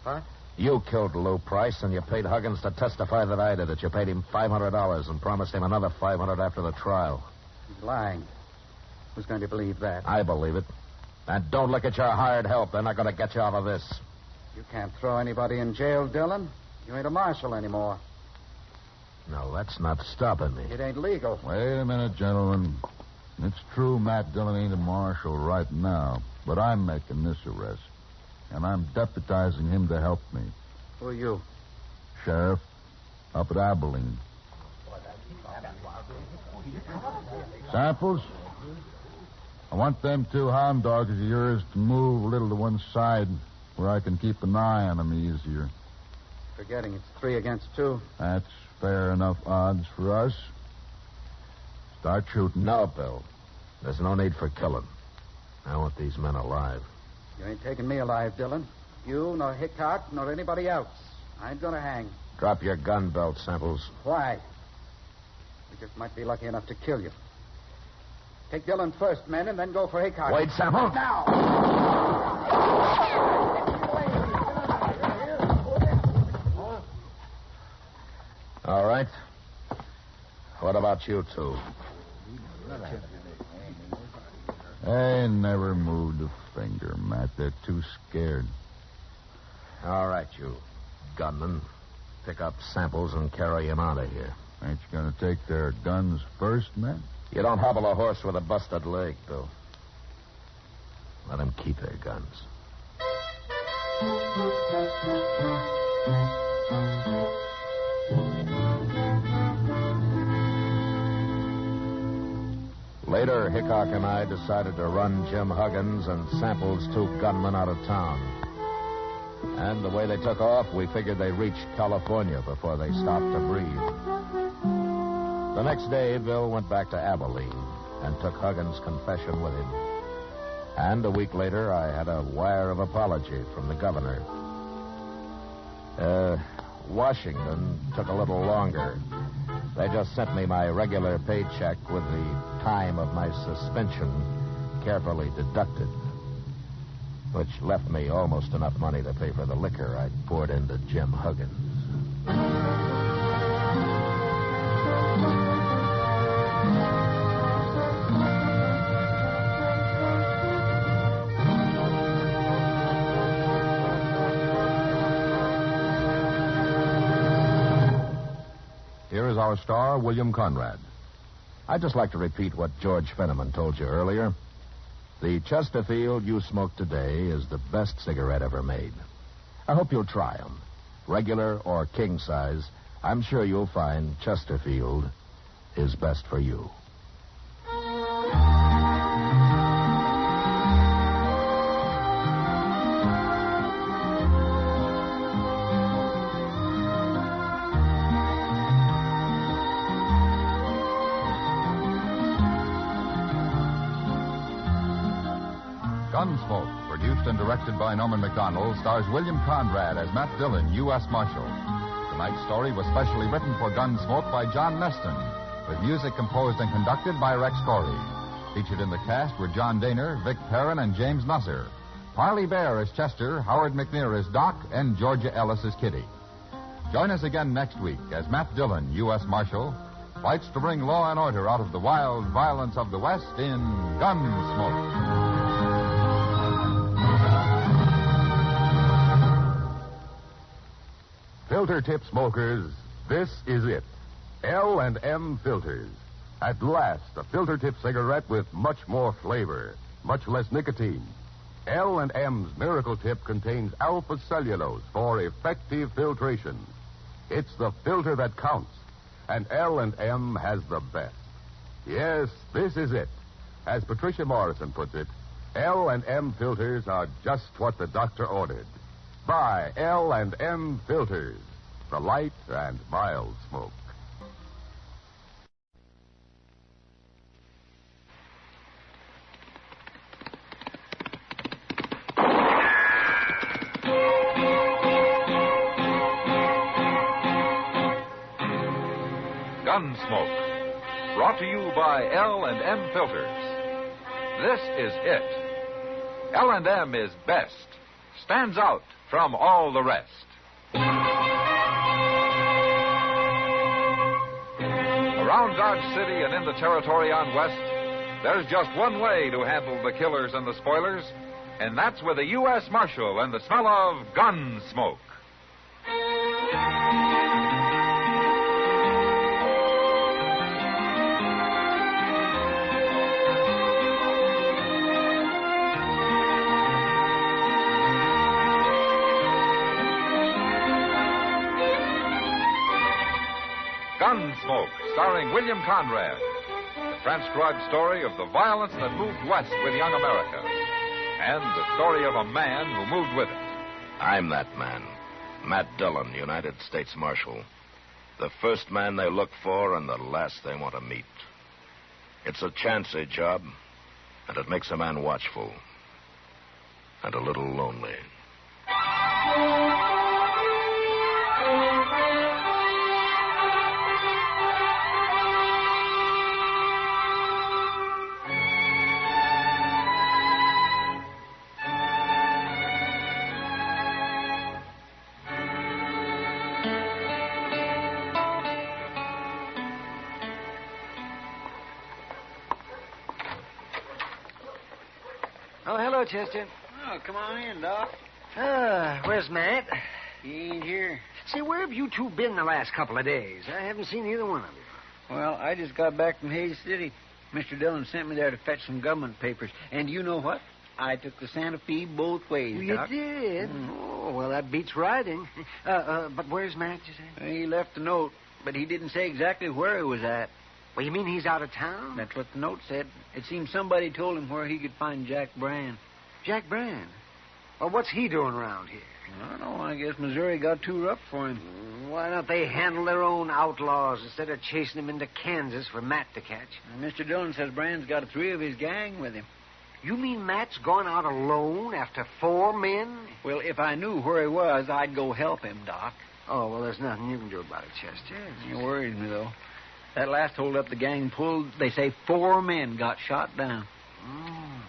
What? You killed Lou Price, and you paid Huggins to testify that I did it. You paid him $500 and promised him another $500 after the trial. He's lying. Who's going to believe that? I believe it. And don't look at your hired help. They're not going to get you out of this. You can't throw anybody in jail, Dillon. You ain't a marshal anymore. No, that's not stopping me. It ain't legal. Wait a minute, gentlemen. It's true Matt Dillon ain't a marshal right now, but I'm making this arrest. And I'm deputizing him to help me. Who are you? Sheriff, up at Abilene. Samples, I want them two hound dogs of yours to move a little to one side where I can keep an eye on them easier. Forgetting it's 3 against 2. That's fair enough odds for us. Start shooting. No, Bill. There's no need for killing. I want these men alive. You ain't taking me alive, Dillon. You, nor Hickok, nor anybody else. I ain't gonna hang. Drop your gun belt, Samples. Why? We just might be lucky enough to kill you. Take Dillon first, men, and then go for Hickok. Wait, Samples. Now! All right. What about you two? They never moved a finger, Matt. They're too scared. All right, you gunmen. Pick up Samples and carry him out of here. Ain't you going to take their guns first, Matt? You don't hobble a horse with a busted leg, Bill. Let them keep their guns. Later, Hickok and I decided to run Jim Huggins and Samples' 2 gunmen out of town. And the way they took off, we figured they reached California before they stopped to breathe. The next day, Bill went back to Abilene and took Huggins' confession with him. And a week later, I had a wire of apology from the governor. Washington took a little longer. They just sent me my regular paycheck with the time of my suspension carefully deducted, which left me almost enough money to pay for the liquor I'd poured into Jim Huggins. Here is our star, William Conrad. I'd just like to repeat what George Fenneman told you earlier. The Chesterfield you smoke today is the best cigarette ever made. I hope you'll try them. Regular or king size, I'm sure you'll find Chesterfield is best for you. Gunsmoke, produced and directed by Norman McDonald, stars William Conrad as Matt Dillon, U.S. Marshal. Tonight's story was specially written for Gunsmoke by John Neston, with music composed and conducted by Rex Corey. Featured in the cast were John Daner, Vic Perrin, and James Nusser. Parley Bear as Chester, Howard McNear as Doc, and Georgia Ellis as Kitty. Join us again next week as Matt Dillon, U.S. Marshal, fights to bring law and order out of the wild violence of the West in Gunsmoke. Filter tip smokers, this is it. L&M Filters. At last, a filter tip cigarette with much more flavor, much less nicotine. L&M's Miracle Tip contains alpha cellulose for effective filtration. It's the filter that counts, and L&M has the best. Yes, this is it. As Patricia Morrison puts it, L&M filters are just what the doctor ordered. Buy L&M filters, the light and mild smoke. Gunsmoke, brought to you by L&M Filters. This is it. L&M is best, stands out from all the rest. Around Dodge City and in the territory on West, there's just one way to handle the killers and the spoilers, and that's with a U.S. Marshal and the smell of Gunsmoke. Gunsmoke, starring William Conrad. The transcribed story of the violence that moved west with young America. And the story of a man who moved with it. I'm that man. Matt Dillon, United States Marshal. The first man they look for and the last they want to meet. It's a chancy job, and it makes a man watchful. And a little lonely. Oh, hello, Chester. Oh, come on in, Doc. Where's Matt? He ain't here. Say, where have you two been the last couple of days? I haven't seen either one of you. Well, I just got back from Hayes City. Mr. Dillon sent me there to fetch some government papers. And you know what? I took the Santa Fe both ways, You Doc. did? Oh, well, that beats riding. But where's Matt, you say? He left a note, but he didn't say exactly where he was at. Well, you mean he's out of town? That's what the note said. It seems somebody told him where he could find Jack Brand. Jack Brand? Well, what's he doing around here? I don't know. I guess Missouri got too rough for him. Why don't they handle their own outlaws instead of chasing them into Kansas for Matt to catch? Mr. Dillon says Brand's got 3 of his gang with him. You mean Matt's gone out alone after 4 men? Well, if I knew where he was, I'd go help him, Doc. Oh, well, there's nothing you can do about it, Chester. It worries me, though. That last holdup the gang pulled, they say 4 men got shot down. Oh.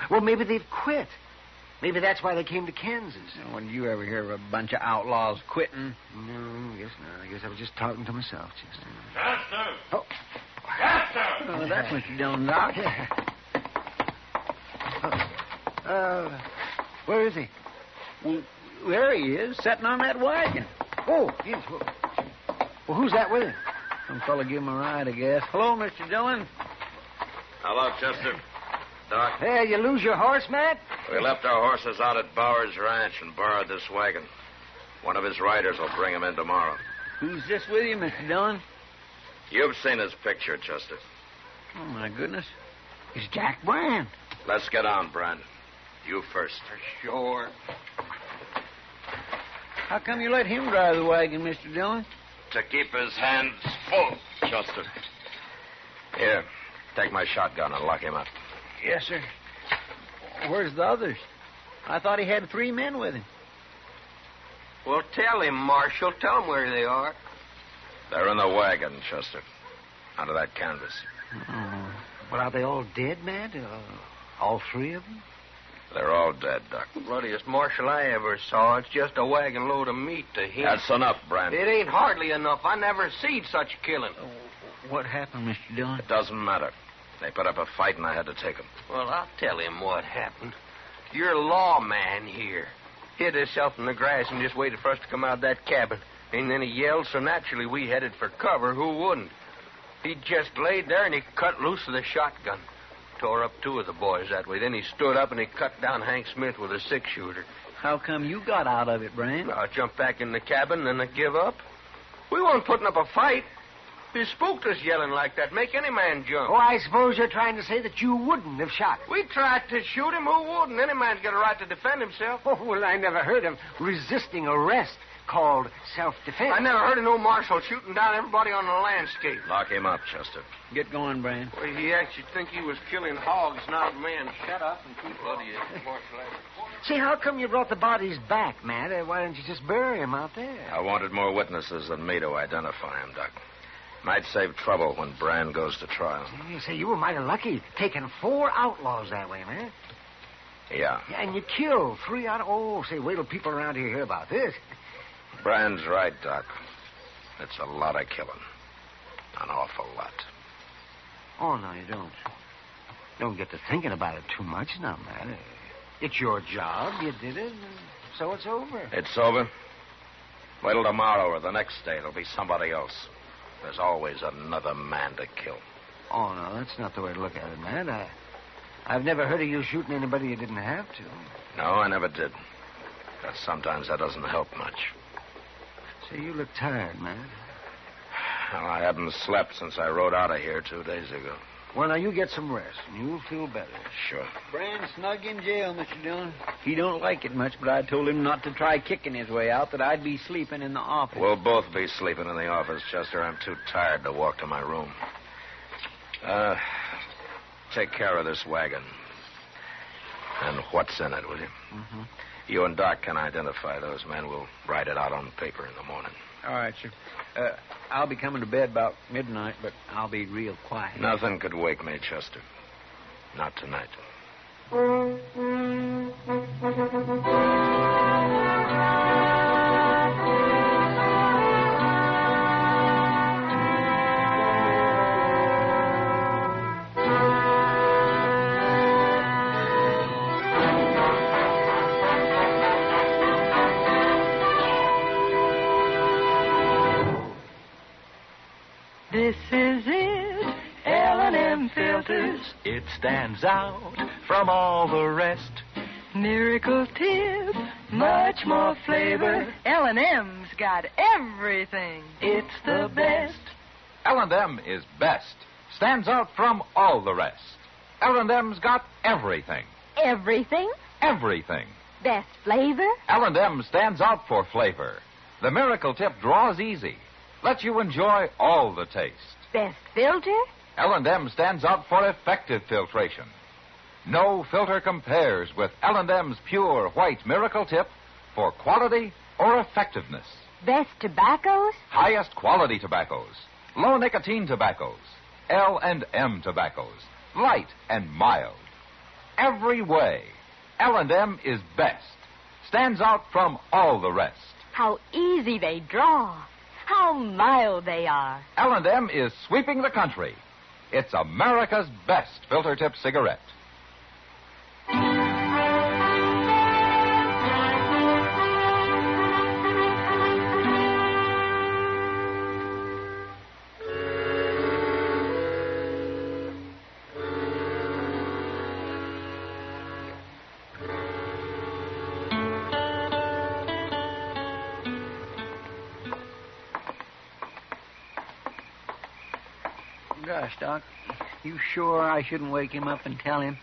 Well, maybe they've quit. Maybe that's why they came to Kansas. When did you ever hear of a bunch of outlaws quitting? No, I guess not. I guess I was just talking to myself, Chester. Chester! Oh. Chester! Oh, that's Mr. Dillon, Doc. Where is he? Well, there he is, sitting on that wagon. Oh, yes. Well, who's that with him? Some fella give him a ride, I guess. Hello, Mr. Dillon. Hello, Chester. Doc. Hey, you lose your horse, Matt? We left our horses out at Bowers Ranch and borrowed this wagon. One of his riders will bring him in tomorrow. Who's this with you, Mr. Dillon? You've seen his picture, Chester. Oh, my goodness. It's Jack Brand. Let's get on, Brand. You first. Sure. How come you let him drive the wagon, Mr. Dillon? To keep his hands full, Chester. Here, take my shotgun and lock him up. Yes, sir. Where's the others? I thought he had 3 men with him. Well, tell him, Marshal. Tell him where they are. They're in the wagon, Chester. Under that canvas. Oh. Well, are they all dead, Matt? All 3 of them? They're all dead, Doc. The bloodiest marshal I ever saw. It's just a wagon load of meat to him. That's enough, Brand. It ain't hardly enough. I never seen such killing. What happened, Mr. Dillon? It doesn't matter. They put up a fight, and I had to take them. Well, I'll tell him what happened. Your lawman here hid himself in the grass and just waited for us to come out of that cabin. And then he yelled, so naturally we headed for cover. Who wouldn't? He just laid there, and he cut loose with a shotgun. tore up 2 of the boys that way. Then he stood up and he cut down Hank Smith with a 6-shooter. How come you got out of it, Brand? I jumped back in the cabin and I give up. We weren't putting up a fight. He spooked us yelling like that. Make any man jump. Oh, I suppose you're trying to say that you wouldn't have shot him. We tried to shoot him. Who wouldn't? Any man's got a right to defend himself. Oh, well, I never heard of resisting arrest called self-defense. I never heard of no Marshal shooting down everybody on the landscape. Lock him up, Chester. Get going, Brand. Well, he actually think he was killing hogs, not men. Shut up and keep bloody. See, how come you brought the bodies back, Matt? Why didn't you just bury them out there? I wanted more witnesses than me to identify him, Doc. Might save trouble when Brand goes to trial. You say you were mighty lucky taking 4 outlaws that way, man. Yeah. And you killed 3 out of... Oh, say, wait till people around here hear about this. Brand's right, Doc. It's a lot of killing. An awful lot. Oh, no, you don't. Don't get to thinking about it too much now, man. It's your job. You did it, and so it's over. It's over? Wait till tomorrow or the next day. It'll be somebody else. There's always another man to kill. Oh, no, that's not the way to look at it, man. I've never heard of you shooting anybody you didn't have to. No, I never did. But sometimes that doesn't help much. Say, you look tired, man. Well, I haven't slept since I rode out of here 2 days ago. Well, now, you get some rest, and you'll feel better. Sure. Brand's snug in jail, Mr. Dillon. He don't like it much, but I told him not to try kicking his way out, that I'd be sleeping in the office. We'll both be sleeping in the office, Chester. I'm too tired to walk to my room. Take care of this wagon. And what's in it, will you? Mm-hmm. You and Doc can identify those men. We'll write it out on paper in the morning. All right, sir. I'll be coming to bed about midnight, but I'll be real quiet. Nothing could wake me, Chester. Not tonight. This is it, L&M filters. It stands out from all the rest. Miracle tip, much more flavor. L&M's got everything. It's the best. L&M is best. Stands out from all the rest. L&M's got everything. Everything? Everything. Best flavor? L&M stands out for flavor. The Miracle Tip draws easy. Lets you enjoy all the taste. Best filter? L&M stands out for effective filtration. No filter compares with L&M's pure white Miracle Tip for quality or effectiveness. Best tobaccos? Highest quality tobaccos. Low nicotine tobaccos. L&M tobaccos. Light and mild. Every way, L&M is best. Stands out from all the rest. How easy they draw. How mild they are. L&M is sweeping the country. It's America's best filter tip cigarette. Gosh, Doc, you sure I shouldn't wake him up and tell him?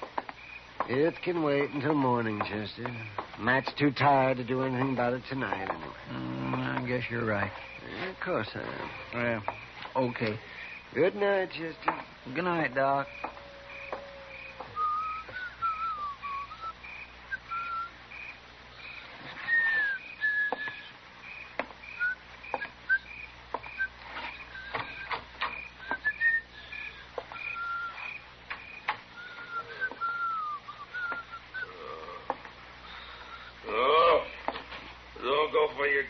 It can wait until morning, Chester. Matt's too tired to do anything about it tonight, anyway. I guess you're right. Of course I am. Well, okay. Good night, Chester. Good night, Doc.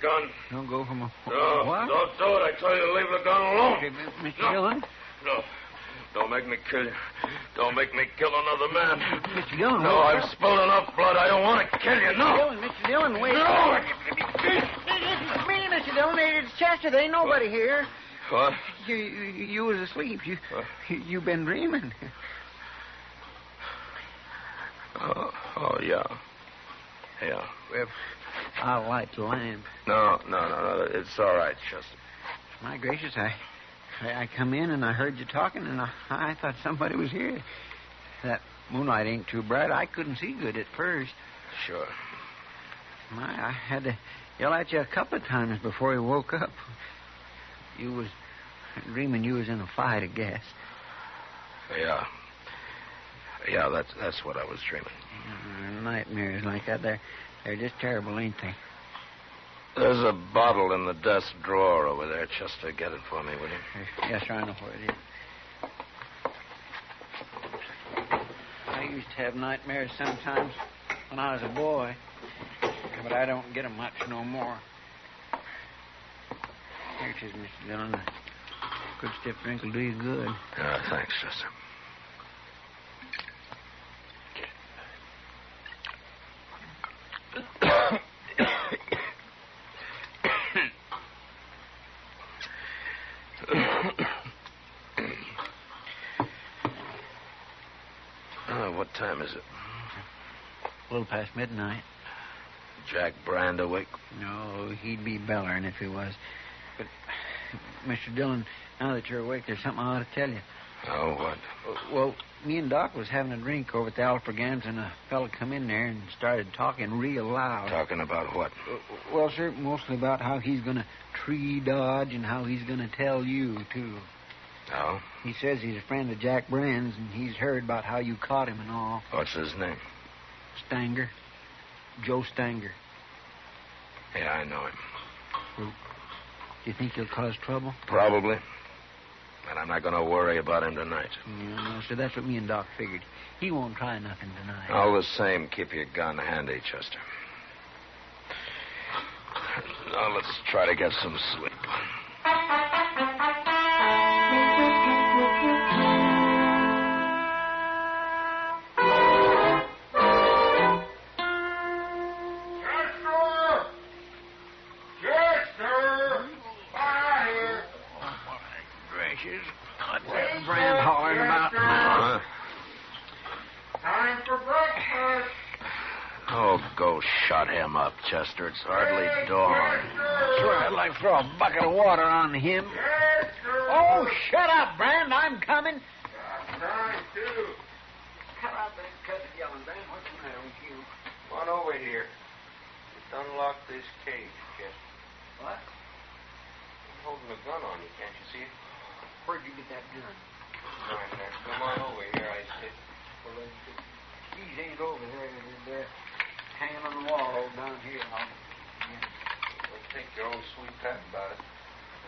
Gun. Don't go for my... No, What? don't do it. I tell you to leave the gun alone. Okay, Mr. Dillon? No. Don't make me kill you. Don't make me kill another man. Mr. Dillon? No, I've spilled enough blood. I don't want to kill you. No. Mr. Dillon, wait. No. It's me, Mr. Dillon. It's Chester. There ain't nobody here. What? You was asleep. You've been dreaming. Oh, yeah. Yeah. Well, I'll light the lamp. No. It's all right, Chester. My gracious, I come in and I heard you talking, and I thought somebody was here. That moonlight ain't too bright. I couldn't see good at first. Sure. I had to yell at you a couple of times before you woke up. You was dreaming you was in a fight, I guess. Yeah. Yeah, that's what I was dreaming. Nightmares like that, they're just terrible, ain't they? There's a bottle in the desk drawer over there. Chester, get it for me, will you? Yes, sir, I know where it is. I used to have nightmares sometimes when I was a boy, but I don't get them much no more. Here it is, Mr. Dillon. A good stiff drink will do you good. Thanks, Chester. What time is it? A little past midnight. Jack Brand awake? No, he'd be bellering if he was. But, Mr. Dillon, now that you're awake, there's something I ought to tell you. Oh, what? Well, me and Doc was having a drink over at the Alfregans, and a fella come in there and started talking real loud. Talking about what? Well, sir, mostly about how he's going to tree dodge and how he's going to tell you, too. Oh? He says he's a friend of Jack Brand's, and he's heard about how you caught him and all. What's his name? Stanger. Joe Stanger. Yeah, I know him. Well, do you think he'll cause trouble? Probably. But I'm not going to worry about him tonight. No, sir, that's what me and Doc figured. He won't try nothing tonight. All the same, keep your gun handy, Chester. Now, let's try to get some sleep. Shut him up, Chester. It's hardly dawn. Sure, I'd like to throw a bucket of water on him. Oh, shut up, Brand. I'm coming. I'm trying to. Cut out that cut yelling, Brand. What's the matter with you? Come on over here. Just unlock this cage, Chester. What? I'm holding a gun on you. Can't you see it? Where'd you get that gun? Right there. Come on over here, I said. Well, the keys ain't over there. They're hanging on the wall over down here. Well, take your own sweet time about it.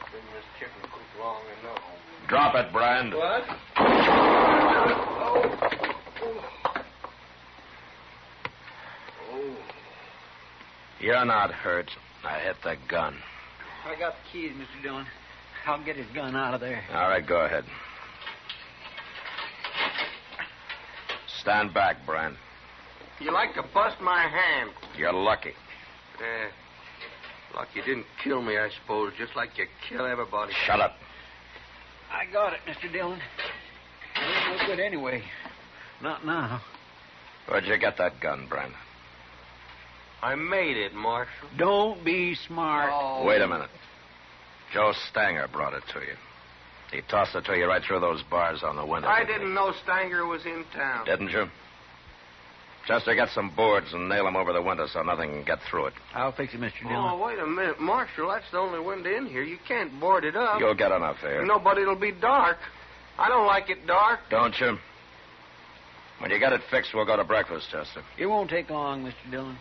I've been in this chicken coop long enough. Drop it, Brand. What? Oh. You're not hurt. I hit the gun. I got the keys, Mr. Dillon. I'll get his gun out of there. All right, go ahead. Stand back, Brand. You like to bust my hand. You're lucky. Lucky you didn't kill me, I suppose, just like you kill everybody. Shut up. I got it, Mr. Dillon. It ain't no good anyway. Not now. Where'd you get that gun, Brand? I made it, Marshal. Don't be smart. Oh. Wait a minute. Joe Stanger brought it to you. He tossed it to you right through those bars on the window. I didn't know Stanger was in town. Didn't you? Chester, get some boards and nail them over the window so nothing can get through it. I'll fix it, Mr. Dillon. Oh, wait a minute, Marshal. That's the only window in here. You can't board it up. You'll get enough here. Nobody'll be dark. I don't like it dark. Don't you? When you get it fixed, we'll go to breakfast, Chester. It won't take long, Mr. Dillon.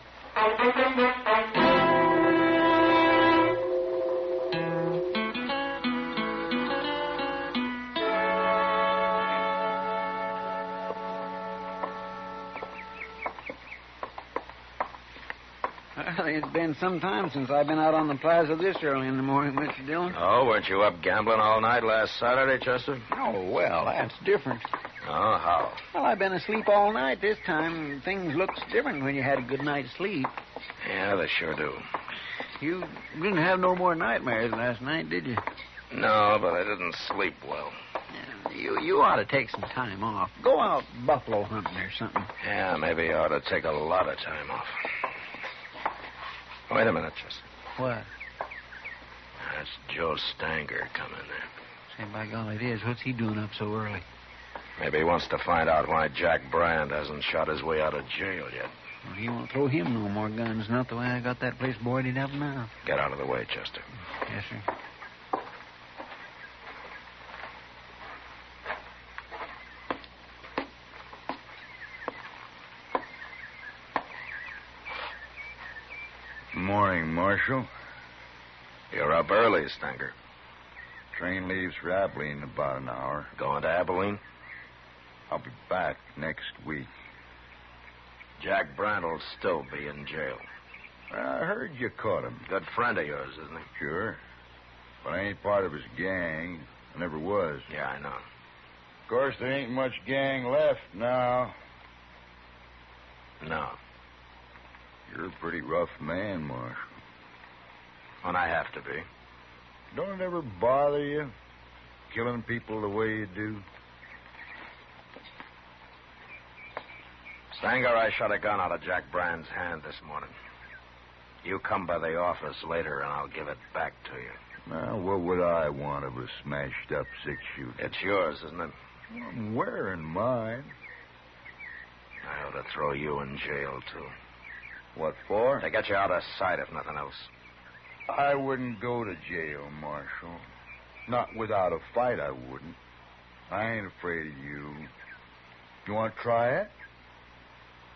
It's been some time since I've been out on the plaza this early in the morning, Mr. Dillon. Oh, weren't you up gambling all night last Saturday, Chester? Oh, well, that's different. Oh, how? Well, I've been asleep all night this time. Things looks different when you had a good night's sleep. Yeah, they sure do. You didn't have no more nightmares last night, did you? No, but I didn't sleep well. You ought to take some time off. Go out buffalo hunting or something. Yeah, maybe I ought to take a lot of time off. Wait a minute, Chester. What? That's Joe Stanger coming there. Say, by golly, it is. What's he doing up so early? Maybe he wants to find out why Jack Brand hasn't shot his way out of jail yet. Well, he won't throw him no more guns, not the way I got that place boarded up now. Get out of the way, Chester. Yes, sir. Morning, Marshal. You're up early, Stanger. Train leaves for Abilene in about an hour. Going to Abilene? I'll be back next week. Jack Brand will still be in jail. I heard you caught him. Good friend of yours, isn't he? Sure. But I ain't part of his gang. I never was. Yeah, I know. Of course, there ain't much gang left now. No. You're a pretty rough man, Marshal. When I have to be. Don't it ever bother you, killing people the way you do? Stanger, I shot a gun out of Jack Brand's hand this morning. You come by the office later, and I'll give it back to you. Now, what would I want of a smashed-up six-shooter? It's yours, isn't it? I'm wearing mine. I ought to throw you in jail, too. What for? To get you out of sight, if nothing else. I wouldn't go to jail, Marshal. Not without a fight, I wouldn't. I ain't afraid of you. You want to try it?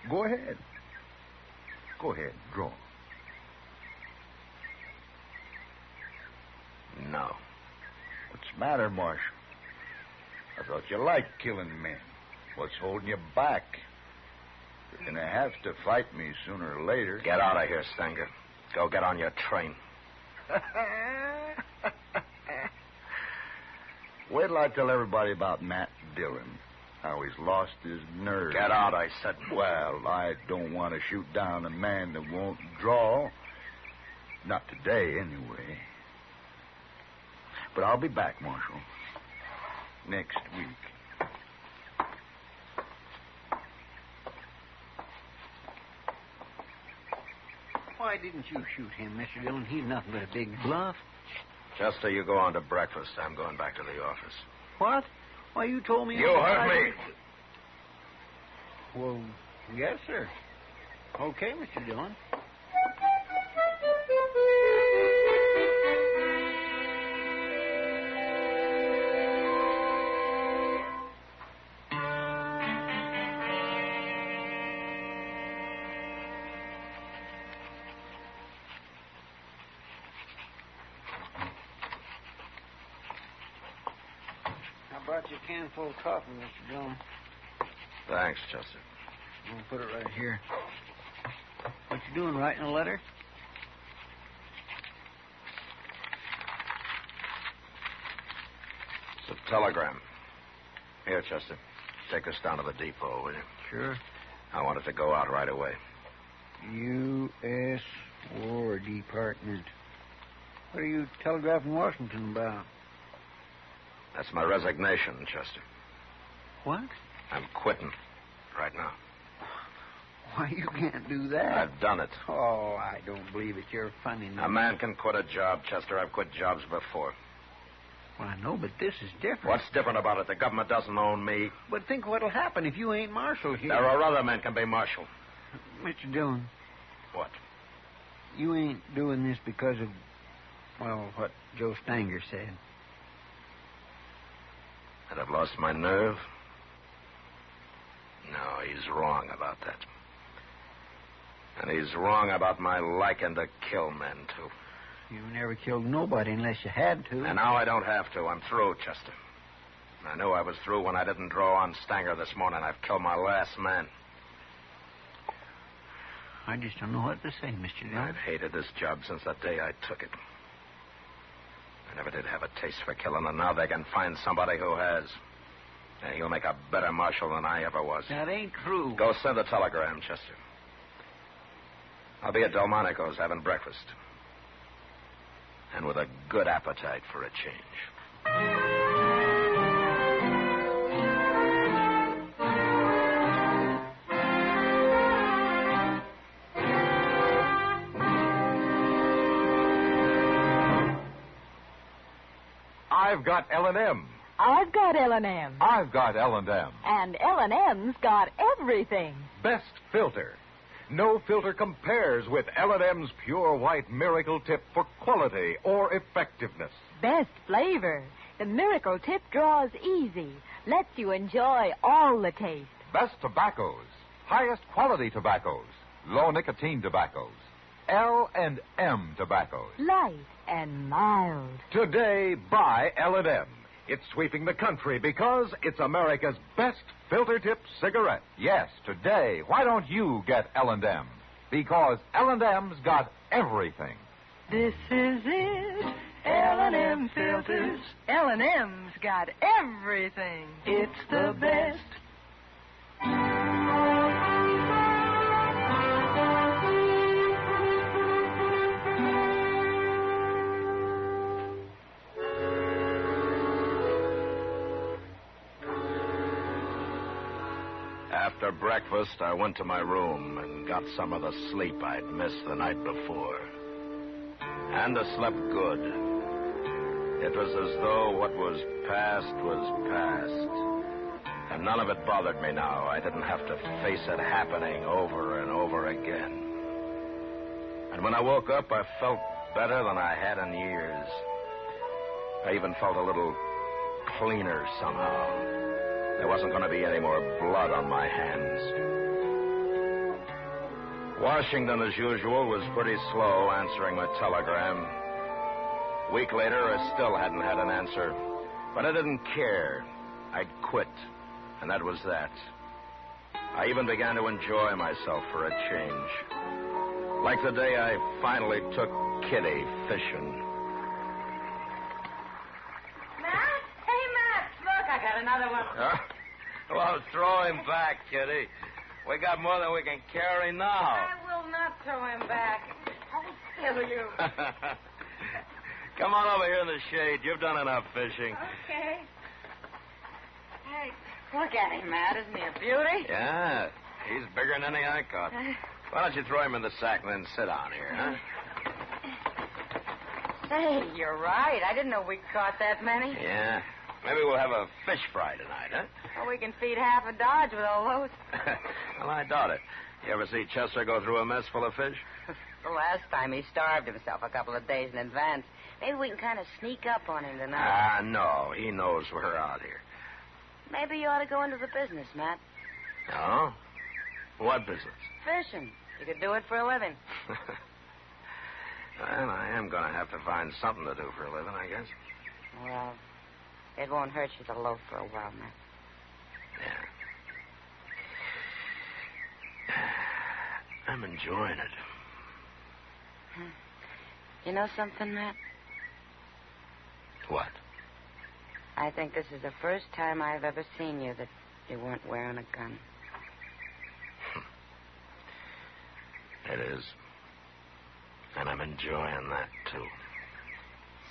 Go ahead. Go ahead, draw. No. What's the matter, Marshal? I thought you liked killing men. What's holding you back? You're going to have to fight me sooner or later. Get out of here, Stanger. Go get on your train. Wait till I tell everybody about Matt Dillon. How he's lost his nerve. Get out, I said. Well, I don't want to shoot down a man that won't draw. Not today, anyway. But I'll be back, Marshal. Next week. Why didn't you shoot him, Mr. Dillon? He's nothing but a big bluff. Chester, you go on to breakfast. I'm going back to the office. What? Why, you told me... You heard me. Well, yes, sir. Okay, Mr. Dillon. Brought you a can full of coffee, Mr. Dillon. Thanks, Chester. I'm going to put it right here. What you doing, writing a letter? It's a telegram. Here, Chester. Take us down to the depot, will you? Sure. I want it to go out right away. U.S. War Department. What are you telegraphing Washington about? That's my resignation, Chester. What? I'm quitting right now. Why, you can't do that. I've done it. Oh, I don't believe it. You're funny. A man can quit a job, Chester. I've quit jobs before. Well, I know, but this is different. What's different about it? The government doesn't own me. But think what'll happen if you ain't Marshal here. There are other men can be Marshal. Mr. Dillon. What? You ain't doing this because of, well, what Joe Stanger said. That I've lost my nerve? No, he's wrong about that. And he's wrong about my liking to kill men, too. You never killed nobody unless you had to. And now I don't have to. I'm through, Chester. I knew I was through when I didn't draw on Stanger this morning. I've killed my last man. I just don't know what to say, Mr. Dillon. I've hated this job since the day I took it. I never did have a taste for killing, and now they can find somebody who has. And he'll make a better Marshal than I ever was. That ain't true. Go send a telegram, Chester. I'll be at Delmonico's having breakfast. And with a good appetite for a change. I've got L&M. I've got L&M. I've got L&M. And L&M's got everything. Best filter. No filter compares with L&M's pure white miracle tip for quality or effectiveness. Best flavor. The miracle tip draws easy. Lets you enjoy all the taste. Best tobaccos. Highest quality tobaccos. Low nicotine tobaccos. L&M tobaccos. Light and mild. Today, buy L&M. It's sweeping the country because it's America's best filter tip cigarette. Yes, today, why don't you get L&M? Because L&M's got everything. This is it. L&M filters. L&M's got everything. It's the best. After breakfast, I went to my room and got some of the sleep I'd missed the night before. And I slept good. It was as though what was past. And none of it bothered me now. I didn't have to face it happening over and over again. And when I woke up, I felt better than I had in years. I even felt a little cleaner somehow. There wasn't going to be any more blood on my hands. Washington, as usual, was pretty slow answering my telegram. A week later, I still hadn't had an answer. But I didn't care. I'd quit, and that was that. I even began to enjoy myself for a change. Like the day I finally took Kitty fishing. I got another one. Well, throw him back, Kitty. We got more than we can carry now. I will not throw him back. I'll kill you. Come on over here in the shade. You've done enough fishing. Okay. Hey, look at him, Matt. Isn't he a beauty? Yeah, he's bigger than any I caught. Why don't you throw him in the sack and then sit down here, huh? Say, you're right. I didn't know we caught that many. Yeah. Maybe we'll have a fish fry tonight, huh? Well, we can feed half a Dodge with all those. Well, I doubt it. You ever see Chester go through a mess full of fish? The last time he starved himself a couple of days in advance. Maybe we can kind of sneak up on him tonight. No. He knows we're out here. Maybe you ought to go into the business, Matt. Oh? What business? Fishing. You could do it for a living. Well, I am going to have to find something to do for a living, I guess. Well, it won't hurt you to loaf for a while, Matt. Yeah. I'm enjoying it. You know something, Matt? What? I think this is the first time I've ever seen you that you weren't wearing a gun. It is. And I'm enjoying that, too.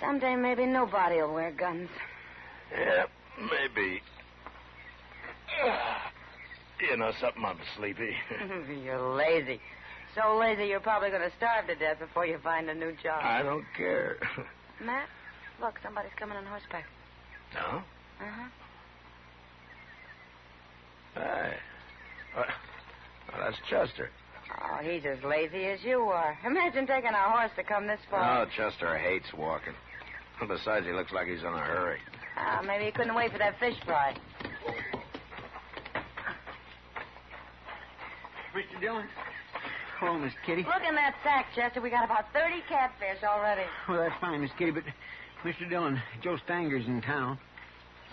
Someday maybe nobody will wear guns. Yeah, maybe. You know something, I'm sleepy. You're lazy. So lazy you're probably going to starve to death before you find a new job. I don't care. Matt, look, somebody's coming on horseback. No? Uh-huh. Hey. Well, that's Chester. Oh, he's as lazy as you are. Imagine taking a horse to come this far. Oh, Chester hates walking. Besides, he looks like he's in a hurry. Maybe he couldn't wait for that fish fry. Mr. Dillon? Hello, Miss Kitty. Look in that sack, Chester. We got about 30 catfish already. Well, that's fine, Miss Kitty, but Mr. Dillon, Joe Stanger's in town.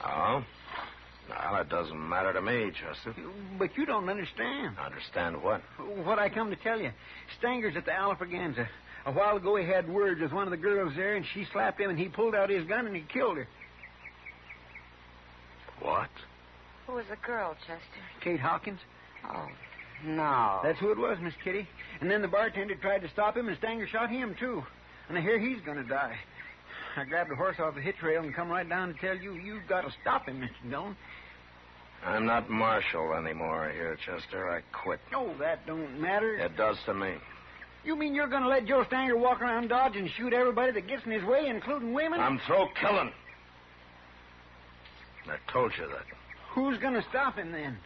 Oh? Well, it doesn't matter to me, Chester. But you don't understand. Understand what? What I come to tell you. Stanger's at the Alfraganza. A while ago he had words with one of the girls there, and she slapped him, and he pulled out his gun, and he killed her. What? Who was the girl, Chester? Kate Hawkins. Oh, no. That's who it was, Miss Kitty. And then the bartender tried to stop him, and Stanger shot him, too. And I hear he's going to die. I grabbed the horse off the hitch rail and come right down to tell you, you've got to stop him, Mr. Dillon. I'm not Marshal anymore here, Chester. I quit. Oh, that don't matter. It does to me. You mean you're going to let Joe Stanger walk around Dodge and shoot everybody that gets in his way, including women? I'm through killing. I told you that. Who's going to stop him then?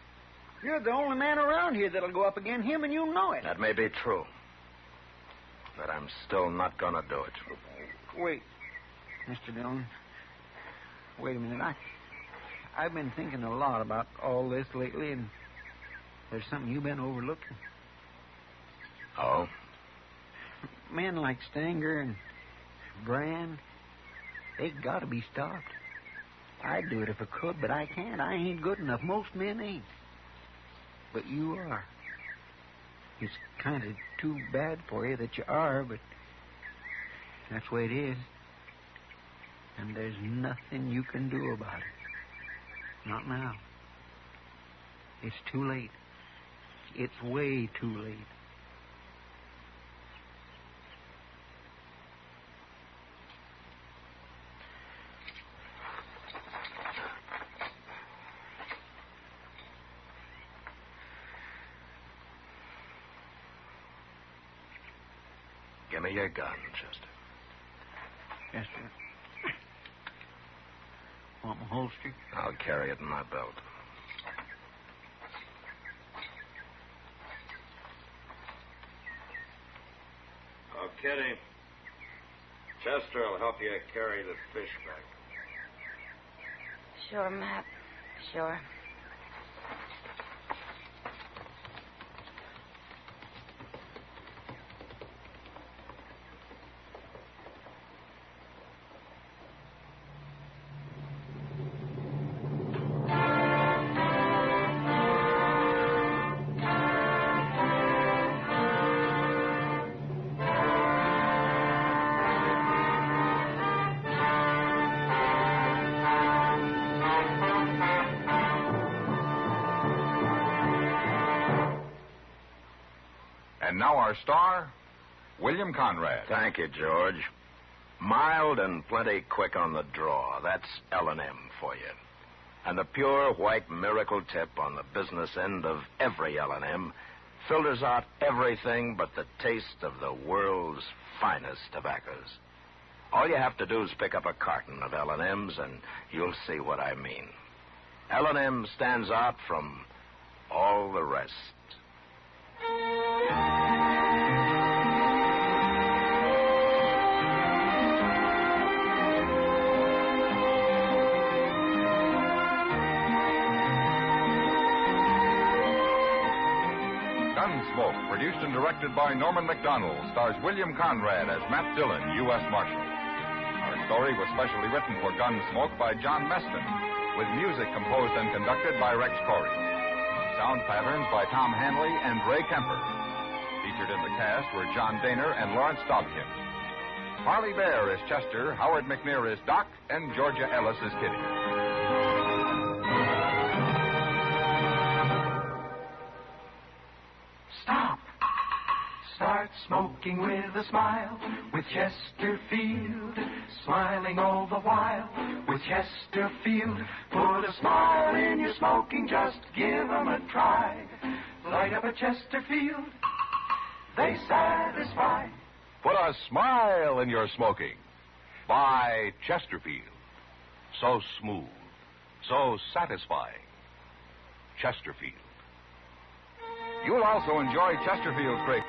You're the only man around here that'll go up against him, and you know it. That may be true. But I'm still not going to do it. Wait, Mr. Dillon. Wait a minute. I've been thinking a lot about all this lately, and there's something you've been overlooking. Oh? Men like Stanger and Brand, they got to be stopped. I'd do it if I could, but I can't. I ain't good enough. Most men ain't. But you are. It's kind of too bad for you that you are, but that's the way it is. And there's nothing you can do about it. Not now. It's too late. It's way too late. Give me your gun, Chester. Yes, sir. Want my holster? I'll carry it in my belt. Oh, Kitty. Chester will help you carry the fish back. Sure, Matt. Sure. And now our star, William Conrad. Thank you, George. Mild and plenty quick on the draw. That's L&M for you. And the pure white miracle tip on the business end of every L&M filters out everything but the taste of the world's finest tobaccos. All you have to do is pick up a carton of L&Ms and you'll see what I mean. L&M stands out from all the rest. Gunsmoke, produced and directed by Norman Macdonald, stars William Conrad as Matt Dillon, U.S. Marshal. Our story was specially written for Gunsmoke by John Meston, with music composed and conducted by Rex Corey. Sound patterns by Tom Hanley and Ray Kemper. Featured in the cast were John Daner and Lawrence Dobkin. Harley Bear is Chester, Howard McNear is Doc, and Georgia Ellis is Kitty. Stop. Start smoking with a smile with Chesterfield. Smiling all the while with Chesterfield. Put a smile in your smoking, just give 'em a try. Light up a Chesterfield, they satisfy. Put a smile in your smoking. By Chesterfield. So smooth, so satisfying. Chesterfield. You'll also enjoy Chesterfield's great